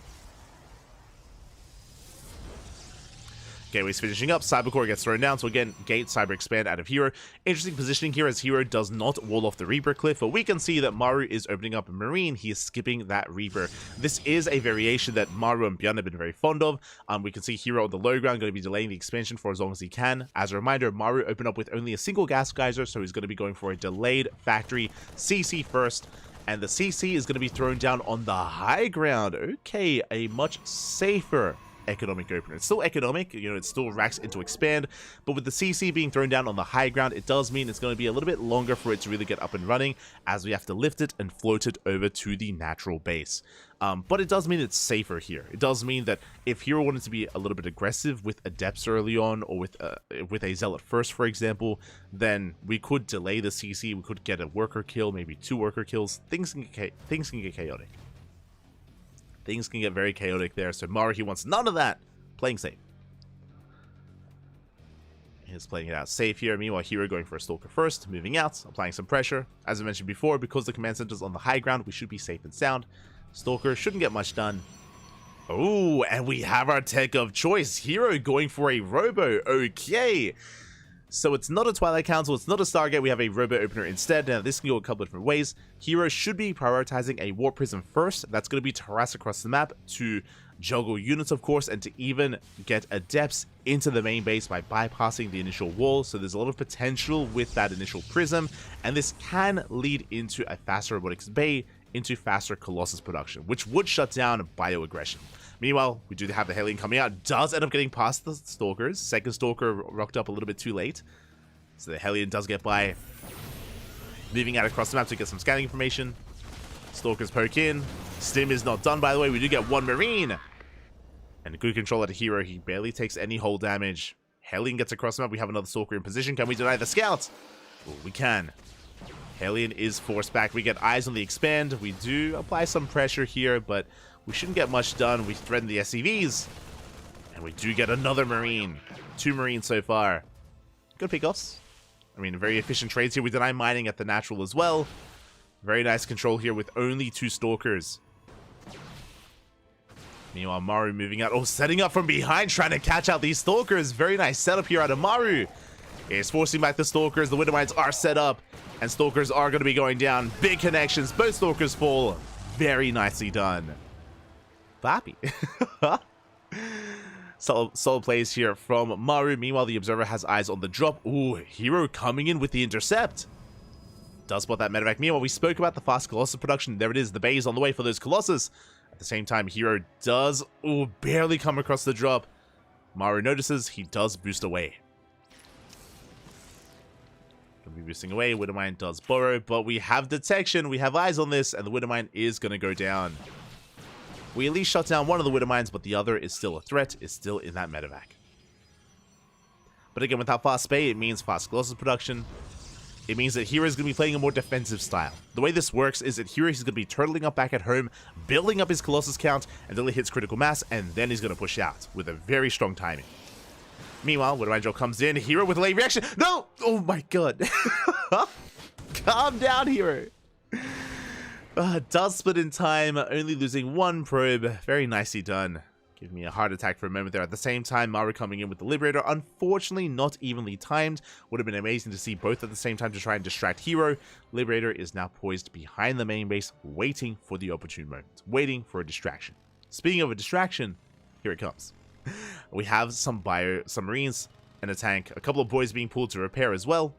Gateway's finishing up, Cybercore gets thrown down, so again, Gate, Cyber Expand out of Hero. Interesting positioning here as Hero does not wall off the Reaper cliff, but we can see that Maru is opening up a Marine, he is skipping that Reaper. This is a variation that Maru and Björn have been very fond of. We can see Hero on the low ground going to be delaying the expansion for as long as he can. As a reminder, Maru opened up with only a single Gas Geyser, so he's going to be going for a delayed factory CC first. And the CC is going to be thrown down on the high ground. Okay, a much safer economic opener. It's still economic, you know, it's still racks into expand, but with the CC being thrown down on the high ground, it does mean it's going to be a little bit longer for it to really get up and running, as we have to lift it and float it over to the natural base. But it does mean it's safer here. It does mean that if Hero wanted to be a little bit aggressive with Adepts early on, or with a Zealot first, for example, then we could delay the CC, we could get a worker kill, maybe 2 worker kills. Things can get chaotic. Things can get very chaotic there, so Maru, he wants none of that. Playing safe. He's playing it out safe here. Meanwhile, Hero going for a Stalker first, moving out, applying some pressure. As I mentioned before, because the command center's on the high ground, we should be safe and sound. Stalker shouldn't get much done. Oh, and we have our tech of choice. Hero going for a Robo. Okay. So it's not a Twilight Council, it's not a Stargate, we have a Robo Opener instead. Now this can go a couple of different ways. Hero should be prioritizing a Warp Prism first. That's going to be to harass across the map, to juggle units of course, and to even get Adepts into the main base by bypassing the initial wall. So there's a lot of potential with that initial Prism, and this can lead into a faster Robotics Bay into faster Colossus production, which would shut down bioaggression. Meanwhile, we do have the Hellion coming out. Does end up getting past the Stalkers. Second Stalker rocked up a little bit too late. So the Hellion does get by. Moving out across the map to get some scanning information. Stalkers poke in. Stim is not done, by the way. We do get one Marine. And good control at a Hero. He barely takes any hull damage. Hellion gets across the map. We have another Stalker in position. Can we deny the Scout? Ooh, we can. Hellion is forced back. We get eyes on the expand. We do apply some pressure here, but we shouldn't get much done. We threaten the SCVs. And we do get another Marine. 2 Marines so far. Good pickoffs. I mean, very efficient trades here. We deny mining at the natural as well. Very nice control here with only 2 Stalkers. Meanwhile, Maru moving out. Oh, setting up from behind, trying to catch out these Stalkers. Very nice setup here out of Maru. Is forcing back the Stalkers. The Widow Mines are set up. And Stalkers are going to be going down. Big connections. Both Stalkers fall. Very nicely done. Bappy. Solid plays here from Maru. Meanwhile, the Observer has eyes on the drop. Ooh, Hero coming in with the intercept. Does spot that medevac. Meanwhile, we spoke about the fast Colossus production. There it is. The bay is on the way for those Colossus. At the same time, Hero does, barely come across the drop. Maru notices. He does boost away. Gonna be boosting away. Widowmine does borrow, but we have detection. We have eyes on this, and the Widowmine is going to go down. We at least shut down one of the Widowmines, but the other is still a threat, is still in that medevac. But again, without fast bay, it means fast Colossus production. It means that Hero is going to be playing a more defensive style. The way this works is that Hero is going to be turtling up back at home, building up his Colossus count until he hits critical mass, and then he's going to push out with a very strong timing. Meanwhile, Widowmine Drill comes in. Hero with a late reaction. No! Oh my god. Calm down, Hero. Does split in time, only losing 1 probe. Very nicely done. Give me a heart attack for a moment there. At the same time, Maru coming in with the Liberator. Unfortunately, not evenly timed. Would have been amazing to see both at the same time to try and distract Hero. Liberator is now poised behind the main base, waiting for the opportune moment. Waiting for a distraction. Speaking of a distraction, here it comes. We have some Marines and a tank. A couple of boys being pulled to repair as well.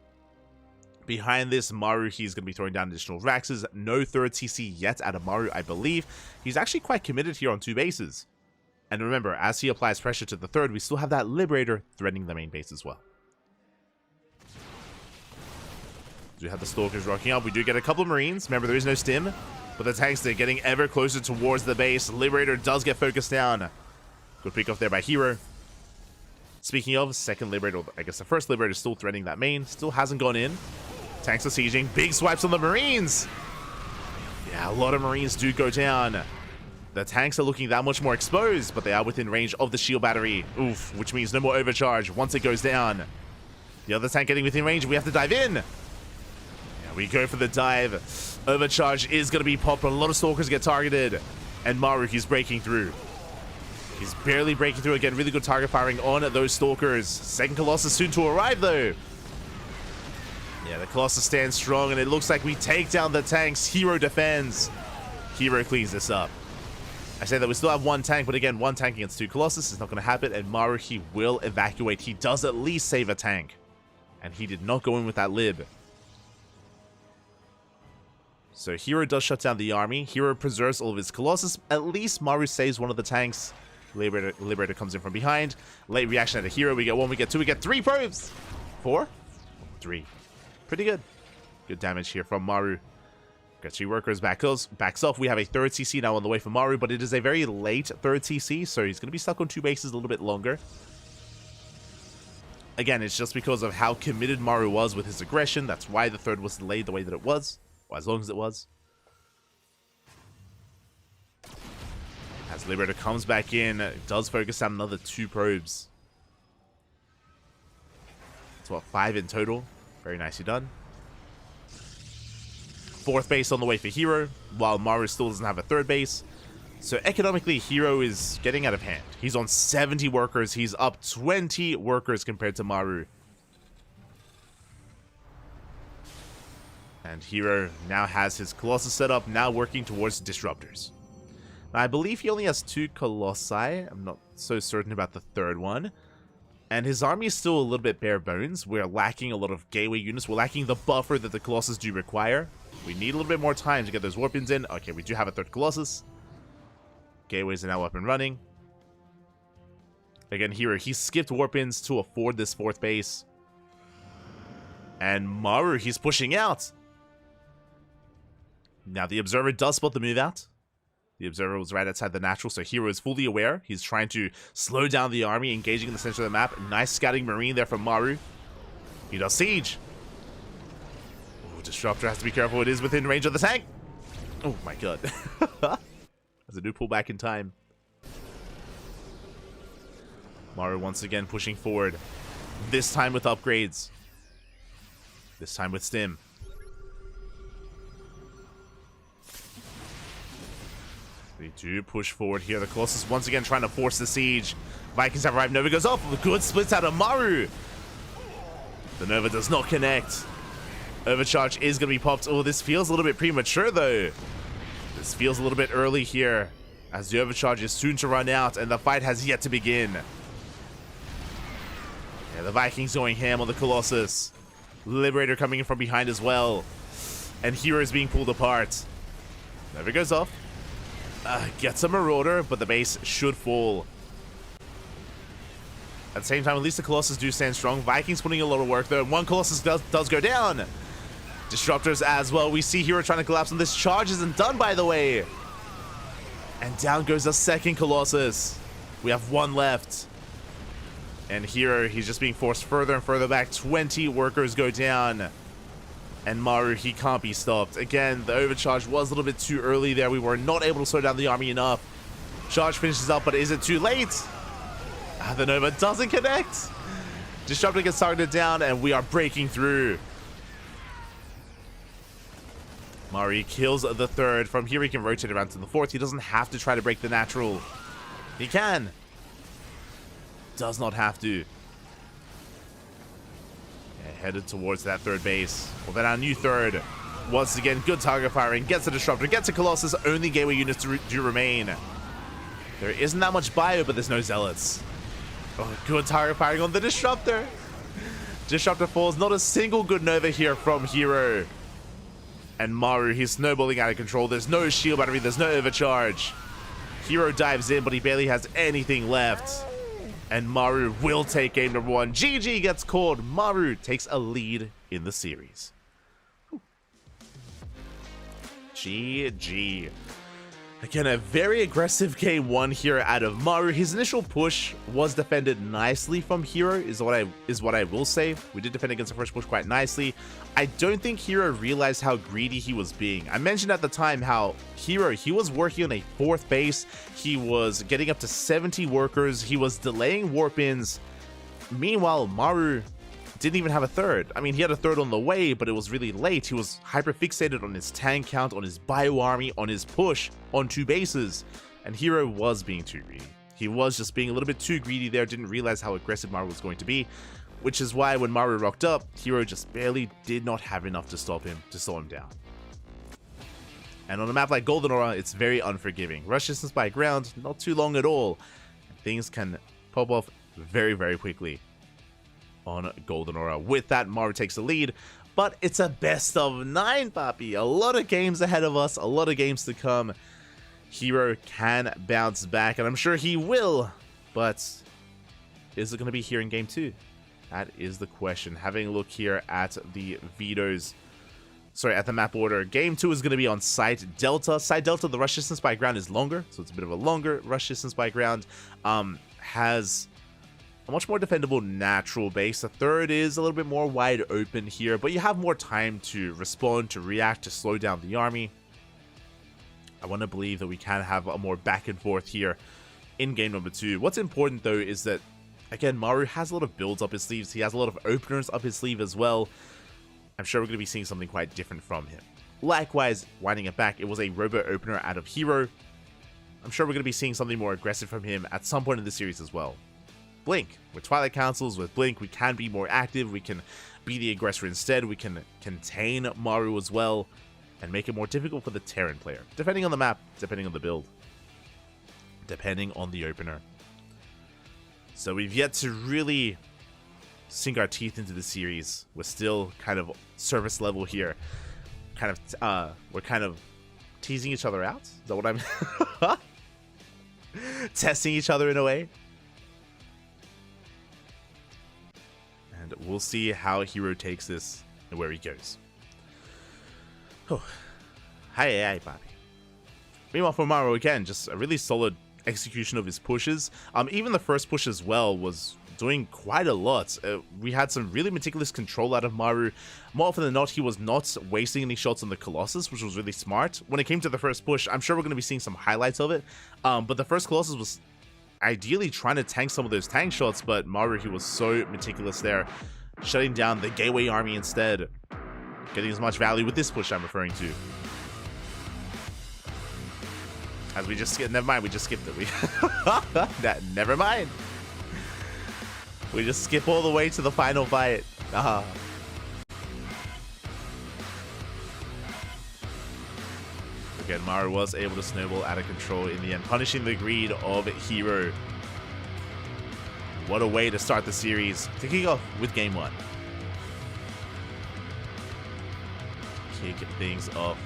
Behind this, Maru, he's going to be throwing down additional Raxes. No third CC yet out of Maru, I believe. He's actually quite committed here on 2 bases. And remember, as he applies pressure to the third, we still have that Liberator threatening the main base as well. We do have the Stalkers rocking up. We do get a couple of Marines. Remember, there is no stim. But the tanks, they're getting ever closer towards the base. Liberator does get focused down. Good pick off there by Hero. Speaking of, second Liberator, I guess the first Liberator is still threatening that main. Still hasn't gone in. Tanks are sieging. Big swipes on the Marines. Yeah, a lot of Marines do go down. The tanks are looking that much more exposed, but they are within range of the shield battery. Oof, which means no more overcharge once it goes down. The other tank getting within range. We have to dive in. Yeah, we go for the dive. Overcharge is going to be popped, but a lot of Stalkers get targeted. And Maruk is breaking through. He's barely breaking through. Again, really good target firing on those Stalkers. Second Colossus soon to arrive, though. Yeah, the Colossus stands strong, and it looks like we take down the tanks. Hero defends. Hero cleans this up. I say that we still have 1 tank, but again, 1 tank against 2 Colossus is not going to happen, and Maru, he will evacuate. He does at least save a tank. And he did not go in with that lib. So Hero does shut down the army. Hero preserves all of his Colossus. At least Maru saves one of the tanks. Liberator comes in from behind. Late reaction at a Hero. We get 1, we get 2, we get 3 probes. 4? 3. Pretty good. Good damage here from Maru. Got 3 workers backs off. We have a third CC now on the way for Maru, but it is a very late third CC, so he's going to be stuck on 2 bases a little bit longer. Again, it's just because of how committed Maru was with his aggression. That's why the third was delayed the way that it was, or as long as it was. As Liberator comes back in, does focus on another 2 probes. It's what, 5 in total. Very nicely done. 4th base on the way for Hero, while Maru still doesn't have a 3rd base. So economically, Hero is getting out of hand. He's on 70 workers. He's up 20 workers compared to Maru. And Hero now has his Colossus set up, now working towards Disruptors. Now, I believe he only has 2 Colossi. I'm not so certain about the 3rd one. And his army is still a little bit bare bones. We're lacking a lot of gateway units. We're lacking the buffer that the Colossus do require. We need a little bit more time to get those warp-ins in. Okay, we do have a third Colossus. Gateways are now up and running. Again, Hero, he skipped warp-ins to afford this fourth base. And Maru, he's pushing out. Now, the Observer does spot the move out. The Observer was right outside the natural, so Hero is fully aware. He's trying to slow down the army, engaging in the center of the map. Nice scouting Marine there from Maru. He does siege. Oh, Disruptor has to be careful. It is within range of the tank. Oh my god. As a new pullback in time. Maru once again pushing forward. This time with upgrades. This time with Stim. They do push forward here. The Colossus once again trying to force the siege. Vikings have arrived. Nova goes off. Good splits out of Maru. The Nova does not connect. Overcharge is going to be popped. Oh, this feels a little bit premature, though. This feels a little bit early here, as the Overcharge is soon to run out, and the fight has yet to begin. Yeah, the Vikings going ham on the Colossus. Liberator coming in from behind as well. And Hero is being pulled apart. Nova goes off. Gets a Marauder, but the base should fall. At the same time, at least the Colossus do stand strong. Vikings putting a lot of work, though. One Colossus does go down. Disruptors as well. We see Hero trying to collapse on this. Charge isn't done, by the way. And down goes the second Colossus. We have one left. And Hero, he's just being forced further and further back. 20 workers go down. And Maru, he can't be stopped. Again, the overcharge was a little bit too early there. We were not able to slow down the army enough. Charge finishes up, but is it too late? The Nova doesn't connect. Disruptor gets targeted down, and we are breaking through. Mari kills the third. From here, he can rotate around to the fourth. He doesn't have to try to break the natural. He can. Does not have to. Headed towards that third base. Well, then our new third. Once again, good target firing. Gets a Disruptor. Gets a Colossus. Only gateway units do remain. There isn't that much bio, but there's no Zealots. Oh, good target firing on the Disruptor. Disruptor falls. Not a single good Nova here from Hero. And Maru, he's snowballing out of control. There's no shield battery. There's no overcharge. Hero dives in, but he barely has anything left. And Maru will take game number one. GG gets called. Maru takes a lead in the series. Whew. GG. Again, a very aggressive game one here out of Maru. His initial push was defended nicely from Hero, is what I will say. We did defend against the first push quite nicely. I don't think Hero realized how greedy he was being. I mentioned at the time how Hero, he was working on a fourth base. He was getting up to 70 workers. He was delaying warp-ins. Meanwhile, Maru didn't even have a third. I mean, he had a third on the way, but it was really late. He was hyper-fixated on his tank count, on his bio army, on his push, on two bases. And Hero was being too greedy. He was just being a little bit too greedy there, didn't realize how aggressive Maru was going to be. Which is why when Maru rocked up, Hero just barely did not have enough to stop him, to slow him down. And on a map like Golden Aura, it's very unforgiving. Rush distance by ground, not too long at all. Things can pop off very, very quickly on Golden Aura. With that, Maru takes the lead, but it's a best of 9, papi. A lot of games ahead of us, a lot of games to come. Hero can bounce back, and I'm sure he will, but is it going to be here in game 2? That is the question. Having a look here at the vetoes, sorry, at the map order. Game 2 is going to be on Site Delta. Site Delta, the rush distance by ground is longer, so it's a bit of a longer rush distance by ground. Has a much more defendable natural base. The third is a little bit more wide open here, but you have more time to respond, to react, to slow down the army. I want to believe that we can have a more back and forth here in game number 2. What's important though is that, again, Maru has a lot of builds up his sleeves. He has a lot of openers up his sleeve as well. I'm sure we're going to be seeing something quite different from him. Likewise, winding it back, it was a robo opener out of Hero. I'm sure we're going to be seeing something more aggressive from him at some point in the series as well. Blink. With Twilight Councils, with Blink, we can be more active. We can be the aggressor instead. We can contain Maru as well and make it more difficult for the Terran player. Depending on the map, depending on the build, depending on the opener. So we've yet to really sink our teeth into the series. We're still kind of surface level here. we're kind of teasing each other out. Is that what I'm testing each other in a way? And we'll see how Hero takes this and where he goes. Oh, hi, Bobby. Meanwhile, for Maru, again, just a really solid execution of his pushes. Even the first push as well was doing quite a lot. We had some really meticulous control out of Maru. More often than not, he was not wasting any shots on the Colossus, which was really smart. When it came to the first push, I'm sure we're going to be seeing some highlights of it. But the first Colossus was ideally trying to tank some of those tank shots, but Maru, he was so meticulous there, shutting down the Gateway Army instead. Getting as much value with this push I'm referring to. As we just skipped, never mind, we just skipped it. Never mind. We just skip all the way to the final fight. Again, Maru was able to snowball out of control in the end, punishing the greed of Hero. What a way to start the series, to kick off with game 1. Kick things off.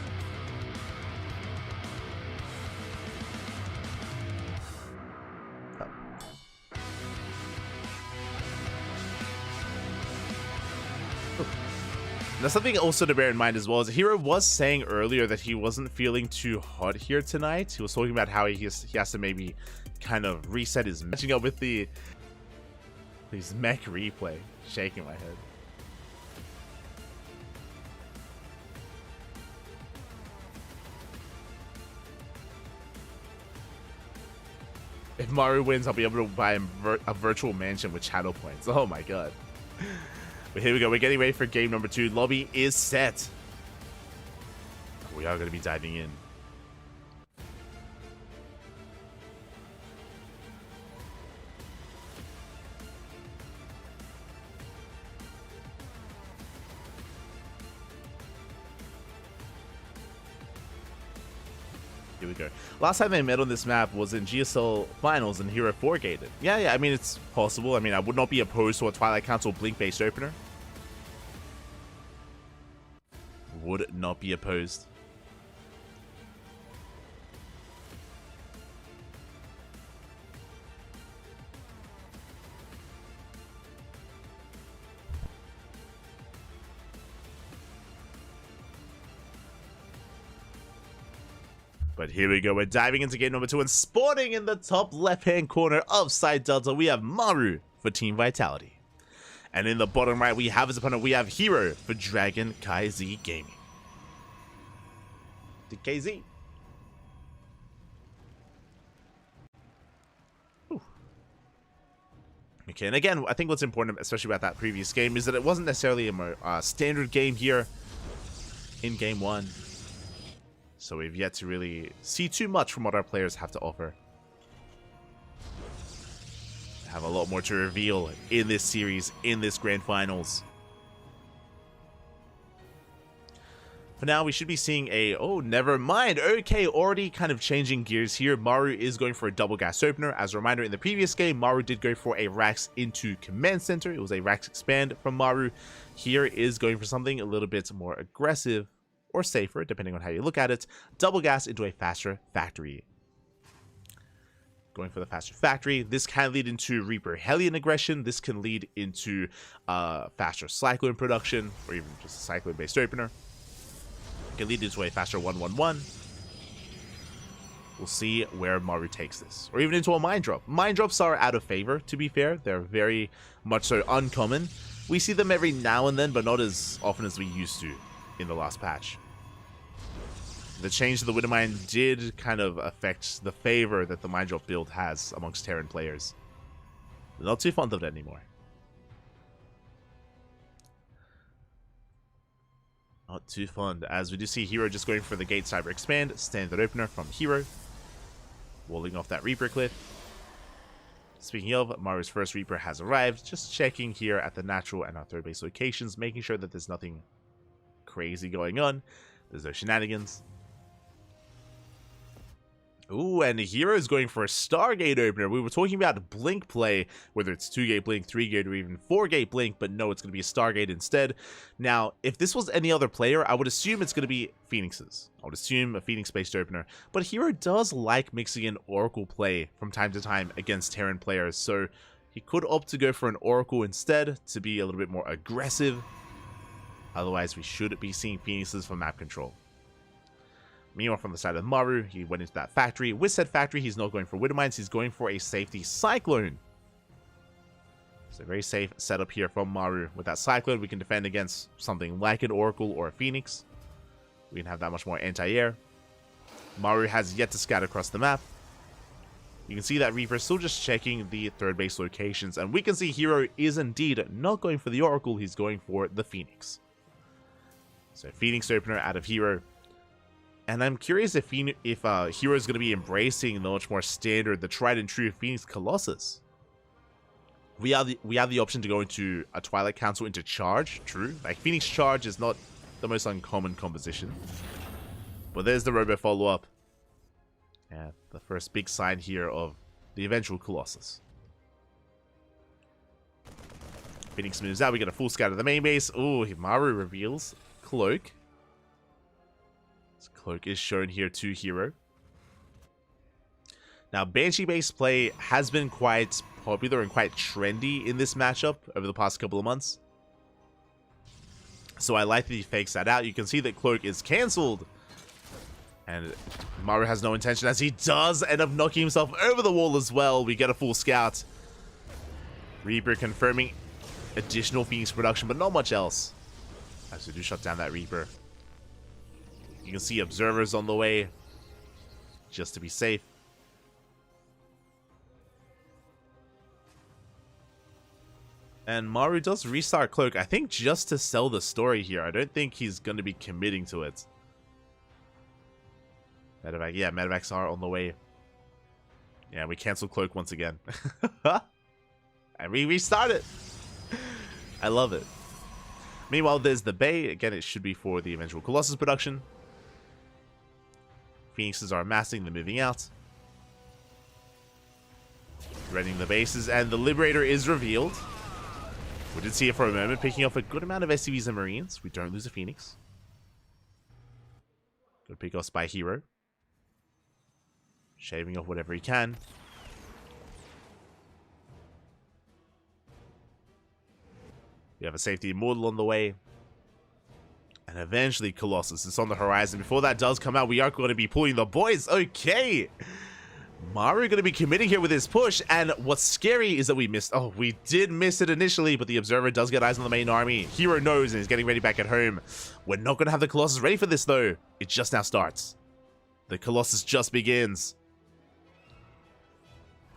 Now, something also to bear in mind as well is Hero was saying earlier that he wasn't feeling too hot here tonight. He was talking about how he has to maybe kind of reset his matching up with his mech replay. Shaking my head. If Maru wins, I'll be able to buy a virtual mansion with channel points. Oh my god. But here we go. We're getting ready for game number 2. Lobby is set. We are going to be diving in. Here we go. Last time they met on this map was in GSL Finals and Hero 4 gated. Yeah, I mean, it's possible. I mean, I would not be opposed to a Twilight Council Blink-based opener. Would not be opposed. But here we go, we're diving into game number 2 and spawning in the top left-hand corner of side Delta, we have Maru for Team Vitality. And in the bottom right, we have his opponent, we have Hero for Dragon KZ Gaming. KZ. Ooh. Okay, and again, I think what's important, especially about that previous game, is that it wasn't necessarily a standard game here in game 1. So we've yet to really see too much from what our players have to offer. Have a lot more to reveal in this series, in this grand finals. For now, we should be seeing a... Oh, never mind. Okay, already kind of changing gears here. Maru is going for a double gas opener. As a reminder, in the previous game, Maru did go for a Rax into Command Center. It was a Rax expand from Maru. Here is going for something a little bit more aggressive or safer, depending on how you look at it. Double gas into a faster factory. Going for the faster factory. This can lead into Reaper Hellion aggression. This can lead into faster Cyclone production, or even just a Cyclone-based opener. It can lead into a faster 1-1-1. We'll see where Maru takes this. Or even into a Mind Drop. Mind Drops are out of favor, to be fair. They're very much so uncommon. We see them every now and then, but not as often as we used to in the last patch. The change to the Widowmine did kind of affect the favor that the Mind Drop build has amongst Terran players. They're not too fond of it anymore. Not too fond, as we do see Hero just going for the Gate Cyber Expand, standard opener from Hero. Walling off that Reaper cliff. Speaking of, Maru's first Reaper has arrived, just checking here at the natural and our third base locations, making sure that there's nothing crazy going on. There's no shenanigans. Ooh, and Hero's going for a Stargate opener. We were talking about Blink play, whether it's 2-gate Blink, 3-gate, or even 4-gate Blink, but no, it's going to be a Stargate instead. Now, if this was any other player, I would assume it's going to be Phoenix's. I would assume a Phoenix-based opener. But Hero does like mixing in Oracle play from time to time against Terran players, so he could opt to go for an Oracle instead to be a little bit more aggressive. Otherwise, we should be seeing Phoenix's for map control. Meanwhile, from the side of Maru, he went into that factory. With said factory, he's not going for Widow Mines, he's going for a safety Cyclone. So very safe setup here from Maru. With that Cyclone, we can defend against something like an Oracle or a Phoenix. We can have that much more anti-air. Maru has yet to scatter across the map. You can see that Reaper still just checking the third base locations. And we can see Hero is indeed not going for the Oracle, he's going for the Phoenix. So Phoenix opener out of Hero. And I'm curious if Hero is going to be embracing the much more standard, the tried and true Phoenix Colossus. We have the option to go into a Twilight Council into Charge, true. Like, Phoenix Charge is not the most uncommon composition. But there's the Robo follow-up. Yeah, the first big sign here of the eventual Colossus. Phoenix moves out, we get a full scout of the main base. Ooh, Maru reveals Cloak. Cloak is shown here to Hero. Now, Banshee-based play has been quite popular and quite trendy in this matchup over the past couple of months. So I like that he fakes that out. You can see that Cloak is cancelled. And Maru has no intention, as he does end up knocking himself over the wall as well. We get a full scout. Reaper confirming additional Phoenix production, but not much else. As we do shut down that Reaper. You can see observers on the way, just to be safe. And Maru does restart Cloak, I think just to sell the story here. I don't think he's going to be committing to it. Medevac, yeah, Medevacs are on the way. Yeah, we cancel Cloak once again. And we restart it. I love it. Meanwhile, there's the Bay. Again, it should be for the eventual Colossus production. Phoenixes are amassing, they're moving out. Threading the bases, and the Liberator is revealed. We did see it for a moment, picking off a good amount of SCVs and Marines. We don't lose a Phoenix. Good pick off by Hero. Shaving off whatever he can. We have a safety Immortal on the way. And eventually Colossus is on the horizon. Before that does come out, we are going to be pulling the boys. Okay. Maru going to be committing here with his push. And what's scary is that we missed. Oh, we did miss it initially, but the Observer does get eyes on the main army. Hero knows and is getting ready back at home. We're not going to have the Colossus ready for this, though. It just now starts. The Colossus just begins.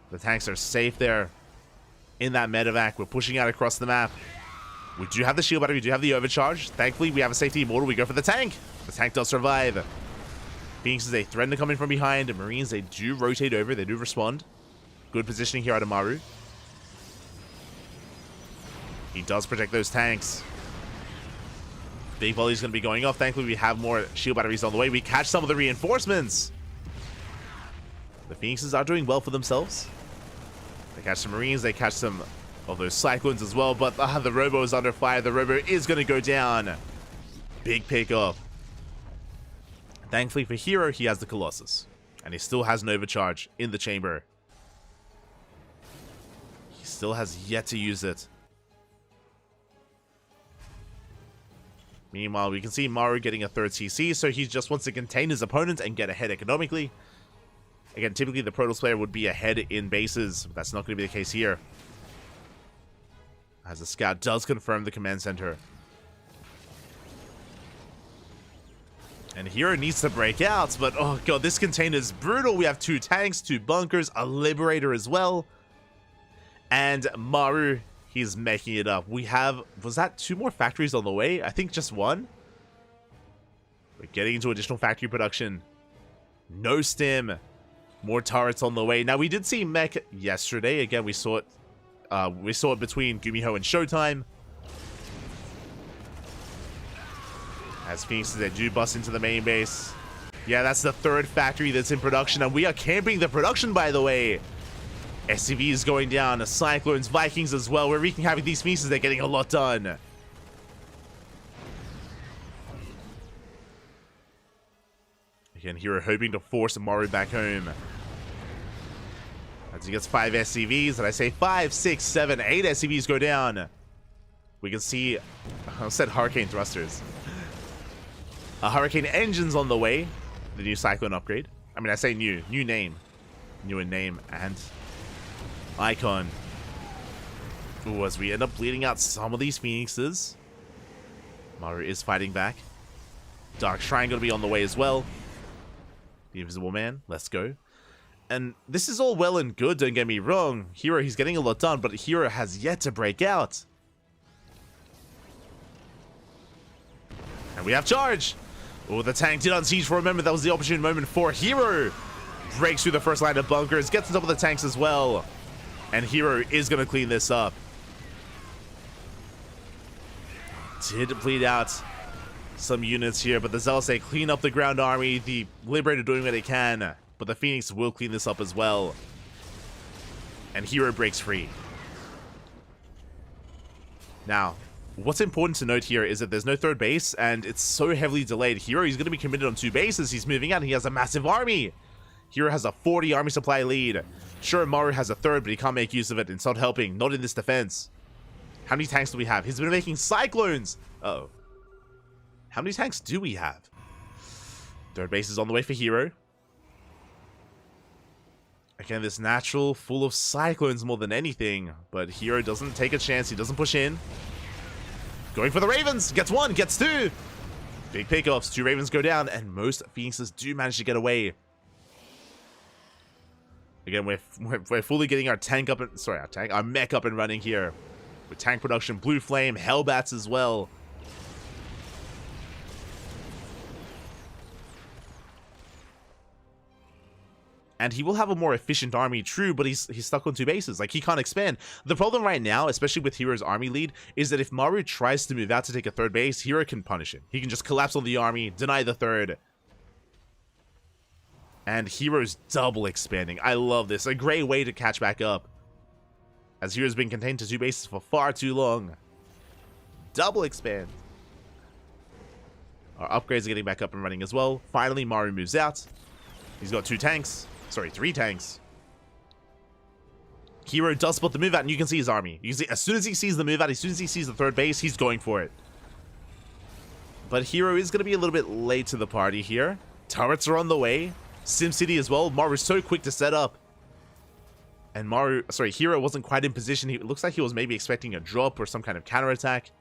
The tanks are safe there in that medevac. We're pushing out across the map. We do have the shield battery, we do have the overcharge. Thankfully, we have a safety Immortal. We go for the tank. The tank does survive. Phoenixes, they threaten to come in from behind. And Marines, they do rotate over. They do respond. Good positioning here out of Maru. He does protect those tanks. Big volley is going to be going off. Thankfully, we have more shield batteries on the way. We catch some of the reinforcements. The Phoenixes are doing well for themselves. They catch some Marines. They catch some of those Cyclones as well, but the Robo is under fire. The Robo is going to go down. Big pickup. Thankfully for Hero, he has the Colossus. And he still has an overcharge in the chamber. He still has yet to use it. Meanwhile, we can see Maru getting a third CC, so he just wants to contain his opponent and get ahead economically. Again, typically the Protoss player would be ahead in bases, but that's not going to be the case here. As the scout does confirm the command center. And Hero needs to break out, but oh god, this container is brutal. We have 2 tanks, 2 bunkers, a Liberator as well. And Maru, he's making it up. We have, was that 2 more factories on the way? I think just 1. We're getting into additional factory production. No stim. More turrets on the way. Now, we did see mech yesterday. Again, we saw it between Gumiho and Showtime. As Phoenixes, they do bust into the main base. Yeah, that's the third factory that's in production, and we are camping the production, by the way. SCV is going down. Cyclones, Vikings as well. We're wreaking havoc. These pieces, they're getting a lot done. Again, Hero hoping to force Maru back home. As he gets 5 SCVs, and I say 5, 6, 7, 8 SCVs go down. We can see, I said Hurricane Thrusters. A Hurricane Engine's on the way. The new Cyclone upgrade. I mean, I say new name. New in name and icon. Ooh, as we end up bleeding out some of these Phoenixes. Maru is fighting back. Dark Shrine gonna be on the way as well. The Invisible Man, let's go. And this is all well and good, don't get me wrong. Hero, he's getting a lot done, but Hero has yet to break out. And we have charge. Oh, the tank did unsiege for a moment. That was the opportune moment for Hero. Breaks through the first line of bunkers, gets on top of the tanks as well. And Hero is going to clean this up. Did bleed out some units here, but the Zealots, they clean up the ground army. The Liberator doing what they can, but the Phoenix will clean this up as well. And Hero breaks free. Now, what's important to note here is that there's no third base, and it's so heavily delayed. Hero, he's going to be committed on 2 bases. He's moving out, and he has a massive army. Hero has a 40 army supply lead. Sure, Maru has a third, but he can't make use of it. It's not helping. Not in this defense. How many tanks do we have? He's been making Cyclones. Uh-oh. How many tanks do we have? Third base is on the way for Hero. Again, this natural full of Cyclones more than anything. But Hero doesn't take a chance. He doesn't push in. Going for the Ravens. Gets 1, gets 2. Big pickoffs. 2 Ravens go down, and most Phoenixes do manage to get away. Again, we're fully getting our tank up and our mech up and running here. With tank production, Blue Flame, Hellbats as well. And he will have a more efficient army, true, but he's stuck on 2 bases. Like, he can't expand. The problem right now, especially with Hero's army lead, is that if Maru tries to move out to take a 3rd base, Hero can punish him. He can just collapse on the army, deny the 3rd. And Hero's double expanding. I love this. A great way to catch back up. As Hero's been contained to 2 bases for far too long. Double expand. Our upgrades are getting back up and running as well. Finally, Maru moves out. He's got 2 tanks. Sorry, 3 tanks. Hero does spot the move out, and you can see his army. You can see, as soon as he sees the move out, as soon as he sees the 3rd base, he's going for it. But Hero is going to be a little bit late to the party here. Turrets are on the way. SimCity as well. Maru's so quick to set up. And Hero wasn't quite in position. It looks like he was maybe expecting a drop or some kind of counterattack.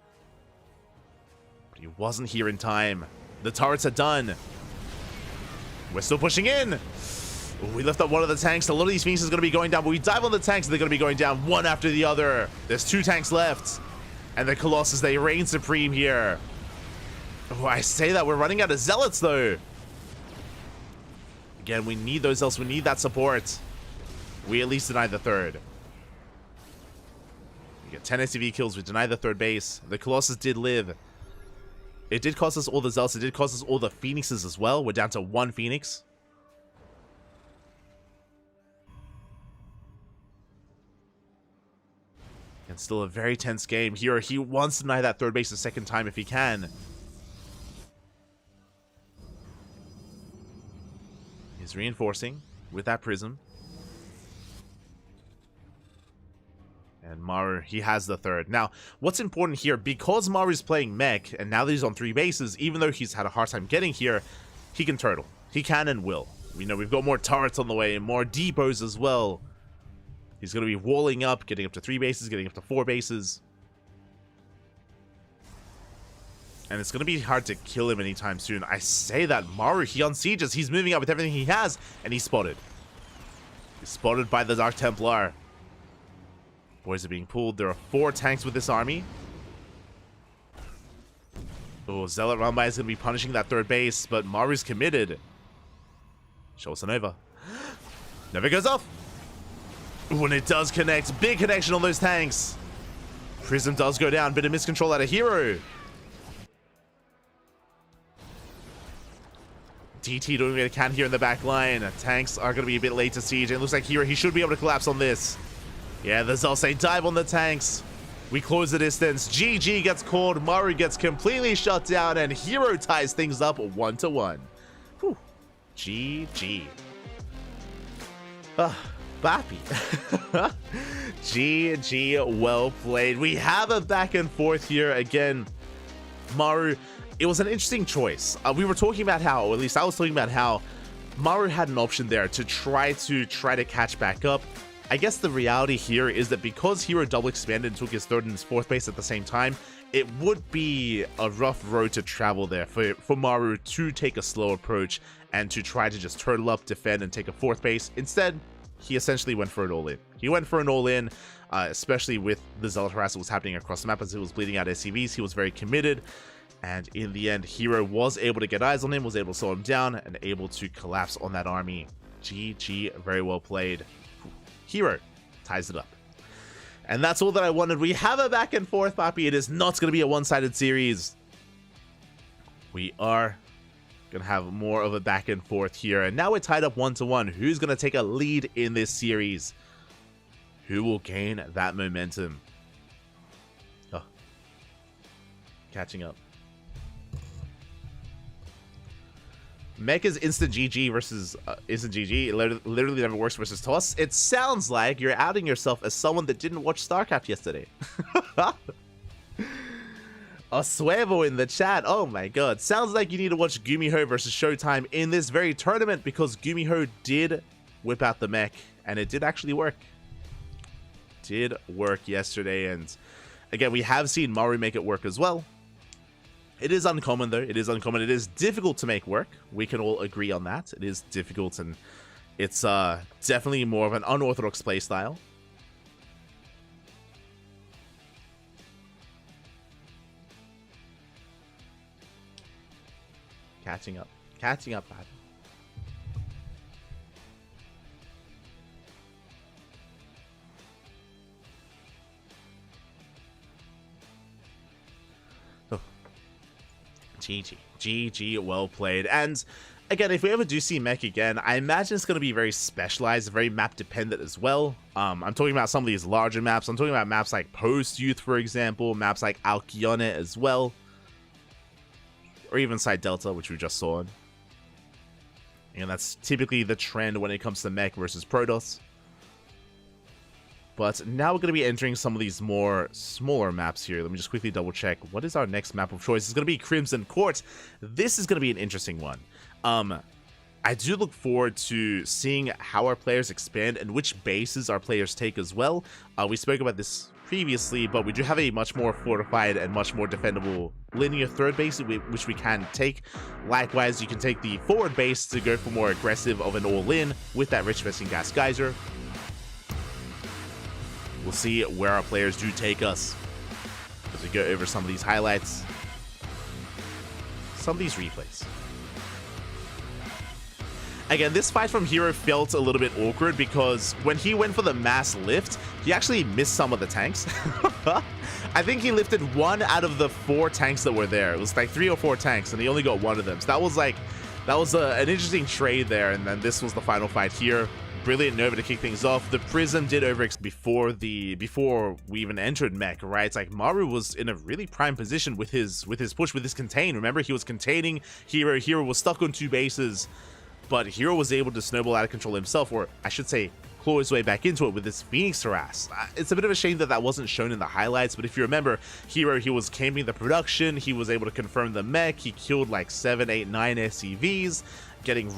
But he wasn't here in time. The turrets are done. We're still pushing in. Ooh, we lift up one of the tanks. A lot of these Phoenixes are going to be going down, but we dive on the tanks and they're going to be going down one after the other. There's 2 tanks left. And the Colossus, they reign supreme here. Oh, I say that. We're running out of Zealots, though. Again, we need those Zealots. We need that support. We at least deny the 3rd. We get 10 SCV kills. We deny the 3rd base. The Colossus did live. It did cost us all the Zealots. It did cost us all the Phoenixes as well. We're down to 1 Phoenix. And still a very tense game. Here, he wants to deny that 3rd base a 2nd time if he can. He's reinforcing with that Prism. And Maru, he has the 3rd. Now, what's important here, because Maru's playing mech, and now that he's on 3 bases, even though he's had a hard time getting here, he can turtle. He can and will. We know we've got more turrets on the way, and more depots as well. He's going to be walling up, getting up to 3 bases, getting up to 4 bases. And it's going to be hard to kill him anytime soon. I say that Maru, he unsieges. He's moving up with everything he has, and he's spotted. He's spotted by the Dark Templar. Boys are being pulled. There are 4 tanks with this army. Oh, Zealot Runby is going to be punishing that 3rd base, but Maru's committed. Show us a Nova. Nova goes off. When it does connect, big connection on those tanks. Prism does go down, bit of miscontrol out of Hero. DT doing what they can here in the back line. Tanks are going to be a bit late to siege. It looks like Hero, he should be able to collapse on this. Yeah, the Zalsei dive on the tanks. We close the distance. GG gets called. Maru gets completely shut down, and Hero ties things up 1-1. Whew. GG. Bappy. GG, well played. We have a back and forth here again. Maru, it was an interesting choice. We were talking about how, or at least I was talking about how, Maru had an option there to try to catch back up. I guess the reality here is that because Hero double expanded and took his third and his fourth base at the same time, it would be a rough road to travel there for Maru to take a slow approach and to try to just turtle up, defend, and take a fourth base. Instead, he essentially went for an all-in. He went for an all-in, especially with the Zealot harass that was happening across the map as he was bleeding out SCVs. He was very committed, and in the end, Hero was able to get eyes on him, was able to slow him down, and able to collapse on that army. GG, very well played. Hero ties it up. And that's all that I wanted. We have a back and forth, Papi. It is not going to be a one-sided series. We are going to have more of a back and forth here. And now we're tied up 1-1. Who's going to take a lead in this series? Who will gain that momentum? Oh. Catching up. Mecha's instant GG versus instant GG. It literally never works versus Toss. It sounds like you're outing yourself as someone that didn't watch StarCraft yesterday. Oswevo in the chat. Oh my god. Sounds like you need to watch Gumiho versus Showtime in this very tournament, because Gumiho did whip out the mech and it did actually work. Did work yesterday, and again, we have seen Maru make it work as well. It is uncommon though. It is uncommon. It is difficult to make work. We can all agree on that. It is difficult, and it's definitely more of an unorthodox playstyle. Catching up. Catching up, bad. GG. GG, well played. And again, if we ever do see mech again, I imagine it's going to be very specialized, very map dependent as well. I'm talking about some of these larger maps. I'm talking about maps like Post Youth, for example, maps like Alkione as well, or even Side Delta, which we just saw. And that's typically the trend when it comes to mech versus Protoss. But now we're going to be entering some of these more smaller maps here. Let me just quickly double check. What is our next map of choice? It's going to be Crimson Court. This is going to be an interesting one. I do look forward to seeing how our players expand and which bases our players take as well. We spoke about this previously, but we do have a much more fortified and much more defendable linear third base, which we can take. Likewise, you can take the forward base to go for more aggressive of an all-in with that rich vesting gas geyser. We'll see where our players do take us as we go over some of these highlights, some of these replays. Again, this fight from Hero felt a little bit awkward because when he went for the mass lift, he actually missed some of the tanks. I think he lifted 1 out of the 4 tanks that were there. It was like 3 or 4 tanks, and he only got 1 of them. So that was an interesting trade there, and then this was the final fight here. Brilliant Nova to kick things off. The Prism did overextend before we even entered mech, right? It's like Maru was in a really prime position with his push, with his contain. Remember, he was containing Hero. Hero was stuck on 2 bases, but Hero was able to snowball out of control himself, or I should say, claw his way back into it with his Phoenix harass. It's a bit of a shame that that wasn't shown in the highlights, but if you remember, Hero, he was camping the production. He was able to confirm the mech. He killed like 7, 8, 9 SCVs.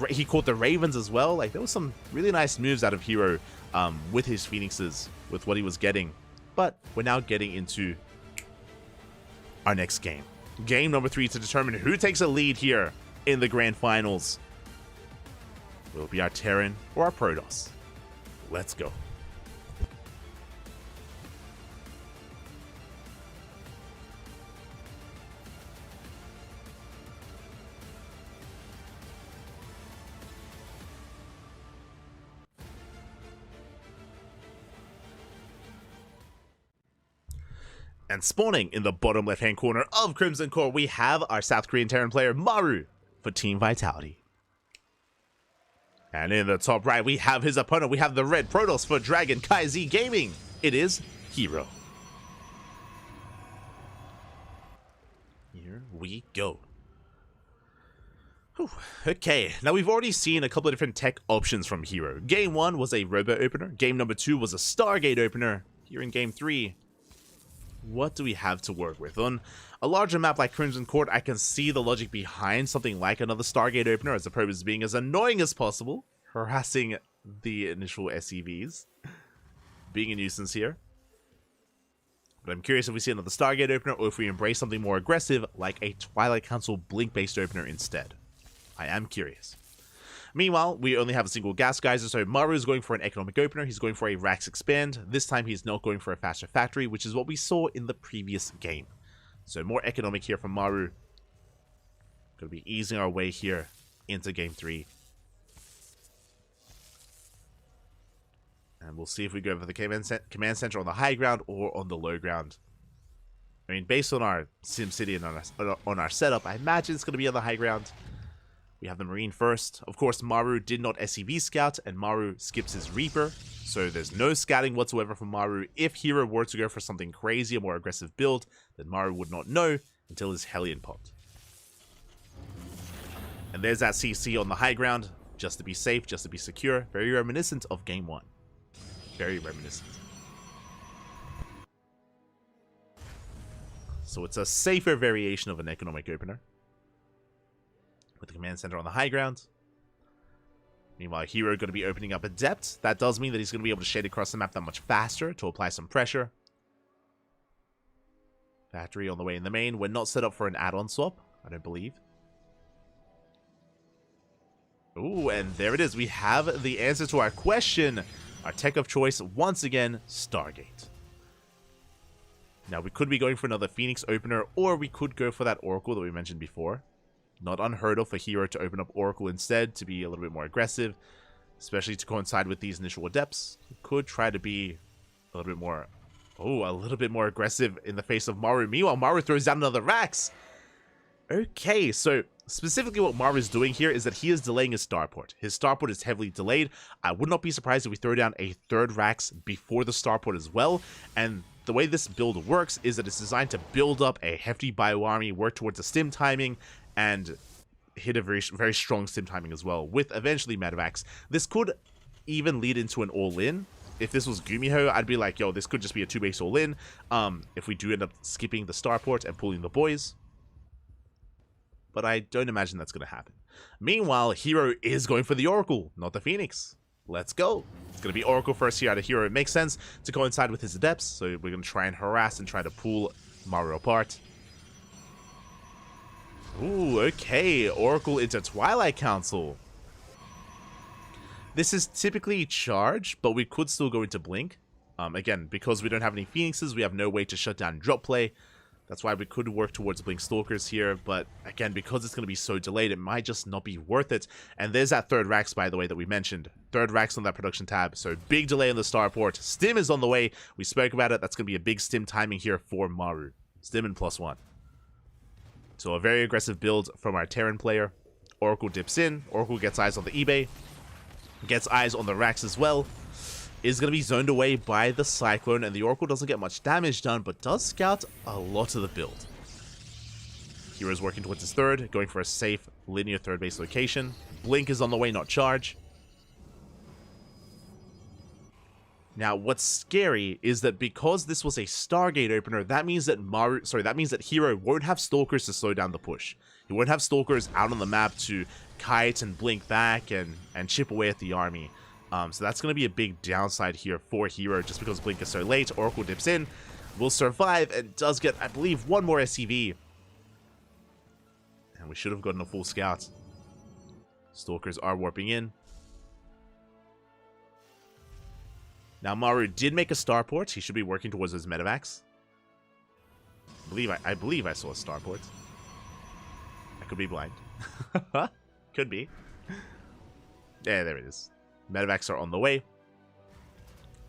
He caught the Ravens as well. Like, there was some really nice moves out of Hero with his Phoenixes, with what he was getting. But we're now getting into our next game. Game number 3 to determine who takes a lead here in the grand finals. Will it be our Terran or our Protoss? Let's go. And spawning in the bottom left-hand corner of Crimson Core, we have our South Korean Terran player, Maru, for Team Vitality. And in the top right, we have his opponent. We have the red Protoss for Dragon Kai Z Gaming. It is Hero. Here we go. Whew. Okay, now we've already seen a couple of different tech options from Hero. Game 1 was a Robo opener. Game number 2 was a Stargate opener. Here in Game 3, what do we have to work with? On a larger map like Crimson Court, I can see the logic behind something like another Stargate opener, as the probe is being as annoying as possible, harassing the initial SCVs, being a nuisance here. But I'm curious if we see another Stargate opener, or if we embrace something more aggressive, like a Twilight Council Blink-based opener instead. I am curious. Meanwhile, we only have a single gas geyser, so Maru is going for an economic opener. He's going for a Rax Expand. This time he's not going for a faster factory, which is what we saw in the previous game. So more economic here from Maru. Going to be easing our way here into Game 3. And we'll see if we go for the command center on the high ground or on the low ground. I mean, based on our SimCity and on our setup, I imagine it's going to be on the high ground. We have the Marine first. Of course, Maru did not SCV scout, and Maru skips his Reaper, so there's no scouting whatsoever from Maru. If Hero were to go for something crazy, a more aggressive build, then Maru would not know until his Hellion popped. And there's that CC on the high ground, just to be safe, just to be secure. Very reminiscent of Game 1. Very reminiscent. So it's a safer variation of an economic opener, with the command center on the high ground. Meanwhile, Hero going to be opening up Adept. That does mean that he's going to be able to shade across the map that much faster to apply some pressure. Factory on the way in the main. We're not set up for an add-on swap, I don't believe. Ooh, and there it is. We have the answer to our question. Our tech of choice, once again, Stargate. Now, we could be going for another Phoenix opener, or we could go for that Oracle that we mentioned before. Not unheard of for Hero to open up Oracle instead, to be a little bit more aggressive, especially to coincide with these initial Adepts. Could try to be a little bit more aggressive in the face of Maru. Meanwhile, Maru throws down another Rax. Okay, so specifically what Maru is doing here is that he is delaying his starport. His starport is heavily delayed. I would not be surprised if we throw down a third Rax before the starport as well. And the way this build works is that it's designed to build up a hefty bio army, work towards a stim timing, and hit a very, very strong stim timing as well, with eventually Medivacs. This could even lead into an all-in. If this was Gumiho, I'd be like, yo, this could just be a 2-base all-in. If we do end up skipping the starport and pulling the boys. But I don't imagine that's going to happen. Meanwhile, Hero is going for the Oracle, not the Phoenix. Let's go. It's going to be Oracle first here out of Hero. It makes sense to coincide with his Adepts, so we're going to try and harass and try to pull Maru apart. Ooh, okay. Oracle into Twilight Council. This is typically charge, but we could still go into Blink. Again, because we don't have any Phoenixes, we have no way to shut down drop play. That's why we could work towards Blink Stalkers here, but again, because it's going to be so delayed, it might just not be worth it. And there's that third Rax, by the way, that we mentioned. Third Rax on that production tab, so big delay on the starport. Stim is on the way. We spoke about it. That's going to be a big Stim timing here for Maru. Stim and +1. So a very aggressive build from our Terran player. Oracle dips in. Oracle gets eyes on the eBay. Gets eyes on the Rax as well. Is going to be zoned away by the Cyclone, and the Oracle doesn't get much damage done, but does scout a lot of the build. Hero's working towards his third, going for a safe linear third base location. Blink is on the way, not charge. Now, what's scary is that because this was a Stargate opener, that means that Hero won't have Stalkers to slow down the push. He won't have Stalkers out on the map to kite and blink back and chip away at the army. So that's going to be a big downside here for Hero, just because Blink is so late. Oracle dips in, will survive, and does get, I believe, one more SCV. And we should have gotten a full scout. Stalkers are warping in. Now, Maru did make a starport. He should be working towards his medevacs. I believe I saw a starport. I could be blind. Could be. Yeah, there it is. Medevacs are on the way.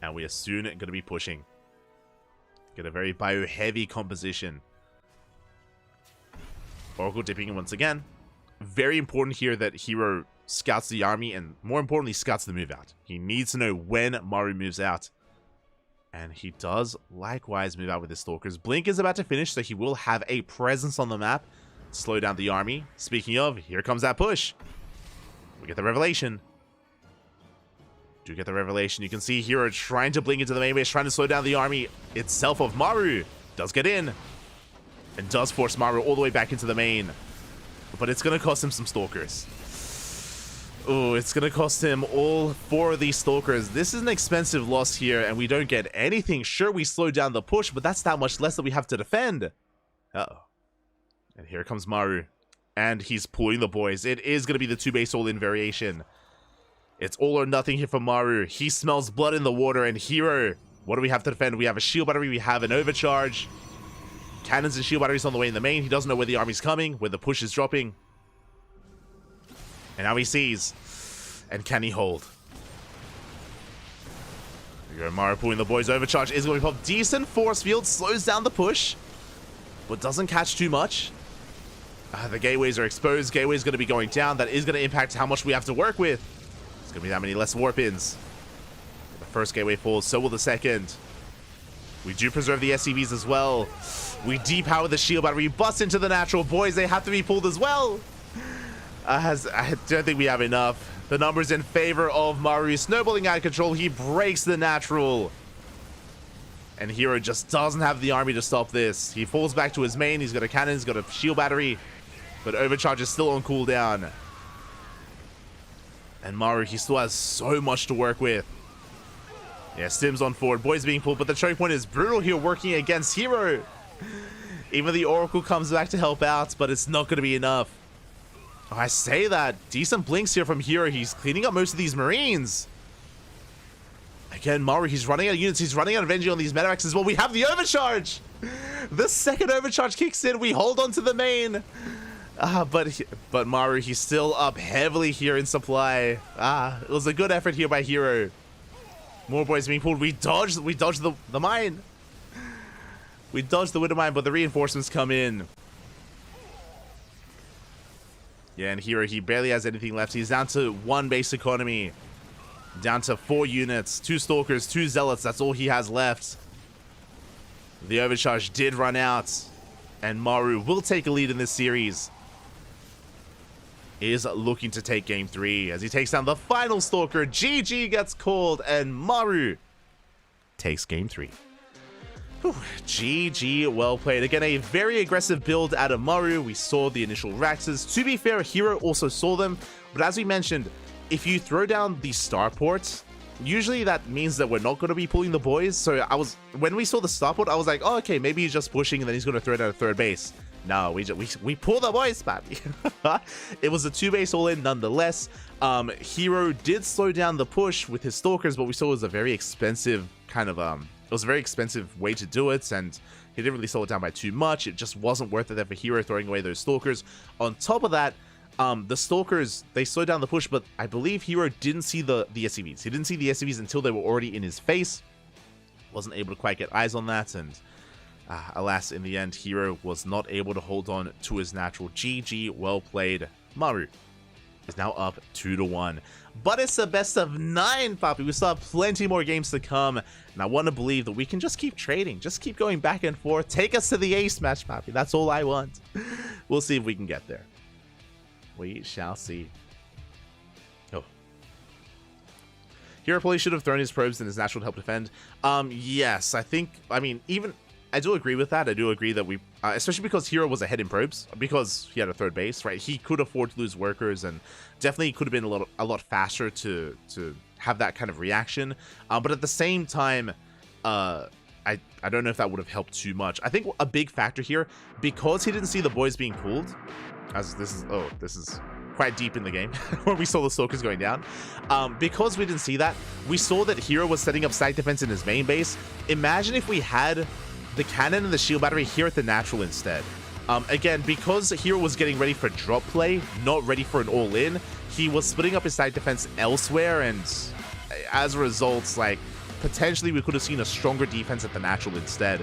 And we are soon going to be pushing. Get a very bio-heavy composition. Oracle dipping in once again. Very important here that Hero scouts the army, and more importantly, scouts the move out. He needs to know when Maru moves out. And he does likewise move out with his Stalkers. Blink is about to finish, so he will have a presence on the map. Slow down the army. Speaking of, here comes that push. We get the revelation. Do get the revelation. You can see Hero trying to blink into the main base, trying to slow down the army itself of Maru. Does get in. And does force Maru all the way back into the main. But it's going to cost him some Stalkers. Oh, it's going to cost him all 4 of these Stalkers. This is an expensive loss here, and we don't get anything. Sure, we slow down the push, but that's that much less that we have to defend. Uh-oh. And here comes Maru. And he's pulling the boys. It is going to be the 2-base all-in variation. It's all or nothing here for Maru. He smells blood in the water, and Hero. What do we have to defend? We have a shield battery. We have an overcharge. Cannons and shield batteries on the way in the main. He doesn't know where the army's coming, where the push is dropping. And now he sees. And can he hold? There we go, Maru pulling the boys. Overcharge is going to pop. Decent force field. Slows down the push. But doesn't catch too much. The gateways are exposed. Gateway's going to be going down. That is going to impact how much we have to work with. It's going to be that many less warp-ins. The first gateway falls. So will the second. We do preserve the SCVs as well. We depower the shield battery. Bust into the natural. Boys, they have to be pulled as well. I don't think we have enough. The numbers in favor of Maru. Snowballing out of control. He breaks the natural. And Hero just doesn't have the army to stop this. He falls back to his main. He's got a cannon. He's got a shield battery. But Overcharge is still on cooldown. And Maru, he still has so much to work with. Yeah, Stims on forward. Boys being pulled. But the choke point is brutal here working against Hero. Even the Oracle comes back to help out. But it's not going to be enough. Oh, I say that. Decent blinks here from Hero. He's cleaning up most of these Marines. Again, Maru, he's running out of units. He's running out of energy on these Medivacs as well. We have the overcharge. The second overcharge kicks in. We hold on to the main. But Maru, he's still up heavily here in supply. It was a good effort here by Hero. More boys being pulled. We dodged the mine. We dodged the Widow mine, but the reinforcements come in. Yeah, and Hero, he barely has anything left. He's down to 1 base economy. Down to 4 units, 2 Stalkers, 2 Zealots. That's all he has left. The overcharge did run out. And Maru will take a lead in this series. Is looking to take game 3 as he takes down the final Stalker. GG gets called and Maru takes game 3. Whew, GG, well played. Again, a very aggressive build out of Maru. We saw the initial Raxes. To be fair, Hero also saw them. But as we mentioned, if you throw down the starport, usually that means that we're not going to be pulling the boys. So when we saw the starport, I was like, oh, okay, maybe he's just pushing and then he's going to throw it out of third base. No, we pull the boys, papi. It was a 2-base all-in nonetheless. Hero did slow down the push with his Stalkers, but we saw it was a very expensive kind of it was a very expensive way to do it, and he didn't really slow it down by too much. It just wasn't worth it there for Hero throwing away those Stalkers. On top of that, the Stalkers, they slowed down the push, but I believe Hero didn't see the SCVs. He didn't see the SCVs until they were already in his face. Wasn't able to quite get eyes on that, and alas, in the end, Hero was not able to hold on to his natural. GG, well played. Maru is now up 2-1. But it's a best of 9, papi. We still have plenty more games to come, and I want to believe that we can just keep trading. Just keep going back and forth. Take us to the ace match, papi. That's all I want. We'll see if we can get there. We shall see. Oh. Hero probably should have thrown his probes in his natural to help defend. Yes, I do agree with that. I do agree that we, especially because Hero was ahead in probes, because he had a third base, right? He could afford to lose workers, and definitely could have been a lot faster to have that kind of reaction. But at the same time, I don't know if that would have helped too much. I think a big factor here, because he didn't see the boys being pulled, as this is quite deep in the game when we saw the Stalkers going down. Because we didn't see that, we saw that Hero was setting up site defense in his main base. Imagine if we had the cannon and the shield battery here at the natural instead. Again, because Hero was getting ready for drop play, not ready for an all-in, he was splitting up his site defense elsewhere, and as a result, like, potentially we could have seen a stronger defense at the natural instead,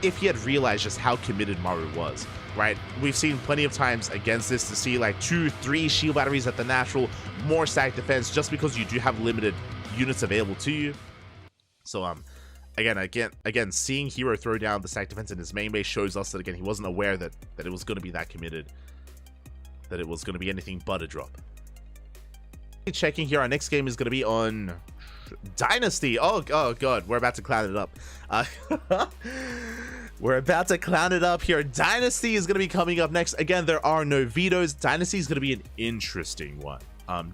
if he had realized just how committed Maru was. right? We've seen plenty of times against this to see like 2-3 shield batteries at the natural, more stack defense, just because you do have limited units available to you. So again, seeing Hero throw down the stack defense in his main base shows us that again he wasn't aware that it was going to be that committed, that it was going to be anything but a drop. Checking here, our next game is going to be on Dynasty. Oh god, we're about to clown it up. We're about to clown it up here. Dynasty is going to be coming up next. Again, there are no vetoes. Dynasty is going to be an interesting one.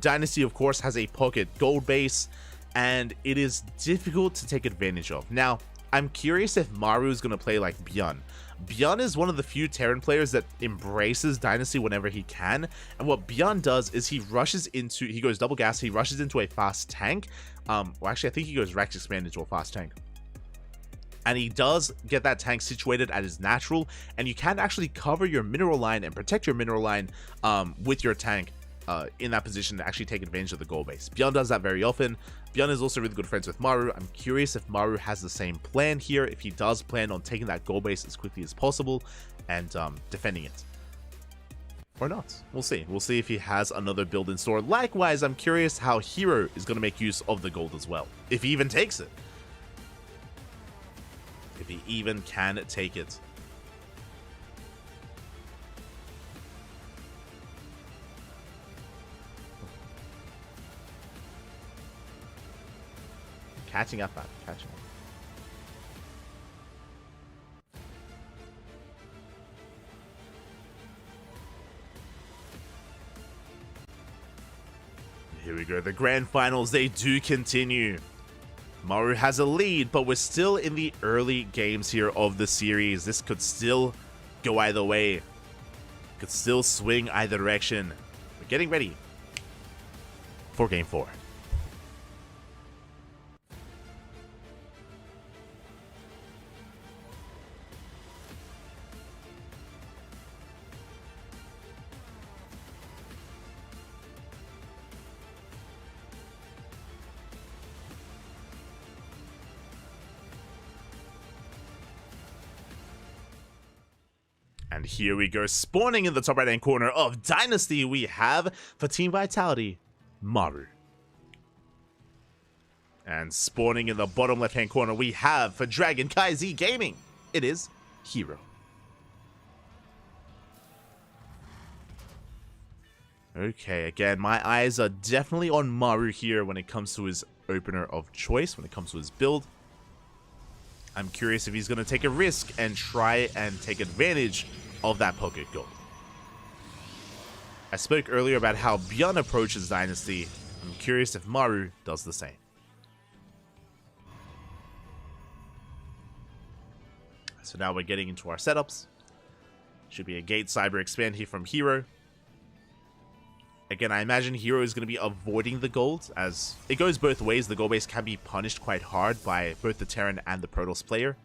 Dynasty, of course, has a pocket gold base, and it is difficult to take advantage of. Now, I'm curious if Maru is going to play like Byun. Byun is one of the few Terran players that embraces Dynasty whenever he can, and what Byun does is he goes double gas, he rushes into a fast tank. Well, actually, I think he goes Rex Expand into a fast tank. And he does get that tank situated at his natural, and you can actually cover your mineral line and protect your mineral line with your tank in that position to actually take advantage of the goal base. Byun does that very often. Byun is also really good friends with Maru. I'm curious if Maru has the same plan here, if he does plan on taking that goal base as quickly as possible and defending it. Or not. We'll see. We'll see if he has another build in store. Likewise, I'm curious how Hero is going to make use of the gold as well, if he even takes it. If he even can take it. Catching up, man. Catching up. Here we go. The grand finals, they do continue. Maru has a lead, but we're still in the early games here of the series. This could still go either way. Could still swing either direction. We're getting ready for game 4. And here we go, spawning in the top right-hand corner of Dynasty, we have, for Team Vitality, Maru. And spawning in the bottom left-hand corner, we have, for Dragon Kai Z Gaming, it is Hero. Okay, again, my eyes are definitely on Maru here when it comes to his opener of choice, when it comes to his build. I'm curious if he's going to take a risk and try and take advantage of that pocket gold. I spoke earlier about how Byun approaches Dynasty. I'm curious if Maru does the same. So now we're getting into our setups. Should be a Gate Cyber Expand here from Hero. Again, I imagine Hero is going to be avoiding the gold, as it goes both ways. The gold base can be punished quite hard by both the Terran and the Protoss player.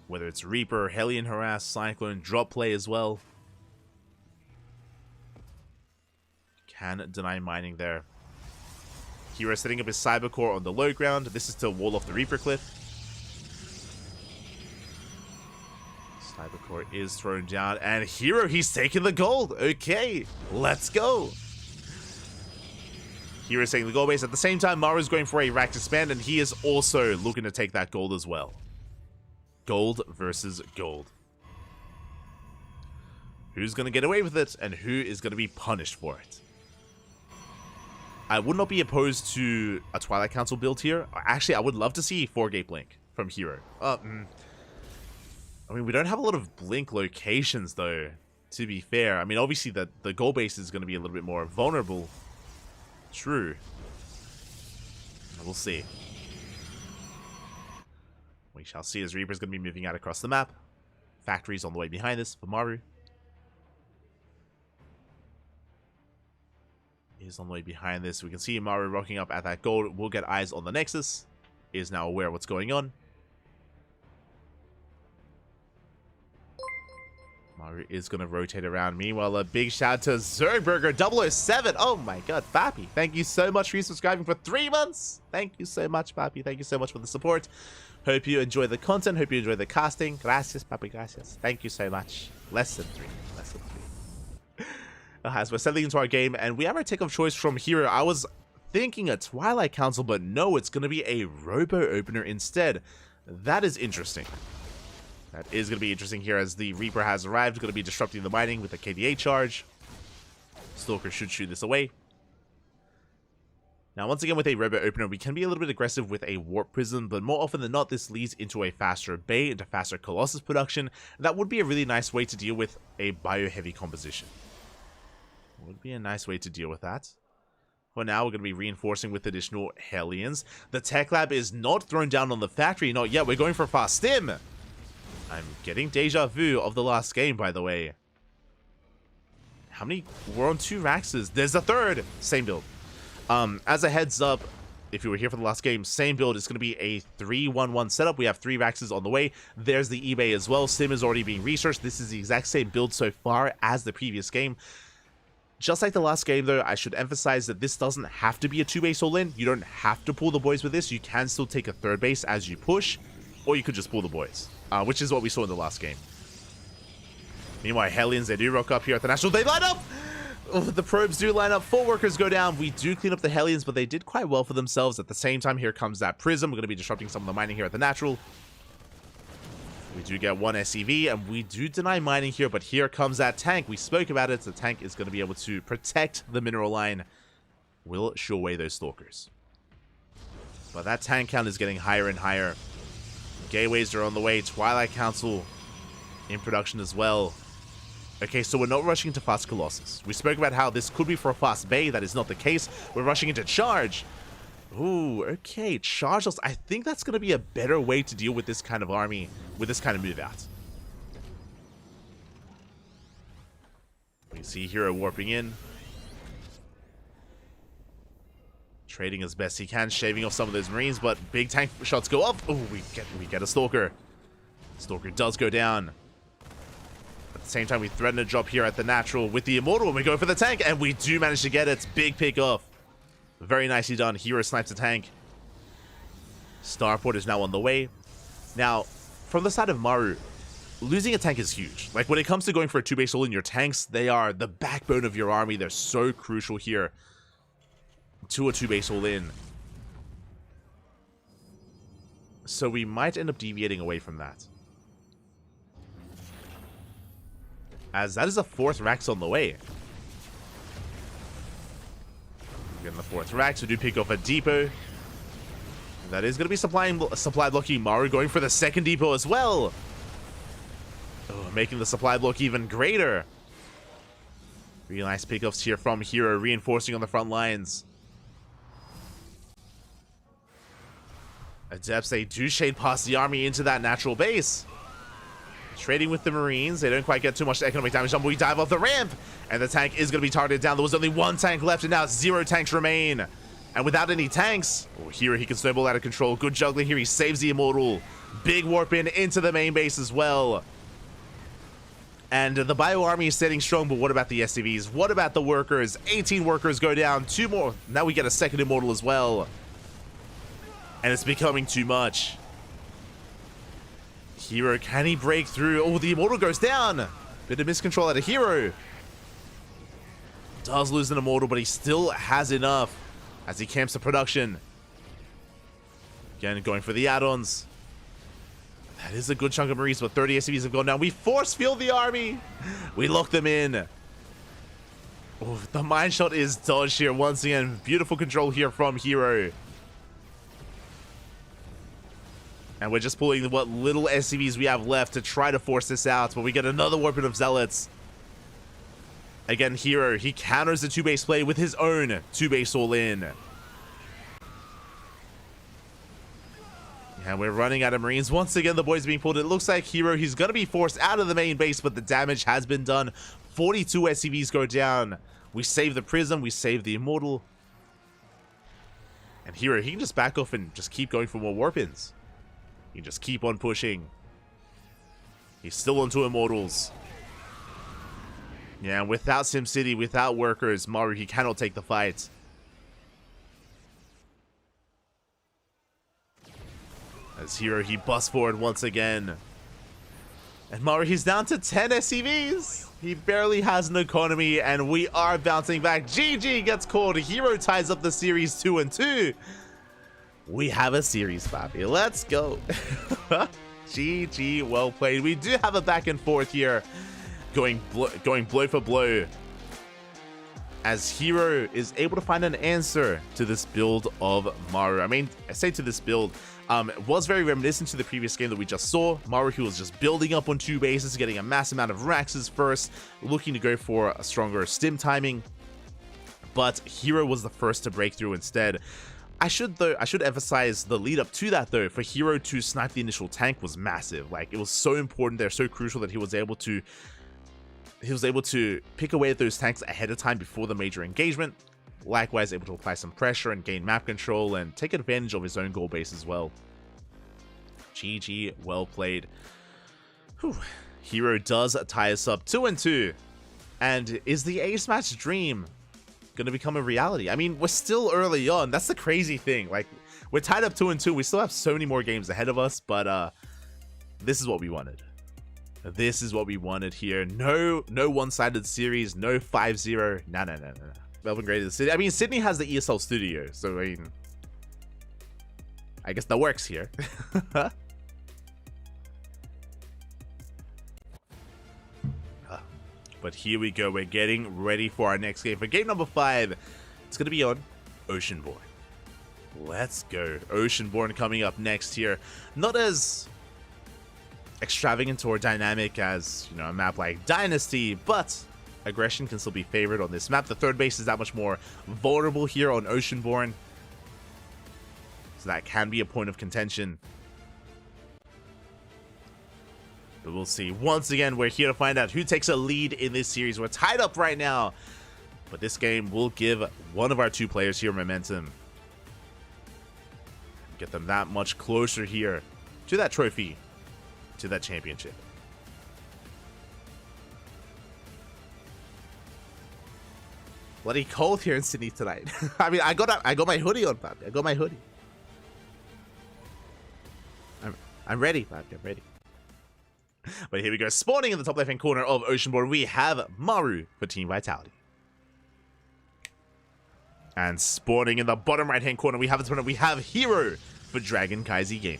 Whether it's Reaper, Hellion Harass, Cyclone, drop play as well. Can deny mining there. Hero setting up his Cyber Core on the low ground. This is to wall off the Reaper Cliff. Cyber Core is thrown down, and Hero, he's taking the gold. Okay, let's go. Hero's taking the gold base. At the same time, Maru's going for a rack expand, and he is also looking to take that gold as well. Gold versus gold. Who's going to get away with it, and who is going to be punished for it? I would not be opposed to a Twilight Council build here. Actually, I would love to see 4-gate Blink from Hero. I mean, we don't have a lot of Blink locations, though, to be fair. I mean, obviously, the goal base is going to be a little bit more vulnerable. True. We'll see. We shall see, as Reaper's going to be moving out across the map. Factories on the way behind this for Maru. He's on the way behind this. We can see Maru rocking up at that gold. We'll get eyes on the Nexus. He is now aware of what's going on. Maru is going to rotate around. Meanwhile, a big shout to Zergburger 007. Oh my god, Papi. Thank you so much for subscribing for 3 months. Thank you so much, Papi. Thank you so much for the support. Hope you enjoy the content. Hope you enjoy the casting. Gracias, Papi. Gracias. Thank you so much. Less than 3. Less than 3. As we're settling into our game, and we have our take of choice from Hero. I was thinking a Twilight Council, but no, it's going to be a Robo Opener instead. That is interesting. That is going to be interesting here as the Reaper has arrived. Going to be disrupting the mining with a KDA charge. Stalker should shoot this away. Now, once again, with a Robo Opener, we can be a little bit aggressive with a Warp Prism, but more often than not, this leads into a faster Bay, into faster Colossus production. That would be a really nice way to deal with a bio-heavy composition. Would be a nice way to deal with that. For now, we're going to be reinforcing with additional Hellions. The Tech Lab is not thrown down on the factory, not yet. We're going for fast stim. I'm getting deja vu of the last game, by the way. How many? We're on 2 Raxes. There's a third. Same build. As a heads up, if you were here for the last game, same build. It's going to be a 3-1-1 setup. We have 3 Raxes on the way. There's the eBay as well. Sim is already being researched. This is the exact same build so far as the previous game. Just like the last game, though, I should emphasize that this doesn't have to be a 2-base all-in. You don't have to pull the boys with this. You can still take a 3rd base as you push, or you could just pull the boys, which is what we saw in the last game. Meanwhile, Hellions, they do rock up here at the National. They line up! Oh, the probes do line up. 4 workers go down. We do clean up the Hellions, but they did quite well for themselves. At the same time, here comes that Prism. We're going to be disrupting some of the mining here at the Natural. We do get 1 SCV, and we do deny mining here, but here comes that tank. We spoke about it. The tank is going to be able to protect the mineral line. Will shoo away those Stalkers. But that tank count is getting higher and higher. Gateways are on the way. Twilight Council in production as well. Okay, so we're not rushing into fast Colossus. We spoke about how this could be for a fast Bay. That is not the case. We're rushing into Charge. Ooh, okay. Charge. I think that's going to be a better way to deal with this kind of army, with this kind of move out. We see Hero warping in. Trading as best he can, shaving off some of those Marines, but big tank shots go up. Oh, we get a Stalker. Stalker does go down. At the same time, we threaten a drop here at the Natural with the Immortal, and we go for the tank, and we do manage to get it. Big pick off. Very nicely done. Hero snipes the tank. Starport is now on the way. Now, from the side of Maru, losing a tank is huge. Like, when it comes to going for a 2-base all in, your tanks, they are the backbone of your army. They're so crucial here to a 2-base all in. So we might end up deviating away from that. As that is a 4th Rax on the way. Getting the 4th Rax, we do pick off a depot. That is going to be supply blocking Maru, going for the 2nd depot as well. Oh, making the supply block even greater. Really nice pickoffs here from Hero, reinforcing on the front lines. Adepts, they do shade past the army into that natural base. Trading with the Marines. They don't quite get too much economic damage done, but we dive off the ramp. And the tank is going to be targeted down. There was only 1 tank left, and now 0 tanks remain. And without any tanks, Hero, he can snowball out of control. Good juggling here. He saves the Immortal. Big warp in into the main base as well. And the Bio Army is standing strong, but what about the SCVs? What about the workers? 18 workers go down. 2 more. Now we get a 2nd Immortal as well. And it's becoming too much. Hero, can he break through? Oh, the Immortal goes down. Bit of miscontrol out of Hero. Does lose an Immortal, but he still has enough as he camps the production. Again, going for the add-ons. That is a good chunk of Marines, but 30 SCVs have gone down. We force field the army. We lock them in. Oh, the mine shot is dodged here once again. Beautiful control here from Hero. And we're just pulling what little SCVs we have left to try to force this out. But we get another weapon of Zealots. Again, Hero, he counters the 2-base play with his own 2-base all-in. And we're running out of Marines. Once again, the boys being pulled. It looks like Hero, he's going to be forced out of the main base, but the damage has been done. 42 SCVs go down. We save the Prism. We save the Immortal. And Hero, he can just back off and just keep going for more warp-ins. He can just keep on pushing. He's still onto Immortals. Yeah, without SimCity, without workers, Maru, he cannot take the fight. As Hero, he busts forward once again. And Maru, he's down to 10 SCVs. He barely has an economy, and we are bouncing back. GG gets called. Hero ties up the series 2-2. We have a series, Bobby. Let's go. GG, well played. We do have a back and forth here. Going blow for blow, as Hero is able to find an answer to this build of Maru. I mean, I say to this build, it was very reminiscent to the previous game that we just saw. Maru, he was just building up on 2 bases, getting a mass amount of Raxes first, looking to go for a stronger stim timing. But Hero was the first to break through instead. I should emphasize the lead up to that though. For Hero to snipe the initial tank was massive. Like, it was so important there, so crucial that he was able to pick away at those tanks ahead of time before the major engagement. Likewise, able to apply some pressure and gain map control and take advantage of his own goal base as well. GG, well played. Whew. Hero does tie us up 2-2. And is the ace match dream going to become a reality? I mean, we're still early on. That's the crazy thing. Like, we're tied up 2-2. We still have so many more games ahead of us, but this is what we wanted. This is what we wanted here. No one-sided series, no 5-0. No. Melbourne graded the city. I mean, Sydney has the ESL studio, so I mean, I guess that works here. But here we go. We're getting ready for our next game. For game number 5, it's going to be on Oceanborn. Let's go. Oceanborn coming up next here. Not as extravagant or dynamic as, you know, a map like Dynasty, but aggression can still be favored on this map. The third base is that much more vulnerable here on Oceanborn, so that can be a point of contention. But we'll see. Once again, we're here to find out who takes a lead in this series. We're tied up right now, but this game will give one of our 2 players here momentum. Get them that much closer here to that trophy, to that championship. Bloody cold here in Sydney tonight. I mean, I got my hoodie on, Bobby. I got my hoodie. I'm ready, Bobby. I'm ready. But here we go. Spawning in the top left-hand corner of Oceanborn, we have Maru for Team Vitality. And spawning in the bottom right-hand corner, we have Hero for Dragon Kaizi Gaming.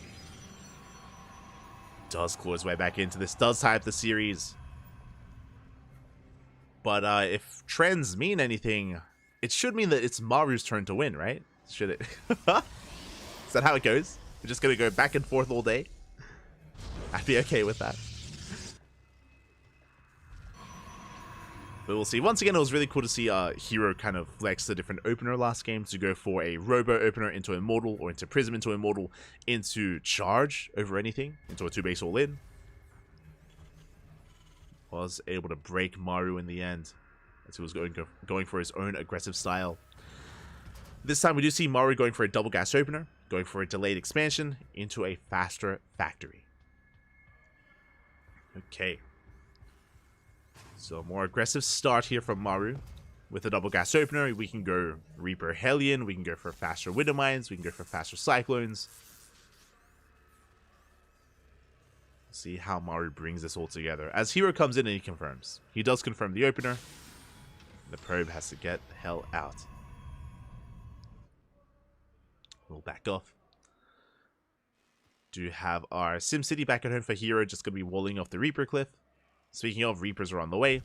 Does claw his way back into this, does tie up the series. But if trends mean anything, it should mean that it's Maru's turn to win, right? Should it? Is that how it goes? We're just going to go back and forth all day? I'd be okay with that. But we'll see. Once again, it was really cool to see Hero kind of flex the different opener last game to go for a Robo opener into Immortal, or into Prism into Immortal, into Charge over anything, into a 2-base all-in. Was able to break Maru in the end, as he was going for his own aggressive style. This time we do see Maru going for a double gas opener, going for a delayed expansion into a faster factory. Okay. So a more aggressive start here from Maru. With a double gas opener, we can go Reaper Hellion, we can go for faster Widow Mines, we can go for faster Cyclones. See how Maru brings this all together. As Hero comes in and he confirms. He does confirm the opener. The probe has to get the hell out. We'll back off. Do have our SimCity back at home for Hero, just going to be walling off the Reaper cliff. Speaking of, Reapers are on the way.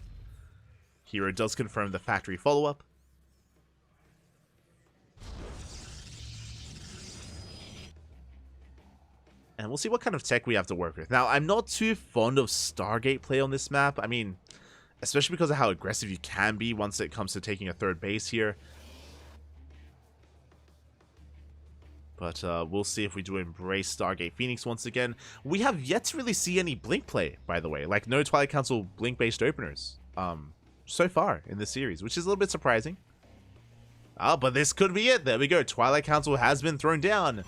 Hero does confirm the factory follow-up. And we'll see what kind of tech we have to work with. Now, I'm not too fond of Stargate play on this map. I mean, especially because of how aggressive you can be once it comes to taking a third base here. But we'll see if we do embrace Stargate Phoenix once again. We have yet to really see any Blink play, by the way. Like, no Twilight Council Blink-based openers so far in this series, which is a little bit surprising. Oh, but this could be it. There we go. Twilight Council has been thrown down.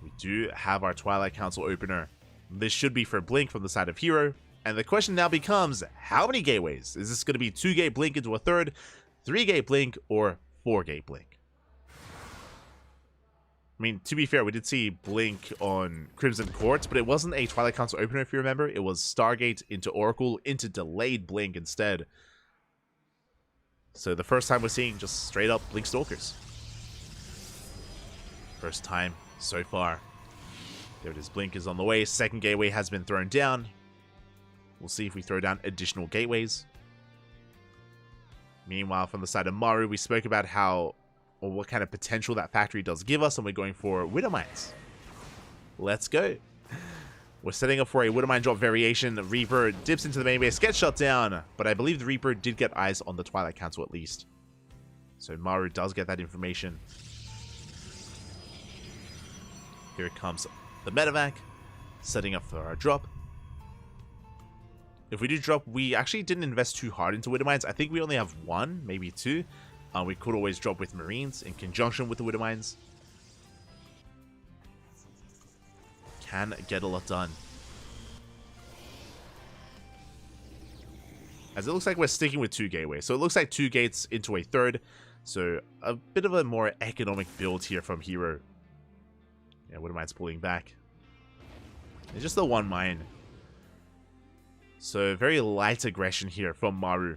We do have our Twilight Council opener. This should be for Blink from the side of Hero. And the question now becomes, how many gateways? Is this going to be 2-gate blink into a third, 3-gate blink, or 4-gate blink? I mean, to be fair, we did see blink on Crimson Court, but it wasn't a Twilight Council opener, if you remember. It was Stargate into Oracle into delayed blink instead. So the first time we're seeing just straight up blink stalkers. First time so far. There it is, blink is on the way. Second gateway has been thrown down. We'll see if we throw down additional gateways. Meanwhile, from the side of Maru, we spoke about how, or what kind of potential that factory does give us, and we're going for Widow Mines. Let's go. We're setting up for a Widow Mine drop variation. The Reaper dips into the main base, gets shut down, but I believe the Reaper did get eyes on the Twilight Council at least. So Maru does get that information. Here comes the medevac, setting up for our drop. If we do drop, we actually didn't invest too hard into Widow Mines. I think we only have 1, maybe 2. We could always drop with Marines in conjunction with the Widow Mines. Can get a lot done. As it looks like we're sticking with 2 gateways. So it looks like 2 gates into a third. So a bit of a more economic build here from Hero. Yeah, Widow Mines pulling back. It's just the 1 mine. So very light aggression here from Maru.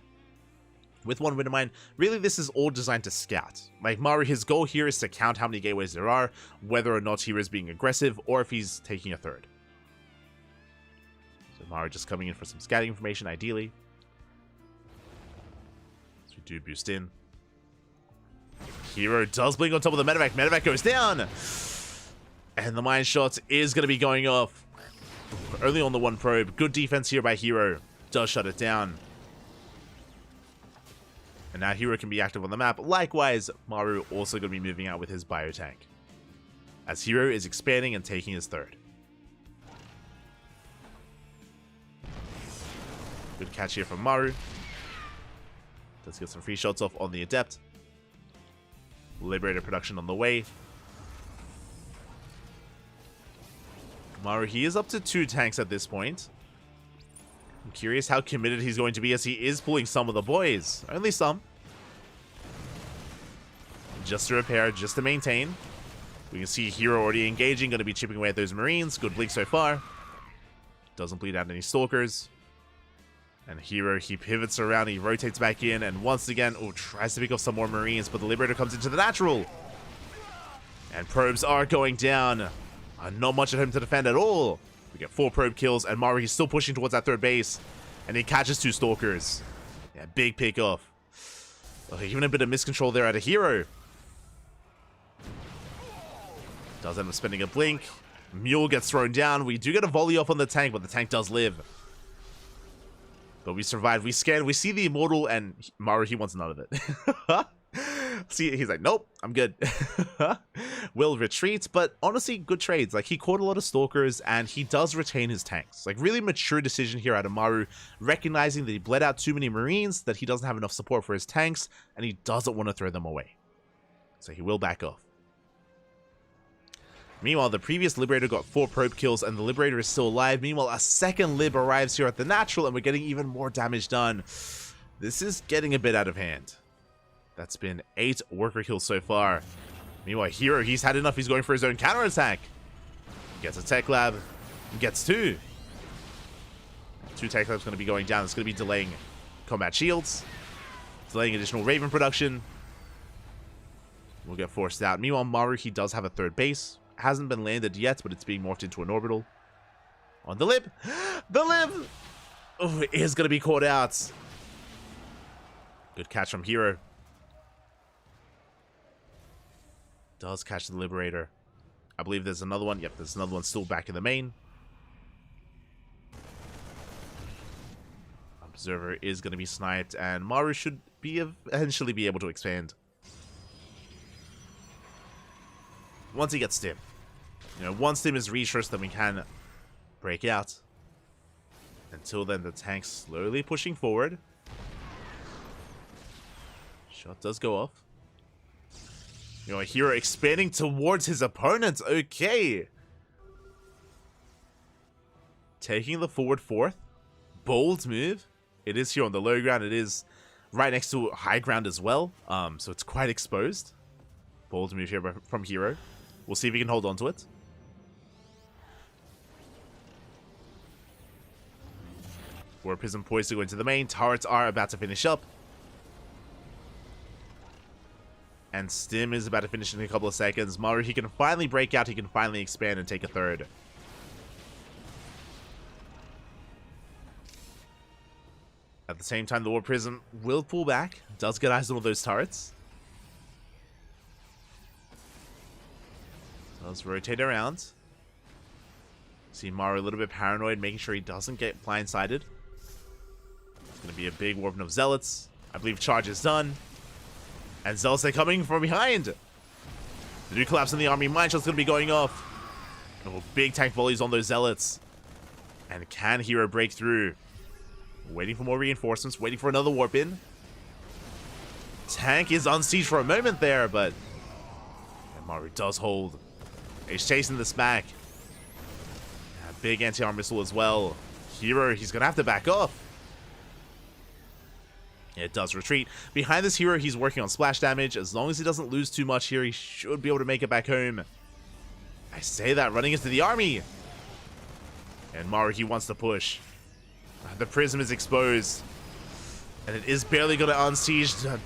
With 1 Widow Mine, really this is all designed to scout. Like Maru, his goal here is to count how many gateways there are, whether or not Hero is being aggressive, or if he's taking a third. So Maru just coming in for some scouting information, ideally. So we do boost in. Hero does blink on top of the medevac. Medevac goes down! And the mine shot is going to be going off. Only on the 1 probe. Good defense here by Hero. Does shut it down. And now Hero can be active on the map. Likewise, Maru also going to be moving out with his biotank, as Hero is expanding and taking his third. Good catch here from Maru. Let's get some free shots off on the Adept. Liberator production on the way. Maru, he is up to 2 tanks at this point. I'm curious how committed he's going to be, as he is pulling some of the boys. Only some. Just to repair, just to maintain. We can see Hero already engaging, going to be chipping away at those Marines. Good blink so far. Doesn't bleed out any Stalkers. And Hero, he pivots around, he rotates back in, and once again, tries to pick off some more Marines, but the Liberator comes into the natural. And probes are going down. Not much at home to defend at all. We get 4 probe kills, and Maru, he's still pushing towards that third base. And he catches 2 Stalkers. Yeah, big pick off. Even a bit of miscontrol there at a Hero. Does end up spending a blink. Mule gets thrown down. We do get a volley off on the tank, but the tank does live. But we survived. We scan. We see the Immortal, and Maru, he wants none of it. See, he's like, nope, I'm good. Will retreat, but honestly, good trades. Like, he caught a lot of Stalkers, and he does retain his tanks. Like, really mature decision here out of Maru, recognizing that he bled out too many Marines, that he doesn't have enough support for his tanks, and he doesn't want to throw them away. So he will back off. Meanwhile, the previous Liberator got 4 probe kills, and the Liberator is still alive. Meanwhile, a second Lib arrives here at the natural, and we're getting even more damage done. This is getting a bit out of hand. That's been 8 worker kills so far. Meanwhile, Hero, he's had enough. He's going for his own counterattack. Gets a Tech Lab. Gets 2. 2 Tech Labs going to be going down. It's going to be delaying combat shields. Delaying additional Raven production. We'll get forced out. Meanwhile, Maru, he does have a third base. Hasn't been landed yet, but it's being morphed into an orbital. On the Lib. The Lib! Oh, it is going to be caught out. Good catch from Hero. Does catch the Liberator. I believe there's another one. Yep, there's another one still back in the main. Observer is going to be sniped, and Maru should be eventually be able to expand. Once he gets Stim. You know, once Stim is reached first, then we can break out. Until then, the tank's slowly pushing forward. Shot does go off. You know, a Hero expanding towards his opponent. Okay. Taking the forward 4th. bold move. It is here on the low ground. It is right next to high ground as well. So it's quite exposed. Bold move here from Hero. We'll see if he can hold on to it. Warp Prism poised to go into the main. Turrets are about to finish up. And Stim is about to finish in a couple of seconds. Maru, he can finally break out. He can finally expand and take a third. At the same time, the Warp Prism will pull back. Does get eyes on all those turrets. Does rotate around. See Maru a little bit paranoid, making sure he doesn't get blindsided. It's going to be a big warping of Zealots. I believe charge is done. And Zealots are coming from behind. The new collapse in the army. Mine shot's going to be going off. Oh, big tank volleys on those Zealots. And can Hero break through? Waiting for more reinforcements. Waiting for another warp in. Tank is on siege for a moment there, but Maru does hold. He's chasing this back. A big anti-armor missile as well. Hero, he's going to have to back off. It does retreat. Behind this Hero, he's working on splash damage. As long as he doesn't lose too much here, he should be able to make it back home. I say that, running into the army. And Maru, he wants to push. The prism is exposed. And it is barely going to unsiege.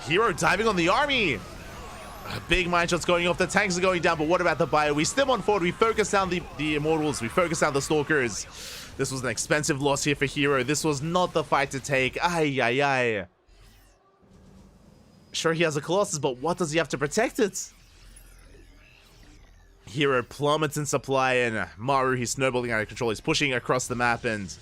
Hero diving on the army. Big mine shots going off. The tanks are going down, but what about the bio? We stim on forward. We focus down the Immortals. We focus down the Stalkers. This was an expensive loss here for Hero. This was not the fight to take. Ay, ay, ay. Sure, he has a Colossus, but what does he have to protect it? Hero plummets in supply, and Maru, he's snowballing out of control. He's pushing across the map, and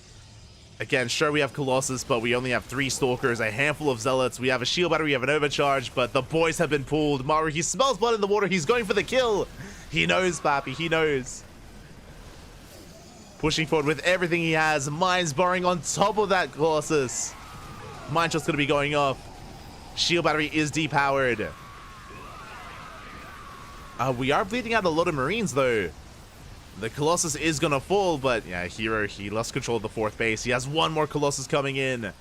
again, sure, we have Colossus, but we only have 3 Stalkers, a handful of Zealots. We have a shield battery, we have an overcharge, but the boys have been pulled. Maru, he smells blood in the water. He's going for the kill. He knows, Papi. He knows. Pushing forward with everything he has. Mines barring on top of that Colossus. Mine shot's going to be going off. Shield battery is depowered. We are bleeding out a lot of Marines, though. The Colossus is going to fall, but yeah, Hero, he lost control of the 4th base. He has one more Colossus coming in. And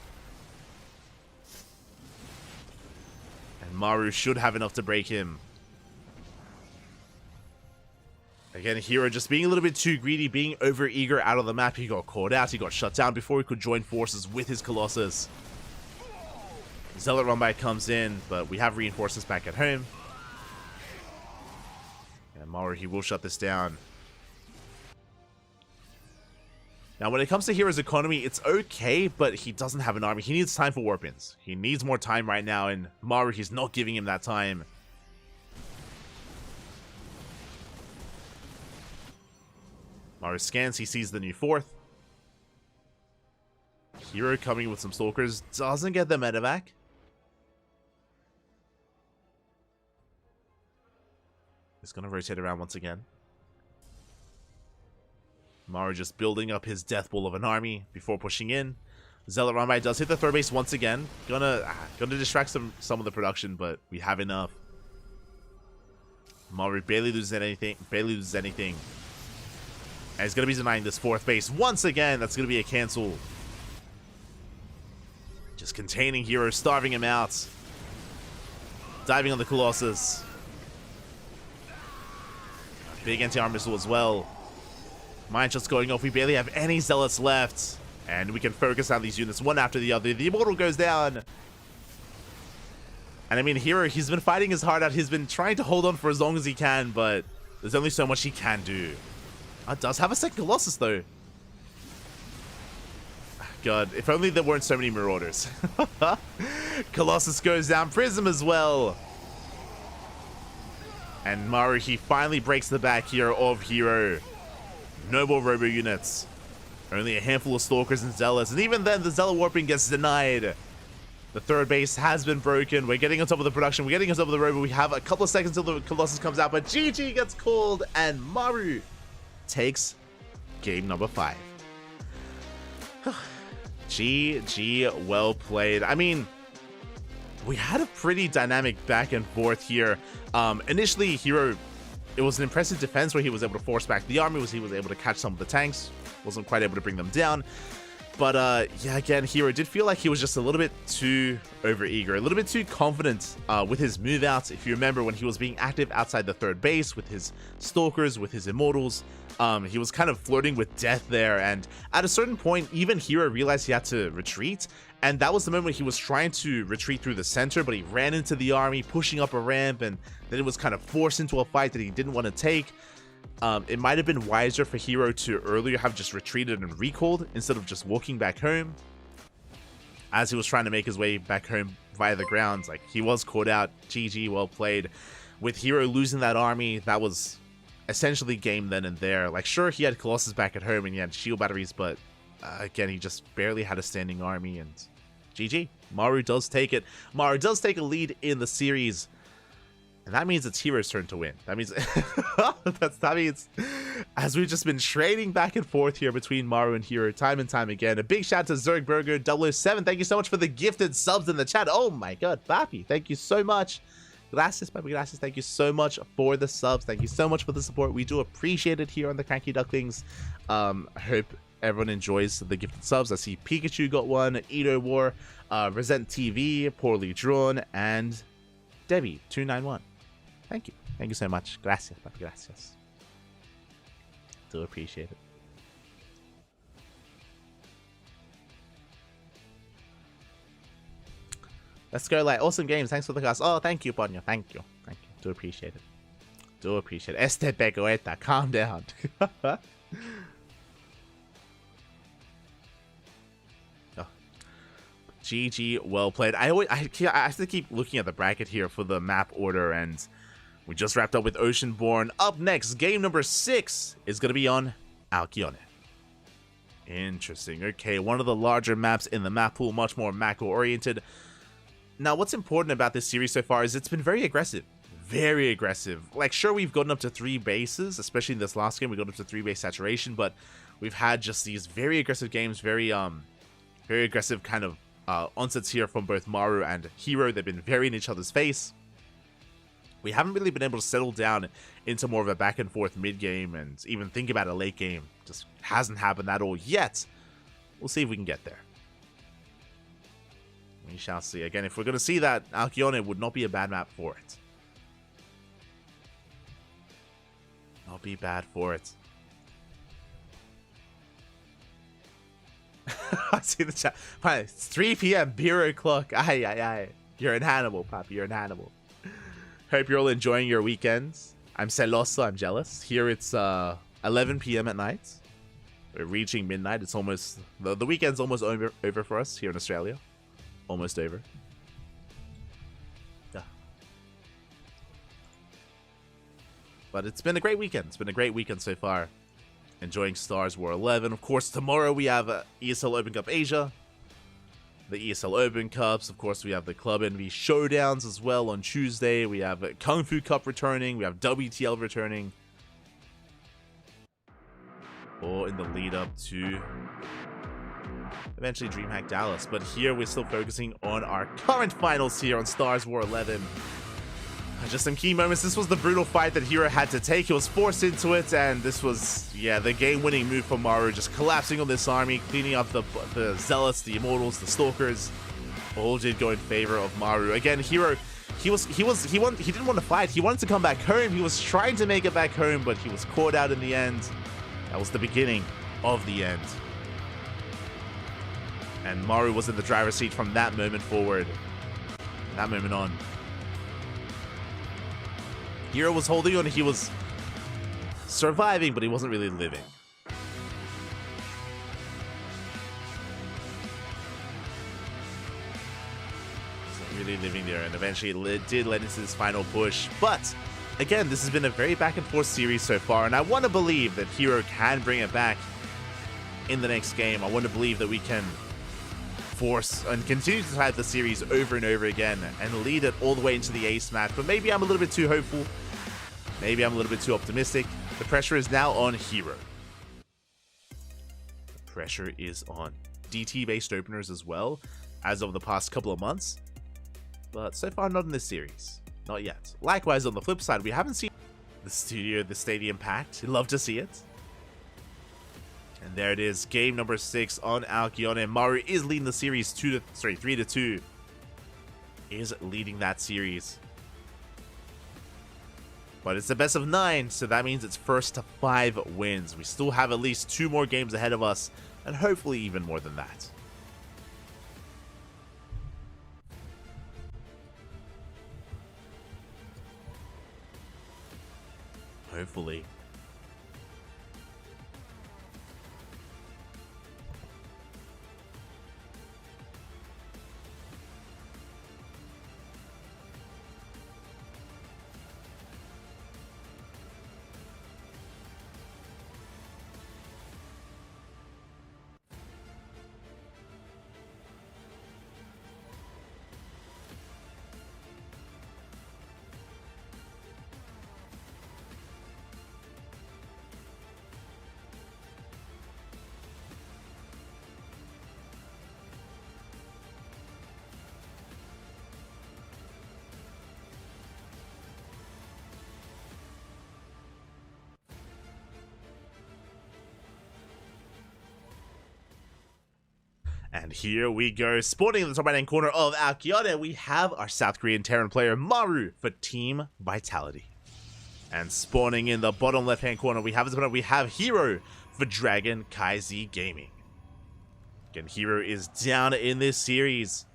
Maru should have enough to break him. Again, Hero just being a little bit too greedy, being over-eager out of the map. He got caught out, he got shut down before he could join forces with his Colossus. Zealot run-by comes in, but we have reinforcements back at home. And Maru, he will shut this down. Now, when it comes to Hero's economy, it's okay, but he doesn't have an army. He needs time for warp-ins. He needs more time right now, and Maru, he's not giving him that time. Maru scans, he sees the new 4th. Hero coming with some Stalkers, doesn't get the medevac. He's going to rotate around once again. Maru just building up his death ball of an army before pushing in. Zealot run-by does hit the 3rd base once again. Gonna distract some of the production, but we have enough. Maru barely loses anything. And he's going to be denying this 4th base once again. That's going to be a cancel. Just containing Hero, starving him out. Diving on the Colossus. Big anti-armor missile as well. Mine shots going off. We barely have any Zealots left. And we can focus on these units one after the other. The Immortal goes down. And I mean, Hero, he's been fighting his heart out. He's been trying to hold on for as long as he can, but there's only so much he can do. Does have a second Colossus, though. God, if only there weren't so many Marauders. Colossus goes down. Prism as well. And Maru, he finally breaks the back here of Hero. No more Robo units. Only a handful of Stalkers and Zealots. And even then, the Zealot warping gets denied. The 3rd base has been broken. We're getting on top of the production. We're getting on top of the Robo. We have a couple of seconds until the Colossus comes out. But GG gets called. And Maru takes game number 5. GG, well played. I mean, we had a pretty dynamic back and forth here. Initially, Hero, it was an impressive defense where he was able to force back the army, he was able to catch some of the tanks, wasn't quite able to bring them down. But yeah, again, Hero did feel like he was just a little bit too overeager, a little bit too confident with his move outs. If you remember when he was being active outside the third base with his Stalkers, with his Immortals, he was kind of flirting with death there. And at a certain point, even Hero realized he had to retreat. And that was the moment he was trying to retreat through the center, but he ran into the army, pushing up a ramp, and then it was kind of forced into a fight that he didn't want to take. It might have been wiser for Hero to earlier have just retreated and recalled instead of just walking back home. As he was trying to make his way back home via the grounds, like, he was caught out. GG, well played. With Hero losing that army, that was essentially game then and there. Like, sure, he had Colossus back at home and he had shield batteries, but again, he just barely had a standing army, and GG. Maru does take it. Maru does take a lead in the series. And that means it's Hero's turn to win. That means that means as we've just been trading back and forth here between Maru and Hero time and time again. A big shout out to Zergburger 007. Thank you so much for the gifted subs in the chat. Oh my god, Papi, thank you so much. Gracias, Papi, gracias. Thank you so much for the subs. Thank you so much for the support. We do appreciate it here on the CranKy Ducklings. I hope everyone enjoys the gifted subs. I see Pikachu got one, Edo War, Resent TV, Poorly Drawn, and Debbie 291. Thank you. Thank you so much. Gracias, papi. Gracias. Do appreciate it. Let's go, like, awesome games. Thanks for the cast. Oh, thank you, Ponyo. Thank you. Thank you. Do appreciate it. Do appreciate it. Este pegoeta. Calm down. Oh. GG, well played. I have to keep looking at the bracket here for the map order, and we just wrapped up with Oceanborn. Up next, game number 6 is going to be on Alcyone. Interesting. Okay, one of the larger maps in the map pool, much more macro-oriented. Now, what's important about this series so far is it's been very aggressive. Very aggressive. Like, sure, we've gotten up to 3 bases, especially in this last game. We got up to 3 base saturation, but we've had just these very aggressive games, very aggressive kind of onsets here from both Maru and Hero. They've been very in each other's face. We haven't really been able to settle down into more of a back and forth mid game and even think about a late game. Just hasn't happened at all yet. We'll see if we can get there. We shall see. Again, if we're going to see that, Alcyone would not be a bad map for it. Not be bad for it. I see the chat. Fine, it's 3 p.m. beer o'clock. Aye, aye, aye. You're in Hannibal, Papi. You're in Hannibal. Hope you're all enjoying your weekends. I'm celoso. I'm jealous. Here it's 11 p.m. at night. We're reaching midnight. It's almost... The weekend's almost over for us here in Australia. Almost over. Yeah. But it's been a great weekend. It's been a great weekend so far. Enjoying StarsWar 11. Of course, tomorrow we have ESL Open Cup Asia. The ESL Open Cups. Of course, we have the Club Envy Showdowns as well on Tuesday. We have Kung Fu Cup returning. We have WTL returning. All in the lead up to eventually DreamHack Dallas. But here we're still focusing on our current finals here on StarsWar 11. Just some key moments. This was the brutal fight that Hero had to take. He was forced into it, and this was, yeah, the game-winning move for Maru, just collapsing on this army, cleaning up the Zealots, the Immortals, the Stalkers. All did go in favor of Maru. Again, Hero, he didn't want to fight. He wanted to come back home. He was trying to make it back home, but he was caught out in the end. That was the beginning of the end. And Maru was in the driver's seat from that moment forward. That moment on. Hero was holding on, he was surviving, but he wasn't really living. Wasn't really living there, and eventually it did lead into this final push. But, again, this has been a very back and forth series so far, and I want to believe that Hero can bring it back in the next game. I want to believe that we can force and continue to tie the series over and over again and lead it all the way into the ace match. But maybe I'm a little bit too hopeful. Maybe I'm a little bit too optimistic. The pressure is now on Hero. The pressure is on DT-based openers as well, as of the past couple of months. But so far, not in this series. Not yet. Likewise, on the flip side, we haven't seen the stadium packed. You'd love to see it. And there it is, game number 6 on Alcyone. Maru is leading the series 3-2. Is leading that series. But it's the best of 9, so that means it's first to 5 wins. We still have at least 2 more games ahead of us, and hopefully even more than that. Hopefully. And here we go, spawning in the top right hand corner of Alcyone, we have our South Korean Terran player Maru for Team Vitality. And spawning in the bottom left hand corner, we have Hero for Dragon Kaizi Gaming. Again, Hero is down in this series.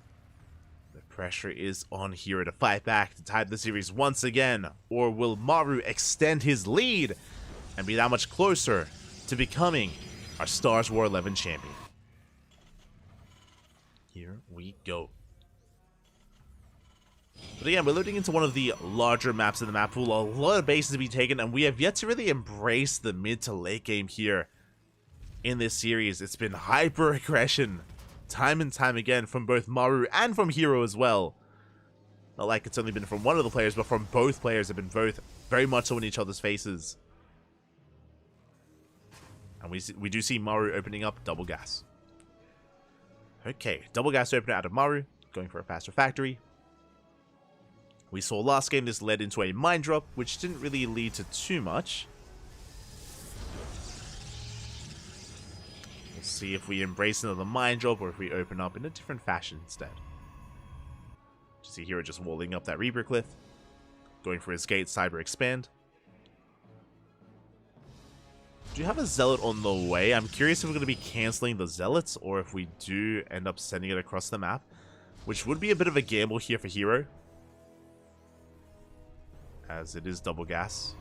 The pressure is on Hero to fight back, to tie the series once again. Or will Maru extend his lead and be that much closer to becoming our StarsWar 11 champion? Here we go. But again, we're loading into one of the larger maps in the map pool. A lot of bases to be taken, and we have yet to really embrace the mid to late game here in this series. It's been hyper aggression time and time again from both Maru and from Hero as well. Not like it's only been from one of the players, but from both players have been both very much so in each other's faces. And we do see Maru opening up double gas. Okay, double gas opener out of Maru, going for a faster factory. We saw last game this led into a mine drop, which didn't really lead to too much. We'll see if we embrace another mine drop or if we open up in a different fashion instead. You see Hero just walling up that Reaper cliff, going for his gate cyber expand. Do you have a Zealot on the way? I'm curious if we're going to be cancelling the Zealots or if we do end up sending it across the map, which would be a bit of a gamble here for Hero, as it is double gas.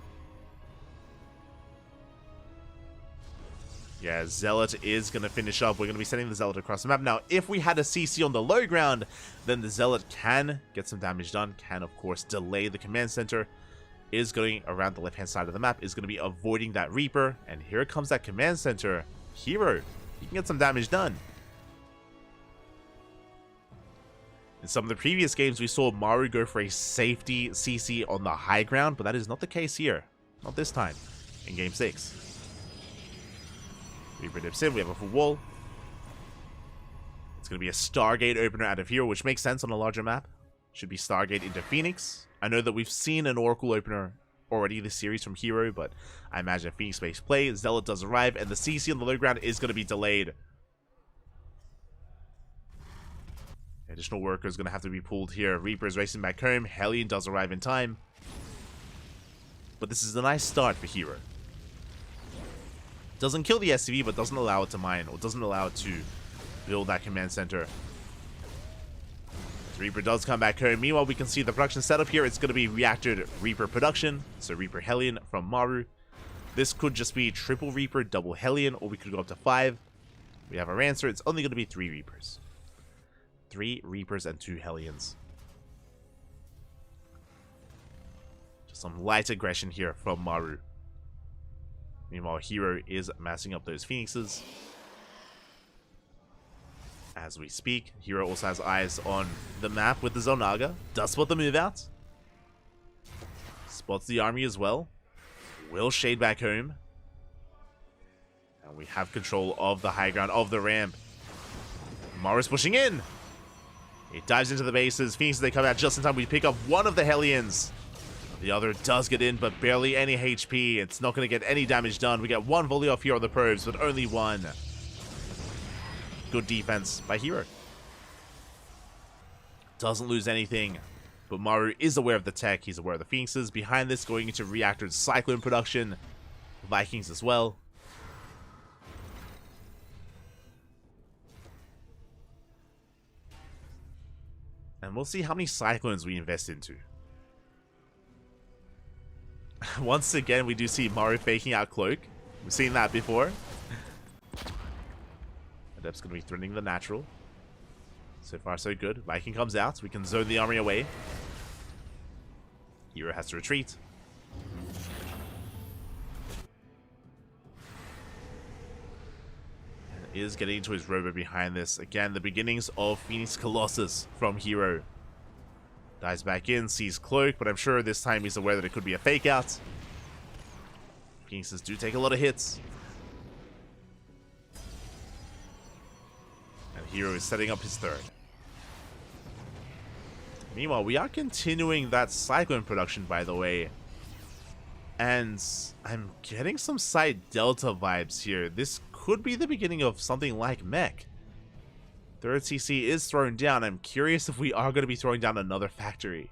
Yeah, Zealot is going to finish up. We're going to be sending the Zealot across the map. Now, if we had a CC on the low ground, then the Zealot can get some damage done, can of course delay the command center. Is going around the left hand side of the map, is going to be avoiding that Reaper, and here comes that command center. Hero, he can get some damage done. In some of the previous games, we saw Maru go for a safety CC on the high ground, but that is not the case here. Not this time, in game 6. Reaper dips in, we have a full wall. It's going to be a Stargate opener out of Hero, which makes sense on a larger map. Should be Stargate into Phoenix. I know that we've seen an Oracle opener already this series from Hero, but I imagine a Phoenix-based play. Zealot does arrive, and the CC on the low ground is going to be delayed. Additional workers going to have to be pulled here. Reaper is racing back home. Hellion does arrive in time. But this is a nice start for Hero. Doesn't kill the SCV, but doesn't allow it to mine, or doesn't allow it to build that command center. Reaper does come back home. Meanwhile, we can see the production setup here. It's going to be reactor Reaper production. So Reaper Hellion from Maru. This could just be triple Reaper, double Hellion, or we could go up to 5. We have our answer. It's only going to be 3 Reapers. 3 Reapers and 2 Hellions. Just some light aggression here from Maru. Meanwhile, Hero is massing up those Phoenixes. As we speak, Hero also has eyes on the map with the Zonaga. Does spot the move out. Spots the army as well. Will shade back home. And we have control of the high ground of the ramp. Maru's pushing in. He dives into the bases. Phoenix, they come out just in time. We pick up one of the Hellions. The other does get in, but barely any HP. It's not going to get any damage done. We get one volley off here on the probes, but only one. Good defense by Hero. Doesn't lose anything, but Maru is aware of the tech. He's aware of the Phoenixes. Behind this, going into Reactor Cyclone production. Vikings as well. And we'll see how many Cyclones we invest into. Once again, we do see Maru faking out Cloak. We've seen that before. Adept's going to be threatening the natural. So far, so good. Viking comes out. We can zone the army away. Hero has to retreat. And is getting into his robo behind this. Again, the beginnings of Phoenix Colossus from Hero. Dives back in, sees Cloak, but I'm sure this time he's aware that it could be a fake out. Phoenixes do take a lot of hits. And Hero is setting up his third. Meanwhile, we are continuing that Cyclone production, by the way. And I'm getting some side Delta vibes here. This could be the beginning of something like Mech. Third CC is thrown down. I'm curious if we are going to be throwing down another factory.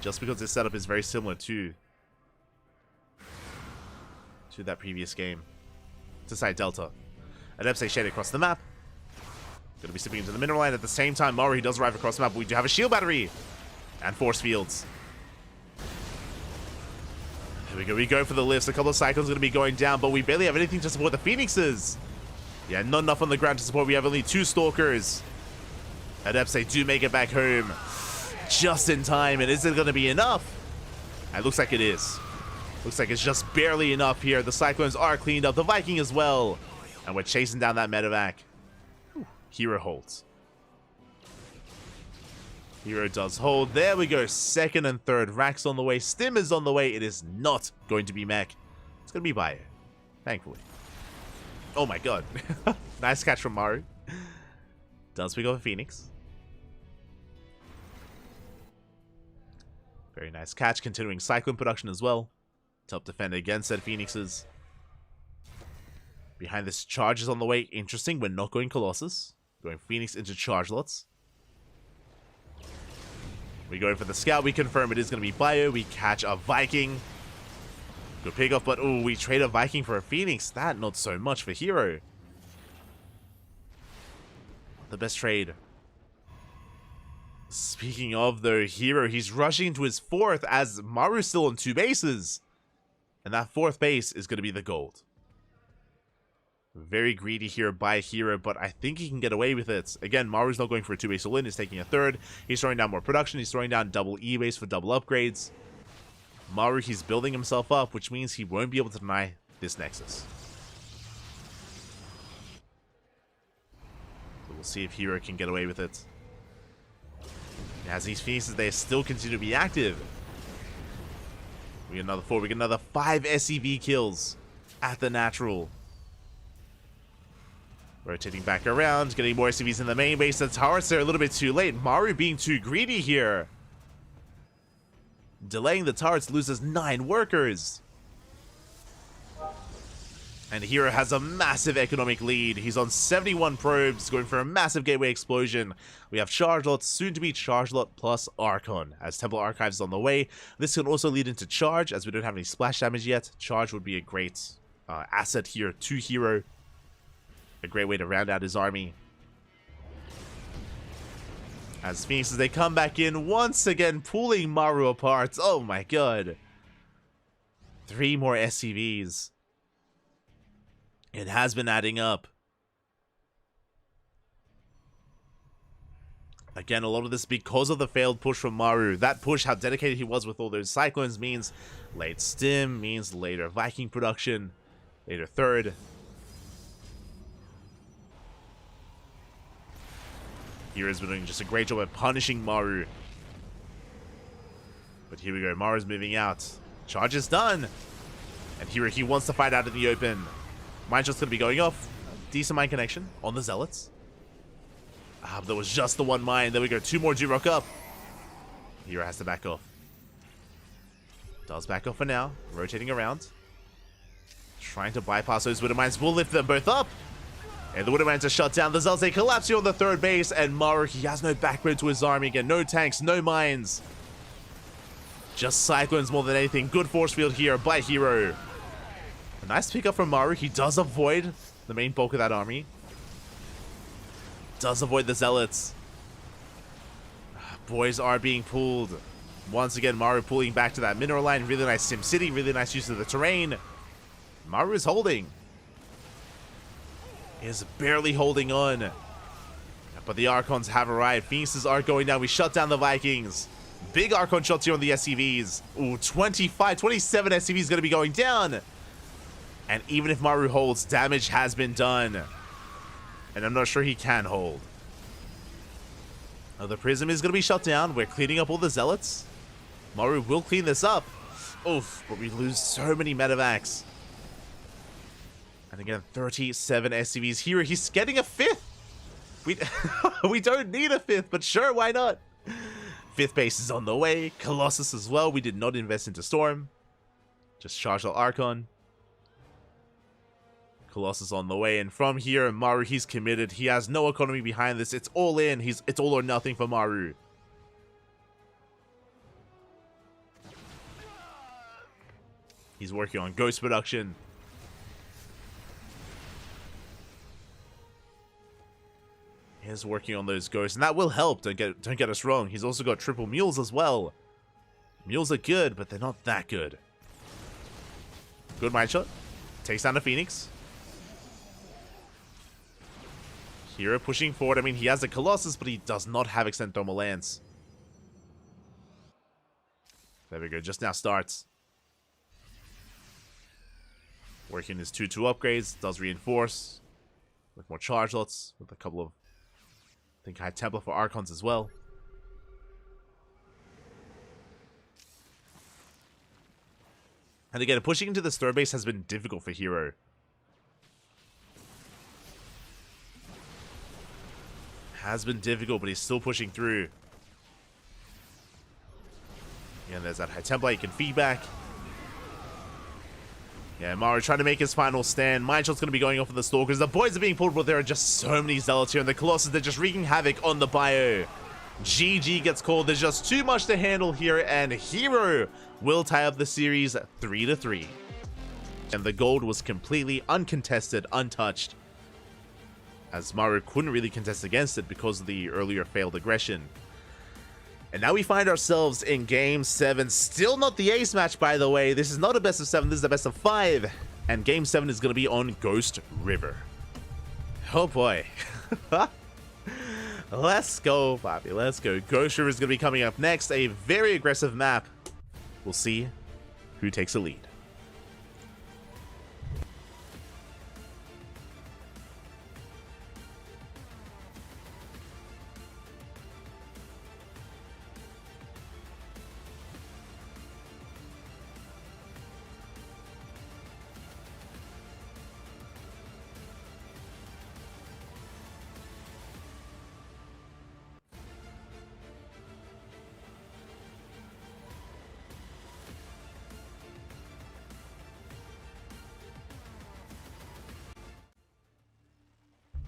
Just because this setup is very similar to that previous game. To side Delta. Adepse shade across the map. Going to be sipping into the mineral line at the same time. Mori does arrive across the map. We do have a shield battery. And force fields. Here we go. We go for the lifts. A couple of Cyclones going to be going down, but we barely have anything to support the Phoenixes. Yeah, not enough on the ground to support. We have only 2 Stalkers. Adepse do make it back home. Just in time. And is it going to be enough? It looks like it is. Looks like it's just barely enough here. The Cyclones are cleaned up. The Viking as well. And we're chasing down that medevac. Ooh, Hero holds. Hero does hold. There we go. Second and third. Rax on the way. Stim is on the way. It is not going to be Mech. It's going to be Bio. Thankfully. Oh my god. Nice catch from Maru. Does pick up a Phoenix. Very nice catch. Continuing Cyclone production as well. Top defender against said Phoenixes. Behind this, charge is on the way. Interesting. We're not going Colossus. Going Phoenix into charge lots. We go for the scout. We confirm it is going to be Bio. We catch a Viking. Good pick off, but oh, we trade a Viking for a Phoenix. That not so much for Hero. The best trade. Speaking of though, Hero, he's rushing into his 4th as Maru's still on 2 bases. And that 4th base is going to be the gold. Very greedy here by Hero, but I think he can get away with it. Again, Maru's not going for a 2-base all-in. He's taking a 3rd. He's throwing down more production. He's throwing down double E-base for double upgrades. Maru, he's building himself up, which means he won't be able to deny this Nexus. So we'll see if Hero can get away with it. As these Phoenixes, they still continue to be active. We get another 4. We get another 5 SCV kills at the natural. Rotating back around, getting more SCVs in the main base. The turrets are a little bit too late. Maru being too greedy here. Delaying the turrets, loses 9 workers. And Hero has a massive economic lead. He's on 71 probes, going for a massive gateway explosion. We have Charge Lot, soon to be Charge Lot plus Archon, as Temple Archives is on the way. This can also lead into Charge, as we don't have any splash damage yet. Charge would be a great asset here to Hero. A great way to round out his army. As Phoenixes, they come back in once again, pulling Maru apart. Oh my god. 3 more SCVs. It has been adding up. Again, a lot of this because of the failed push from Maru. That push, how dedicated he was with all those Cyclones, means late Stim, means later Viking production, later 3rd. Hero's been doing just a great job at punishing Maru. But here we go. Maru's moving out. Charge is done. And Hero, he wants to fight out in the open. Mine just going to be going off. Decent mine connection on the Zealots. Ah, but there was just the one mine. There we go. 2 more G-Rock up. Hero has to back off. Does back off for now. Rotating around. Trying to bypass those Widow Mines. Will lift them both up. And the Widow Mines are shut down. The Zalze collapsing on the 3rd base. And Maru, he has no backbone to his army again. No tanks, no mines. Just Cyclones more than anything. Good force field here by Hero. A nice pickup from Maru. He does avoid the main bulk of that army. Does avoid the Zealots. Boys are being pulled. Once again, Maru pulling back to that mineral line. Really nice SimCity. Really nice use of the terrain. Maru is holding. Is barely holding on. But the Archons have arrived. Phoenixes are going down. We shut down the Vikings. Big Archon shots here on the SCVs. Ooh, 27 SCVs going to be going down. And even if Maru holds, damage has been done. And I'm not sure he can hold. Now the Prism is going to be shut down. We're cleaning up all the Zealots. Maru will clean this up. Oof, but we lose so many medevacs. And again, 37 SCVs here. He's getting a 5th. We don't need a 5th, but sure, why not? 5th base is on the way. Colossus as well. We did not invest into Storm. Just charge the Archon. Colossus on the way, and from here, Maru, he's committed. He has no economy behind this. It's all in. It's all or nothing for Maru. He's working on Ghost production. He's working on those Ghosts, and that will help. Don't get us wrong. He's also got triple Mules as well. Mules are good, but they're not that good. Good mine shot. Takes down the Phoenix. Hero pushing forward. I mean, he has a Colossus, but he does not have Extend Thermal Lance. There we go. Just now starts. Working his 2-2 upgrades. Does reinforce. With more charge lots. With a couple of, I think, High Templar for Archons as well. And again, pushing into the third base has been difficult for Hero. Has been difficult, but he's still pushing through. Yeah, there's that High Templar you can feedback. Yeah, Maru trying to make his final stand. Mine shot's going to be going off of the Stalkers. The boys are being pulled, but there are just so many Zealots here. And the Colossus, they're just wreaking havoc on the bio. GG gets called. There's just too much to handle here. And Hero will tie up the series 3-3. And the gold was completely uncontested, untouched, as Maru couldn't really contest against it because of the earlier failed aggression. And now we find ourselves in Game 7. Still not the ace match, by the way. This is not a best of 7, this is a best of 5. And Game 7 is going to be on Ghost River. Oh boy. Let's go, Bobby. Let's go. Ghost River is going to be coming up next. A very aggressive map. We'll see who takes the lead.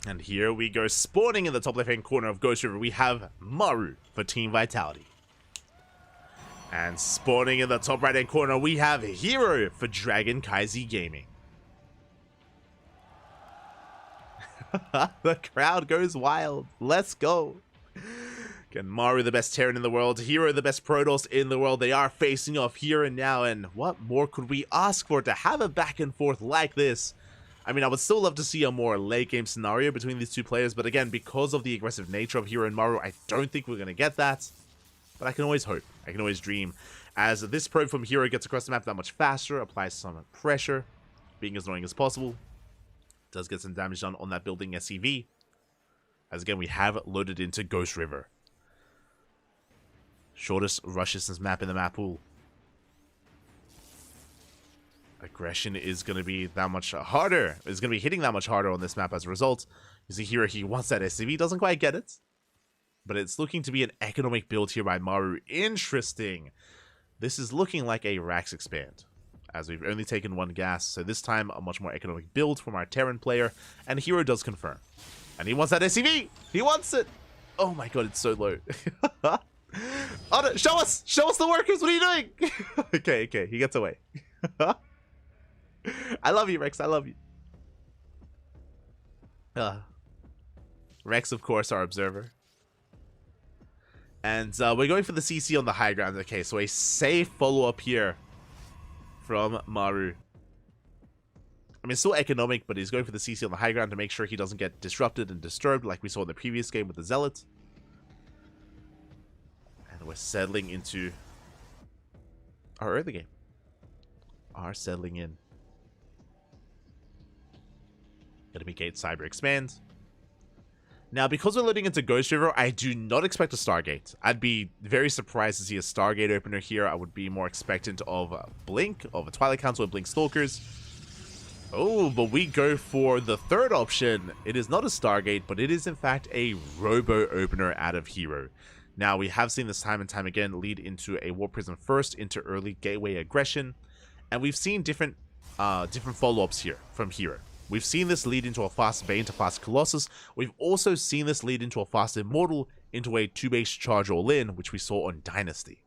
And here we go, spawning in the top left-hand corner of Ghost River, we have Maru for Team Vitality. And spawning in the top right-hand corner, we have Hero for Dragon Kaizi Gaming. The crowd goes wild. Let's go. Again, Maru, the best Terran in the world. Hero, the best Protoss in the world. They are facing off here and now. And what more could we ask for to have a back and forth like this? I mean, I would still love to see a more late game scenario between these two players, but again, because of the aggressive nature of Hero and Maru, I don't think we're going to get that. But I can always hope. I can always dream. As this probe from Hero gets across the map that much faster, applies some pressure, being as annoying as possible. Does get some damage done on that building SCV. As again, we have loaded into Ghost River. Shortest rush distance map in the map pool. Aggression is going to be that much harder. It's going to be hitting that much harder on this map as a result. You see here, he wants that SCV, doesn't quite get it. but it's looking to be an economic build here by Maru. Interesting. This is looking like a Rax expand, as we've only taken one gas, so this time a much more economic build from our Terran player, and Hero does confirm. And he wants that SCV! He wants it! Oh my god, it's so low. Oh no, show us! Show us the workers! What are you doing? Okay, he gets away. I love you, Rex, I love you. Rex, of course, our observer. And we're going for the CC on the high ground. Okay, so a safe follow-up here from Maru. I mean, still economic, but he's going for the CC on the high ground to make sure he doesn't get disrupted and disturbed like we saw in the previous game with the Zealot. And we're settling into our early game. Are settling in. Enemy Gate Cyber expands. Now, because we're loading into Ghost River, I do not expect a Stargate. I'd be very surprised to see a Stargate opener here. I would be more expectant of a Blink, of a Twilight Council, or Blink Stalkers. Oh, but we go for the third option. It is not a Stargate, but it is in fact a Robo opener out of Hero. Now, we have seen this time and time again lead into a Warp Prism first, into early Gateway aggression. And we've seen different follow-ups here from Hero. We've seen this lead into a fast Bane to fast Colossus. We've also seen this lead into a fast Immortal into a 2-base charge all-in, which we saw on Dynasty.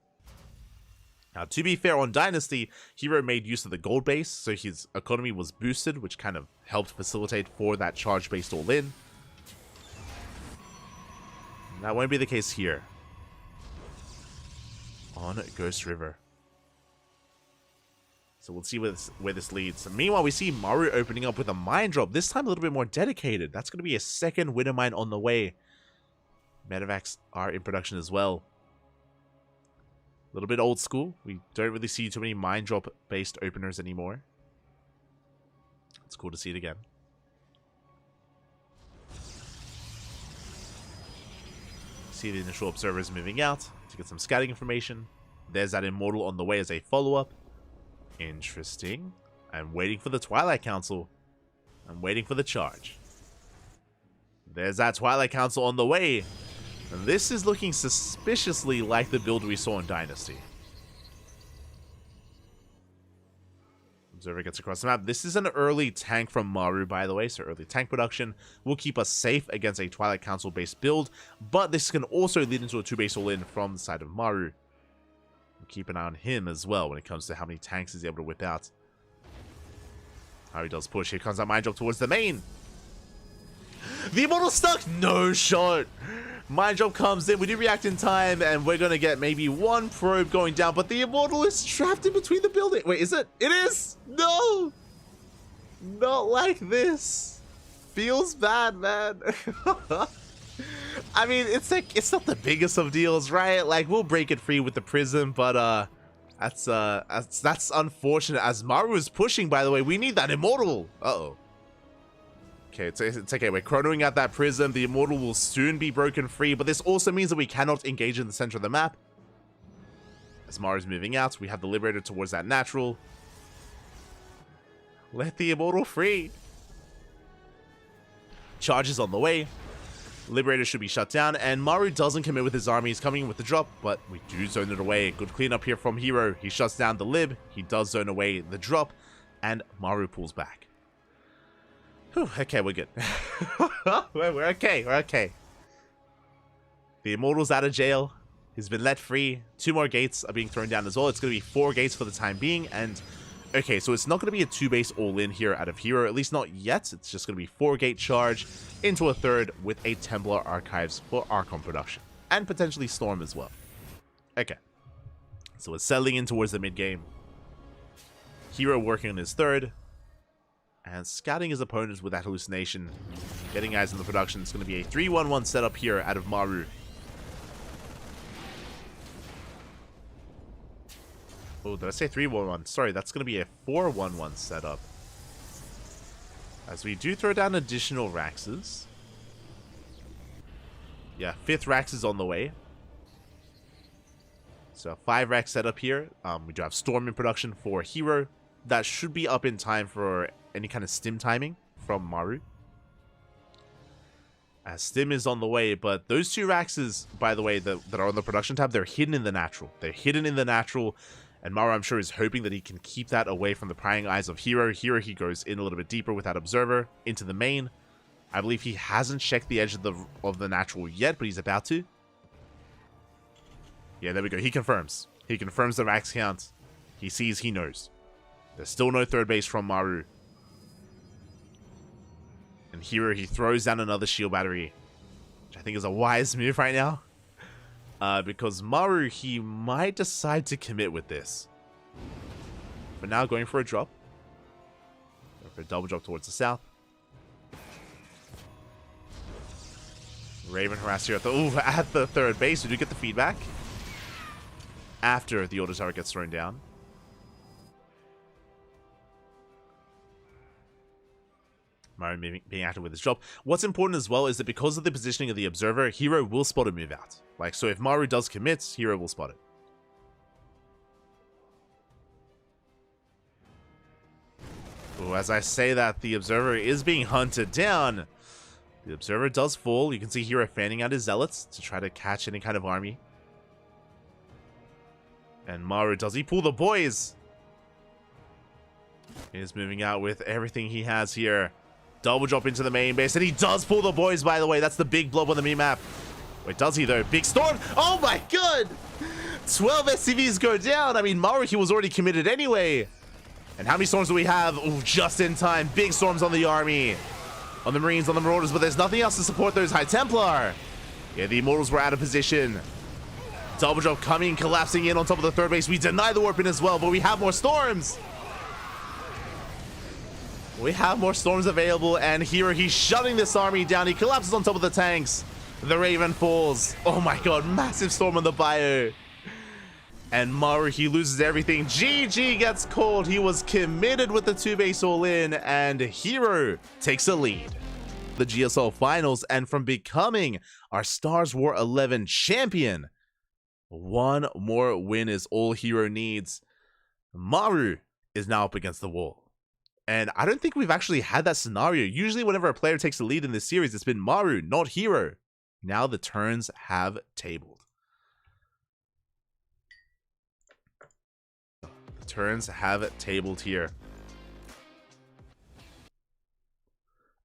Now, to be fair, on Dynasty, Hero made use of the gold base, so his economy was boosted, which kind of helped facilitate for that charge-based all-in. That won't be the case here on Ghost River. So we'll see where this leads. Meanwhile, we see Maru opening up with a mine drop, this time a little bit more dedicated. That's going to be a second Winter Mine on the way. Medevacs are in production as well. A little bit old school. We don't really see too many mine drop based openers anymore. It's cool to see it again. See the initial observers moving out to get some scouting information. There's that Immortal on the way as a follow-up. Interesting. I'm waiting for the Twilight Council. I'm waiting for the charge. There's that Twilight Council on the way. This is looking suspiciously like the build we saw in Dynasty. Observer gets across the map. This is an early tank from Maru, by the way, so early tank production will keep us safe against a Twilight Council based build, but this can also lead into a 2-base all-in from the side of Maru. We'll keep an eye on him as well when it comes to how many tanks he's able to whip out. How he does push. Here comes that mine drop towards the main. The Immortal stuck! No shot! Mine drop comes in, we do react in time, and we're gonna get maybe one probe going down, but the Immortal is trapped in between the building. Wait, is it? It is! No! Not like this. Feels bad, man. I mean, it's like, it's not the biggest of deals, right? Like, we'll break it free with the Prism, but that's unfortunate. As Maru is pushing, by the way, we need that Immortal. Uh-oh. Okay, it's okay. We're chronoing out that Prism. The Immortal will soon be broken free, but this also means that we cannot engage in the center of the map. As Maru's moving out, we have the Liberator towards that natural. Let the Immortal free. Charges on the way. Liberator should be shut down, and Maru doesn't commit with his army. He's coming in with the drop, but we do zone it away. Good cleanup here from Hero. He shuts down the Lib. He does zone away the drop, and Maru pulls back. Whew, okay, we're good. we're okay, we're okay. The Immortal's out of jail. He's been let free. 2 more gates are being thrown down as well. It's going to be 4 gates for the time being, and okay, so it's not going to be a 2-base all-in here out of Hero, at least not yet. It's just going to be 4-gate charge into a 3rd with a Templar Archives for Archon production, and potentially Storm as well. Okay, so it's settling in towards the mid-game. Hero working on his 3rd. And scouting his opponents with that hallucination. Getting eyes on the production. It's going to be a 3-1-1 setup here out of Maru. Oh, did I say 3-1-1? Sorry, that's going to be a 4-1-1 setup. As we do throw down additional Raxes. Yeah, 5th Rax is on the way. So 5 Rax setup here. We do have Storm in production for Hero. That should be up in time for any kind of stim timing from Maru. as Stim is on the way, but those two Raxes, by the way, that are on the production tab, they're hidden in the natural. They're hidden in the natural, and Maru, I'm sure, is hoping that he can keep that away from the prying eyes of Hero. Here he goes in a little bit deeper with that Observer into the main. I believe he hasn't checked the edge of the natural yet, but he's about to. Yeah, there we go. He confirms. He confirms the Rax count. He sees, he knows. There's still no third base from Maru. And Hero, he throws down another shield battery, which I think is a wise move right now. Because Maru, he might decide to commit with this. But now going for a drop. Going for a double drop towards the south. Raven harass here at the third base. We do get the feedback after the auto tower gets thrown down. Maru being active with his drop. What's important as well is that because of the positioning of the Observer, Hero will spot a move out. Like, so if Maru does commit, Hero will spot it. Ooh, as I say that, the Observer is being hunted down. The Observer does fall. You can see Hero fanning out his Zealots to try to catch any kind of army. And Maru, does he pull the boys? He is moving out with everything he has here. Double drop into the main base, and he does pull the boys, by the way. That's the big blob on the map. Wait, does he, though? Big storm! Oh my god! 12 SCVs go down. I mean, Maru, he was already committed anyway. And how many storms do we have? Ooh, just in time. Big storms on the army. On the Marines, on the Marauders, but there's nothing else to support those High Templar. Yeah, the Immortals were out of position. Double drop coming, collapsing in on top of the third base. We deny the warp in as well, but we have more storms. We have more storms available, and here he's shutting this army down. He collapses on top of the tanks. The Raven falls. Oh my god, massive storm on the bio. And Maru, he loses everything. GG gets called. He was committed with the 2-base all-in, and Hero takes a lead. The GSL Finals, and from becoming our StarsWar 11 champion, one more win is all Hero needs. Maru is now up against the wall. And I don't think we've actually had that scenario. Usually whenever a player takes the lead in this series, it's been Maru, not Hero. Now the turns have tabled. The turns have tabled here.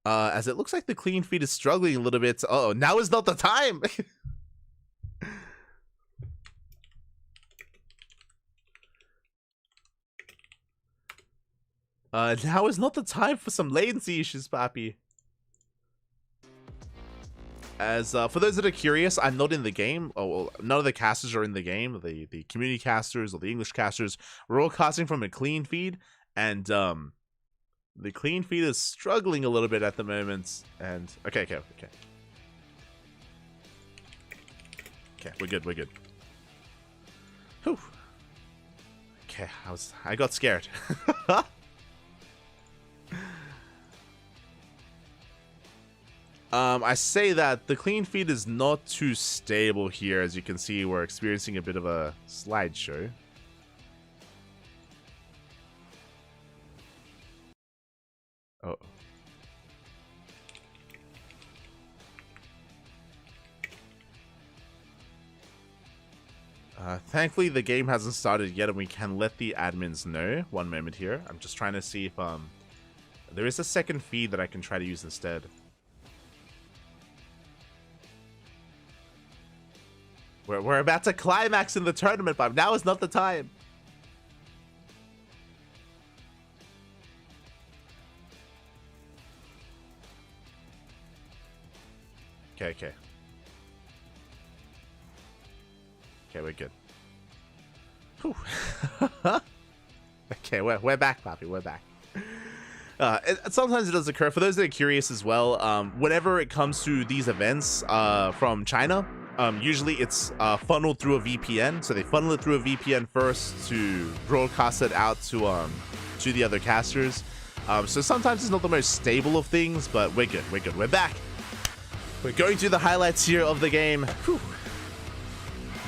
As it looks like the clean feed is struggling a little bit. Uh-oh, now is not the time! Now is not the time for some latency issues, Papi. As for those that are curious, I'm not in the game. Oh, well, none of the casters are in the game. The community casters or the English casters, we're all casting from a clean feed, and the clean feed is struggling a little bit at the moment. And okay, we're good. Whew. Okay, I got scared. I say that the clean feed is not too stable here. As you can see, we're experiencing a bit of a slideshow. Oh. Thankfully, the game hasn't started yet, and we can let the admins know. One moment here. I'm just trying to see if there is a second feed that I can try to use instead. We're about to climax in the tournament, but now is not the time. Okay, we're good. Whew. Okay, we're back, Papi. We're back. Sometimes it does occur. For those that are curious as well, whenever it comes to these events from China, usually it's funneled through a VPN. So they funnel it through a VPN first to broadcast it out to the other casters. So sometimes it's not the most stable of things, but we're good. We're back. We're going through the highlights here of the game. Whew.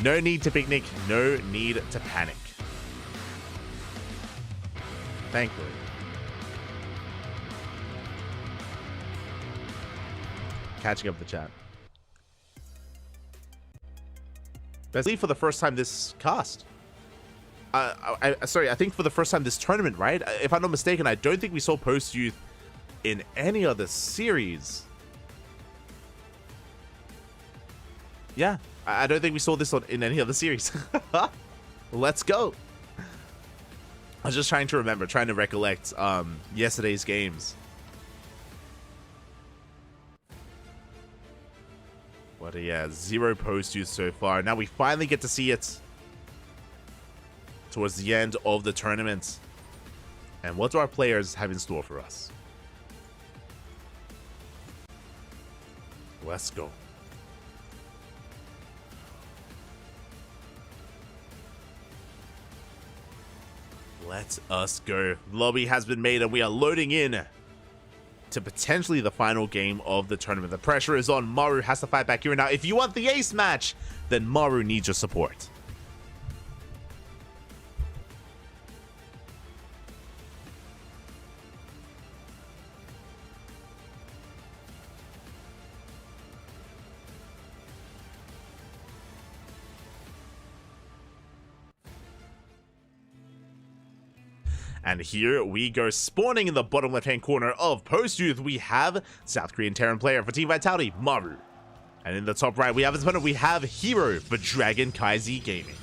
No need to picnic. No need to panic. Thankfully. catching up the chat. Best lead for the first time this cast. Sorry, I think for the first time this tournament, right? If I'm not mistaken, I don't think we saw Post Youth in any other series. Yeah, I don't think we saw this in any other series. Let's go. I was just trying to remember, trying to recollect yesterday's games. But yeah, 0 Post Youth so far. Now we finally get to see it towards the end of the tournament. And what do our players have in store for us? Let's go. Let us go. Lobby has been made and we are loading in to potentially the final game of the tournament. The pressure is on. Maru has to fight back here. Now, if you want the ace match, then Maru needs your support. And here we go, spawning in the bottom left-hand corner of Post Youth, we have South Korean Terran player for Team Vitality, Maru. And in the top right, we have his opponent, we have Hero for Dragon Kaizi Gaming.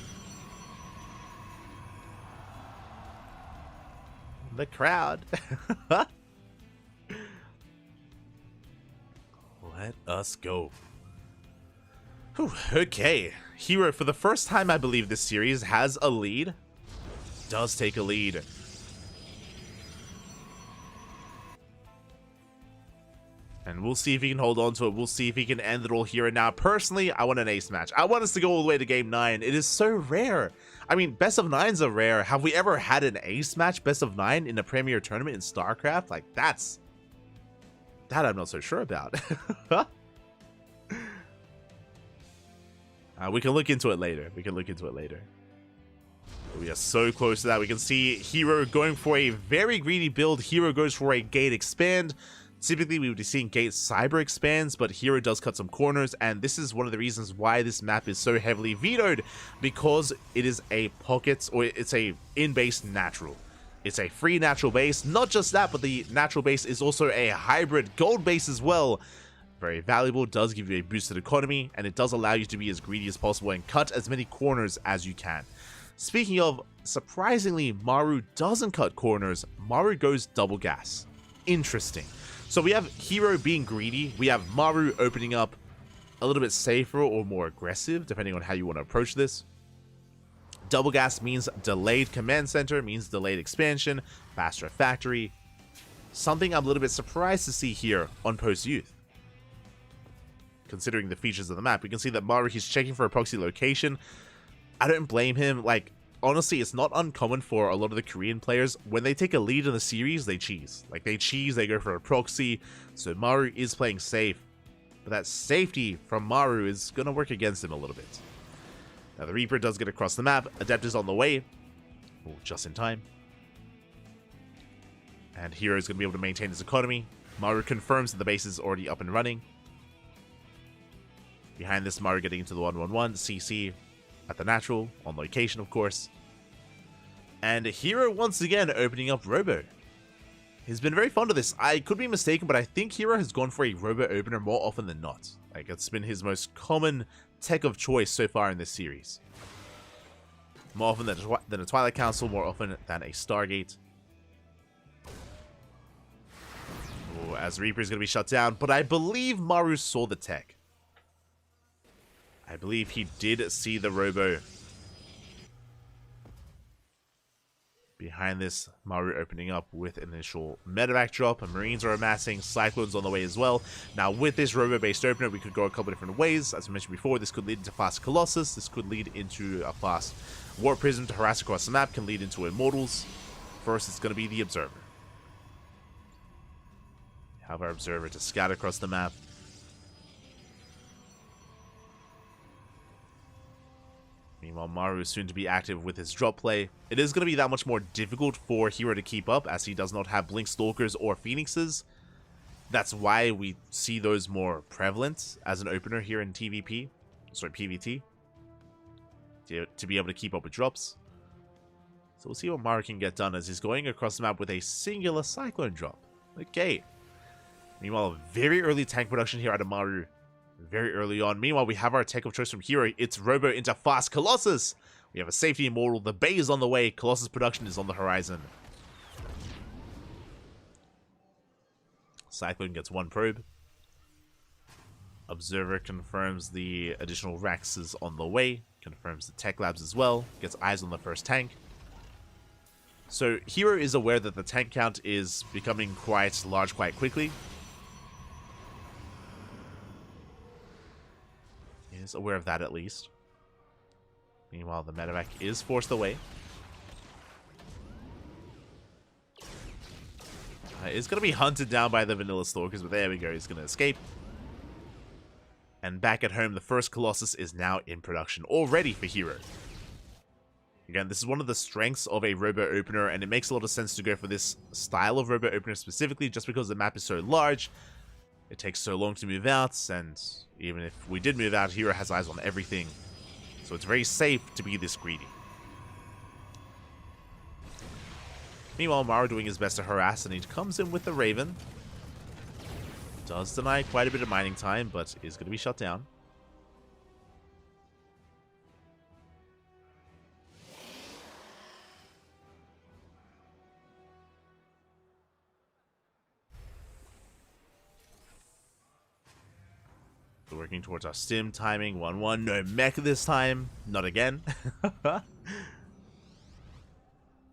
The crowd. Let us go. Whew, okay, Hero, for the first time, I believe this series, has a lead. Does take a lead. And we'll see if he can hold on to it. We'll see if he can end it all here and now. Personally, I want an ace match. I want us to go all the way to game 9. It is so rare. I mean, best of 9s are rare. Have we ever had an ace match, best of 9, in a premier tournament in StarCraft? Like, that I'm not so sure about. We can look into it later. We are so close to that. We can see Hero going for a very greedy build. Hero goes for a gate expand. Typically, we would be seeing Gate Cyber expands, but Hero does cut some corners, and this is one of the reasons why this map is so heavily vetoed, because it is a pocket, or it's a in-base natural. It's a free natural base. Not just that, but the natural base is also a hybrid gold base as well. Very valuable, does give you a boosted economy, and it does allow you to be as greedy as possible and cut as many corners as you can. Speaking of, surprisingly, Maru doesn't cut corners. Maru goes double gas. Interesting. So we have Hero being greedy, we have Maru opening up a little bit safer or more aggressive, depending on how you want to approach this. Double gas means delayed command center, means delayed expansion, faster factory. Something I'm a little bit surprised to see here on Post Youth. Considering the features of the map, we can see that Maru, he's checking for a proxy location. I don't blame him, like, honestly, it's not uncommon for a lot of the Korean players, when they take a lead in the series, they cheese. Like, they go for a proxy, so Maru is playing safe. But that safety from Maru is going to work against him a little bit. Now, the Reaper does get across the map. Adept is on the way. Oh, just in time. And Hero is going to be able to maintain his economy. Maru confirms that the base is already up and running. Behind this, Maru getting into the 1-1-1. CC at the natural, on location, of course. And Hero once again opening up Robo. He's been very fond of this. I could be mistaken, but I think Hero has gone for a Robo opener more often than not. Like, it's been his most common tech of choice so far in this series. More often than a Twilight Council, more often than a Stargate. Ooh, as Reaper is going to be shut down, but I believe Maru saw the tech. I believe he did see the Robo. Behind this, Maru opening up with initial medevac drop, and Marines are amassing, Cyclones on the way as well. Now with this Robo-based opener, we could go a couple different ways. As I mentioned before, this could lead into fast Colossus, this could lead into a fast War Prison to harass across the map, can lead into Immortals. First, it's going to be the Observer. Have our Observer to scout across the map. Meanwhile, Maru is soon to be active with his drop play. It is going to be that much more difficult for Hero to keep up, as he does not have Blink Stalkers or Phoenixes. That's why we see those more prevalent as an opener here in PvT, to be able to keep up with drops. So we'll see what Maru can get done as he's going across the map with a singular Cyclone drop. Okay. Meanwhile, very early tank production here out of Maru. Very early on. Meanwhile, we have our tech of choice from Hero. It's Robo into Fast Colossus. We have a safety immortal. The Bay is on the way. Colossus production is on the horizon. Cyclone gets one probe. Observer confirms the additional racks is on the way. Confirms the tech labs as well. Gets eyes on the first tank. So Hero is aware that the tank count is becoming quite large quite quickly. He is aware of that at least. Meanwhile, the medevac is forced away. Is going to be hunted down by the Vanilla Stalkers, but there we go. He's going to escape. And back at home, the first Colossus is now in production, all ready for Hero. Again, this is one of the strengths of a Robo Opener, and it makes a lot of sense to go for this style of Robo Opener specifically, just because the map is so large. It takes so long to move out, and even if we did move out, Hero has eyes on everything. So it's very safe to be this greedy. Meanwhile, Maru doing his best to harass, and he comes in with the Raven. Does deny quite a bit of mining time, but is going to be shut down. We're working towards our stim timing. 1-1. No mech this time. Not again.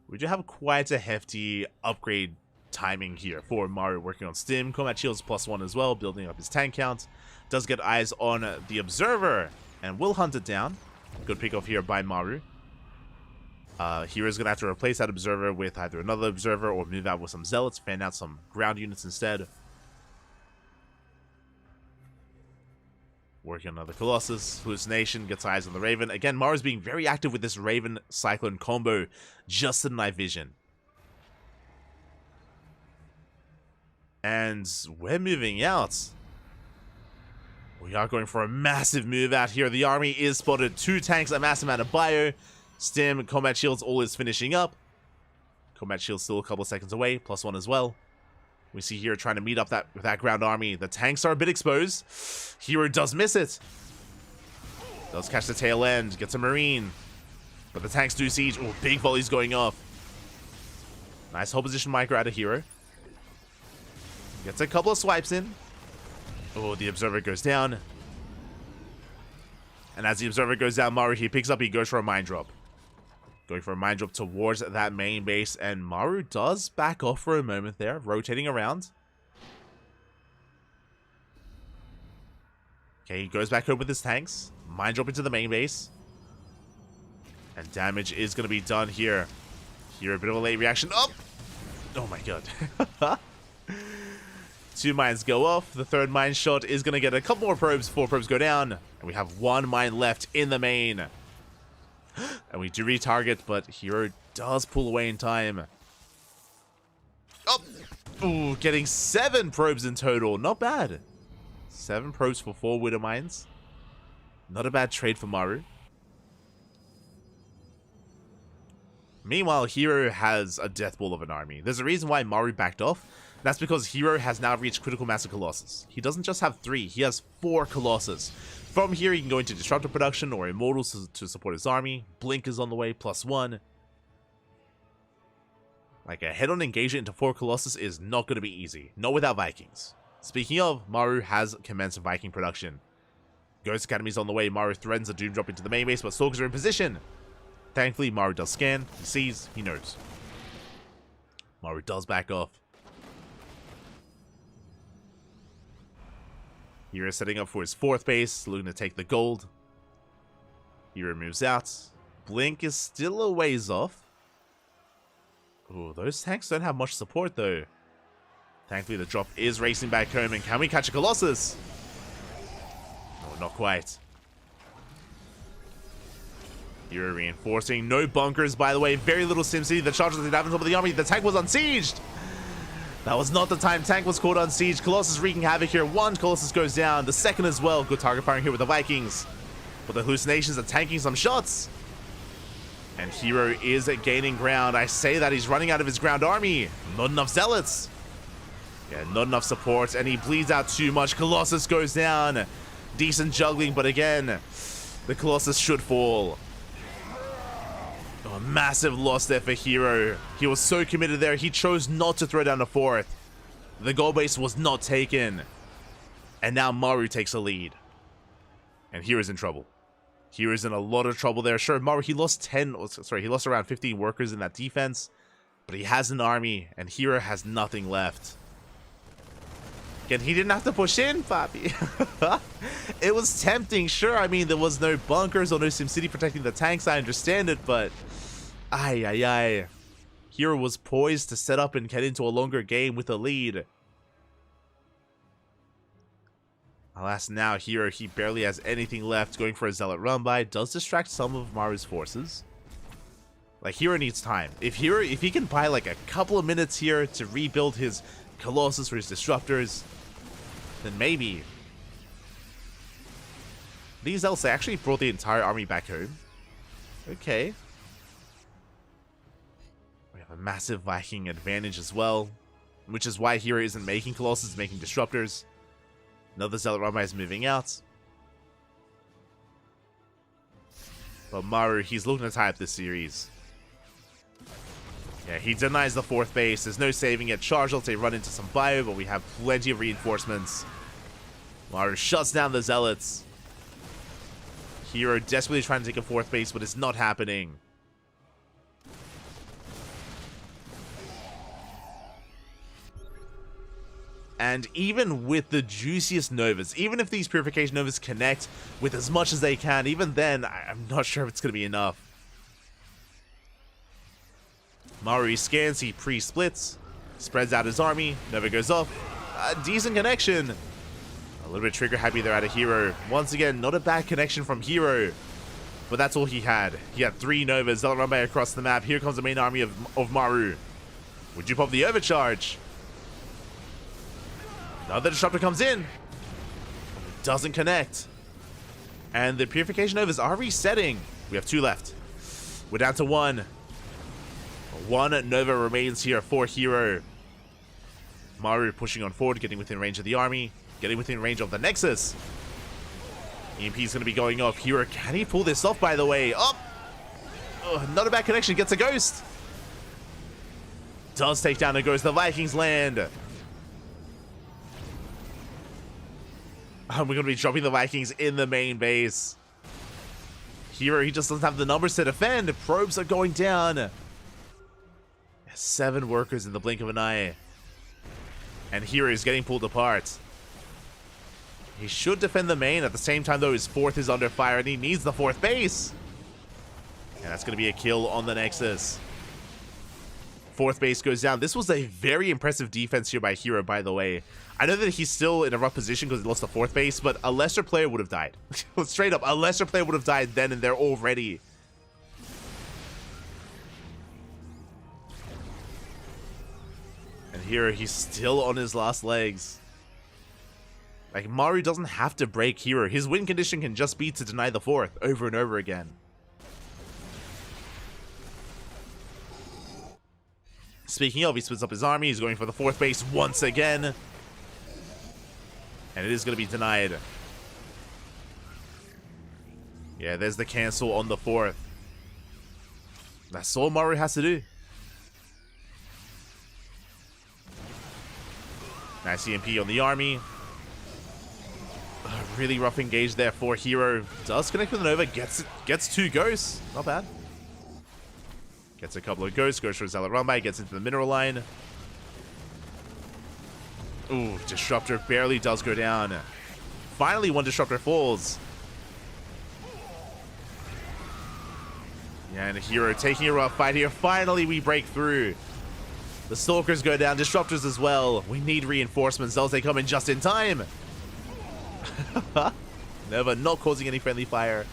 We do have quite a hefty upgrade timing here for Maru, working on stim. Combat shields +1 as well, building up his tank count. Does get eyes on the Observer and will hunt it down. Good pick off here by Maru. Hero's going to have to replace that Observer with either another Observer or move out with some Zealots, fan out some ground units instead. Working on another Colossus. Hallucination gets eyes on the Raven. Again, Maru's being very active with this Raven Cyclone combo just in night vision. And we're moving out. We are going for a massive move out here. The army is spotted. 2 tanks, a massive amount of bio. Stim, combat shields, all is finishing up. Combat shields still a couple of seconds away. +1 as well. We see Hero trying to meet up with that ground army. The tanks are a bit exposed. Hero does miss it. Does catch the tail end. Gets a Marine. But the tanks do siege. Oh, big volleys going off. Nice whole position micro out of Hero. Gets a couple of swipes in. Oh, the Observer goes down. And as the Observer goes down, Maru, he picks up, he goes for a mine drop. Going for a mine drop towards that main base, and Maru does back off for a moment there, rotating around. Okay, he goes back home with his tanks. Mine drop into the main base. And damage is going to be done here. Here, a bit of a late reaction. Oh! Oh my god. 2 mines go off. The 3rd mine shot is going to get a couple more probes. 4 probes go down. And we have 1 mine left in the main. And we do retarget, but Hero does pull away in time. Oh! Ooh, getting 7 probes in total. Not bad. 7 probes for 4 Widow Mines. Not a bad trade for Maru. Meanwhile, Hero has a death ball of an army. There's a reason why Maru backed off. That's because Hero has now reached critical mass of Colossus. He doesn't just have 3, he has 4 Colossus. From here, he can go into Disruptor production or Immortals to support his army. Blink is on the way, +1. Like, a head-on engagement into 4 Colossus is not going to be easy. Not without Vikings. Speaking of, Maru has commenced Viking production. Ghost Academy's on the way. Maru threatens a Doom drop into the main base, but Stalkers are in position. Thankfully, Maru does scan. He sees, he knows. Maru does back off. Hero setting up for his 4th base, looking to take the gold. Hero moves out. Blink is still a ways off. Ooh, those tanks don't have much support though. Thankfully, the drop is racing back home, and can we catch a Colossus? No, not quite. Hero reinforcing. No bunkers, by the way. Very little SimCity. The charge that happened on top of the army. The tank was unsieged. That was not the time. Tank was caught on siege. Colossus wreaking havoc here. One Colossus goes down. The second as well. Good target firing here with the Vikings. But the hallucinations are tanking some shots. And Hero is gaining ground. I say that he's running out of his ground army. Not enough zealots. Yeah, not enough support. And he bleeds out too much. Colossus goes down. Decent juggling, but again, the Colossus should fall. Oh, massive loss there for Hero. He was so committed there. He chose not to throw down the fourth. The goal base was not taken. And now Maru takes a lead. And Hero's in trouble. Hero's in a lot of trouble there. Sure, Maru, he lost he lost around 15 workers in that defense. But he has an army, and Hero has nothing left. Again, he didn't have to push in, Papi. It was tempting, sure. I mean, there was no bunkers or no SimCity protecting the tanks. I understand it, but... Ay. Hero was poised to set up and get into a longer game with a lead. Alas, now Hero, he barely has anything left. Going for a Zealot run by. Does distract some of Maru's forces. Like, Hero needs time. If he can buy like a couple of minutes here to rebuild his Colossus or his Disruptors, then maybe. These Zealots actually brought the entire army back home. Okay. We have a massive Viking advantage as well, which is why Hero isn't making Colossus, making Disruptors. Another Zealot Rabbi is moving out. But Maru, he's looking to tie up this series. Yeah, he denies the fourth base. There's no saving it. Charge ult, they run into some bio, but we have plenty of reinforcements. Maru shuts down the Zealots. Hero desperately trying to take a fourth base, but it's not happening. And even with the juiciest Novas, even if these Purification Novas connect with as much as they can, even then, I'm not sure if it's going to be enough. Maru scans, he pre-splits, spreads out his army, Nova goes off. A decent connection. A little bit trigger happy there out of Hero. Once again, not a bad connection from Hero. But that's all he had. He had 3 Novas. They'll run by across the map. Here comes the main army of Maru. Would you pop the overcharge? Another Disruptor comes in. Doesn't connect. And the Purification Novas are resetting. We have 2 left. We're down to 1. 1 Nova remains here for Hero. Maru pushing on forward, getting within range of the army. Getting within range of the Nexus. EMP is going to be going off. Hero, can he pull this off, by the way? Oh! Not a bad connection. Gets a Ghost. Does take down a Ghost. The Vikings land. We're going to be dropping the Vikings in the main base. Hero, he just doesn't have the numbers to defend. Probes are going down. 7 workers in the blink of an eye. And Hero is getting pulled apart. He should defend the main. At the same time, though, his 4th is under fire, and he needs the 4th base. And that's going to be a kill on the Nexus. 4th base goes down. This was a very impressive defense here by Hero, by the way. I know that he's still in a rough position because he lost the 4th base, but a lesser player would have died. Straight up, a lesser player would have died then and there already. And Hero, he's still on his last legs. Like, Maru doesn't have to break Hero. His win condition can just be to deny the 4th over and over again. Speaking of, he splits up his army. He's going for the 4th base once again. And it is going to be denied. Yeah, there's the cancel on the 4th. That's all Maru has to do. Nice EMP on the army. Really rough engage there for Hero. Does connect with an Nova. Gets 2 Ghosts. Not bad. Gets a couple of Ghosts. Goes for a Zealot run by. Gets into the mineral line. Ooh, Disruptor barely does go down. Finally, 1 Disruptor falls. Yeah, and Hero taking a rough fight here. Finally, we break through. The Stalkers go down. Disruptors as well. We need reinforcements. Those they come in just in time. Never not causing any friendly fire.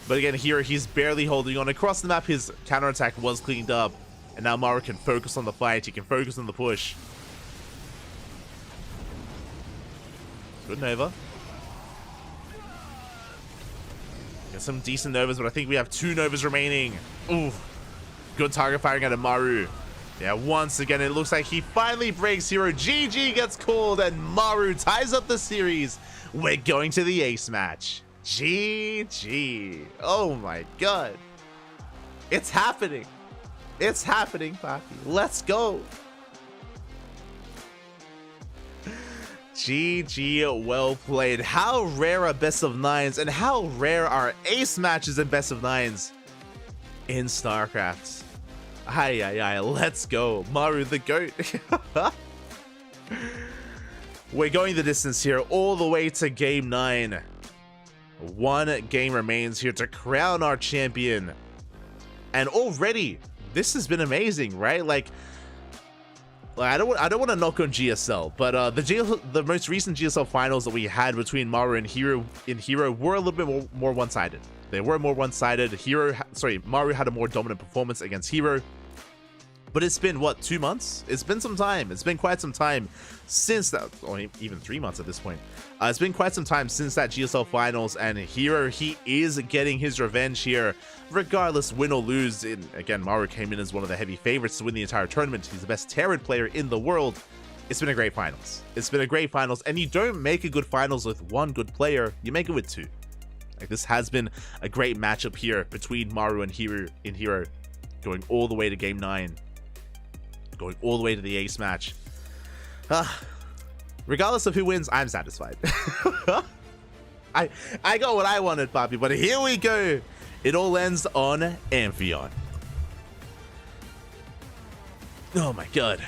But again, Hero, he's barely holding on. Across the map, his counterattack was cleaned up. And now Maru can focus on the fight. He can focus on the push. Good Nova. Get some decent Novas, but I think we have 2 Novas remaining. Ooh. Good target firing out of Maru. Yeah, once again, it looks like he finally breaks Hero. GG gets called, and Maru ties up the series. We're going to the ace match. GG. Oh my god. It's happening. It's happening, Papi. Let's go. GG, well played. How rare are best of 9s, and how rare are ace matches in best of 9s in StarCraft? Aye, let's go. Maru the GOAT. We're going the distance here, all the way to game 9. 1 game remains here to crown our champion. And already, this has been amazing, right? Like I don't want to knock on GSL, but the most recent GSL finals that we had between Maru and Hero were a little bit more one-sided. They were more one-sided. Maru had a more dominant performance against Hero. But it's been, what, 2 months? It's been some time. It's been quite some time since that, or even 3 months at this point. It's been quite some time since that GSL finals, and Hero, he is getting his revenge here, regardless, win or lose. And again, Maru came in as one of the heavy favorites to win the entire tournament. He's the best Terran player in the world. It's been a great finals. It's been a great finals, and you don't make a good finals with 1 good player. You make it with 2. Like, this has been a great matchup here between Maru and Hero, going all the way to game 9. Going all the way to the ace match. Regardless of who wins, I'm satisfied. I got what I wanted, Papi, but here we go. It all ends on Amphion. Oh my god.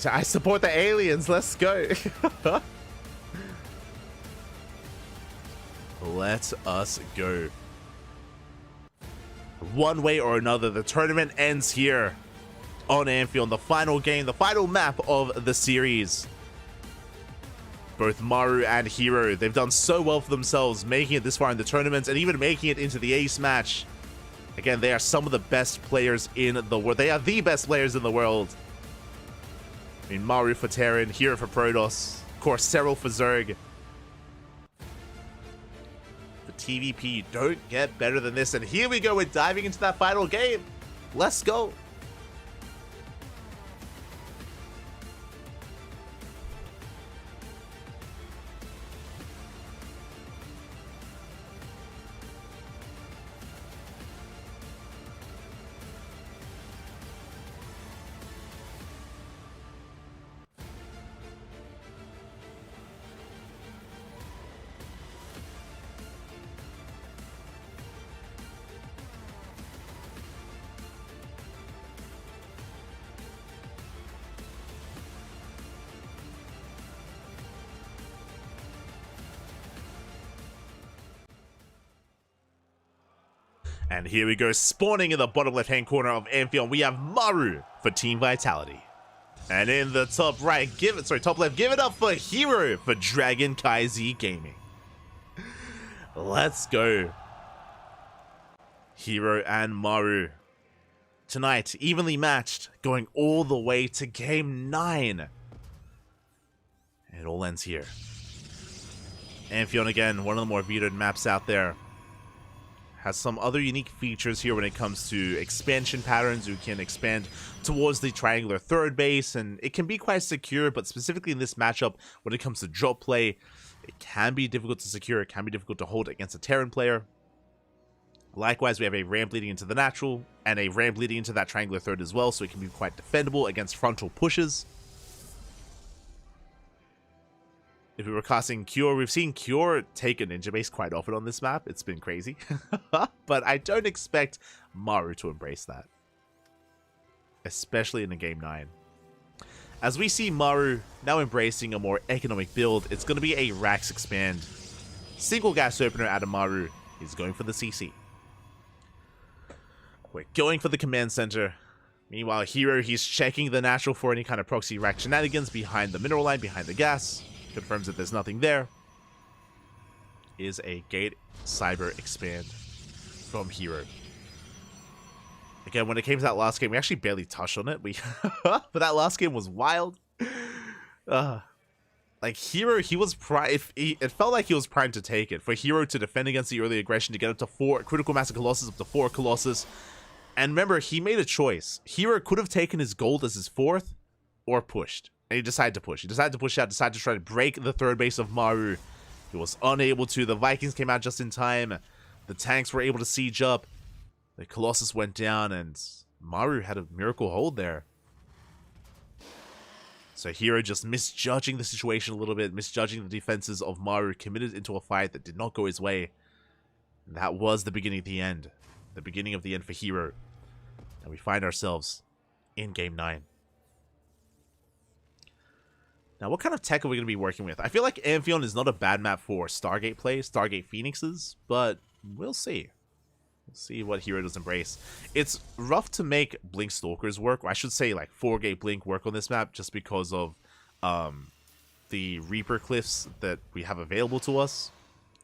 I support the aliens. Let's go. Let us go. One way or another, the tournament ends here on Amphion, the final game, the final map of the series. Both Maru and Hero, they've done so well for themselves, making it this far in the tournament and even making it into the ace match. Again, they are some of the best players in the world. They are the best players in the world. I mean, Maru for Terran, Hero for Protoss, of course, Serral for Zerg. TVP, don't get better than this. And here we go, we're diving into that final game. Let's go. And here we go, spawning in the bottom left-hand corner of Amphion, we have Maru for Team Vitality. And in the top right, top left, give it up for Hero for Dragon KaiZ Gaming. Let's go. Hero and Maru. Tonight, evenly matched, going all the way to game 9. And it all ends here. Amphion, again, one of the more vetoed maps out there. Has some other unique features here when it comes to expansion patterns. You can expand towards the triangular third base, and it can be quite secure, but specifically in this matchup, when it comes to drop play, it can be difficult to secure, it can be difficult to hold against a Terran player. Likewise, we have a ramp leading into the natural, and a ramp leading into that triangular third as well, so it can be quite defendable against frontal pushes. If we were casting Cure, we've seen Cure take a ninja base quite often on this map. It's been crazy. But I don't expect Maru to embrace that. Especially in a game 9. As we see Maru now embracing a more economic build, it's going to be a Rax expand. Single gas opener out of Maru. He's going for the CC. We're going for the command center. Meanwhile, Hero, he's checking the natural for any kind of proxy rack shenanigans behind the mineral line, behind the gas. Confirms that there's nothing there. is a Gate Cyber expand from Hero. Again, when it came to that last game, we actually barely touched on it. But that last game was wild. Like Hero, he was it felt like he was primed to take it. For Hero to defend against the early aggression, to get up to 4 critical mass Colossus, up to 4 Colossus. And remember, he made a choice. Hero could have taken his gold as his 4th, or pushed. And he decided to push. He decided to push out, decided to try to break the 3rd base of Maru. He was unable to. The Vikings came out just in time. The tanks were able to siege up. The Colossus went down, and Maru had a miracle hold there. So Hero just misjudging the situation a little bit, misjudging the defenses of Maru, committed into a fight that did not go his way. And that was the beginning of the end. The beginning of the end for Hero. And we find ourselves in Game 9. Now, what kind of tech are we going to be working with? I feel like Amphion is not a bad map for Stargate play, Stargate Phoenixes, but we'll see. We'll see what Hero does embrace. It's rough to make Blink Stalkers work, or I should say like 4-gate Blink work on this map, just because of the Reaper cliffs that we have available to us.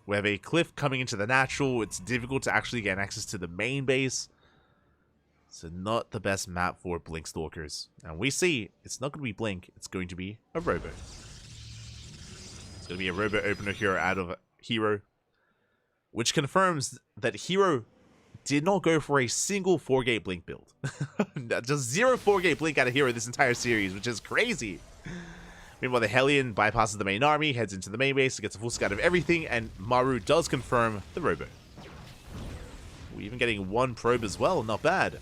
We have a cliff coming into the natural. It's difficult to actually get access to the main base. So not the best map for Blink Stalkers. And we see it's not going to be Blink, it's going to be a Robo. It's going to be a Robo opener here out of Hero, which confirms that Hero did not go for a single 4-gate Blink build. Just 0 4-gate Blink out of Hero this entire series, which is crazy. Meanwhile, the Hellion bypasses the main army, heads into the main base, gets a full scout of everything, and Maru does confirm the Robo. We're even getting 1 probe as well, not bad.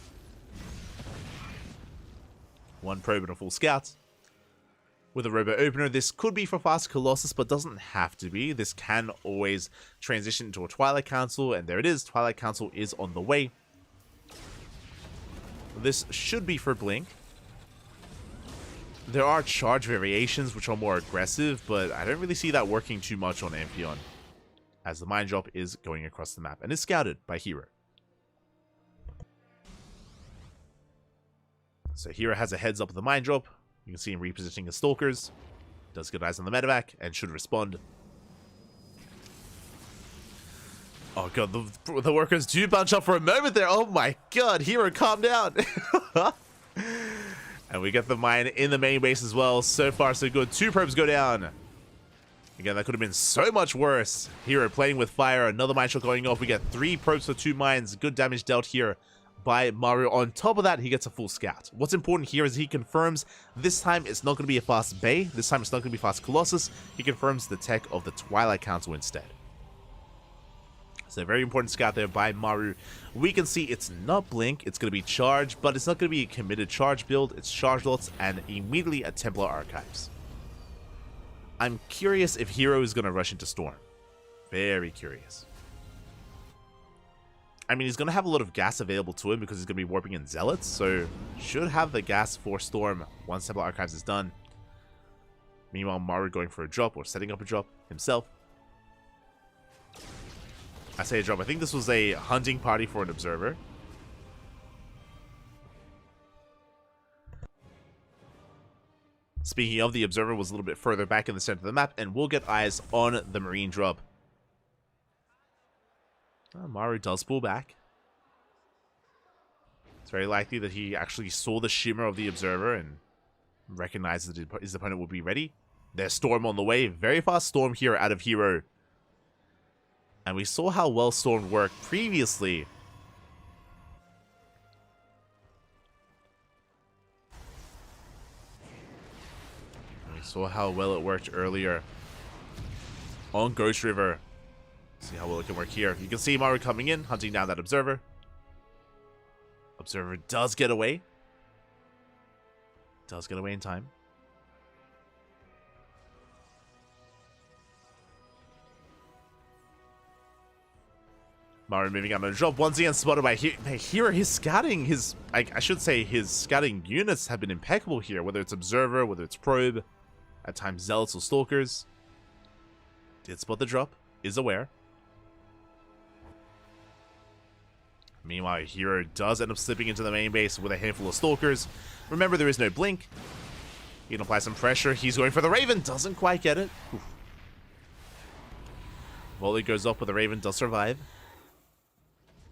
1 probe and a full scout. With a Robo opener, this could be for fast Colossus, but doesn't have to be. This can always transition into a Twilight Council, and there it is. Twilight Council is on the way. This should be for Blink. There are charge variations which are more aggressive, but I don't really see that working too much on Amphion, as the mine drop is going across the map and is scouted by Hero. So Hero has a heads up of the mine drop. You can see him repositioning his Stalkers. Does get eyes on the medevac and should respond. Oh god, the workers do bunch up for a moment there. Oh my god, Hero, calm down. And we get the mine in the main base as well. So far, so good. 2 probes go down. Again, that could have been so much worse. Hero playing with fire. Another mine shot going off. We get 3 probes for 2 mines. Good damage dealt here by Mario. On top of that, he gets a full scout. What's important here is he confirms this time it's not going to be a fast Bay. This time it's not going to be fast Colossus. He confirms the tech of the Twilight Council instead. So a very important scout there by Maru. We can see it's not Blink, it's going to be Charge, but it's not going to be a committed Charge build. It's Charge lots and immediately a Templar Archives. I'm curious if Hero is going to rush into Storm. Very curious. I mean, he's going to have a lot of gas available to him because he's going to be warping in Zealots, so should have the gas for Storm once Templar Archives is done. Meanwhile, Maru going for a drop or setting up a drop himself. I say a drop. I think this was a hunting party for an observer. Speaking of, the observer was a little bit further back in the center of the map, and we'll get eyes on the marine drop. Maru does pull back. It's very likely that he actually saw the shimmer of the observer and recognized that his opponent would be ready. There's Storm on the way. Very fast Storm here out of Hero. And we saw how well Storm worked previously. And we saw how well it worked earlier on Ghost River. See how well it can work here. You can see Maru coming in, hunting down that Observer. Observer does get away. Does get away in time. Maru moving out on a drop. Once again spotted by Hero. His scouting, I should say his scouting units have been impeccable here. Whether it's Observer, whether it's Probe, at times Zealots or Stalkers. Did spot the drop. Is aware. Meanwhile, Hero does end up slipping into the main base with a handful of Stalkers. Remember, there is no Blink. He can apply some pressure. He's going for the Raven. Doesn't quite get it. Oof. Volley goes off, but the Raven does survive.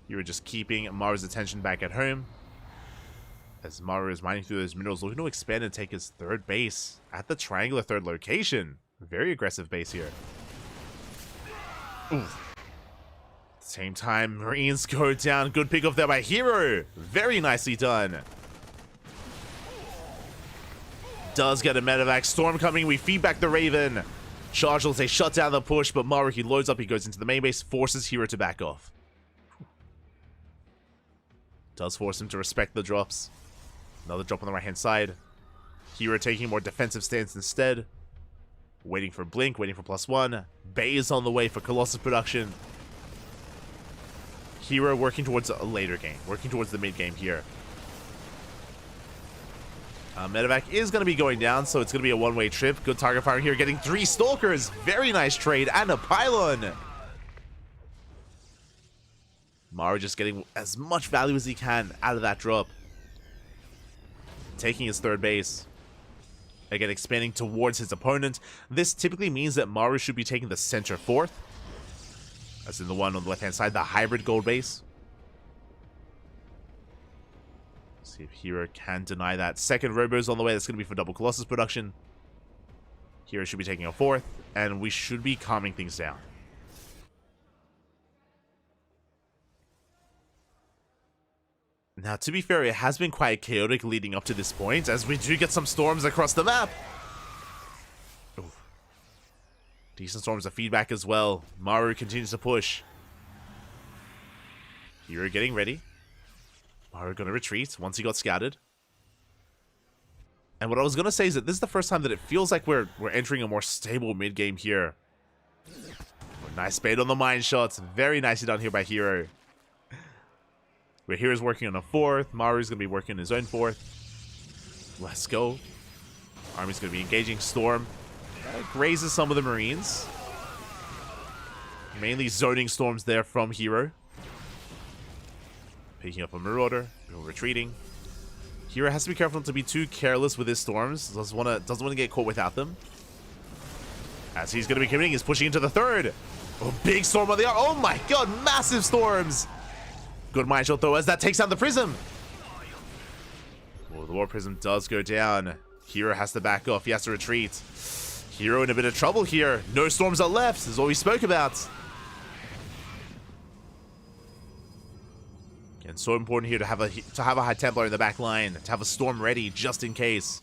Hero just keeping Maru's attention back at home. As Maru is mining through those minerals, looking to expand and take his third base at the triangular third location. Very aggressive base here. Ooh. Same time, Marines go down. Good pick off there by Hero. Very nicely done. Does get a medevac. Storm coming. We feed back the Raven. Charge will say shut down the push, but Maru, he loads up. He goes into the main base, forces Hero to back off. Does force him to respect the drops. Another drop on the right-hand side. Hero taking a more defensive stance instead. Waiting for Blink, waiting for +1. Bay is on the way for Colossus production. Hero working towards a later game, working towards the mid-game here. Medevac is going to be going down, so it's going to be a one-way trip. Good target fire here, getting 3 Stalkers. Very nice trade, and a Pylon. Maru just getting as much value as he can out of that drop. Taking his third base. Again, expanding towards his opponent. This typically means that Maru should be taking the center fourth. As in the one on the left-hand side, the hybrid gold base. See if Hero can deny that. Second Robo's on the way. That's going to be for double Colossus production. Hero should be taking a fourth, and we should be calming things down. Now, to be fair, it has been quite chaotic leading up to this point, as we do get some storms across the map. Ooh. Decent storms of feedback as well. Maru continues to push. Hero getting ready. Maru gonna retreat once he got scouted. And what I was gonna say is that this is the first time that it feels like we're entering a more stable mid-game here. Nice bait on the mine shots. Very nicely done here by Hero. Where Hero's working on a fourth. Maru's going to be working on his own fourth. Let's go. Army's going to be engaging. Storm grazes some of the Marines. Mainly zoning storms there from Hero. Picking up a Marauder. Retreating. Hero has to be careful not to be too careless with his storms. Doesn't want to get caught without them. As he's going to be committing, he's pushing into the third. Oh, big storm on the arm. Oh my god, massive storms. Good mine shot though, as that takes down the Prism. Oh, the War Prism does go down. Hero has to back off. He has to retreat. Hero in a bit of trouble here. No storms are left. This is what we spoke about. And so important here to have a High Templar in the back line, to have a storm ready just in case.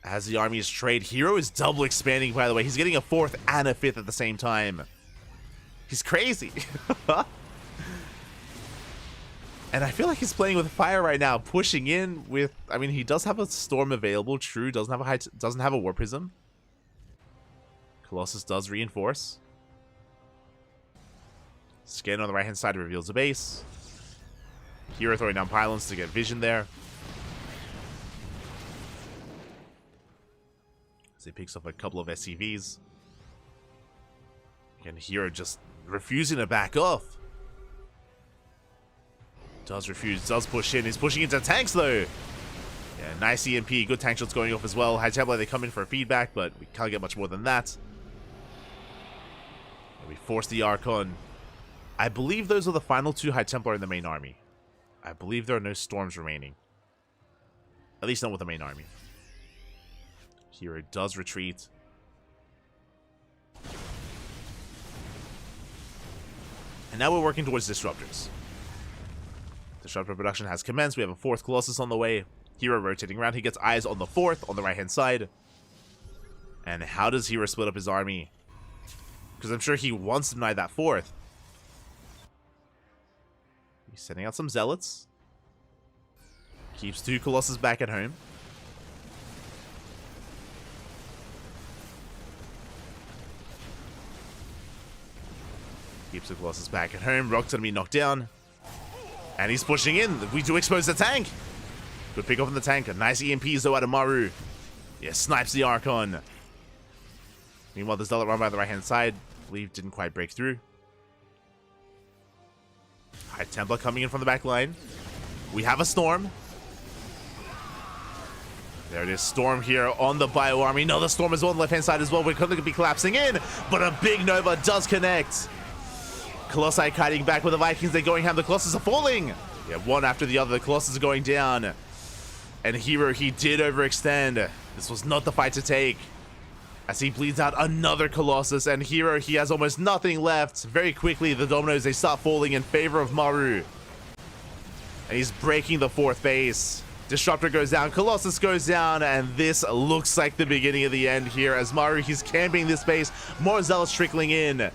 As the army is trade, Hero is double expanding, by the way. He's getting a fourth and a fifth at the same time. He's crazy. And I feel like he's playing with fire right now, pushing in with, I mean, he does have a storm available, true, doesn't have a War Prism. Colossus does reinforce. Scan on the right-hand side reveals the base. Hero throwing down pylons to get vision there. As he picks up a couple of SCVs. And Hero just refusing to back off. Does refuse, does push in. He's pushing into tanks though. Yeah, nice EMP. Good tank shots going off as well. High Templar, they come in for a feedback, but we can't get much more than that. And we force the Archon. I believe those are the final 2 High Templar in the main army. I believe there are no storms remaining. At least not with the main army. Hero does retreat. And now we're working towards Disruptors. Disruptor production has commenced. We have a 4th Colossus on the way. Hero rotating around. He gets eyes on the 4th on the right-hand side. And how does Hero split up his army? Because I'm sure he wants to deny that 4th. He's sending out some Zealots. Keeps 2 Colossus back at home. Keeps the Colossus back at home. Rock's gonna be knocked down. And he's pushing in. We do expose the tank. Good pick off on the tank. A nice EMP though out of Maru. Yeah, snipes the Archon. Meanwhile, the Zealot run by the right-hand side. I believe didn't quite break through. High Templar coming in from the back line. We have a storm. There it is, Storm here on the Bio Army. Another Storm as well on the left-hand side as well. We're going to be collapsing in, but a big Nova does connect. Colossi kiting back with the Vikings. They're going ham. The Colossus are falling. Yeah, one after the other. The Colossus are going down. And Hero, he did overextend. This was not the fight to take. As he bleeds out another Colossus, and Hero, he has almost nothing left. Very quickly, the dominoes, they start falling in favor of Maru. And he's breaking the fourth base. Disruptor goes down, Colossus goes down, and this looks like the beginning of the end here as Maru, he's camping this base. More Zealots trickling in.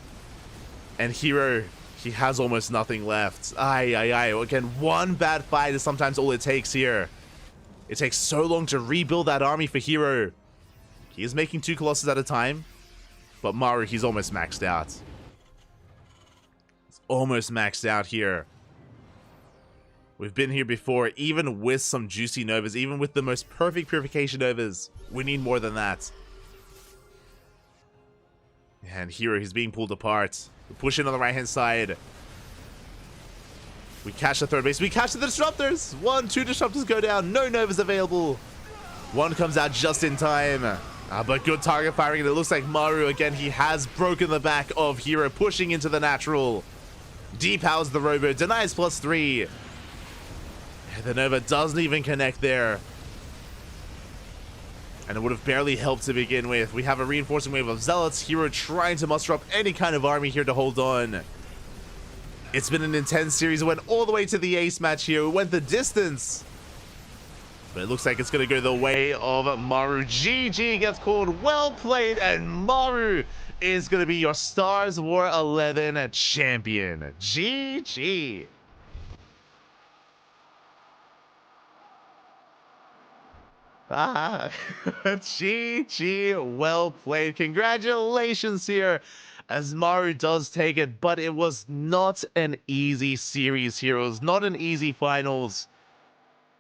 And Hero, he has almost nothing left. Again, one bad fight is sometimes all it takes here. It takes so long to rebuild that army for Hero. He is making 2 Colossus at a time, but Maru, he's almost maxed out. He's almost maxed out here. We've been here before, even with some juicy Novas, even with the most perfect Purification Novas, we need more than that. And Hero, he's being pulled apart. We push in on the right-hand side. We catch the third base. We catch the Disruptors. 1, 2 Disruptors go down. No Novas available. One comes out just in time. But good target firing, and it looks like Maru, again, he has broken the back of Hero, pushing into the natural. Depowers the Robo, denies +3. The Nova doesn't even connect there. And it would have barely helped to begin with. We have a reinforcing wave of Zealots. Hero trying to muster up any kind of army here to hold on. It's been an intense series. It went all the way to the ace match here. It went the distance. But it looks like it's going to go the way of Maru. GG gets called. Well played. And Maru is going to be your StarsWar 11 champion. GG. GG. Well played. Congratulations here as Maru does take it. But it was not an easy series here. It was not an easy finals.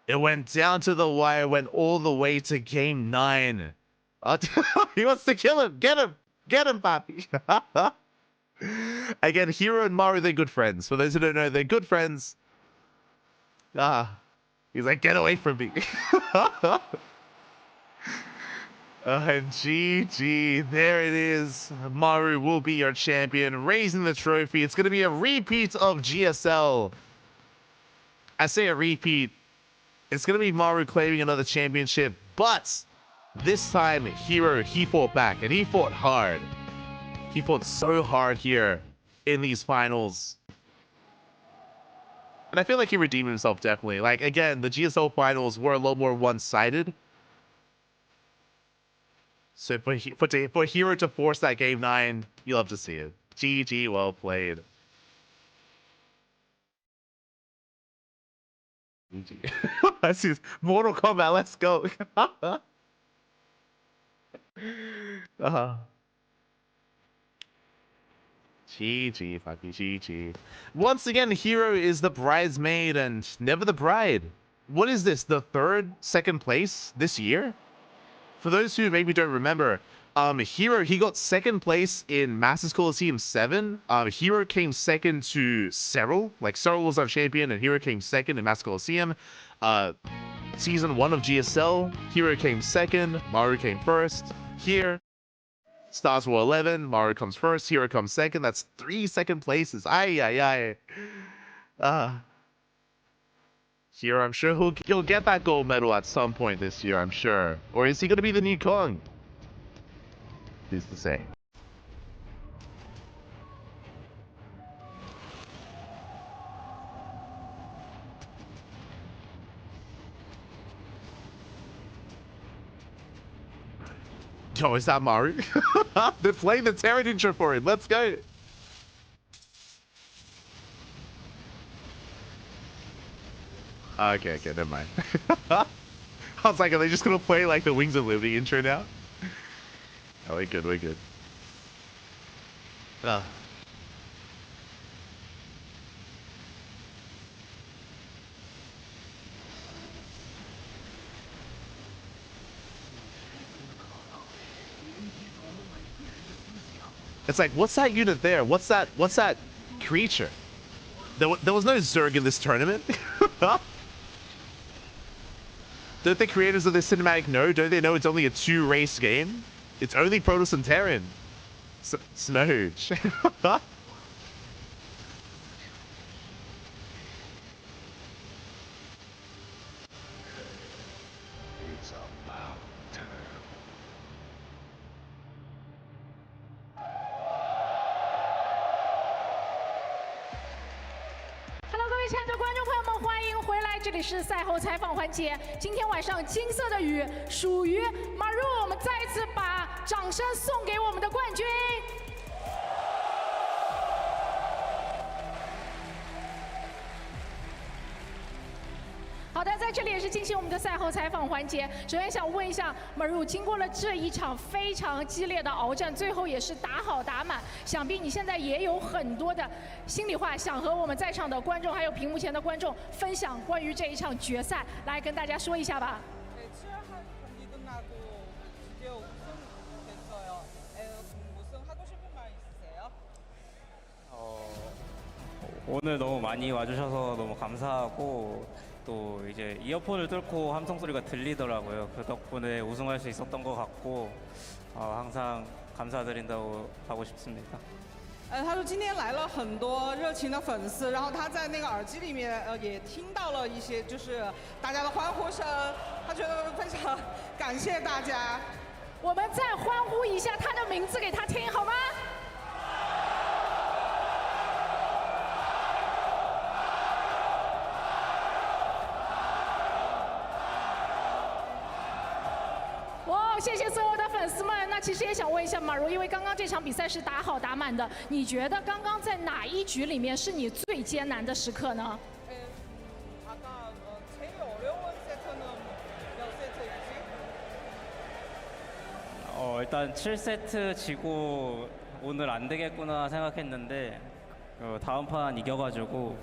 It went down to the wire, went all the way to game 9. He wants to kill him. Get him. Get him, Papi. Again, Hero and Maru, they're good friends. For those who don't know, they're good friends. He's like, get away from me. And GG, there it is. Maru will be your champion, raising the trophy. It's going to be a repeat of GSL. I say a repeat. It's going to be Maru claiming another championship, but this time, Hero, he fought back, and he fought hard. He fought so hard here in these finals. And I feel like he redeemed himself, definitely. Like, again, the GSL finals were a lot more one-sided. So for Hero to force that game 9, you love to see it. GG, well played. This is Mortal Kombat, let's go. GG, fucking GG. Once again, Hero is the bridesmaid and never the bride. What is this, the second place this year? For those who maybe don't remember, Hero, he got second place in Masters Coliseum 7. Hero came second to Serral. Like, Serral was our champion, and Hero came second in Masters Coliseum. Season 1 of GSL, Hero came second, Maru came first. Here, StarsWar 11, Maru comes first, Hero comes second. That's 3 second places. Hero, I'm sure he'll get that gold medal at some point this year, I'm sure. Or is he going to be the new Kong? Who's to say? Oh, is that Maru? They're playing the Terran intro for it. Let's go. Okay, never mind. I was like, are they just gonna play like the Wings of Liberty intro now? Oh, we're good, we're good. It's like, what's that unit there? What's that creature? There was no Zerg in this tournament. Don't the creators of this cinematic know? Don't they know it's only a 2-race game? It's only Protoss and Terran. Snow. Hello， 各位亲爱的观众朋友们，欢迎回来，这里是赛后采访环节。今天晚上金色的雨属于马入，我们再一次把掌声送给我们的冠军。好的，在这里也是进行我们的赛后采访环节。首先想问一下马入，经过了这一场非常激烈的鏖战，最后也是打好打满，想必你现在也有很多的心里话想和我们在场的观众还有屏幕前的观众分享关于这一场决赛，来跟大家说一下吧。 오늘 너무 많이 와주셔서 너무 감사하고 또 이제 이어폰을 뚫고 함성 소리가 들리더라고요. 그 덕분에 우승할 수 있었던 것 같고 항상 감사드린다고 하고 싶습니다. 他说今天来了很多热情的粉丝，然后他在那个耳机里面也听到了一些就是大家的欢呼声，他觉得非常感谢大家。我们再欢呼一下他的名字给他听好吗？ 哇，谢谢所有的粉丝们。那其实也想问一下马如，因为刚刚这场比赛是打好打满的，你觉得刚刚在哪一局里面是你最艰难的时刻呢？ 일단 7세트 지고 오늘 안 되겠구나 생각했는데 다음 판 이겨가지고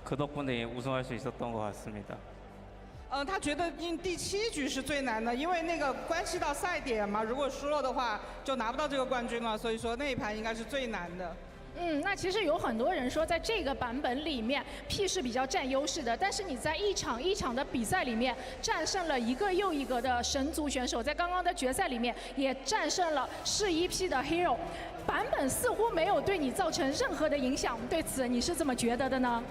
그 덕분에 우승할 수 있었던 것 같습니다. 他觉得第7局是最难的，因为那个关系到赛点嘛，如果输了的话就拿不到这个冠军了，所以说那一盘应该是最难的。 那其实有很多人说，在这个版本里面 P 是比较占优势的，但是你在一场一场的比赛里面战胜了一个又一个的神族选手，在刚刚的决赛里面也战胜了是一批的 hero， 版本似乎没有对你造成任何的影响，对此你是怎么觉得的呢？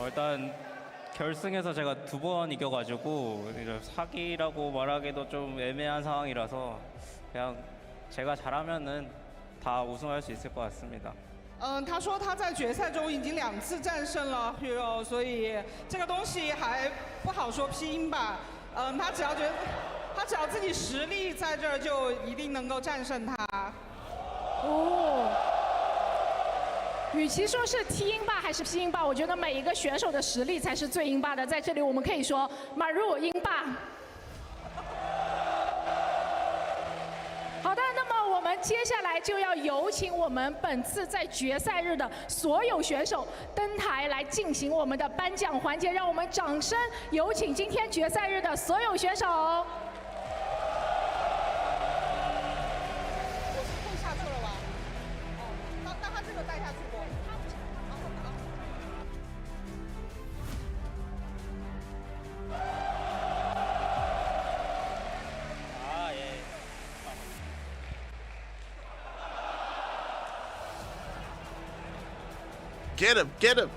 일단 결승에서 제가 2번 이겨가지고 사기라고 말하기도 좀 애매한 상황이라서 그냥 제가 잘하면은 다 우승할 수 있을 것 같습니다. 他说他在决赛中已经2次战胜了 Hero， 所以这个东西还不好说拼音吧。他只要觉得他只要自己实力在这儿，就一定能够战胜他。哦。 与其说是踢英霸还是拼音霸，我觉得每一个选手的实力才是最英霸的。在这里，我们可以说马入英霸。好的，那么我们接下来就要有请我们本次在决赛日的所有选手登台来进行我们的颁奖环节，让我们掌声有请今天决赛日的所有选手。 Get him! Get him!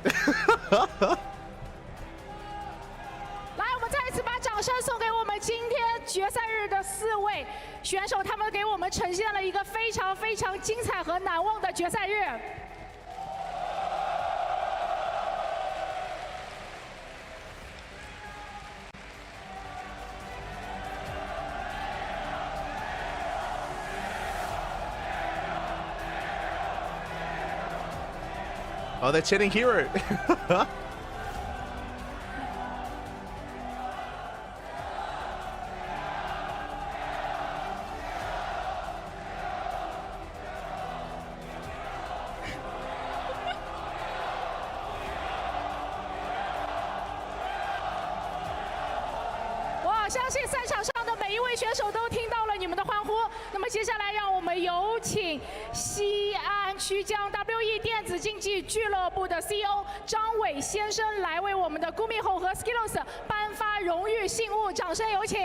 来，我们再一次把掌声送给我们今天决赛日的4位选手，他们给我们呈现了一个非常非常精彩和难忘的决赛日。 Oh, they're chanting hero. 相信赛场上的每一位选手都听到了你们的欢呼。那么接下来，让我们有请西安曲江 WE 电子竞技俱乐部的 CEO 张伟先生来为我们的 Gumiho 和 Skills 颁发荣誉信物，掌声有请。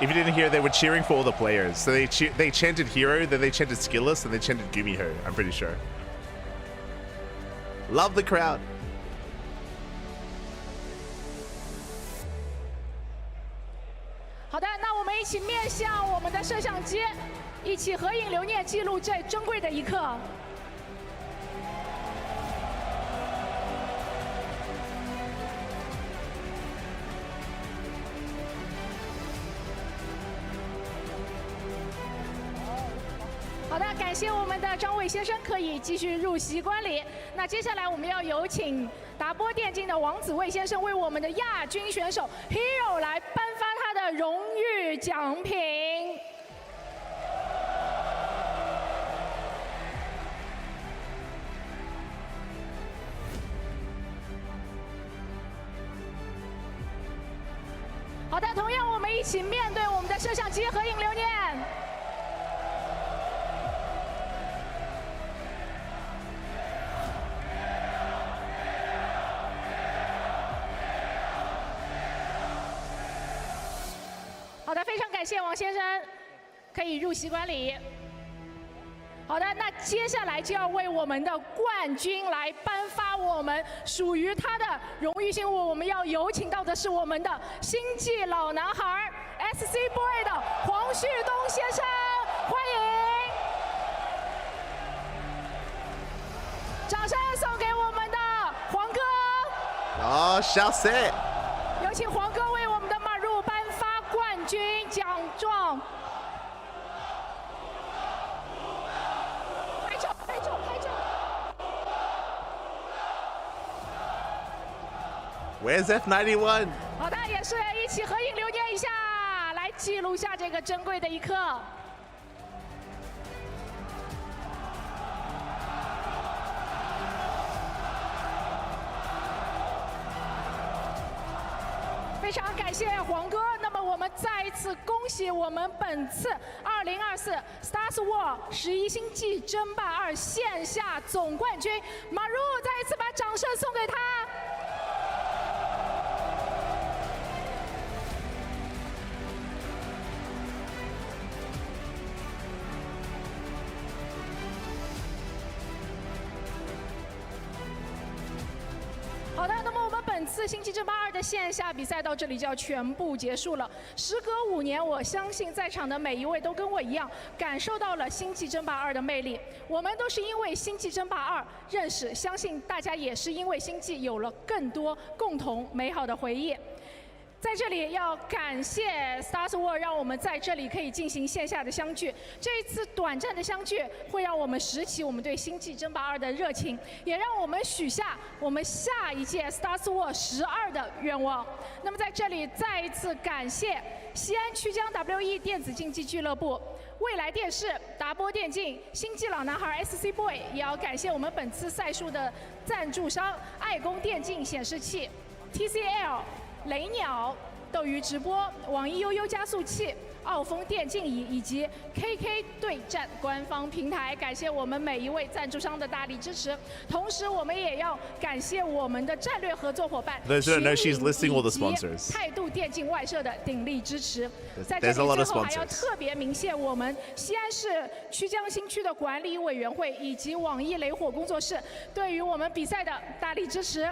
If you didn't hear, they were cheering for all the players. So they chanted Hero, then they chanted Skillless, and they chanted Gumiho, I'm pretty sure. Love the crowd. 好的，那我们一起面向我们的摄像机，一起合影留念，记录这珍贵的一刻。好的，感谢我们的张伟先生，可以继续入席观礼。那接下来我们要有请达波电竞的王子卫先生为我们的亚军选手 Hero 来颁发他的荣誉奖品。好的，同样我们一起面对我们的摄像机合影留念。好的，非常感谢王先生，可以入席观礼。好的，那接下来就要为我们的冠军来颁发我们属于他的荣誉信物。我们要有请到的是我们的星际老男孩 SCBoy 的黄旭东先生，欢迎！掌声送给我们的黄哥。Oh, shall say. 有请黄哥为我们的马入颁发冠军奖状。拍照，拍照，拍照。Where's F91? 好的，也是一起合影留念一下，来记录下这个珍贵的一刻。非常感谢黄哥，那么我们再一次恭喜我们本次2024 StarsWar 11星际争霸2线下总冠军马入，再一次把掌声送给他。好的，那么我们本次星际争霸2的线下比赛到这里就要全部结束了。时隔5年，我相信在场的每一位都跟我一样，感受到了星际争霸2的魅力。我们都是因为星际争霸2认识，相信大家也是因为星际有了更多共同美好的回忆。在这里要感谢 StarsWar， 让我们在这里可以进行线下的相聚。这一次短暂的相聚，会让我们拾起我们对星际争霸2的热情，也让我们许下我们下一届 StarsWar 12的愿望。那么在这里再一次感谢西安曲江 WE 电子竞技俱乐部、未来电视、达波电竞、星际老男孩 SCBoy， 也要感谢我们本次赛事的赞助商爱工电竞显示器、TCL。雷鸟、斗鱼直播、网易悠悠加速器、奥风电竞椅以及 KK 对战官方平台，感谢我们每一位赞助商的大力支持。同时，我们也要感谢我们的战略合作伙伴Those who don't know, she's listing all the sponsors. 态度电竞外设的鼎力支持。在这 There's 里 a lot 最 of 后还要 sponsors. 特别鸣谢我们西安市曲江新区的管理委员会以及网易雷火工作室对于我们比赛的大力支持。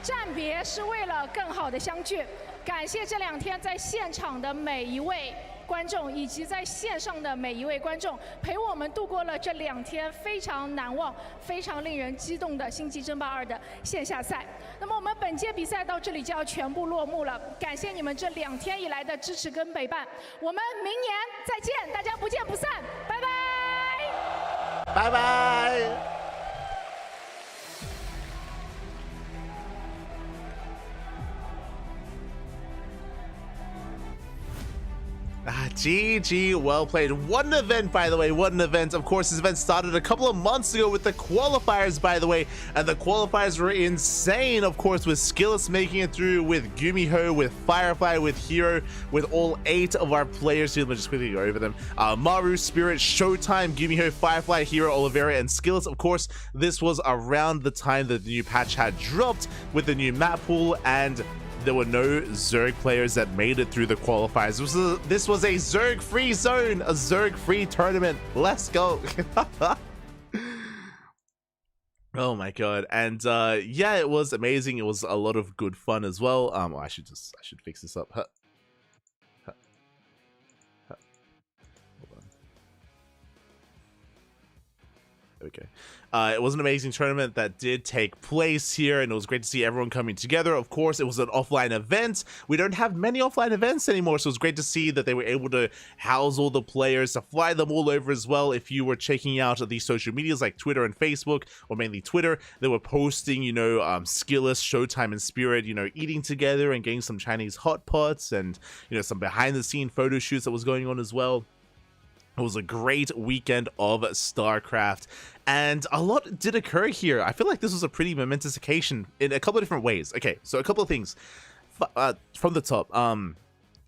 暂别是为了更好的相聚，感谢这2天在现场的每一位观众，以及在线上的每一位观众，陪我们度过了这2天非常难忘、非常令人激动的星际争霸2的线下赛。那么我们本届比赛到这里就要全部落幕了，感谢你们这2天以来的支持跟陪伴，我们明年再见，大家不见不散，拜拜，拜拜。GG, well played. What an event, by the way, what an event. Of course, this event started a couple of months ago with the qualifiers, by the way, and the qualifiers were insane, of course, with Skillous making it through, with Gumiho, with Firefly, with Hero, with all 8 of our players here. Let's just quickly go over them. Maru, Spirit, Showtime, Gumiho, Firefly, Hero, Oliveira, and Skillous. Of course, this was around the time that the new patch had dropped with the new map pool, and there were no Zerg players that made it through the qualifiers. This was a Zerg-free zone, a Zerg-free tournament. Let's go. Oh my god. And yeah, it was amazing. It was a lot of good fun as well. I should fix this up. Hold on. Okay. It was an amazing tournament that did take place here, and it was great to see everyone coming together. Of course, it was an offline event. We don't have many offline events anymore, so it was great to see that they were able to house all the players, to fly them all over as well. If you were checking out these social medias like Twitter and Facebook, or mainly Twitter, they were posting, you know, Skillous, Showtime, and Spirit, you know, eating together and getting some Chinese hot pots, and, you know, some behind-the-scene photo shoots that was going on as well. It was a great weekend of StarCraft, and a lot did occur here. I feel like this was a pretty momentous occasion in a couple of different ways. Okay, so a couple of things from the top.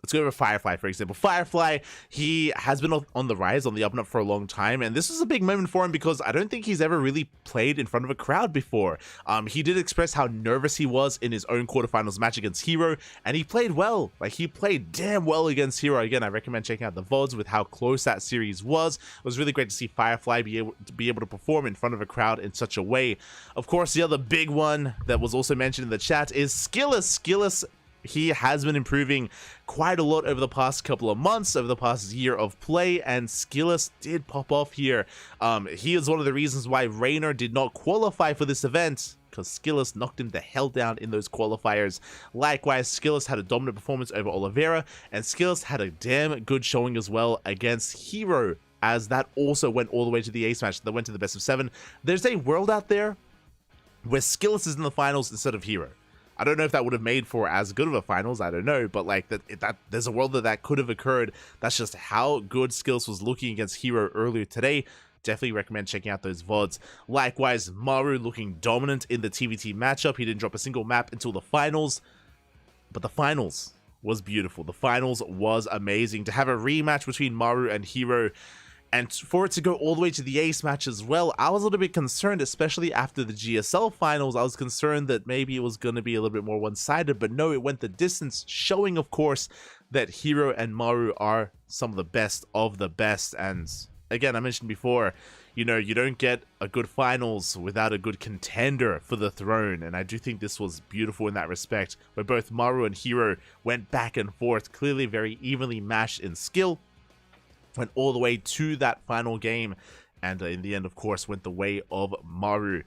Let's go over Firefly, for example. Firefly, he has been on the rise, on the up and up for a long time, and this was a big moment for him because I don't think he's ever really played in front of a crowd before. He did express how nervous he was in his own quarterfinals match against Hero, and he played well. Like, he played damn well against Hero. Again, I recommend checking out the VODs with how close that series was. It was really great to see Firefly be able to perform in front of a crowd in such a way. Of course, the other big one that was also mentioned in the chat is Skillous. Skillous, he has been improving quite a lot over the past couple of months, over the past year of play, and Skillous did pop off here. He is one of the reasons why Raynor did not qualify for this event, because Skillous knocked him the hell down in those qualifiers. Likewise, Skillous had a dominant performance over Oliveira, and Skillous had a damn good showing as well against Hero, as that also went all the way to the ace match that went to the best of 7. There's a world out there where Skillous is in the finals instead of Hero. I don't know if that would have made for as good of a finals, I don't know, but like that there's a world that could have occurred. That's just how good Skillous was looking against Hero earlier today. Definitely recommend checking out those VODs. Likewise, Maru looking dominant in the TVT matchup. He didn't drop a single map until the finals, but the finals was beautiful. The finals was amazing. To have a rematch between Maru and Hero, and for it to go all the way to the ace match as well, I was a little bit concerned, especially after the GSL finals. I was concerned that maybe it was going to be a little bit more one-sided, but no, it went the distance, showing, of course, that Hero and Maru are some of the best. And again, I mentioned before, you know, you don't get a good finals without a good contender for the throne, and I do think this was beautiful in that respect, where both Maru and Hero went back and forth, clearly very evenly matched in skill. Went all the way to that final game, and in the end, of course, went the way of Maru.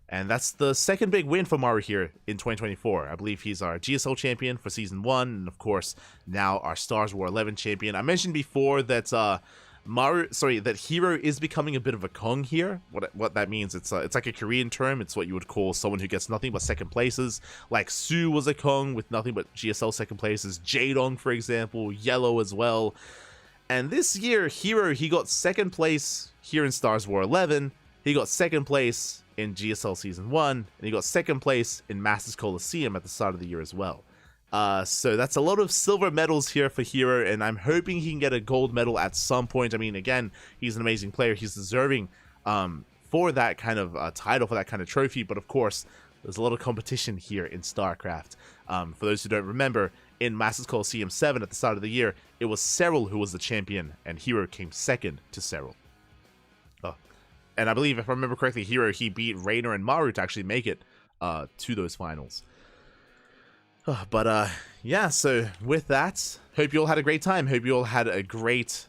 And that's the second big win for Maru here in 2024. I believe he's our GSL champion for Season 1, and of course, now our StarsWar 11 champion. I mentioned before that that Hero is becoming a bit of a Kong here. What that means, it's like a Korean term. It's what you would call someone who gets nothing but second places. Like Su was a Kong with nothing but GSL second places. Jadong, for example, Yellow as well. And this year, Hero, he got second place here in StarsWar 11, he got second place in GSL Season 1, and he got second place in Masters Coliseum at the start of the year as well. So that's a lot of silver medals here for Hero, and I'm hoping he can get a gold medal at some point. I mean, again, he's an amazing player, he's deserving for that kind of title, for that kind of trophy, but of course, there's a lot of competition here in StarCraft. For those who don't remember, in Masters Coliseum 7 at the start of the year, it was Serral who was the champion, and Hero came second to Serral. And I believe, if I remember correctly, Hero, he beat Raynor and Maru to actually make it to those finals. Yeah, so with that, hope you all had a great time. Hope you all had a great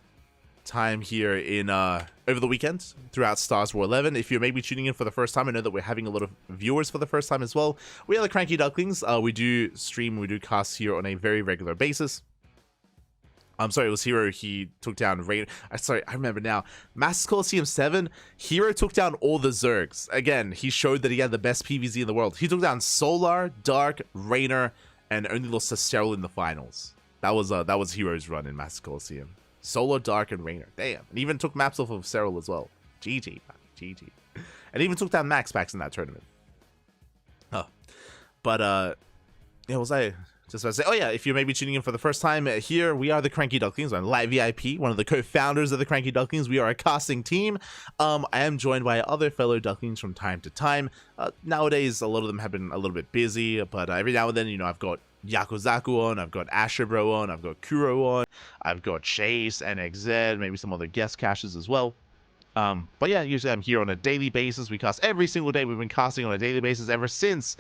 time here in over the weekend throughout StarsWar 11. If you're maybe tuning in for the first time, I know that we're having a lot of viewers for the first time as well. We are the CranKy Ducklings. We do stream, we do cast here on a very regular basis. I'm sorry, it was Hero, he took down Raynor. Sorry, I remember now. Masters Coliseum 7, Hero took down all the Zergs. Again, he showed that he had the best PvZ in the world. He took down Solar, Dark, Raynor, and only lost to Serral in the finals. That was Hero's run in Master Coliseum. Solo, Dark, and Rainer. Damn. And even took maps off of Cyril as well. GG, man. GG. And even took down Max packs in that tournament. Oh. But, yeah, was I just about to say, oh yeah, if you're maybe tuning in for the first time, here we are the CranKy Ducklings. I'm Light VIP, one of the co-founders of the CranKy Ducklings. We are a casting team. I am joined by other fellow Ducklings from time to time. Nowadays, a lot of them have been a little bit busy, but every now and then, you know, I've got Yakuzaku on, I've got Ashebro on, I've got Kuro on, I've got Chase, NXZ, maybe some other guest caches as well. But yeah, usually I'm here on a daily basis. We cast every single day. We've been casting on a daily basis ever since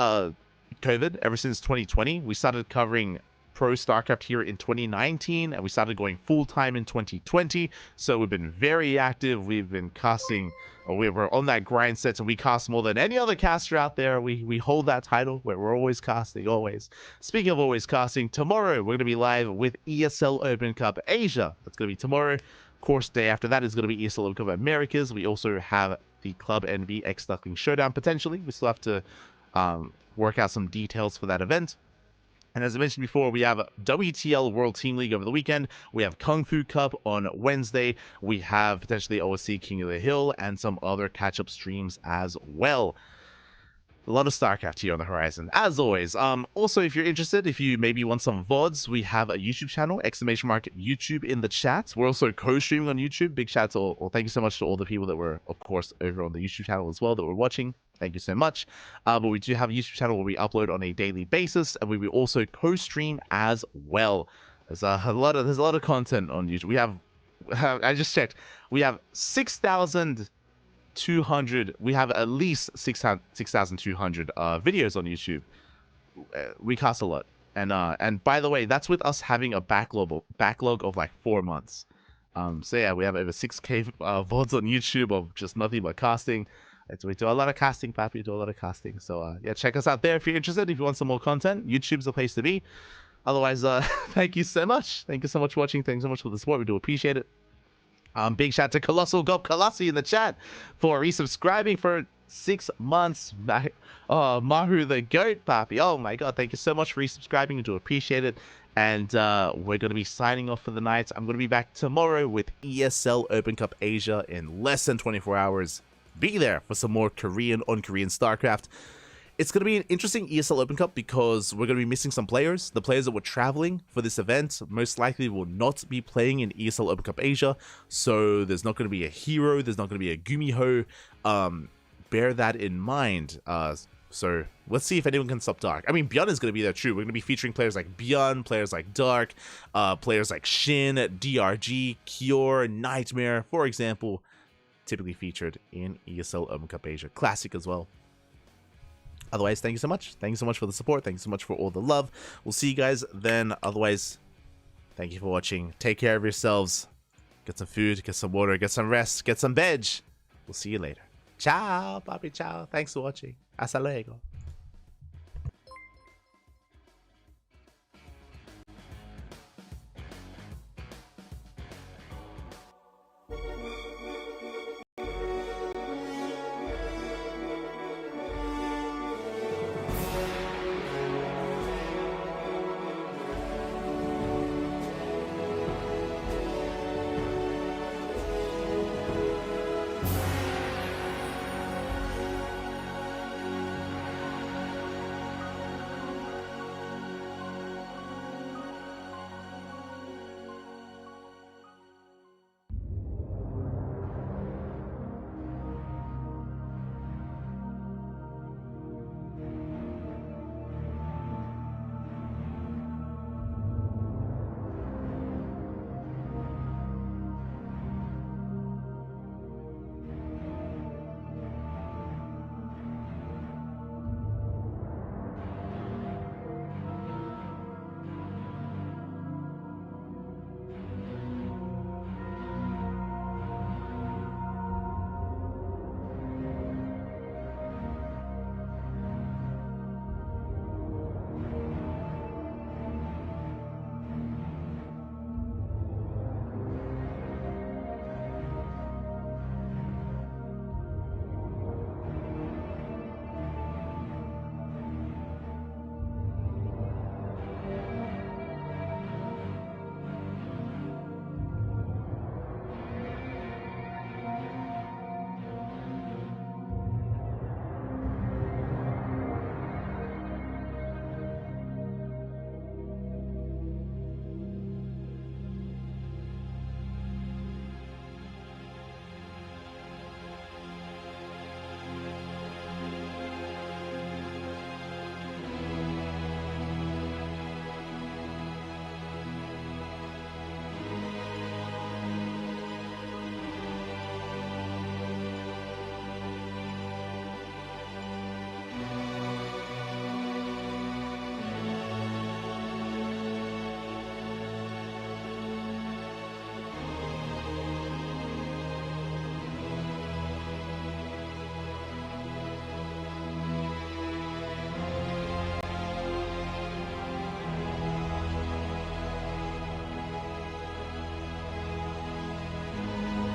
COVID, ever since 2020. We started covering Pro StarCraft here in 2019, and we started going full-time in 2020. So we've been very active. We've been casting, or we were on that grind set, and we cast more than any other caster out there. We hold that title where we're always casting, always. Speaking of always casting, tomorrow we're going to be live with ESL Open Cup Asia. That's going to be tomorrow. Of course, day after that is going to be ESL Open Cup Americas. We also have the Club NV X Duckling Showdown potentially. We still have to work out some details for that event. And as I mentioned before, we have WTL World Team League over the weekend. We have Kung Fu Cup on Wednesday. We have potentially OSC King of the Hill and some other catch-up streams as well. A lot of StarCraft here on the horizon, as always. Also, if you're interested, if you maybe want some VODs, we have a YouTube channel, ! YouTube in the chat. We're also co-streaming on YouTube. Big shout out, or thank you so much to all the people that were, of course, over on the YouTube channel as well that were watching. Thank you so much. But we do have a YouTube channel where we upload on a daily basis, and we will also co-stream as well. There's a lot of content on YouTube. We have, I just checked, we have 6,200. We have at least 6,200 videos on YouTube. We cast a lot, and by the way, that's with us having a backlog of like 4 months. So yeah, we have over 6K VODs on YouTube of just nothing but casting. We do a lot of casting, Papi. We do a lot of casting. So yeah, check us out there if you're interested. If you want some more content, YouTube's the place to be. Otherwise, thank you so much. Thank you so much for watching. Thanks so much for the support. We do appreciate it. Big shout out to Colossal Gob Colossi in the chat for resubscribing for 6 months. Mahu the Goat, Papi. Oh my god, thank you so much for resubscribing. We do appreciate it. And we're going to be signing off for the night. I'm going to be back tomorrow with ESL Open Cup Asia in less than 24 hours. Be there for some more Korean on Korean StarCraft. It's going to be an interesting ESL Open Cup because we're going to be missing some players. The players that were traveling for this event most likely will not be playing in ESL Open Cup Asia. So there's not going to be a hero. There's not going to be a Gumiho. Bear that in mind. So let's see if anyone can stop Dark. I mean, Byun is going to be there too. We're going to be featuring players like Byun, players like Dark, players like Shin, DRG, Kior, Nightmare, for example. Typically featured in ESL Open Cup Asia Classic as well. Otherwise, thank you so much. Thank you so much for the support. Thank you so much for all the love. We'll see you guys then. Otherwise, thank you for watching. Take care of yourselves. Get some food, get some water, get some rest, get some veg. We'll see you later. Ciao, papi, ciao. Thanks for watching. Hasta luego.